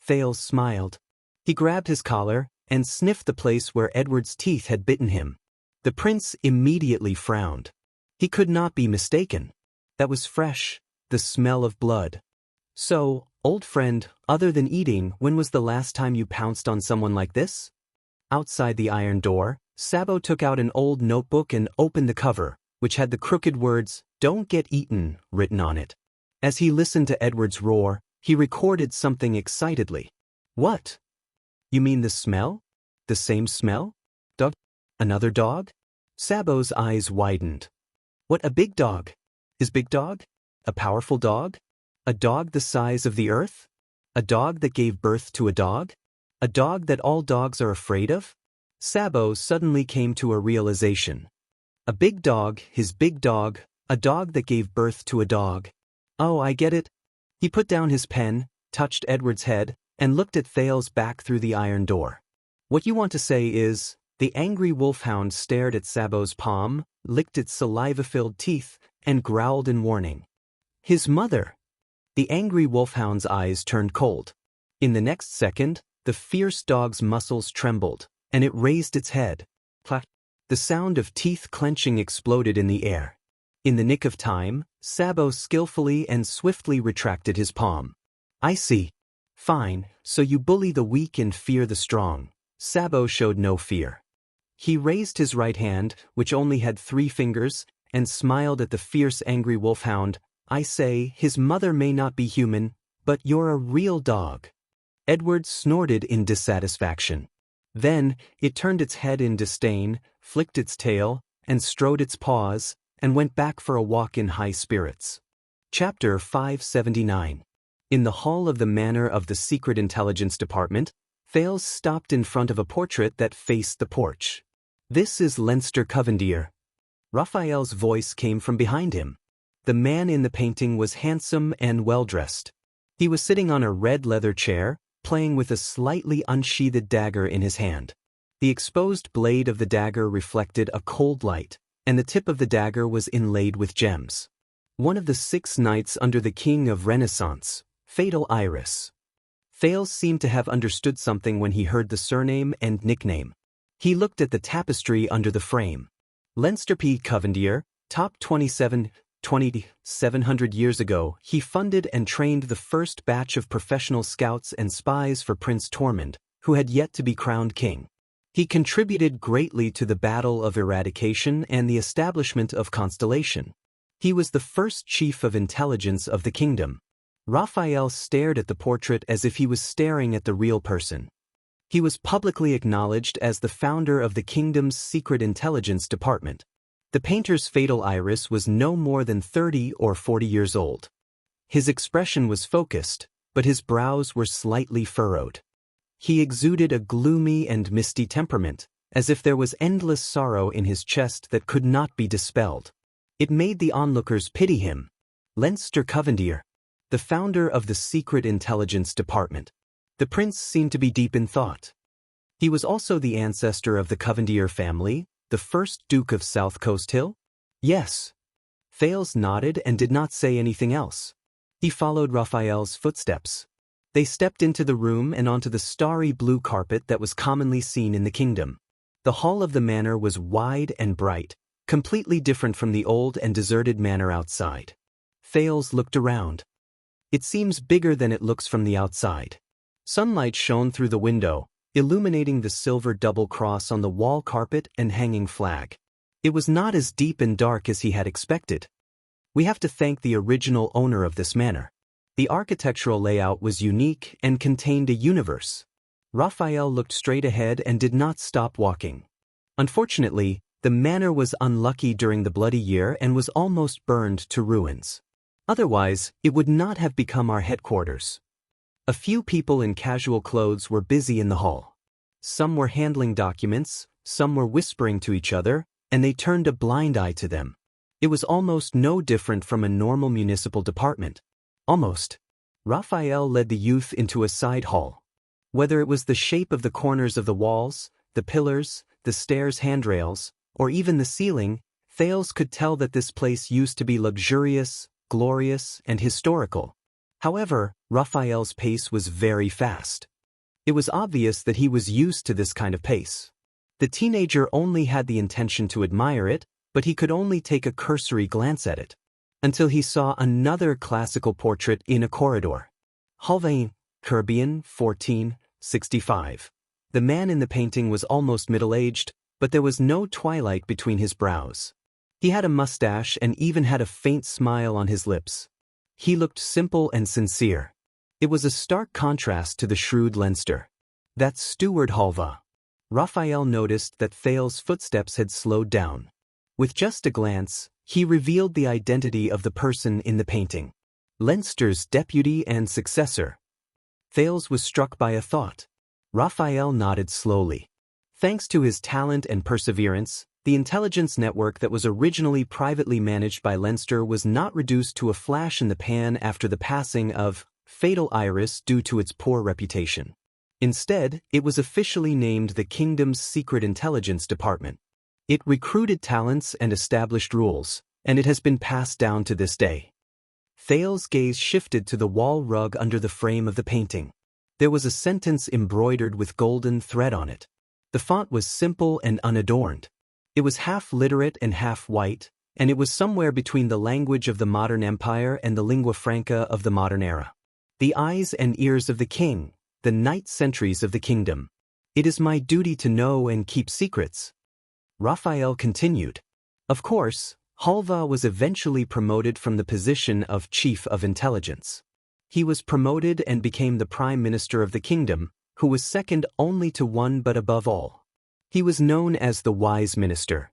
Thales smiled. He grabbed his collar and sniffed the place where Edward's teeth had bitten him. The prince immediately frowned. He could not be mistaken. That was fresh, the smell of blood. "So, old friend, other than eating, when was the last time you pounced on someone like this?" Outside the iron door, Sabo took out an old notebook and opened the cover, which had the crooked words, "Don't get eaten," written on it. As he listened to Edward's roar, he recorded something excitedly. "What? You mean the smell? The same smell? Dog? Another dog?" Sabo's eyes widened. "What, a big dog? Is big dog? A powerful dog? A dog the size of the earth? A dog that gave birth to a dog? A dog that all dogs are afraid of?" Sabo suddenly came to a realization. A big dog, his big dog, a dog that gave birth to a dog. "Oh, I get it." He put down his pen, touched Edward's head, and looked at Thales back through the iron door. "What you want to say is..." The angry wolfhound stared at Sabo's palm, licked its saliva-filled teeth, and growled in warning. "His mother!" The angry wolfhound's eyes turned cold. In the next second, the fierce dog's muscles trembled, and it raised its head. Clack! The sound of teeth clenching exploded in the air. In the nick of time, Sabo skillfully and swiftly retracted his palm. "I see. Fine, so you bully the weak and fear the strong." Sabo showed no fear. He raised his right hand, which only had 3 fingers, and smiled at the fierce angry wolfhound. "I say, his mother may not be human, but you're a real dog." Edward snorted in dissatisfaction. Then, it turned its head in disdain, flicked its tail, and strode its paws, and went back for a walk in high spirits. Chapter 579. In the hall of the Manor of the Secret Intelligence Department, Thales stopped in front of a portrait that faced the porch. "This is Leinster Covendier." Raphael's voice came from behind him. The man in the painting was handsome and well-dressed. He was sitting on a red leather chair, playing with a slightly unsheathed dagger in his hand. The exposed blade of the dagger reflected a cold light, and the tip of the dagger was inlaid with gems. One of the 6 knights under the King of Renaissance, Fatal Iris. Thales seemed to have understood something when he heard the surname and nickname. He looked at the tapestry under the frame. Leinster P. Covendier, top 700 years ago, he funded and trained the first batch of professional scouts and spies for Prince Tormund, who had yet to be crowned king. He contributed greatly to the Battle of Eradication and the establishment of Constellation. He was the first chief of intelligence of the kingdom. Raphael stared at the portrait as if he was staring at the real person. He was publicly acknowledged as the founder of the kingdom's secret intelligence department. The painter's fatal iris was no more than 30 or 40 years old. His expression was focused, but his brows were slightly furrowed. He exuded a gloomy and misty temperament, as if there was endless sorrow in his chest that could not be dispelled. It made the onlookers pity him. Leinster Covendier, the founder of the Secret Intelligence Department. The prince seemed to be deep in thought. He was also the ancestor of the Covendier family, the first Duke of South Coast Hill? Yes. Thales nodded and did not say anything else. He followed Raphael's footsteps. They stepped into the room and onto the starry blue carpet that was commonly seen in the kingdom. The hall of the manor was wide and bright, completely different from the old and deserted manor outside. Thales looked around. It seems bigger than it looks from the outside. Sunlight shone through the window, illuminating the silver double cross on the wall carpet and hanging flag. It was not as deep and dark as he had expected. We have to thank the original owner of this manor. The architectural layout was unique and contained a universe. Raphael looked straight ahead and did not stop walking. Unfortunately, the manor was unlucky during the Bloody Year and was almost burned to ruins. Otherwise, it would not have become our headquarters. A few people in casual clothes were busy in the hall. Some were handling documents, some were whispering to each other, and they turned a blind eye to them. It was almost no different from a normal municipal department. Almost. Raphael led the youth into a side hall. Whether it was the shape of the corners of the walls, the pillars, the stairs' handrails, or even the ceiling, Thales could tell that this place used to be luxurious, glorious, and historical. However, Raphael's pace was very fast. It was obvious that he was used to this kind of pace. The teenager only had the intention to admire it, but he could only take a cursory glance at it, until he saw another classical portrait in a corridor. Halvain, Caribbean, 1465. The man in the painting was almost middle-aged, but there was no twilight between his brows. He had a mustache and even had a faint smile on his lips. He looked simple and sincere. It was a stark contrast to the shrewd Leinster. That's Steward Halva. Raphael noticed that Thales' footsteps had slowed down. With just a glance, he revealed the identity of the person in the painting. Leinster's deputy and successor. Thales was struck by a thought. Raphael nodded slowly. Thanks to his talent and perseverance, the intelligence network that was originally privately managed by Leinster was not reduced to a flash in the pan after the passing of Fatal Iris due to its poor reputation. Instead, it was officially named the Kingdom's Secret Intelligence Department. It recruited talents and established rules, and it has been passed down to this day. Thales' gaze shifted to the wall rug under the frame of the painting. There was a sentence embroidered with golden thread on it. The font was simple and unadorned. It was half literate and half white, and it was somewhere between the language of the modern empire and the lingua franca of the modern era. The eyes and ears of the king, the night sentries of the kingdom. It is my duty to know and keep secrets. Raphael continued. Of course, Halva was eventually promoted from the position of Chief of Intelligence. He was promoted and became the Prime Minister of the kingdom, who was second only to one but above all. He was known as the Wise Minister.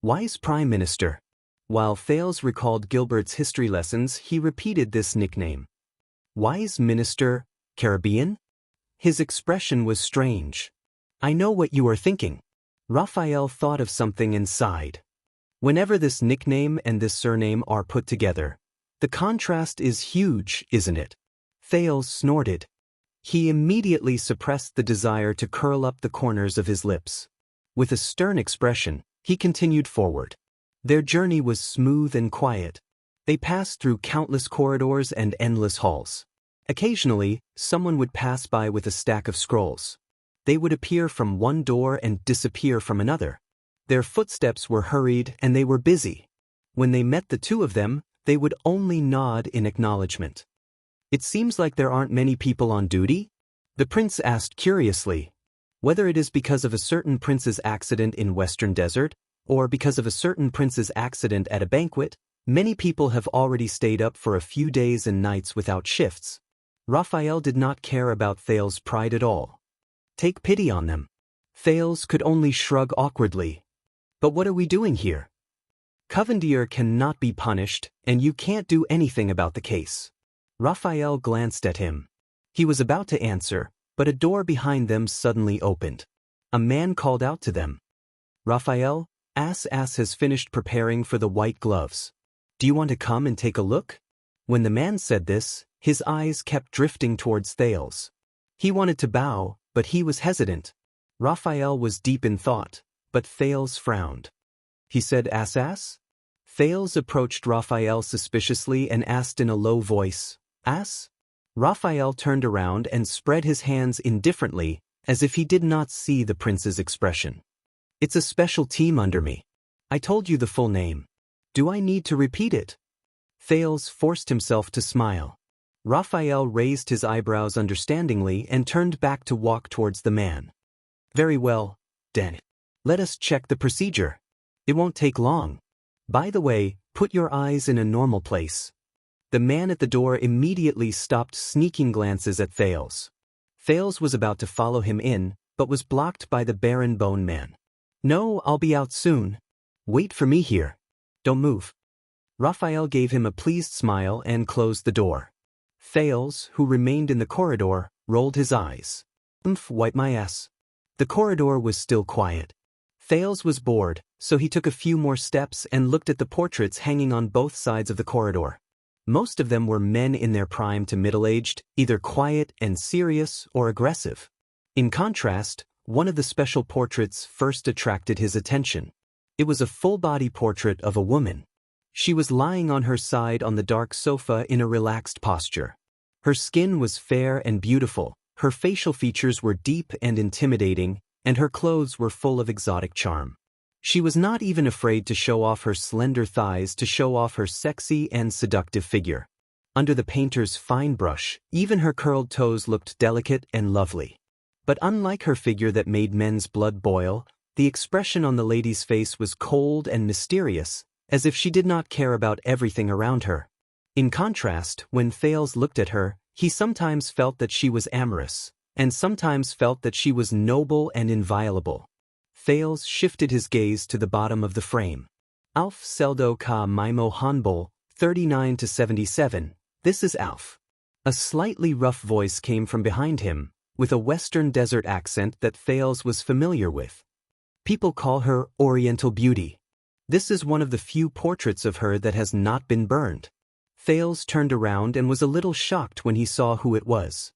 Wise Prime Minister. While Thales recalled Gilbert's history lessons, he repeated this nickname. Wise Minister, Caribbean? His expression was strange. I know what you are thinking. Raphael thought of something and sighed. Whenever this nickname and this surname are put together, the contrast is huge, isn't it? Thales snorted. He immediately suppressed the desire to curl up the corners of his lips. With a stern expression, he continued forward. Their journey was smooth and quiet. They passed through countless corridors and endless halls. Occasionally, someone would pass by with a stack of scrolls. They would appear from one door and disappear from another. Their footsteps were hurried and they were busy. When they met the two of them, they would only nod in acknowledgement. It seems like there aren't many people on duty? The prince asked curiously. Whether it is because of a certain prince's accident in Western Desert, or because of a certain prince's accident at a banquet, many people have already stayed up for a few days and nights without shifts. Raphael did not care about Thales' pride at all. Take pity on them. Thales could only shrug awkwardly. But what are we doing here? Covendier cannot be punished, and you can't do anything about the case. Raphael glanced at him. He was about to answer, but a door behind them suddenly opened. A man called out to them. Raphael, Ass has finished preparing for the white gloves. Do you want to come and take a look? When the man said this, his eyes kept drifting towards Thales. He wanted to bow, but he was hesitant. Raphael was deep in thought, but Thales frowned. He said, Ass? Thales approached Raphael suspiciously and asked in a low voice, Ass? Raphael turned around and spread his hands indifferently, as if he did not see the prince's expression. It's a special team under me. I told you the full name. Do I need to repeat it? Thales forced himself to smile. Raphael raised his eyebrows understandingly and turned back to walk towards the man. Very well, then. Let us check the procedure. It won't take long. By the way, put your eyes in a normal place. The man at the door immediately stopped sneaking glances at Thales. Thales was about to follow him in, but was blocked by the barren bone man. No, I'll be out soon. Wait for me here. Don't move. Raphael gave him a pleased smile and closed the door. Thales, who remained in the corridor, rolled his eyes. Wipe my ass. The corridor was still quiet. Thales was bored, so he took a few more steps and looked at the portraits hanging on both sides of the corridor. Most of them were men in their prime to middle-aged, either quiet and serious or aggressive. In contrast, one of the special portraits first attracted his attention. It was a full-body portrait of a woman. She was lying on her side on the dark sofa in a relaxed posture. Her skin was fair and beautiful, her facial features were deep and intimidating, and her clothes were full of exotic charm. She was not even afraid to show off her slender thighs to show off her sexy and seductive figure. Under the painter's fine brush, even her curled toes looked delicate and lovely. But unlike her figure that made men's blood boil, the expression on the lady's face was cold and mysterious, as if she did not care about everything around her. In contrast, when Thales looked at her, he sometimes felt that she was amorous, and sometimes felt that she was noble and inviolable. Thales shifted his gaze to the bottom of the frame. Alf Seldo ka Maimo Hanbol, 39-77, this is Alf. A slightly rough voice came from behind him, with a western desert accent that Thales was familiar with. People call her Oriental Beauty. This is one of the few portraits of her that has not been burned. Thales turned around and was a little shocked when he saw who it was.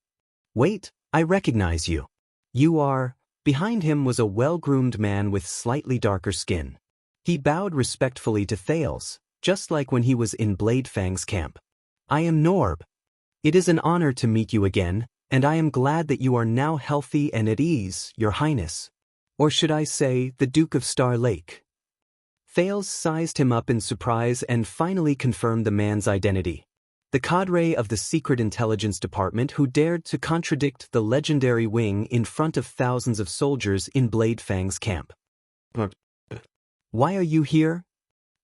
Wait, I recognize you. You are... Behind him was a well-groomed man with slightly darker skin. He bowed respectfully to Thales, just like when he was in Bladefang's camp. I am Norb. It is an honor to meet you again, and I am glad that you are now healthy and at ease, Your Highness. Or should I say, the Duke of Star Lake. Thales sized him up in surprise and finally confirmed the man's identity. The cadre of the Secret Intelligence Department who dared to contradict the legendary Wing in front of thousands of soldiers in Bladefang's camp. Why are you here?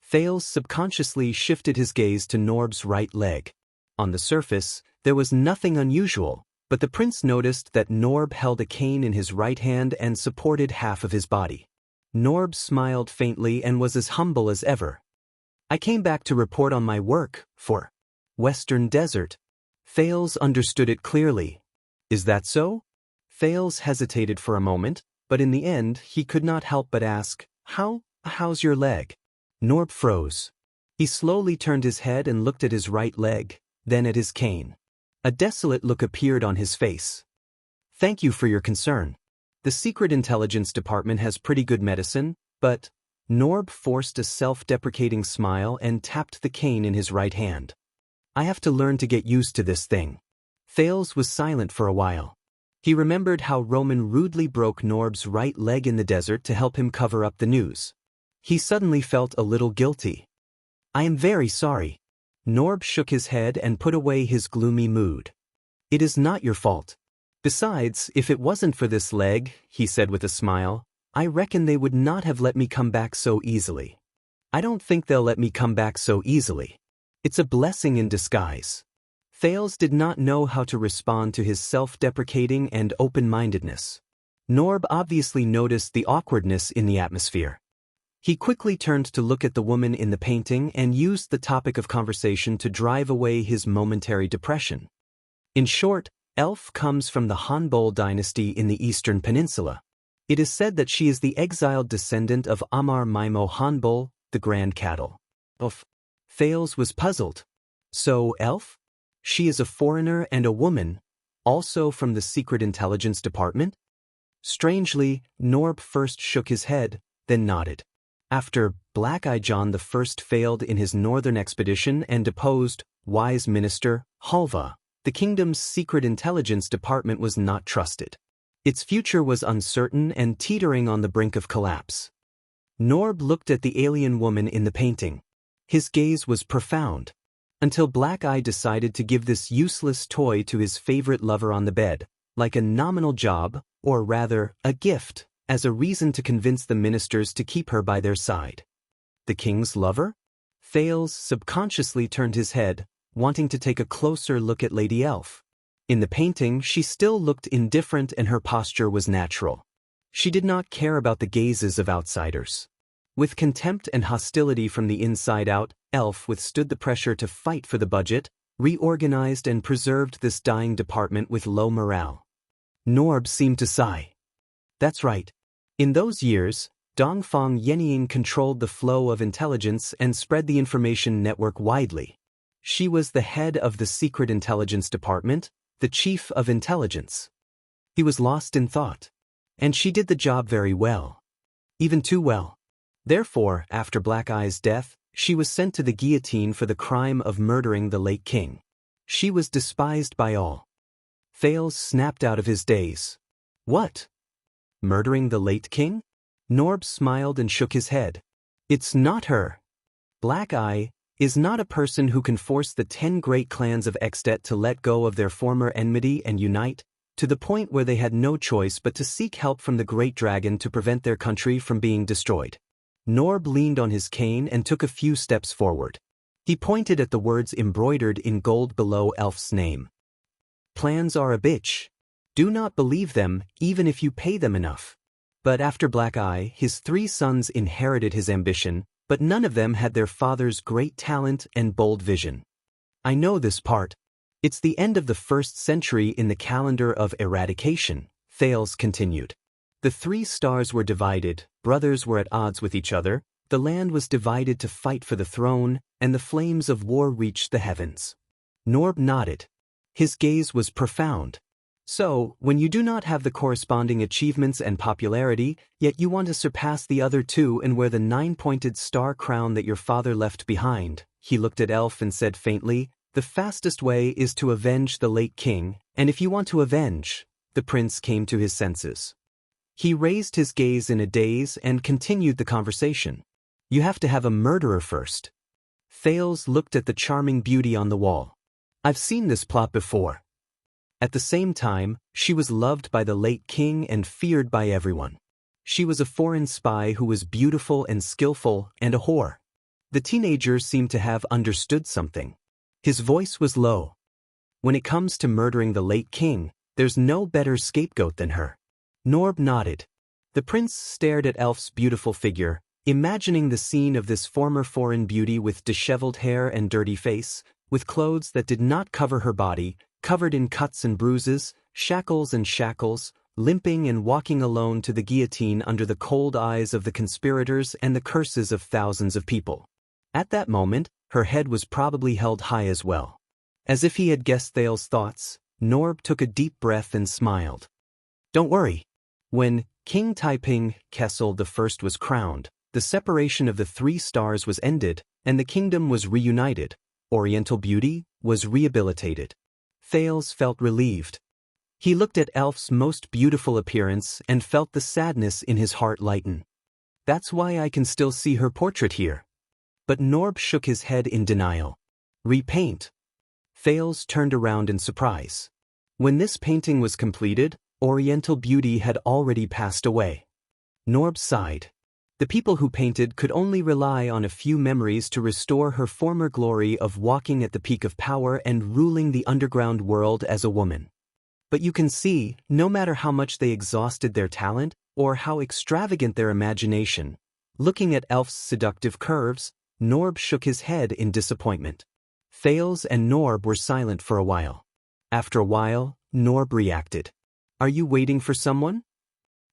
Thales subconsciously shifted his gaze to Norb's right leg. On the surface, there was nothing unusual, but the prince noticed that Norb held a cane in his right hand and supported half of his body. Norb smiled faintly and was as humble as ever. I came back to report on my work, for Western Desert. Thales understood it clearly. Is that so? Thales hesitated for a moment, but in the end he could not help but ask, How's your leg? Norb froze. He slowly turned his head and looked at his right leg, then at his cane. A desolate look appeared on his face. Thank you for your concern. The Secret Intelligence Department has pretty good medicine, but... Norb forced a self-deprecating smile and tapped the cane in his right hand. I have to learn to get used to this thing. Thales was silent for a while. He remembered how Roman rudely broke Norb's right leg in the desert to help him cover up the news. He suddenly felt a little guilty. I am very sorry. Norb shook his head and put away his gloomy mood. It is not your fault. Besides, if it wasn't for this leg, he said with a smile, I reckon they would not have let me come back so easily. I don't think they'll let me come back so easily. It's a blessing in disguise. Thales did not know how to respond to his self-deprecating and open-mindedness. Norb obviously noticed the awkwardness in the atmosphere. He quickly turned to look at the woman in the painting and used the topic of conversation to drive away his momentary depression. In short, Elf comes from the Hanbol dynasty in the Eastern Peninsula. It is said that she is the exiled descendant of Amar Maimo Hanbol, the Grand Cattle. Thales was puzzled. So, Elf? She is a foreigner and a woman, also from the Secret Intelligence Department? Strangely, Norb first shook his head, then nodded. After Black-Eye John I failed in his northern expedition and deposed wise minister Halva, the kingdom's Secret Intelligence Department was not trusted. Its future was uncertain and teetering on the brink of collapse. Norb looked at the alien woman in the painting. His gaze was profound, until Black-Eye decided to give this useless toy to his favorite lover on the bed, like a nominal job, or rather, a gift, as a reason to convince the ministers to keep her by their side. The king's lover? Thales subconsciously turned his head, wanting to take a closer look at Lady Elf. In the painting, she still looked indifferent and her posture was natural. She did not care about the gazes of outsiders. With contempt and hostility from the inside out, Elf withstood the pressure to fight for the budget, reorganized and preserved this dying department with low morale. Norb seemed to sigh. That's right. In those years, Dongfang Yenying controlled the flow of intelligence and spread the information network widely. She was the head of the Secret Intelligence Department, the chief of intelligence. He was lost in thought. And she did the job very well. Even too well. Therefore, after Black-Eye's death, she was sent to the guillotine for the crime of murdering the late king. She was despised by all. Thales snapped out of his daze. What? Murdering the late king? Norb smiled and shook his head. It's not her. Black-Eye is not a person who can force the 10 great clans of Extet to let go of their former enmity and unite, to the point where they had no choice but to seek help from the great dragon to prevent their country from being destroyed. Norb leaned on his cane and took a few steps forward. He pointed at the words embroidered in gold below Elf's name. Plans are a bitch. Do not believe them, even if you pay them enough. But after Black-Eye, his 3 sons inherited his ambition, but none of them had their father's great talent and bold vision. I know this part. It's the end of the 1st century in the calendar of eradication, Thales continued. The 3 stars were divided, brothers were at odds with each other, the land was divided to fight for the throne, and the flames of war reached the heavens. Norb nodded. His gaze was profound. So, when you do not have the corresponding achievements and popularity, yet you want to surpass the other 2 and wear the 9-pointed star crown that your father left behind, he looked at Elf and said faintly, the fastest way is to avenge the late king, and if you want to avenge, the prince came to his senses. He raised his gaze in a daze and continued the conversation. You have to have a murderer first. Thales looked at the charming beauty on the wall. I've seen this plot before. At the same time, she was loved by the late king and feared by everyone. She was a foreign spy who was beautiful and skillful and a whore. The teenager seemed to have understood something. His voice was low. When it comes to murdering the late king, there's no better scapegoat than her. Norb nodded. The prince stared at Elf's beautiful figure, imagining the scene of this former foreign beauty with disheveled hair and dirty face, with clothes that did not cover her body, covered in cuts and bruises, shackles, limping and walking alone to the guillotine under the cold eyes of the conspirators and the curses of thousands of people. At that moment, her head was probably held high as well. As if he had guessed Thales' thoughts, Norb took a deep breath and smiled. Don't worry. When King Taiping Kessel I was crowned, the separation of the 3 stars was ended, and the kingdom was reunited. Oriental beauty was rehabilitated. Thales felt relieved. He looked at Elf's most beautiful appearance and felt the sadness in his heart lighten. That's why I can still see her portrait here. But Norb shook his head in denial. Repaint. Thales turned around in surprise. When this painting was completed, Oriental beauty had already passed away. Norb sighed. The people who painted could only rely on a few memories to restore her former glory of walking at the peak of power and ruling the underground world as a woman. But you can see, no matter how much they exhausted their talent, or how extravagant their imagination, Looking at Elf's seductive curves, Norb shook his head in disappointment. Thales and Norb were silent for a while. After a while, Norb reacted. "Are you waiting for someone?"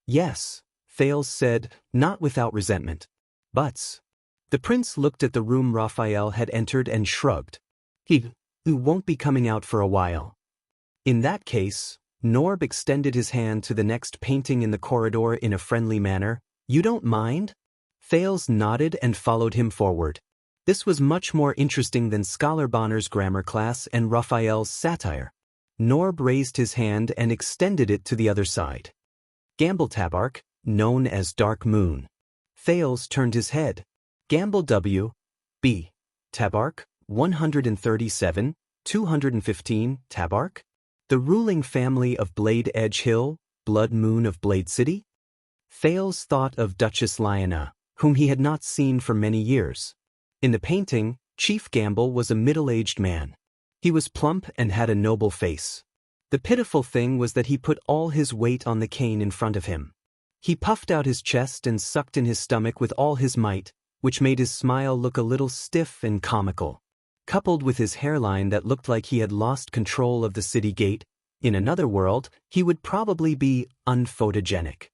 "Yes," Thales said, not without resentment. "Buts." The prince looked at the room Raphael had entered and shrugged. "He won't be coming out for a while." In that case, Norb extended his hand to the next painting in the corridor in a friendly manner. "You don't mind?" Thales nodded and followed him forward. This was much more interesting than Scholar Bonner's grammar class and Raphael's satire. Norb raised his hand and extended it to the other side. "Gamble Tabark, known as Dark Moon." Thales turned his head. "Gamble W. B. Tabark, 137, 215, Tabark? The ruling family of Blade Edge Hill, Blood Moon of Blade City?" Thales thought of Duchess Lyanna, whom he had not seen for many years. In the painting, Chief Gamble was a middle-aged man. He was plump and had a noble face. The pitiful thing was that he put all his weight on the cane in front of him. He puffed out his chest and sucked in his stomach with all his might, which made his smile look a little stiff and comical. Coupled with his hairline that looked like he had lost control of the city gate, in another world, he would probably be unphotogenic.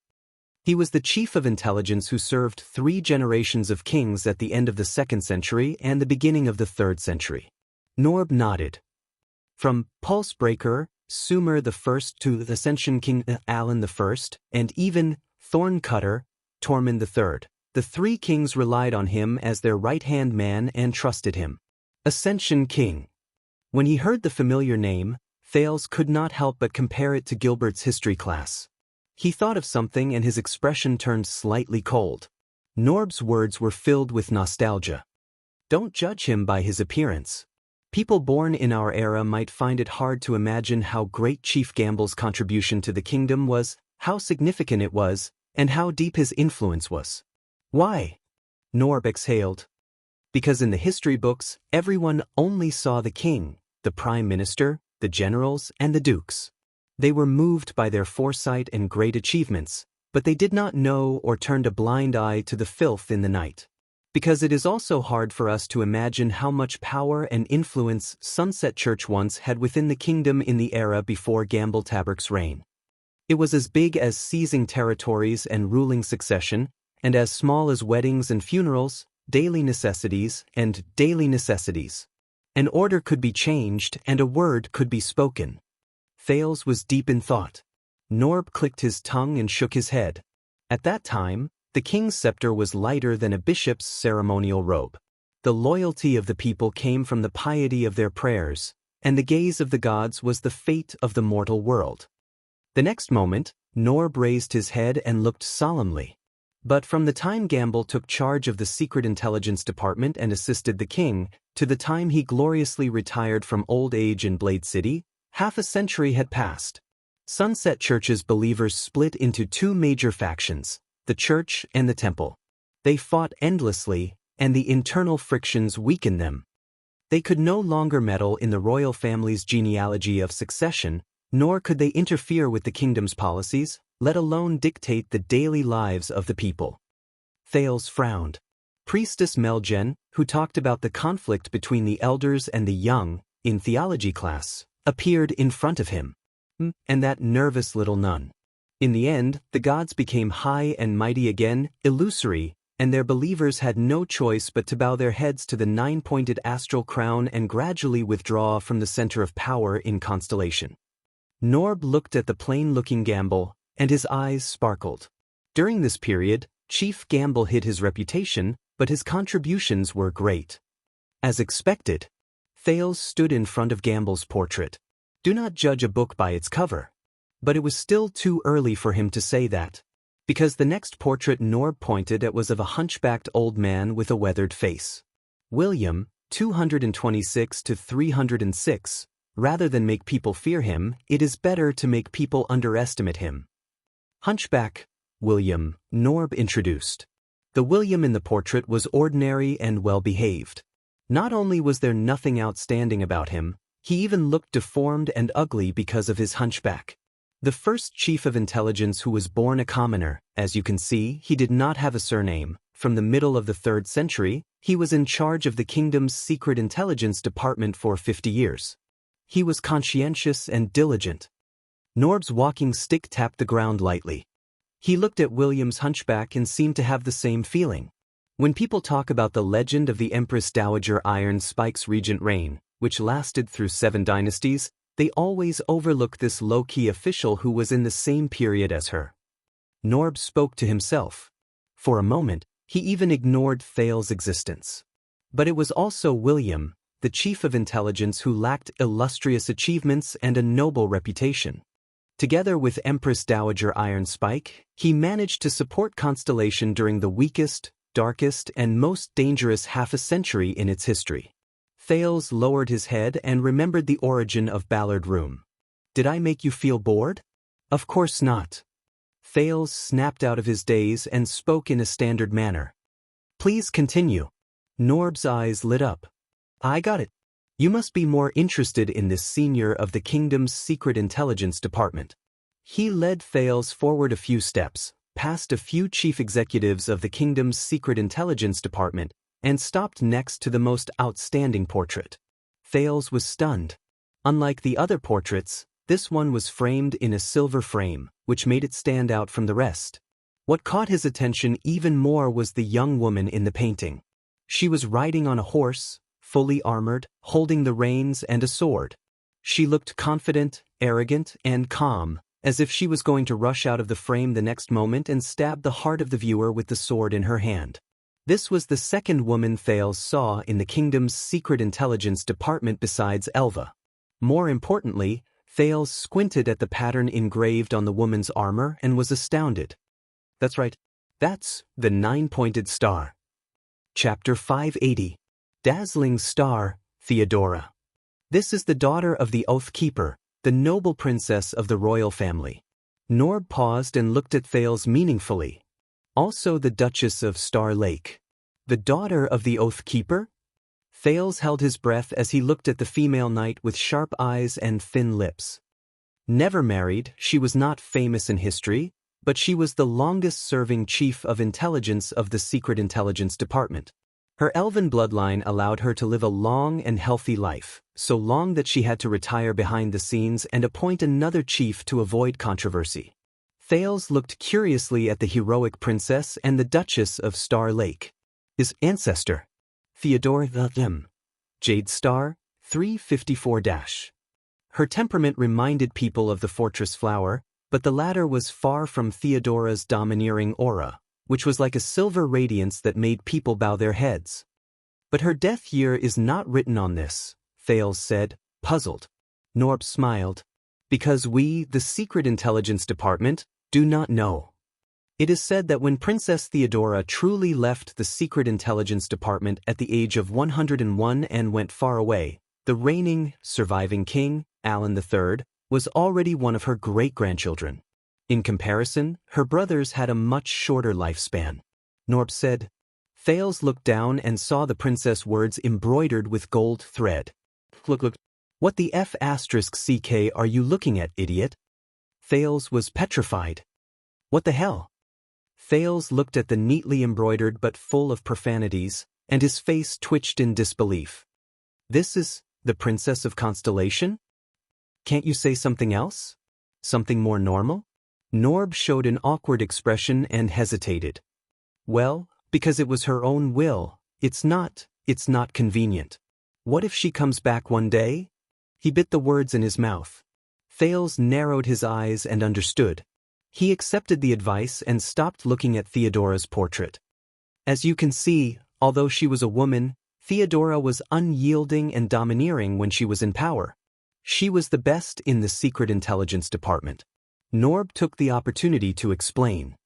He was the chief of intelligence who served 3 generations of kings at the end of the 2nd century and the beginning of the 3rd century. Norb nodded. From Pulsebreaker, Sumer I to the Ascension King Alan I, and even Thorncutter, Tormund III, the 3 kings relied on him as their right-hand man and trusted him. Ascension King. When he heard the familiar name, Thales could not help but compare it to Gilbert's history class. He thought of something and his expression turned slightly cold. Norb's words were filled with nostalgia. "Don't judge him by his appearance. People born in our era might find it hard to imagine how great Chief Gamble's contribution to the kingdom was, how significant it was, and how deep his influence was." "Why?" Norb exhaled. "Because in the history books, everyone only saw the king, the prime minister, the generals, and the dukes. They were moved by their foresight and great achievements, but they did not know or turned a blind eye to the filth in the night. Because it is also hard for us to imagine how much power and influence Sunset Church once had within the kingdom in the era before Gamble Tabark's reign. It was as big as seizing territories and ruling succession, and as small as weddings and funerals, daily necessities and daily necessities. An order could be changed and a word could be spoken." Thales was deep in thought. Norb clicked his tongue and shook his head. At that time, the king's scepter was lighter than a bishop's ceremonial robe. The loyalty of the people came from the piety of their prayers, and the gaze of the gods was the fate of the mortal world. The next moment, Norb raised his head and looked solemnly. But from the time Gamble took charge of the Secret Intelligence Department and assisted the king, to the time he gloriously retired from old age in Blade City, half a century had passed. Sunset Church's believers split into 2 major factions, the church and the temple. They fought endlessly, and the internal frictions weakened them. They could no longer meddle in the royal family's genealogy of succession, nor could they interfere with the kingdom's policies, let alone dictate the daily lives of the people. Thales frowned. Priestess Melgen, who talked about the conflict between the elders and the young, in theology class, appeared in front of him. And that nervous little nun. In the end, the gods became high and mighty again, illusory, and their believers had no choice but to bow their heads to the 9-pointed astral crown and gradually withdraw from the center of power in constellation. Norb looked at the plain-looking Gamble, and his eyes sparkled. During this period, Chief Gamble hid his reputation, but his contributions were great. As expected, Thales stood in front of Gamble's portrait. Do not judge a book by its cover. But it was still too early for him to say that. Because the next portrait Norb pointed at was of a hunchbacked old man with a weathered face. William, 226 to 306, rather than make people fear him, it is better to make people underestimate him. Hunchback, William, Norb introduced. The William in the portrait was ordinary and well-behaved. Not only was there nothing outstanding about him, he even looked deformed and ugly because of his hunchback. The first chief of intelligence who was born a commoner, as you can see, he did not have a surname, From the middle of the 3rd century, he was in charge of the kingdom's secret intelligence department for 50 years. He was conscientious and diligent. Norb's walking stick tapped the ground lightly. He looked at William's hunchback and seemed to have the same feeling. When people talk about the legend of the Empress Dowager Iron Spike's regent reign, which lasted through 7 dynasties, they always overlook this low-key official who was in the same period as her. Norb spoke to himself. For a moment, he even ignored Thale's existence. But it was also William, the chief of intelligence, who lacked illustrious achievements and a noble reputation. Together with Empress Dowager Iron Spike, he managed to support Constellation during the weakest, darkest, and most dangerous half a century in its history. Thales lowered his head and remembered the origin of Ballard Room. Did I make you feel bored? Of course not. Thales snapped out of his daze and spoke in a standard manner. Please continue. Norb's eyes lit up. I got it. You must be more interested in this senior of the kingdom's secret intelligence department. He led Thales forward a few steps, past a few chief executives of the kingdom's secret intelligence department, and stopped next to the most outstanding portrait. Thales was stunned. Unlike the other portraits, this one was framed in a silver frame, which made it stand out from the rest. What caught his attention even more was the young woman in the painting. She was riding on a horse, fully armored, holding the reins and a sword. She looked confident, arrogant, and calm, as if she was going to rush out of the frame the next moment and stab the heart of the viewer with the sword in her hand. This was the second woman Thales saw in the kingdom's secret intelligence department besides Elva. More importantly, Thales squinted at the pattern engraved on the woman's armor and was astounded. That's right. That's the 9-pointed star. Chapter 580. Dazzling Star, Theodora. This is the daughter of the Oath Keeper, the noble princess of the royal family. Norb paused and looked at Thales meaningfully. Also the Duchess of Star Lake. The daughter of the Oath Keeper? Thales held his breath as he looked at the female knight with sharp eyes and thin lips. Never married, she was not famous in history, but she was the longest-serving chief of intelligence of the Secret Intelligence Department. Her elven bloodline allowed her to live a long and healthy life, so long that she had to retire behind the scenes and appoint another chief to avoid controversy. Thales looked curiously at the heroic princess and the Duchess of Star Lake. His ancestor, Theodora them. Jade Star, 354-. Her temperament reminded people of the Fortress Flower, but the latter was far from Theodora's domineering aura, which was like a silver radiance that made people bow their heads. But her death year is not written on this, Thales said, puzzled. Norb smiled. Because we, the Secret Intelligence Department, do not know. It is said that when Princess Theodora truly left the Secret Intelligence Department at the age of 101 and went far away, the reigning, surviving king, Alan III, was already one of her great-grandchildren. In comparison, her brothers had a much shorter lifespan. Norb said. Thales looked down and saw the princess words embroidered with gold thread. Look. What the F***ck are you looking at, idiot? Thales was petrified. What the hell? Thales looked at the neatly embroidered but full of profanities, and his face twitched in disbelief. This is the Princess of Constellation? Can't you say something else? Something more normal? Norb showed an awkward expression and hesitated. Well, because it was her own will, it's not convenient. What if she comes back one day? He bit the words in his mouth. Thales narrowed his eyes and understood. He accepted the advice and stopped looking at Theodora's portrait. As you can see, although she was a woman, Theodora was unyielding and domineering when she was in power. She was the best in the Secret Intelligence Department. Norb took the opportunity to explain.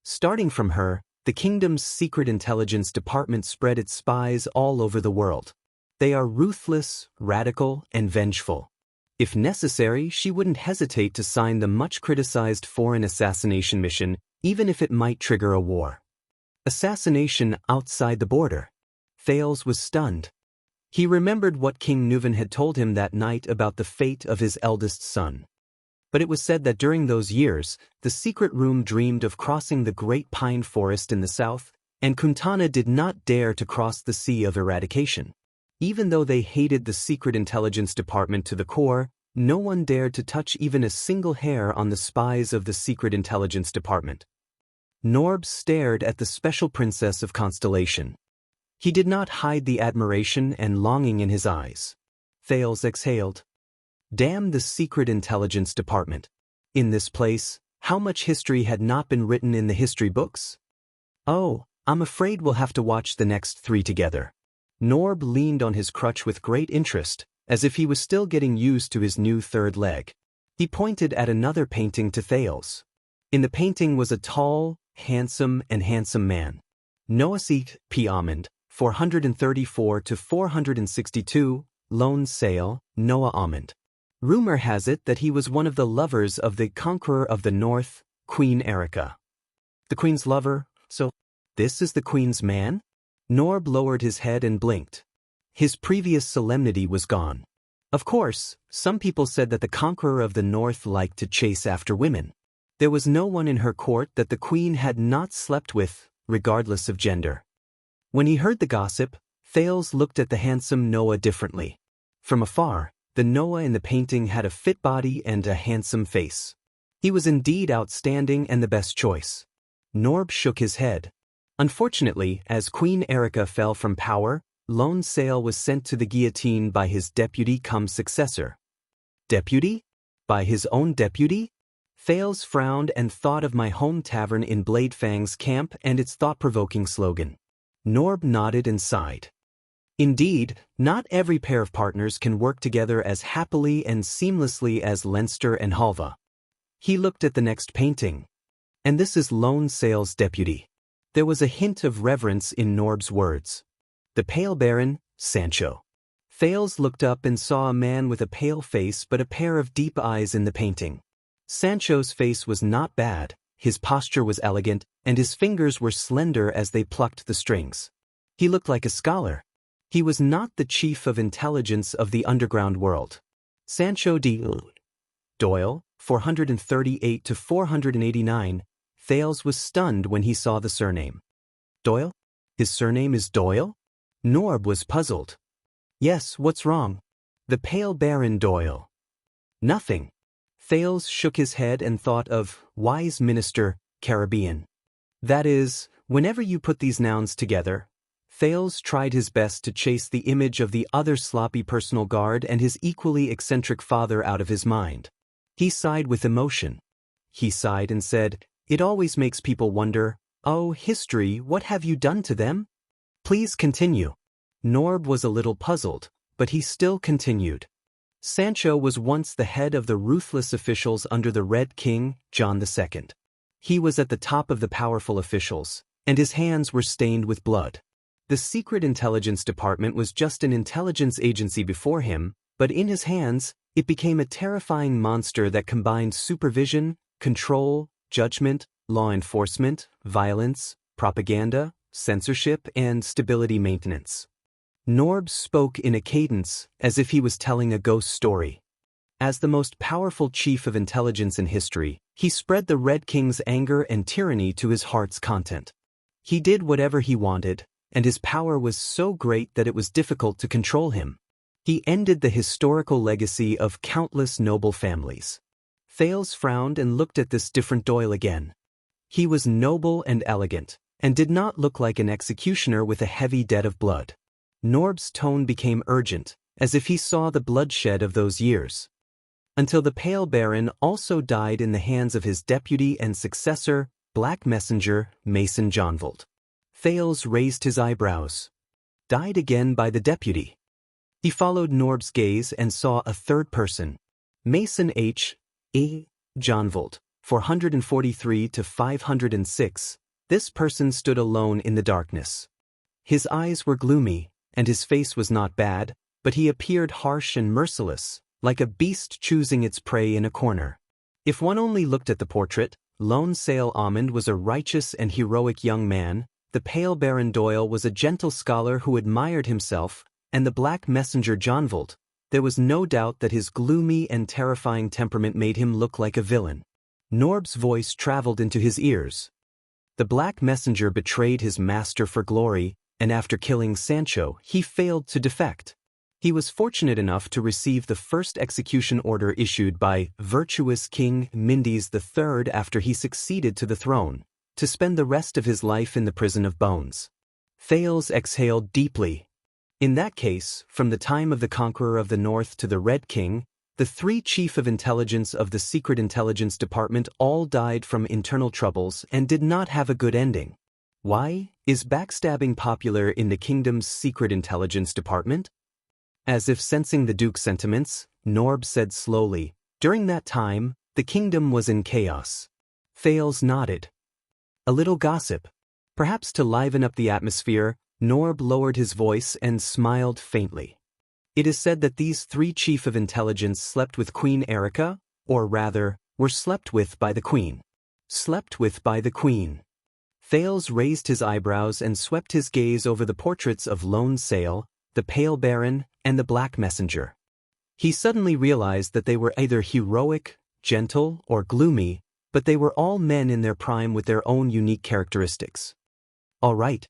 Starting from her, the kingdom's Secret Intelligence Department spread its spies all over the world. They are ruthless, radical, and vengeful. If necessary, she wouldn't hesitate to sign the much-criticized foreign assassination mission, even if it might trigger a war. Assassination outside the border. Thales was stunned. He remembered what King Nuvan had told him that night about the fate of his eldest son. But it was said that during those years, the secret room dreamed of crossing the great pine forest in the south, and Kuntana did not dare to cross the sea of eradication. Even though they hated the Secret Intelligence Department to the core, no one dared to touch even a single hair on the spies of the Secret Intelligence Department. Norb stared at the special princess of Constellation. He did not hide the admiration and longing in his eyes. Thales exhaled. Damn the Secret Intelligence Department. In this place, how much history had not been written in the history books? Oh, I'm afraid we'll have to watch the next 3 together. Norb leaned on his crutch with great interest, as if he was still getting used to his new third leg. He pointed at another painting to Thales. In the painting was a tall, handsome man. Noaseek P. Almond, 434 to 462, Lone Sail, Noah Almond. Rumor has it that he was one of the lovers of the Conqueror of the North, Queen Erica. The Queen's lover, so this is the Queen's man? Norb lowered his head and blinked. His previous solemnity was gone. Of course, some people said that the Conqueror of the North liked to chase after women. There was no one in her court that the Queen had not slept with, regardless of gender. When he heard the gossip, Thales looked at the handsome Noah differently. From afar, the Noah in the painting had a fit body and a handsome face. He was indeed outstanding and the best choice. Norb shook his head. Unfortunately, as Queen Erica fell from power, Lone Sail was sent to the guillotine by his deputy-cum-successor. Deputy? By his own deputy? Thales frowned and thought of my home tavern in Bladefang's camp and its thought-provoking slogan. Norb nodded and sighed. Indeed, not every pair of partners can work together as happily and seamlessly as Leinster and Halva. He looked at the next painting. And this is Lone Sail's deputy. There was a hint of reverence in Norb's words. The Pale Baron, Sancho. Thales looked up and saw a man with a pale face but a pair of deep eyes in the painting. Sancho's face was not bad, his posture was elegant, and his fingers were slender as they plucked the strings. He looked like a scholar. He was not the chief of intelligence of the underground world. Sancho de Doyle, 438 to 489, Thales was stunned when he saw the surname. Doyle? His surname is Doyle? Norb was puzzled. Yes, what's wrong? The Pale Baron Doyle. Nothing. Thales shook his head and thought of wise minister, Caribbean. That is, whenever you put these nouns together, Thales tried his best to chase the image of the other sloppy personal guard and his equally eccentric father out of his mind. He sighed with emotion. He sighed and said, "It always makes people wonder, oh, history, what have you done to them? Please continue." Norb was a little puzzled, but he still continued. Sancho was once the head of the ruthless officials under the Red King, John II. He was at the top of the powerful officials, and his hands were stained with blood. The Secret Intelligence Department was just an intelligence agency before him, but in his hands, it became a terrifying monster that combined supervision, control, judgment, law enforcement, violence, propaganda, censorship, and stability maintenance. Norb spoke in a cadence, as if he was telling a ghost story. As the most powerful chief of intelligence in history, he spread the Red King's anger and tyranny to his heart's content. He did whatever he wanted, and his power was so great that it was difficult to control him. He ended the historical legacy of countless noble families. Thales frowned and looked at this different Doyle again. He was noble and elegant, and did not look like an executioner with a heavy debt of blood. Norb's tone became urgent, as if he saw the bloodshed of those years. Until the Pale Baron also died in the hands of his deputy and successor, Black Messenger, Mason Johnvold. Thales raised his eyebrows. Died again by the deputy. He followed Norb's gaze and saw a third person. Mason H. A. Johnvold, 443 to 506. This person stood alone in the darkness. His eyes were gloomy, and his face was not bad, but he appeared harsh and merciless, like a beast choosing its prey in a corner. If one only looked at the portrait, Lone Sail Almond was a righteous and heroic young man, the Pale Baron Doyle was a gentle scholar who admired himself, and the Black Messenger Johnvold, there was no doubt that his gloomy and terrifying temperament made him look like a villain. Norb's voice traveled into his ears. The Black Messenger betrayed his master for glory, and after killing Sancho, he failed to defect. He was fortunate enough to receive the first execution order issued by virtuous King Mindys III after he succeeded to the throne, to spend the rest of his life in the prison of bones. Thales exhaled deeply. In that case, from the time of the Conqueror of the North to the Red King, the three chief of intelligence of the Secret Intelligence Department all died from internal troubles and did not have a good ending. Why is backstabbing popular in the kingdom's Secret Intelligence Department? As if sensing the Duke's sentiments, Norb said slowly, "During that time, the kingdom was in chaos." Thales nodded. "A little gossip." Perhaps to liven up the atmosphere, Norb lowered his voice and smiled faintly. "It is said that these three chief of intelligence slept with Queen Erica, or rather, were slept with by the Queen. Slept with by the Queen." Thales raised his eyebrows and swept his gaze over the portraits of Lone Sail, the Pale Baron, and the Black Messenger. He suddenly realized that they were either heroic, gentle, or gloomy, but they were all men in their prime with their own unique characteristics. All right.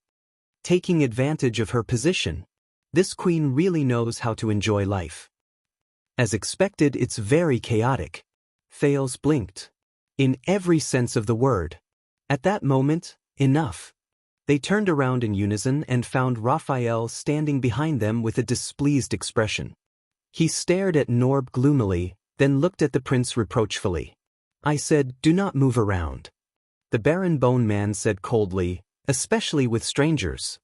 Taking advantage of her position. This queen really knows how to enjoy life. As expected, it's very chaotic. Thales blinked. In every sense of the word. At that moment, enough. They turned around in unison and found Raphael standing behind them with a displeased expression. He stared at Norb gloomily, then looked at the prince reproachfully. "I said, do not move around." The Baron Bone Man said coldly, "Especially with strangers."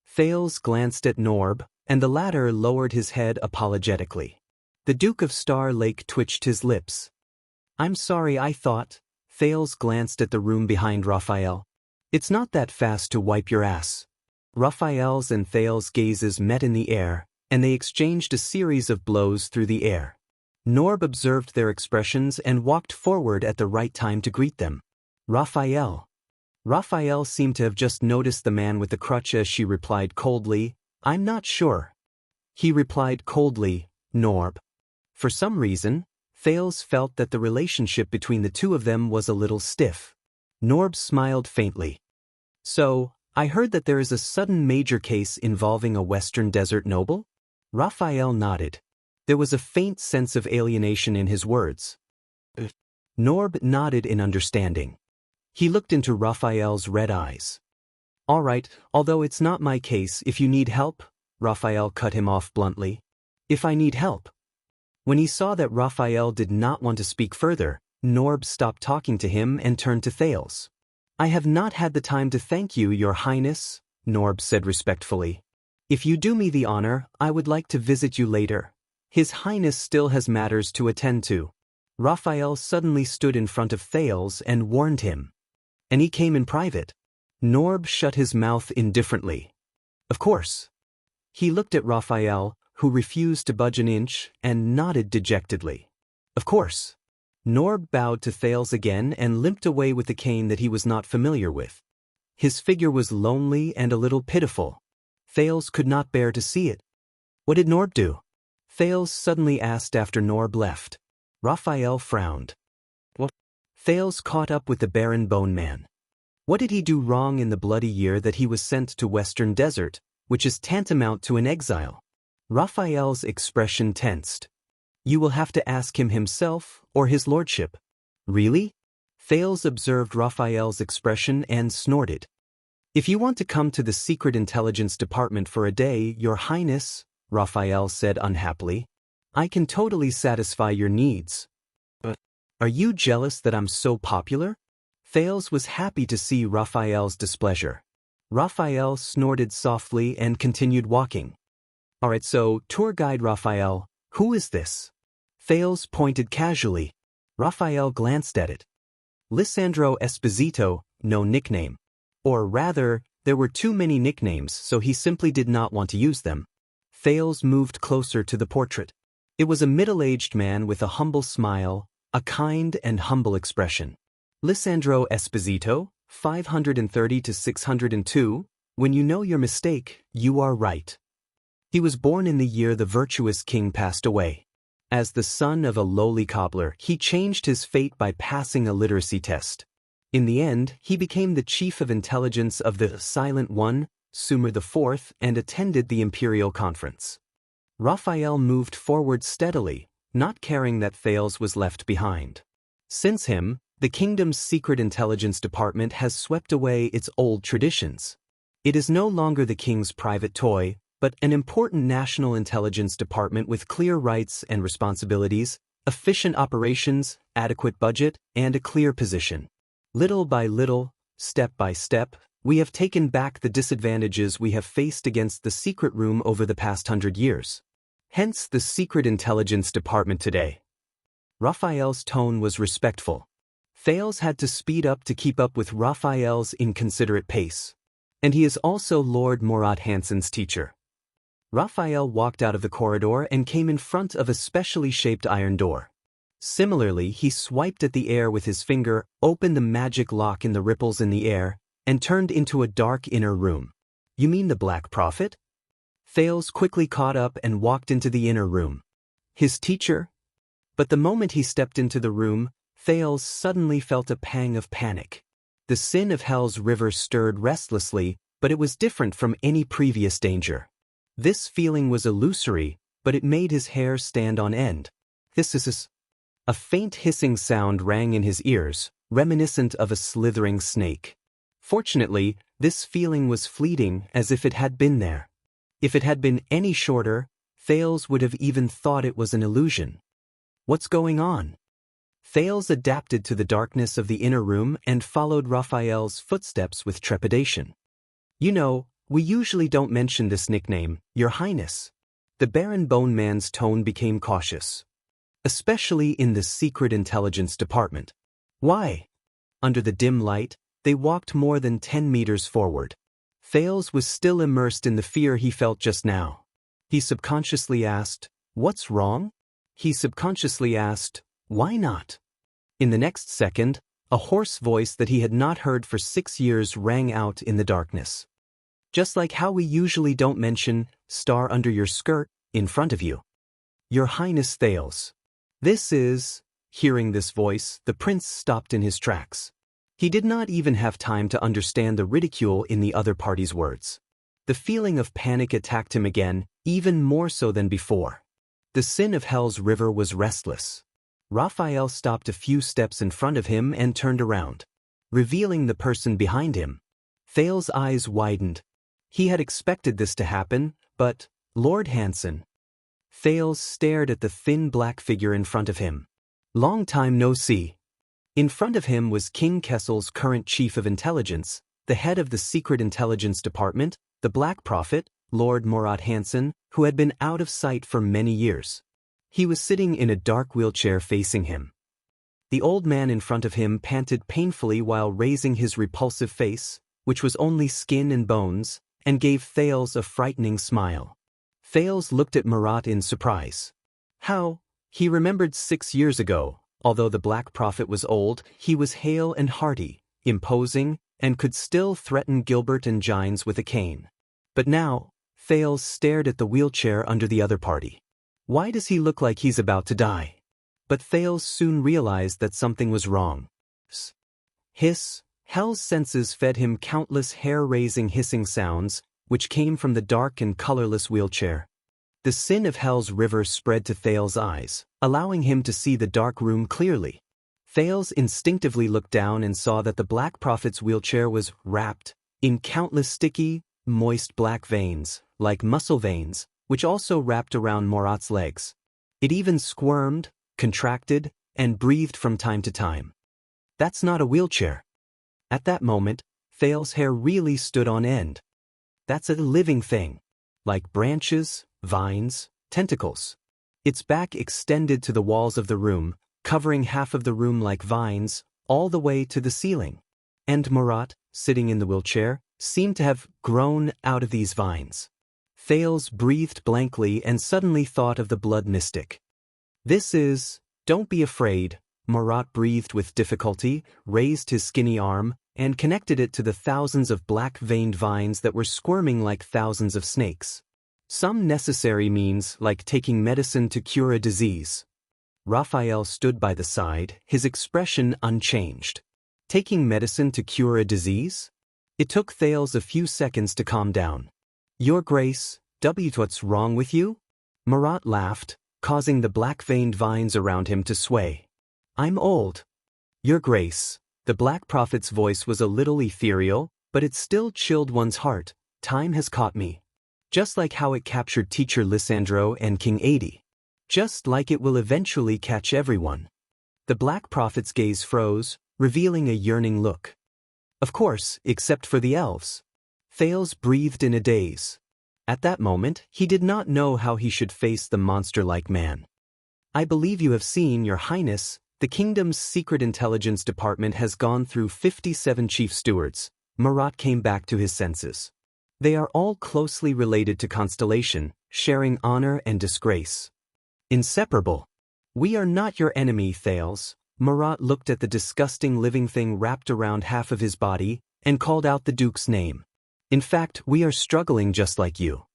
Thales glanced at Norb, and the latter lowered his head apologetically. The Duke of Star Lake twitched his lips. "I'm sorry, I thought." Thales glanced at the room behind Raphael. "It's not that fast to wipe your ass." Raphael's and Thales' gazes met in the air, and they exchanged a series of blows through the air. Norb observed their expressions and walked forward at the right time to greet them. "Raphael." Raphael seemed to have just noticed the man with the crutch as she replied coldly, "I'm not sure." He replied coldly, "Norb." For some reason, Thales felt that the relationship between the two of them was a little stiff. Norb smiled faintly. "So, I heard that there is a sudden major case involving a Western Desert noble?" Raphael nodded. There was a faint sense of alienation in his words. Norb nodded in understanding. He looked into Raphael's red eyes. "All right, although it's not my case, if you need help," Raphael cut him off bluntly. "If I need help." When he saw that Raphael did not want to speak further, Norb stopped talking to him and turned to Thales. "I have not had the time to thank you, Your Highness," Norb said respectfully. "If you do me the honor, I would like to visit you later. His Highness still has matters to attend to." Raphael suddenly stood in front of Thales and warned him. "And he came in private." Norb shut his mouth indifferently. "Of course." He looked at Raphael, who refused to budge an inch, and nodded dejectedly. "Of course." Norb bowed to Thales again and limped away with the cane that he was not familiar with. His figure was lonely and a little pitiful. Thales could not bear to see it. "What did Norb do?" Thales suddenly asked after Norb left. Raphael frowned. "What?" Thales caught up with the Baron Bone Man. "What did he do wrong in the bloody year that he was sent to Western Desert, which is tantamount to an exile?" Raphael's expression tensed. "You will have to ask him himself, or his lordship." "Really?" Thales observed Raphael's expression and snorted. "If you want to come to the Secret Intelligence Department for a day, Your Highness," Raphael said unhappily, "I can totally satisfy your needs." "But are you jealous that I'm so popular?" Thales was happy to see Raphael's displeasure. Raphael snorted softly and continued walking. "All right, so, tour guide Raphael, who is this?" Thales pointed casually. Raphael glanced at it. "Lisandro Esposito, no nickname. Or rather, there were too many nicknames, so he simply did not want to use them." Thales moved closer to the portrait. It was a middle-aged man with a humble smile, a kind and humble expression. "Lisandro Esposito, 530 to 602, when you know your mistake, you are right." He was born in the year the virtuous king passed away. As the son of a lowly cobbler, he changed his fate by passing a literacy test. In the end, he became the chief of intelligence of the Silent One, Sumer IV, and attended the imperial conference. Raphael moved forward steadily, not caring that Thales was left behind. Since him, the kingdom's secret intelligence department has swept away its old traditions. It is no longer the king's private toy, but an important national intelligence department with clear rights and responsibilities, efficient operations, adequate budget, and a clear position. Little by little, step by step, we have taken back the disadvantages we have faced against the secret room over the past 100 years. Hence the secret intelligence department today. Raphael's tone was respectful. Thales had to speed up to keep up with Raphael's inconsiderate pace. And he is also Lord Murat Hansen's teacher. Raphael walked out of the corridor and came in front of a specially shaped iron door. Similarly, he swiped at the air with his finger, opened the magic lock in the ripples in the air, and turned into a dark inner room. You mean the Black Prophet? Thales quickly caught up and walked into the inner room. His teacher? But the moment he stepped into the room, Thales suddenly felt a pang of panic. The sin of Hell's river stirred restlessly, but it was different from any previous danger. This feeling was illusory, but it made his hair stand on end. Hiss. A faint hissing sound rang in his ears, reminiscent of a slithering snake. Fortunately, this feeling was fleeting, as if it had been there. If it had been any shorter, Thales would have even thought it was an illusion. What's going on? Thales adapted to the darkness of the inner room and followed Raphael's footsteps with trepidation. You know, we usually don't mention this nickname, Your Highness. The Baron Bone Man's tone became cautious. Especially in the secret intelligence department. Why? Under the dim light, they walked more than 10 meters forward. Thales was still immersed in the fear he felt just now. He subconsciously asked, "What's wrong?" He subconsciously asked, "Why not?" In the next second, a hoarse voice that he had not heard for 6 years rang out in the darkness. Just like how we usually don't mention "star under your skirt" in front of you. Your Highness Thales. This is... Hearing this voice, the prince stopped in his tracks. He did not even have time to understand the ridicule in the other party's words. The feeling of panic attacked him again, even more so than before. The sin of Hell's river was restless. Raphael stopped a few steps in front of him and turned around, revealing the person behind him. Thales' eyes widened. He had expected this to happen, but, Lord Hansen. Thales stared at the thin black figure in front of him. Long time no see. In front of him was King Kessel's current chief of intelligence, the head of the secret intelligence department, the Black Prophet, Lord Murat Hansen, who had been out of sight for many years. He was sitting in a dark wheelchair facing him. The old man in front of him panted painfully while raising his repulsive face, which was only skin and bones, and gave Thales a frightening smile. Thales looked at Murat in surprise. How? He remembered 6 years ago, although the Black Prophet was old, he was hale and hearty, imposing, and could still threaten Gilbert and Gines with a cane. But now, Thales stared at the wheelchair under the other party. Why does he look like he's about to die? But Thales soon realized that something was wrong. Hiss. Hell's senses fed him countless hair-raising hissing sounds, which came from the dark and colorless wheelchair. The sin of Hell's river spread to Thales' eyes, allowing him to see the dark room clearly. Thales instinctively looked down and saw that the Black Prophet's wheelchair was wrapped in countless sticky, moist black veins, like muscle veins, which also wrapped around Murat's legs. It even squirmed, contracted, and breathed from time to time. That's not a wheelchair. At that moment, Thales' hair really stood on end. That's a living thing, like branches, vines, tentacles. Its back extended to the walls of the room, covering half of the room like vines, all the way to the ceiling. And Murat, sitting in the wheelchair, seemed to have grown out of these vines. Thales breathed blankly and suddenly thought of the blood mystic. This is... Don't be afraid, Murat breathed with difficulty, raised his skinny arm, and connected it to the thousands of black-veined vines that were squirming like thousands of snakes. Some necessary means like taking medicine to cure a disease. Raphael stood by the side, his expression unchanged. Taking medicine to cure a disease? It took Thales a few seconds to calm down. Your Grace, what's wrong with you? Marat laughed, causing the black-veined vines around him to sway. I'm old. Your Grace. The Black Prophet's voice was a little ethereal, but it still chilled one's heart. Time has caught me. Just like how it captured teacher Lysandro and King Adi. Just like it will eventually catch everyone. The Black Prophet's gaze froze, revealing a yearning look. Of course, except for the elves. Thales breathed in a daze. At that moment, he did not know how he should face the monster-like man. I believe you have seen, Your Highness, the kingdom's secret intelligence department has gone through 57 chief stewards. Marat came back to his senses. They are all closely related to Constellation, sharing honor and disgrace. Inseparable. We are not your enemy, Thales. Marat looked at the disgusting living thing wrapped around half of his body, and called out the Duke's name. In fact, we are struggling just like you.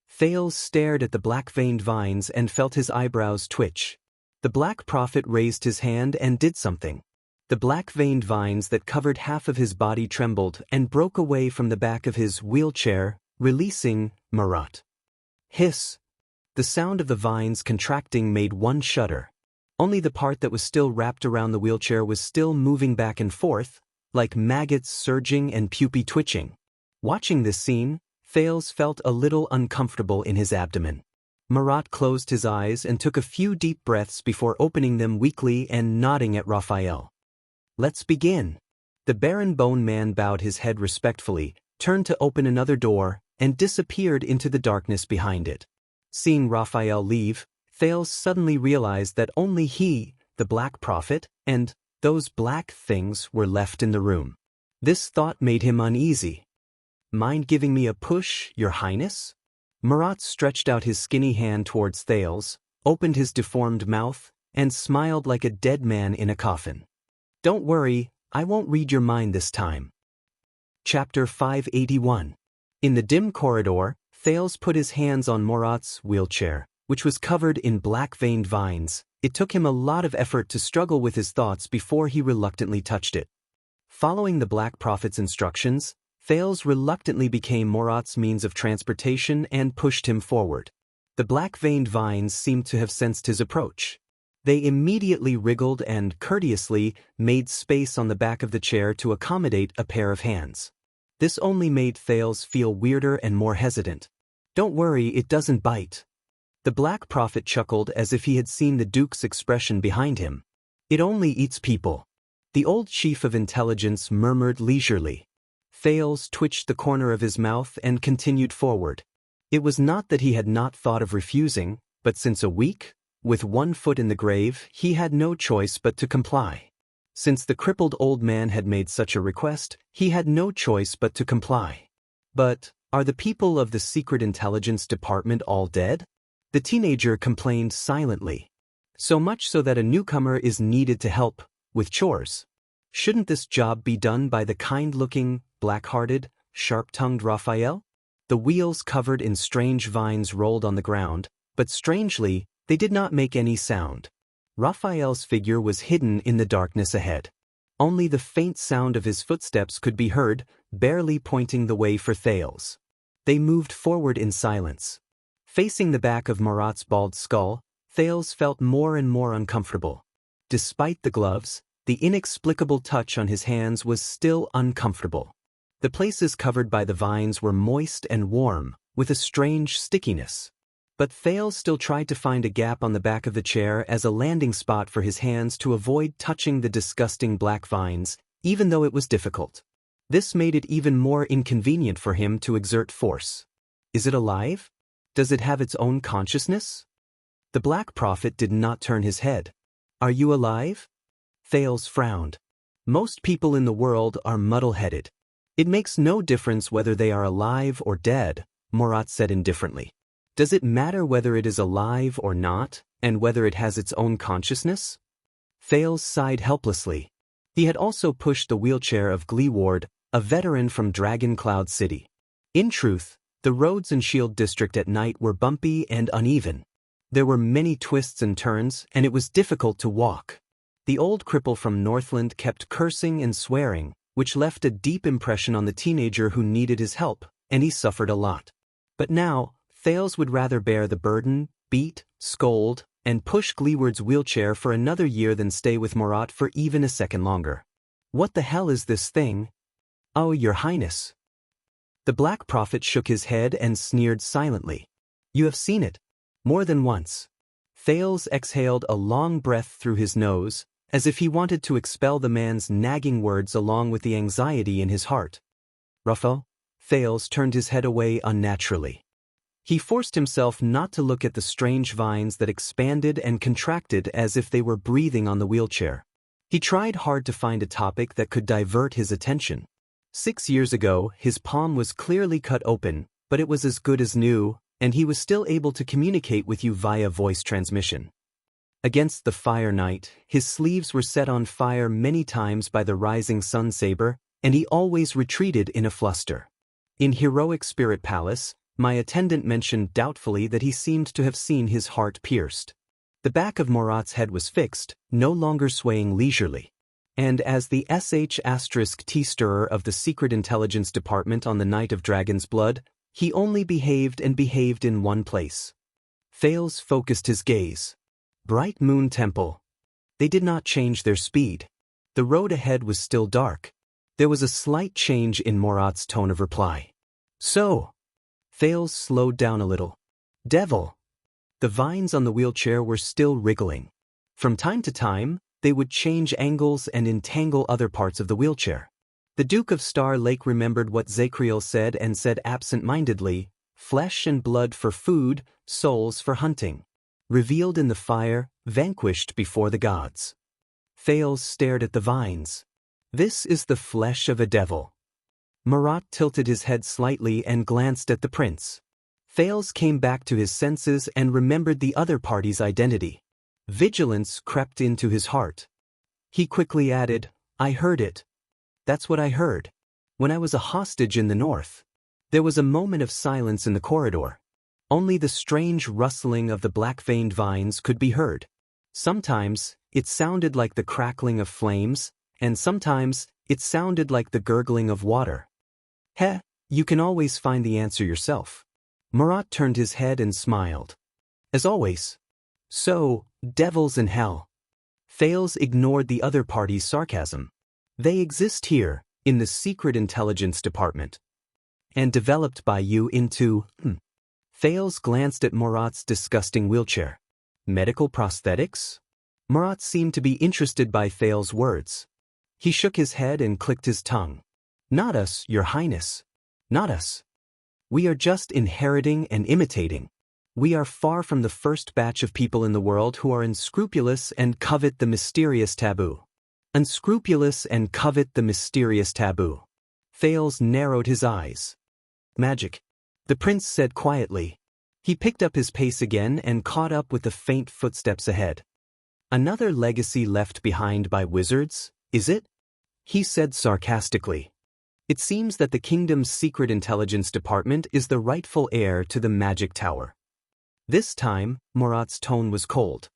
Thales stared at the black-veined vines and felt his eyebrows twitch. The Black Prophet raised his hand and did something. The black-veined vines that covered half of his body trembled and broke away from the back of his wheelchair, releasing Marat. Hiss! The sound of the vines contracting made one shudder. Only the part that was still wrapped around the wheelchair was still moving back and forth, like maggots surging and pupae twitching. Watching this scene, Thales felt a little uncomfortable in his abdomen. Marat closed his eyes and took a few deep breaths before opening them weakly and nodding at Raphael. Let's begin. The Baron Bone Man bowed his head respectfully, turned to open another door, and disappeared into the darkness behind it. Seeing Raphael leave, Thales suddenly realized that only he, the Black Prophet, and those black things were left in the room. This thought made him uneasy. Mind giving me a push, Your Highness? Marat stretched out his skinny hand towards Thales, opened his deformed mouth, and smiled like a dead man in a coffin. Don't worry, I won't read your mind this time. Chapter 581. In the dim corridor, Thales put his hands on Marat's wheelchair, which was covered in black-veined vines. It took him a lot of effort to struggle with his thoughts before he reluctantly touched it. Following the Black Prophet's instructions, Thales reluctantly became Marat's means of transportation and pushed him forward. The black-veined vines seemed to have sensed his approach. They immediately wriggled and, courteously, made space on the back of the chair to accommodate a pair of hands. This only made Thales feel weirder and more hesitant. Don't worry, it doesn't bite. The Black Prophet chuckled as if he had seen the Duke's expression behind him. It only eats people. The old chief of intelligence murmured leisurely. Thales twitched the corner of his mouth and continued forward. It was not that he had not thought of refusing, but since a week, with one foot in the grave, he had no choice but to comply. Since the crippled old man had made such a request, he had no choice but to comply. But, are the people of the Secret Intelligence Department all dead? The teenager complained silently. So much so that a newcomer is needed to help with chores. Shouldn't this job be done by the kind-looking, black-hearted, sharp-tongued Raphael? The wheels covered in strange vines rolled on the ground, but strangely, they did not make any sound. Raphael's figure was hidden in the darkness ahead. Only the faint sound of his footsteps could be heard, barely pointing the way for Thales. They moved forward in silence. Facing the back of Marat's bald skull, Thales felt more and more uncomfortable. Despite the gloves, the inexplicable touch on his hands was still uncomfortable. The places covered by the vines were moist and warm, with a strange stickiness. But Thales still tried to find a gap on the back of the chair as a landing spot for his hands to avoid touching the disgusting black vines, even though it was difficult. This made it even more inconvenient for him to exert force. Is it alive? Does it have its own consciousness? The Black Prophet did not turn his head. Are you alive? Thales frowned. Most people in the world are muddle-headed. It makes no difference whether they are alive or dead, Marat said indifferently. Does it matter whether it is alive or not, and whether it has its own consciousness? Thales sighed helplessly. He had also pushed the wheelchair of Gleeward, a veteran from Dragon Cloud City. In truth, the roads in Shield District at night were bumpy and uneven. There were many twists and turns, and it was difficult to walk. The old cripple from Northland kept cursing and swearing, which left a deep impression on the teenager who needed his help, and he suffered a lot. But now, Thales would rather bear the burden, beat, scold, and push Gleeward's wheelchair for another year than stay with Morat for even a second longer. What the hell is this thing? Oh, Your Highness. The Black Prophet shook his head and sneered silently. You have seen it. More than once. Thales exhaled a long breath through his nose, as if he wanted to expel the man's nagging words along with the anxiety in his heart. Ruffo? Thales turned his head away unnaturally. He forced himself not to look at the strange vines that expanded and contracted as if they were breathing on the wheelchair. He tried hard to find a topic that could divert his attention. 6 years ago, his palm was clearly cut open, but it was as good as new, and he was still able to communicate with you via voice transmission. Against the fire night, his sleeves were set on fire many times by the rising sun saber, and he always retreated in a fluster. In Heroic Spirit Palace, my attendant mentioned doubtfully that he seemed to have seen his heart pierced. The back of Morat's head was fixed, no longer swaying leisurely. And as the *T stirrer of the Secret Intelligence Department on the night of Dragon's Blood, he only behaved in one place. Thales focused his gaze. Bright Moon Temple. They did not change their speed. The road ahead was still dark. There was a slight change in Morat's tone of reply. So. Thales slowed down a little. Devil. The vines on the wheelchair were still wriggling. From time to time, they would change angles and entangle other parts of the wheelchair. The Duke of Star Lake remembered what Zacriel said and said absent-mindedly, flesh and blood for food, souls for hunting. Revealed in the fire, vanquished before the gods. Thales stared at the vines. This is the flesh of a devil. Morat tilted his head slightly and glanced at the prince. Thales came back to his senses and remembered the other party's identity. Vigilance crept into his heart. He quickly added, I heard it. That's what I heard. When I was a hostage in the north. There was a moment of silence in the corridor. Only the strange rustling of the black-veined vines could be heard. Sometimes, it sounded like the crackling of flames, and sometimes, it sounded like the gurgling of water. Heh, you can always find the answer yourself. Morat turned his head and smiled. As always. So, devils in hell. Thales ignored the other party's sarcasm. They exist here, in the Secret Intelligence Department. And developed by you into, Thales glanced at Morat's disgusting wheelchair. Medical prosthetics? Morat seemed to be interested by Thales' words. He shook his head and clicked his tongue. Not us, Your Highness. Not us. We are just inheriting and imitating. We are far from the first batch of people in the world who are unscrupulous and covet the mysterious taboo. Unscrupulous and covet the mysterious taboo. Thales narrowed his eyes. Magic. The prince said quietly. He picked up his pace again and caught up with the faint footsteps ahead. Another legacy left behind by wizards, is it? He said sarcastically. It seems that the kingdom's Secret Intelligence Department is the rightful heir to the magic tower. This time, Morat's tone was cold.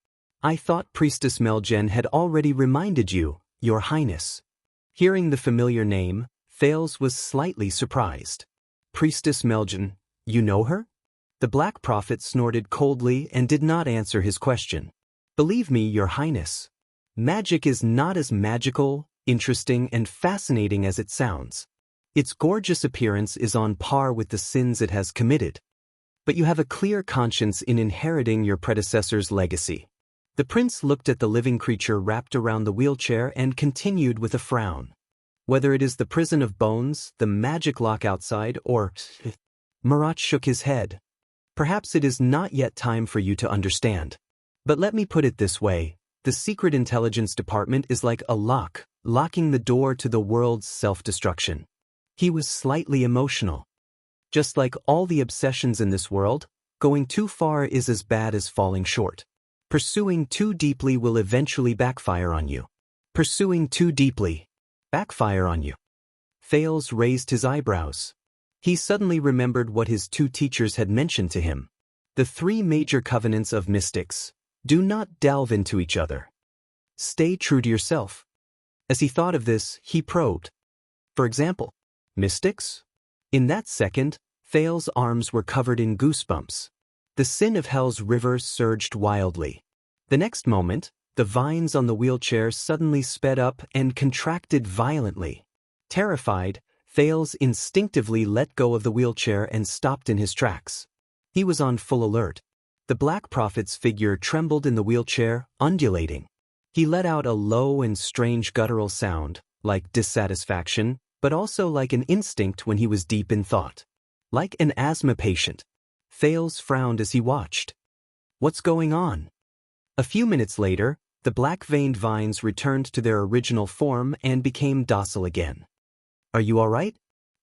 I thought Priestess Melgen had already reminded you, Your Highness. Hearing the familiar name, Thales was slightly surprised. Priestess Melgen, you know her? The Black Prophet snorted coldly and did not answer his question. Believe me, Your Highness. Magic is not as magical, interesting, and fascinating as it sounds. Its gorgeous appearance is on par with the sins it has committed. But you have a clear conscience in inheriting your predecessor's legacy. The prince looked at the living creature wrapped around the wheelchair and continued with a frown. Whether it is the prison of bones, the magic lock outside, or... Morat shook his head. Perhaps it is not yet time for you to understand. But let me put it this way. The Secret Intelligence Department is like a lock, locking the door to the world's self-destruction. He was slightly emotional. Just like all the obsessions in this world, going too far is as bad as falling short. Pursuing too deeply will eventually backfire on you. Pursuing too deeply. Backfire on you. Thales raised his eyebrows. He suddenly remembered what his 2 teachers had mentioned to him. The 3 major covenants of mystics. Do not delve into each other. Stay true to yourself. As he thought of this, he probed. For example, mystics? In that second, Thales's arms were covered in goosebumps. The sin of hell's river surged wildly. The next moment, the vines on the wheelchair suddenly sped up and contracted violently. Terrified, Thales instinctively let go of the wheelchair and stopped in his tracks. He was on full alert. The Black Prophet's figure trembled in the wheelchair, undulating. He let out a low and strange guttural sound, like dissatisfaction, but also like an instinct when he was deep in thought. Like an asthma patient. Thales frowned as he watched. What's going on? A few minutes later, the black-veined vines returned to their original form and became docile again. Are you all right?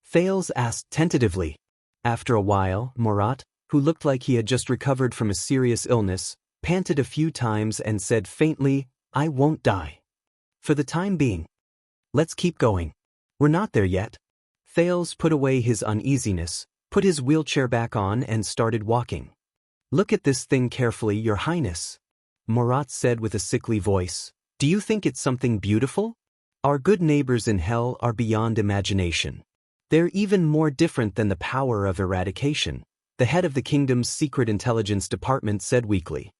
Thales asked tentatively. After a while, Murat, who looked like he had just recovered from a serious illness, panted a few times and said faintly, I won't die. For the time being. Let's keep going. We're not there yet. Thales put away his uneasiness, put his wheelchair back on and started walking. Look at this thing carefully, Your Highness. Murat said with a sickly voice. Do you think it's something beautiful? Our good neighbors in hell are beyond imagination. They're even more different than the power of eradication, the head of the kingdom's secret intelligence department said weakly.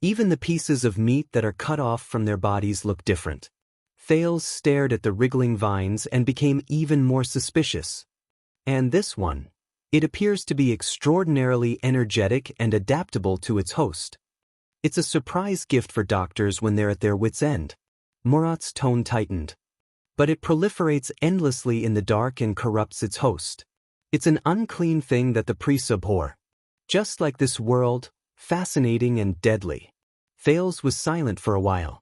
Even the pieces of meat that are cut off from their bodies look different. Thales stared at the wriggling vines and became even more suspicious. And this one? It appears to be extraordinarily energetic and adaptable to its host. It's a surprise gift for doctors when they're at their wits' end. Murat's tone tightened. But it proliferates endlessly in the dark and corrupts its host. It's an unclean thing that the priests abhor. Just like this world, fascinating and deadly. Thales was silent for a while.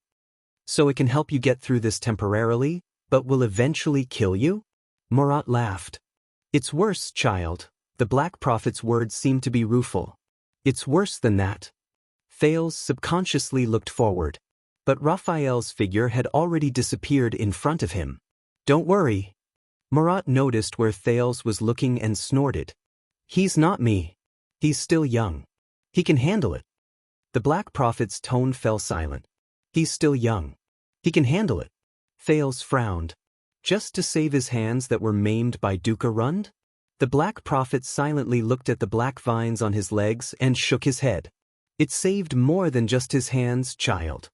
So it can help you get through this temporarily, but will eventually kill you? Murat laughed. It's worse, child. The Black Prophet's words seemed to be rueful. It's worse than that. Thales subconsciously looked forward. But Raphael's figure had already disappeared in front of him. Don't worry. Murat noticed where Thales was looking and snorted. He's not me. He's still young. He can handle it. The Black Prophet's tone fell silent. He's still young. He can handle it. Thales frowned. Just to save his hands that were maimed by Duca Rund? The Black Prophet silently looked at the black vines on his legs and shook his head. It saved more than just his hands, child.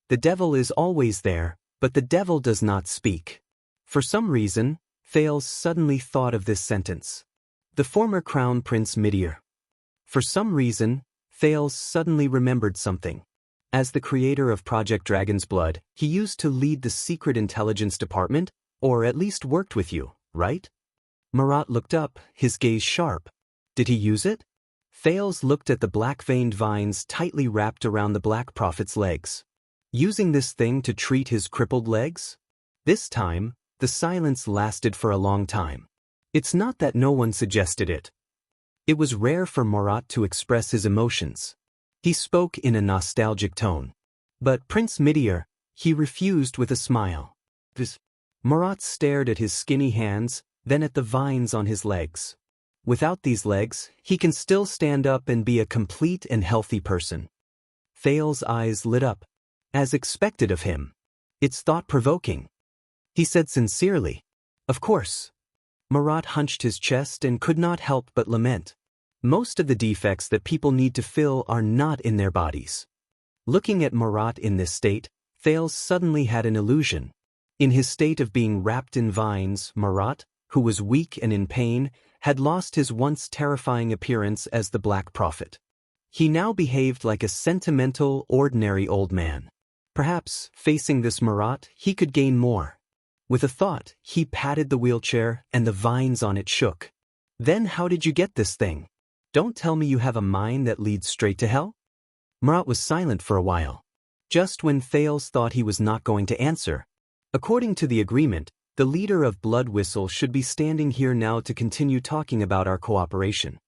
The devil is always there, but the devil does not speak. For some reason, Thales suddenly thought of this sentence. The former Crown Prince Midir. For some reason, Thales suddenly remembered something. As the creator of Project Dragon's Blood, he used to lead the secret intelligence department, or at least worked with you, right? Murat looked up, his gaze sharp. Did he use it? Thales looked at the black-veined vines tightly wrapped around the Black Prophet's legs. Using this thing to treat his crippled legs? This time, the silence lasted for a long time. It's not that no one suggested it. It was rare for Murat to express his emotions. He spoke in a nostalgic tone. But Prince Midir, he refused with a smile. Murat stared at his skinny hands, then at the vines on his legs. Without these legs, he can still stand up and be a complete and healthy person. Thales' eyes lit up. As expected of him. It's thought-provoking. He said sincerely. Of course. Murat hunched his chest and could not help but lament. Most of the defects that people need to fill are not in their bodies. Looking at Murat in this state, Thales suddenly had an illusion. In his state of being wrapped in vines, Murat, who was weak and in pain, had lost his once terrifying appearance as the Black Prophet. He now behaved like a sentimental, ordinary old man. Perhaps, facing this Murat, he could gain more. With a thought, he patted the wheelchair and the vines on it shook. Then how did you get this thing? Don't tell me you have a mind that leads straight to hell? Murat was silent for a while. Just when Thales thought he was not going to answer. According to the agreement, the leader of Blood Whistle should be standing here now to continue talking about our cooperation.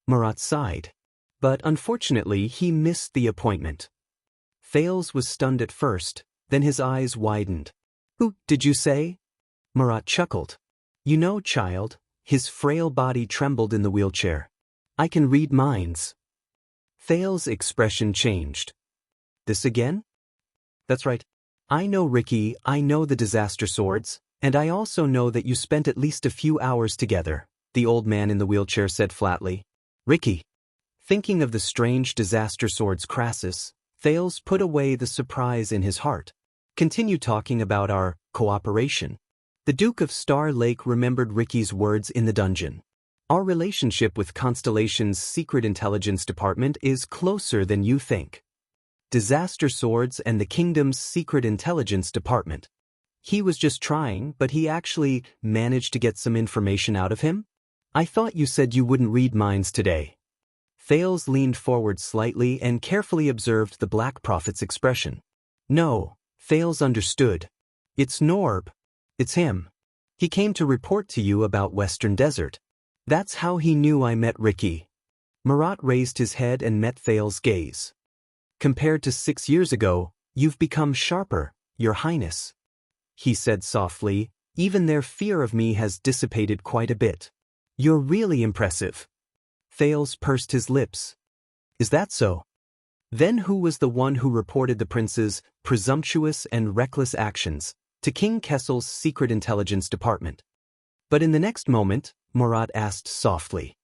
Murat sighed. But unfortunately, he missed the appointment. Thales was stunned at first, then his eyes widened. Who, did you say? Murat chuckled. You know, child, his frail body trembled in the wheelchair. I can read minds. Thales' expression changed. This again? That's right, I know Ricky, I know the disaster swords, and I also know that you spent at least a few hours together, the old man in the wheelchair said flatly. Ricky. Thinking of the strange disaster swords Crassus, Thales put away the surprise in his heart. Continue talking about our cooperation. The Duke of Star Lake remembered Ricky's words in the dungeon. Our relationship with Constellation's Secret Intelligence Department is closer than you think. Disaster Swords and the Kingdom's Secret Intelligence Department. He was just trying, but he actually managed to get some information out of him? I thought you said you wouldn't read minds today. Thales leaned forward slightly and carefully observed the Black Prophet's expression. No, Thales understood. It's Norb. It's him. He came to report to you about Western Desert. That's how he knew I met Ricky. Marat raised his head and met Thales' gaze. Compared to 6 years ago, you've become sharper, Your Highness. He said softly, even their fear of me has dissipated quite a bit. You're really impressive. Thales pursed his lips. Is that so? Then who was the one who reported the prince's presumptuous and reckless actions to King Kessel's Secret Intelligence Department? But in the next moment, Murat asked softly.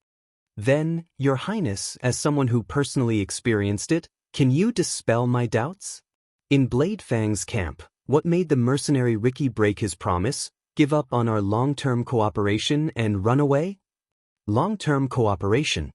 Then, Your Highness, as someone who personally experienced it, can you dispel my doubts? In Blade Fang's camp, what made the mercenary Ricky break his promise, give up on our long-term cooperation and run away? Long-term cooperation.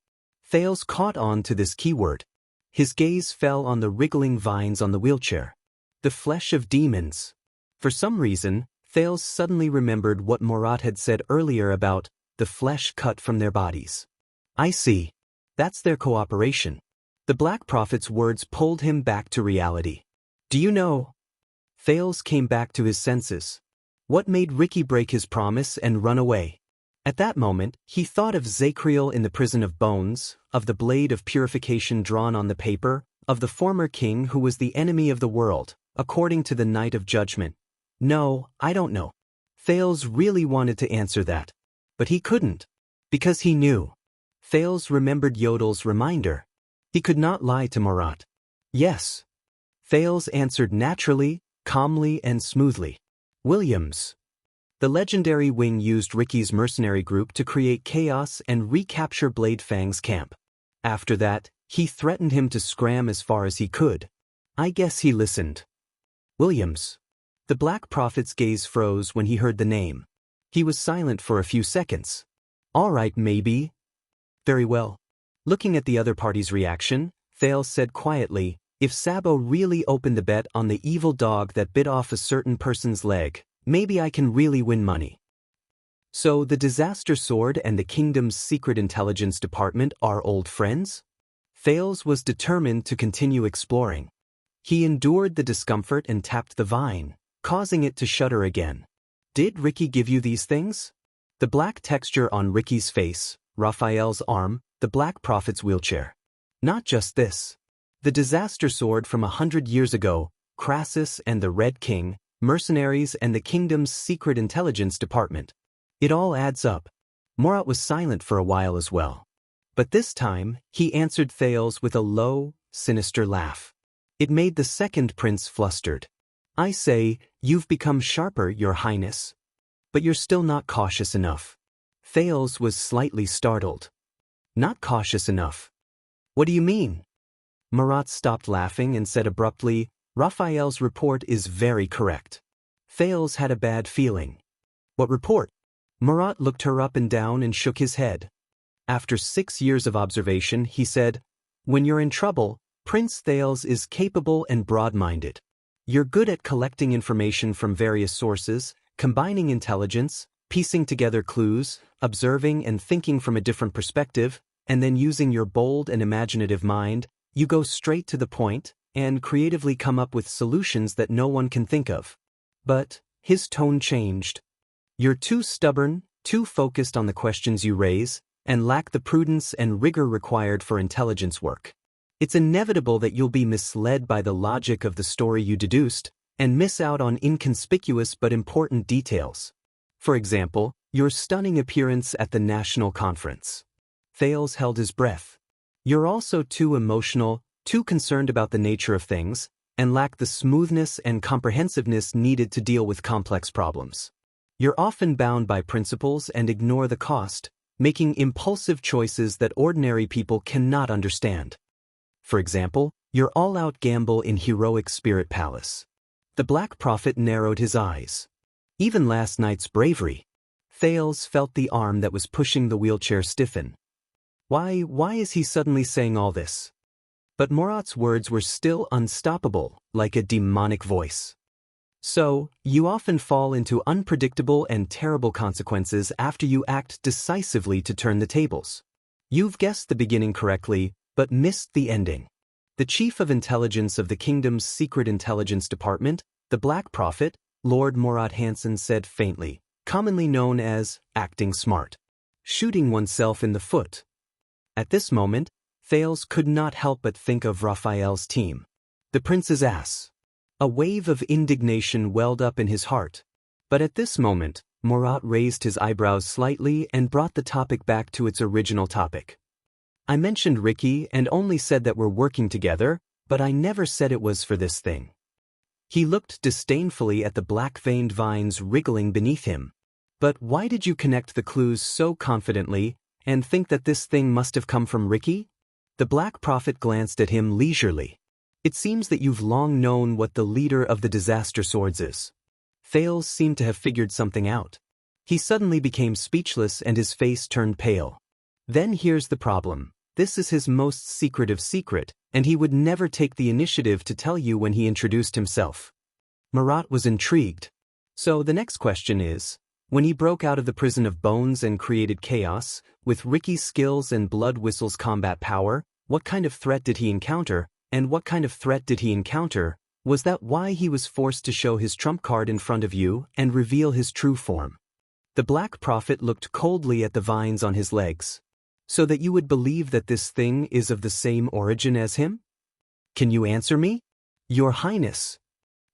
Thales caught on to this keyword. His gaze fell on the wriggling vines on the wheelchair. The flesh of demons. For some reason, Thales suddenly remembered what Murat had said earlier about the flesh cut from their bodies. I see. That's their cooperation. The Black Prophet's words pulled him back to reality. Do you know? Thales came back to his senses. What made Ricky break his promise and run away? At that moment, he thought of Zacriel in the prison of bones, of the blade of purification drawn on the paper, of the former king who was the enemy of the world, according to the night of judgment. No, I don't know. Thales really wanted to answer that. But he couldn't. Because he knew. Thales remembered Yodel's reminder. He could not lie to Murat. Yes. Thales answered naturally, calmly and smoothly. Williams. The legendary wing used Ricky's mercenary group to create chaos and recapture Blade Fang's camp. After that, he threatened him to scram as far as he could. I guess he listened. Williams. The Black Prophet's gaze froze when he heard the name. He was silent for a few seconds. All right, maybe. Very well. Looking at the other party's reaction, Thales said quietly, if Sabo really opened the bet on the evil dog that bit off a certain person's leg, maybe I can really win money. So the Disaster Sword and the Kingdom's Secret Intelligence Department are old friends? Thales was determined to continue exploring. He endured the discomfort and tapped the vine, causing it to shudder again. Did Ricky give you these things? The black texture on Ricky's face, Raphael's arm, the Black Prophet's wheelchair. Not just this. The Disaster Sword from 100 years ago, Crassus and the Red King, mercenaries and the Kingdom's Secret Intelligence Department. It all adds up. Murat was silent for a while as well. But this time, he answered Thales with a low, sinister laugh. It made the second prince flustered. I say, you've become sharper, Your Highness. But you're still not cautious enough. Thales was slightly startled. Not cautious enough. What do you mean? Murat stopped laughing and said abruptly, Raphael's report is very correct. Thales had a bad feeling. What report? Murat looked her up and down and shook his head. After 6 years of observation, he said, when you're in trouble, Prince Thales is capable and broad-minded. You're good at collecting information from various sources, combining intelligence, piecing together clues, observing and thinking from a different perspective, and then using your bold and imaginative mind, you go straight to the point and creatively come up with solutions that no one can think of. But his tone changed. You're too stubborn, too focused on the questions you raise, and lack the prudence and rigor required for intelligence work. It's inevitable that you'll be misled by the logic of the story you deduced, and miss out on inconspicuous but important details. For example, your stunning appearance at the national conference. Thales held his breath. You're also too emotional, too concerned about the nature of things, and lack the smoothness and comprehensiveness needed to deal with complex problems. You're often bound by principles and ignore the cost, making impulsive choices that ordinary people cannot understand. For example, your all-out gamble in Heroic Spirit Palace. The Black Prophet narrowed his eyes. Even last night's bravery. Thales felt the arm that was pushing the wheelchair stiffen. Why is he suddenly saying all this? But Murat's words were still unstoppable, like a demonic voice. So, you often fall into unpredictable and terrible consequences after you act decisively to turn the tables. You've guessed the beginning correctly, but missed the ending. The Chief of Intelligence of the Kingdom's Secret Intelligence Department, the Black Prophet, Lord Murat Hansen, said faintly, commonly known as acting smart. Shooting oneself in the foot. At this moment, Thales could not help but think of Raphael's team. The prince's ass. A wave of indignation welled up in his heart. But at this moment, Murat raised his eyebrows slightly and brought the topic back to its original topic. I mentioned Ricky and only said that we're working together, but I never said it was for this thing. He looked disdainfully at the black-veined vines wriggling beneath him. But why did you connect the clues so confidently and think that this thing must have come from Ricky? The Black Prophet glanced at him leisurely. It seems that you've long known what the leader of the Disaster Swords is. Thales seemed to have figured something out. He suddenly became speechless and his face turned pale. Then here's the problem. This is his most secretive secret, and he would never take the initiative to tell you when he introduced himself. Murat was intrigued. So the next question is, when he broke out of the prison of bones and created chaos, with Ricky's skills and Blood Whistle's combat power, what kind of threat did he encounter, and what kind of threat did he encounter? Was that why he was forced to show his trump card in front of you and reveal his true form? The Black Prophet looked coldly at the vines on his legs. So that you would believe that this thing is of the same origin as him? Can you answer me? Your Highness.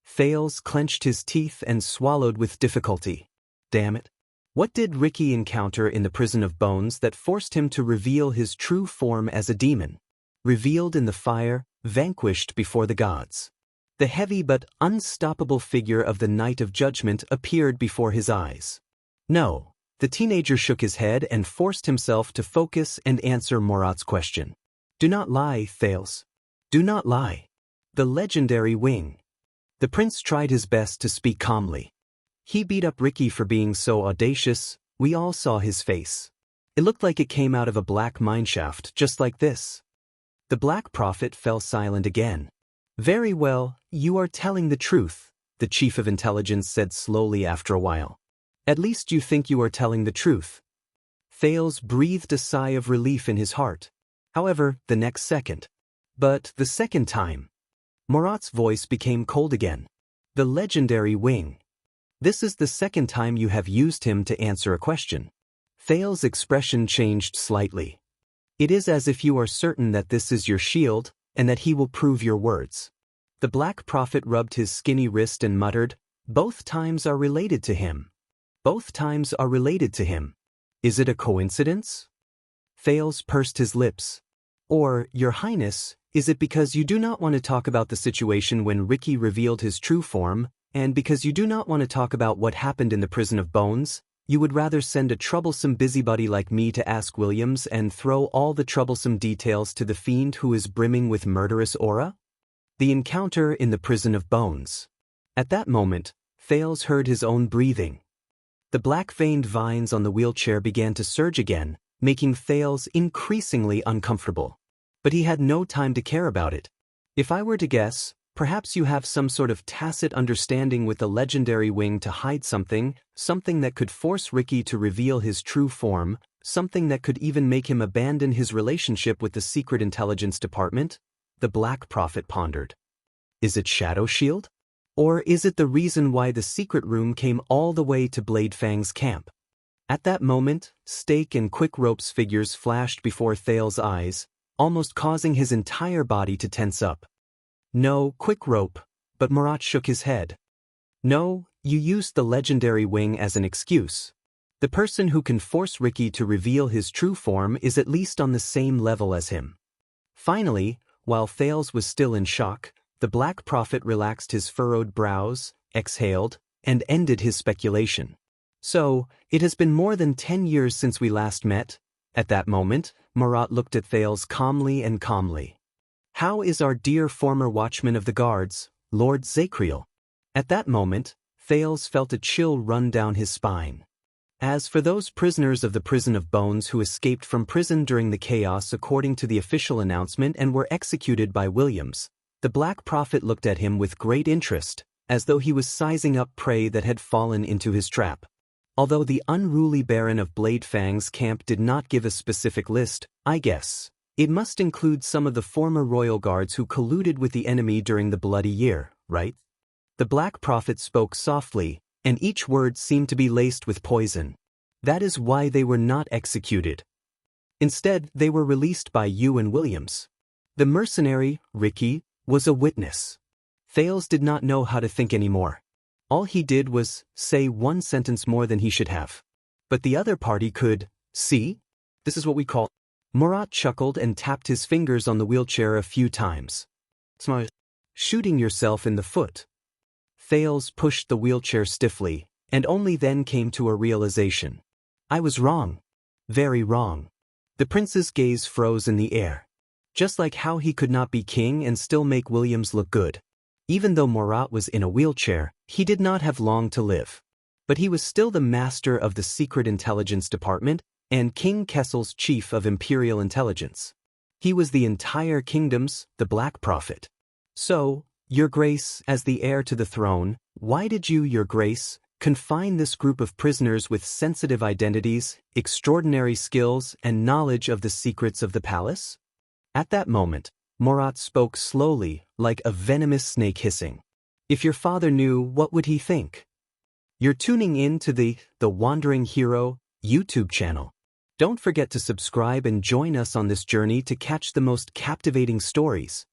Thales clenched his teeth and swallowed with difficulty. Damn it. What did Ricky encounter in the prison of bones that forced him to reveal his true form as a demon? Revealed in the fire, vanquished before the gods. The heavy but unstoppable figure of the Knight of Judgment appeared before his eyes. No. The teenager shook his head and forced himself to focus and answer Murat's question. Do not lie, Thales. Do not lie. The legendary wing. The prince tried his best to speak calmly. He beat up Ricky for being so audacious. We all saw his face. It looked like it came out of a black mineshaft, just like this. The Black Prophet fell silent again. Very well, you are telling the truth, the Chief of Intelligence said slowly after a while. At least you think you are telling the truth. Thales breathed a sigh of relief in his heart. However, the next second. But the second time. Murat's voice became cold again. The legendary wing. This is the second time you have used him to answer a question. Thales' expression changed slightly. It is as if you are certain that this is your shield, and that he will prove your words. The Black Prophet rubbed his skinny wrist and muttered, both times are related to him. Both times are related to him. Is it a coincidence? Thales pursed his lips. Or, Your Highness, is it because you do not want to talk about the situation when Ricky revealed his true form, and because you do not want to talk about what happened in the prison of bones, you would rather send a troublesome busybody like me to ask Williams and throw all the troublesome details to the fiend who is brimming with murderous aura? The encounter in the prison of bones. At that moment, Thales heard his own breathing. The black-veined vines on the wheelchair began to surge again, making Thales increasingly uncomfortable. But he had no time to care about it. If I were to guess, perhaps you have some sort of tacit understanding with the legendary wing to hide something that could force Ricky to reveal his true form, something that could even make him abandon his relationship with the Secret Intelligence Department? The Black Prophet pondered. Is it Shadow Shield? Or is it the reason why the secret room came all the way to Blade Fang's camp? At that moment, Stake and Quick Rope's figures flashed before Thales' eyes, almost causing his entire body to tense up. No, Quick Rope, but Murat shook his head. No, you used the legendary wing as an excuse. The person who can force Ricky to reveal his true form is at least on the same level as him. Finally, while Thales was still in shock, The Black Prophet relaxed his furrowed brows, exhaled, and ended his speculation. So, it has been more than 10 years since we last met? At that moment, Marat looked at Thales calmly. How is our dear former watchman of the guards, Lord Zakriel? At that moment, Thales felt a chill run down his spine. As for those prisoners of the Prison of Bones who escaped from prison during the chaos according to the official announcement and were executed by Williams, the Black Prophet looked at him with great interest, as though he was sizing up prey that had fallen into his trap. Although the unruly Baron of Bladefang's camp did not give a specific list, I guess it must include some of the former royal guards who colluded with the enemy during the Bloody Year, right? The Black Prophet spoke softly, and each word seemed to be laced with poison. That is why they were not executed. Instead, they were released by you and Williams. The mercenary, Ricky, was a witness. Thales did not know how to think anymore. All he did was say one sentence more than he should have. But the other party could, see? This is what we call. Marat chuckled and tapped his fingers on the wheelchair a few times. Shooting yourself in the foot. Thales pushed the wheelchair stiffly, and only then came to a realization. I was wrong. Very wrong. The prince's gaze froze in the air. Just like how he could not be king and still make Williams look good. Even though Marat was in a wheelchair, he did not have long to live. But he was still the master of the Secret Intelligence Department and King Kessel's chief of Imperial Intelligence. He was the entire kingdom's, the Black Prophet. So, Your Grace, as the heir to the throne, why did you, Your Grace, confine this group of prisoners with sensitive identities, extraordinary skills, and knowledge of the secrets of the palace? At that moment, Marat spoke slowly, like a venomous snake hissing. If your father knew, what would he think? You're tuning in to the Wandering Hero YouTube channel. Don't forget to subscribe and join us on this journey to catch the most captivating stories.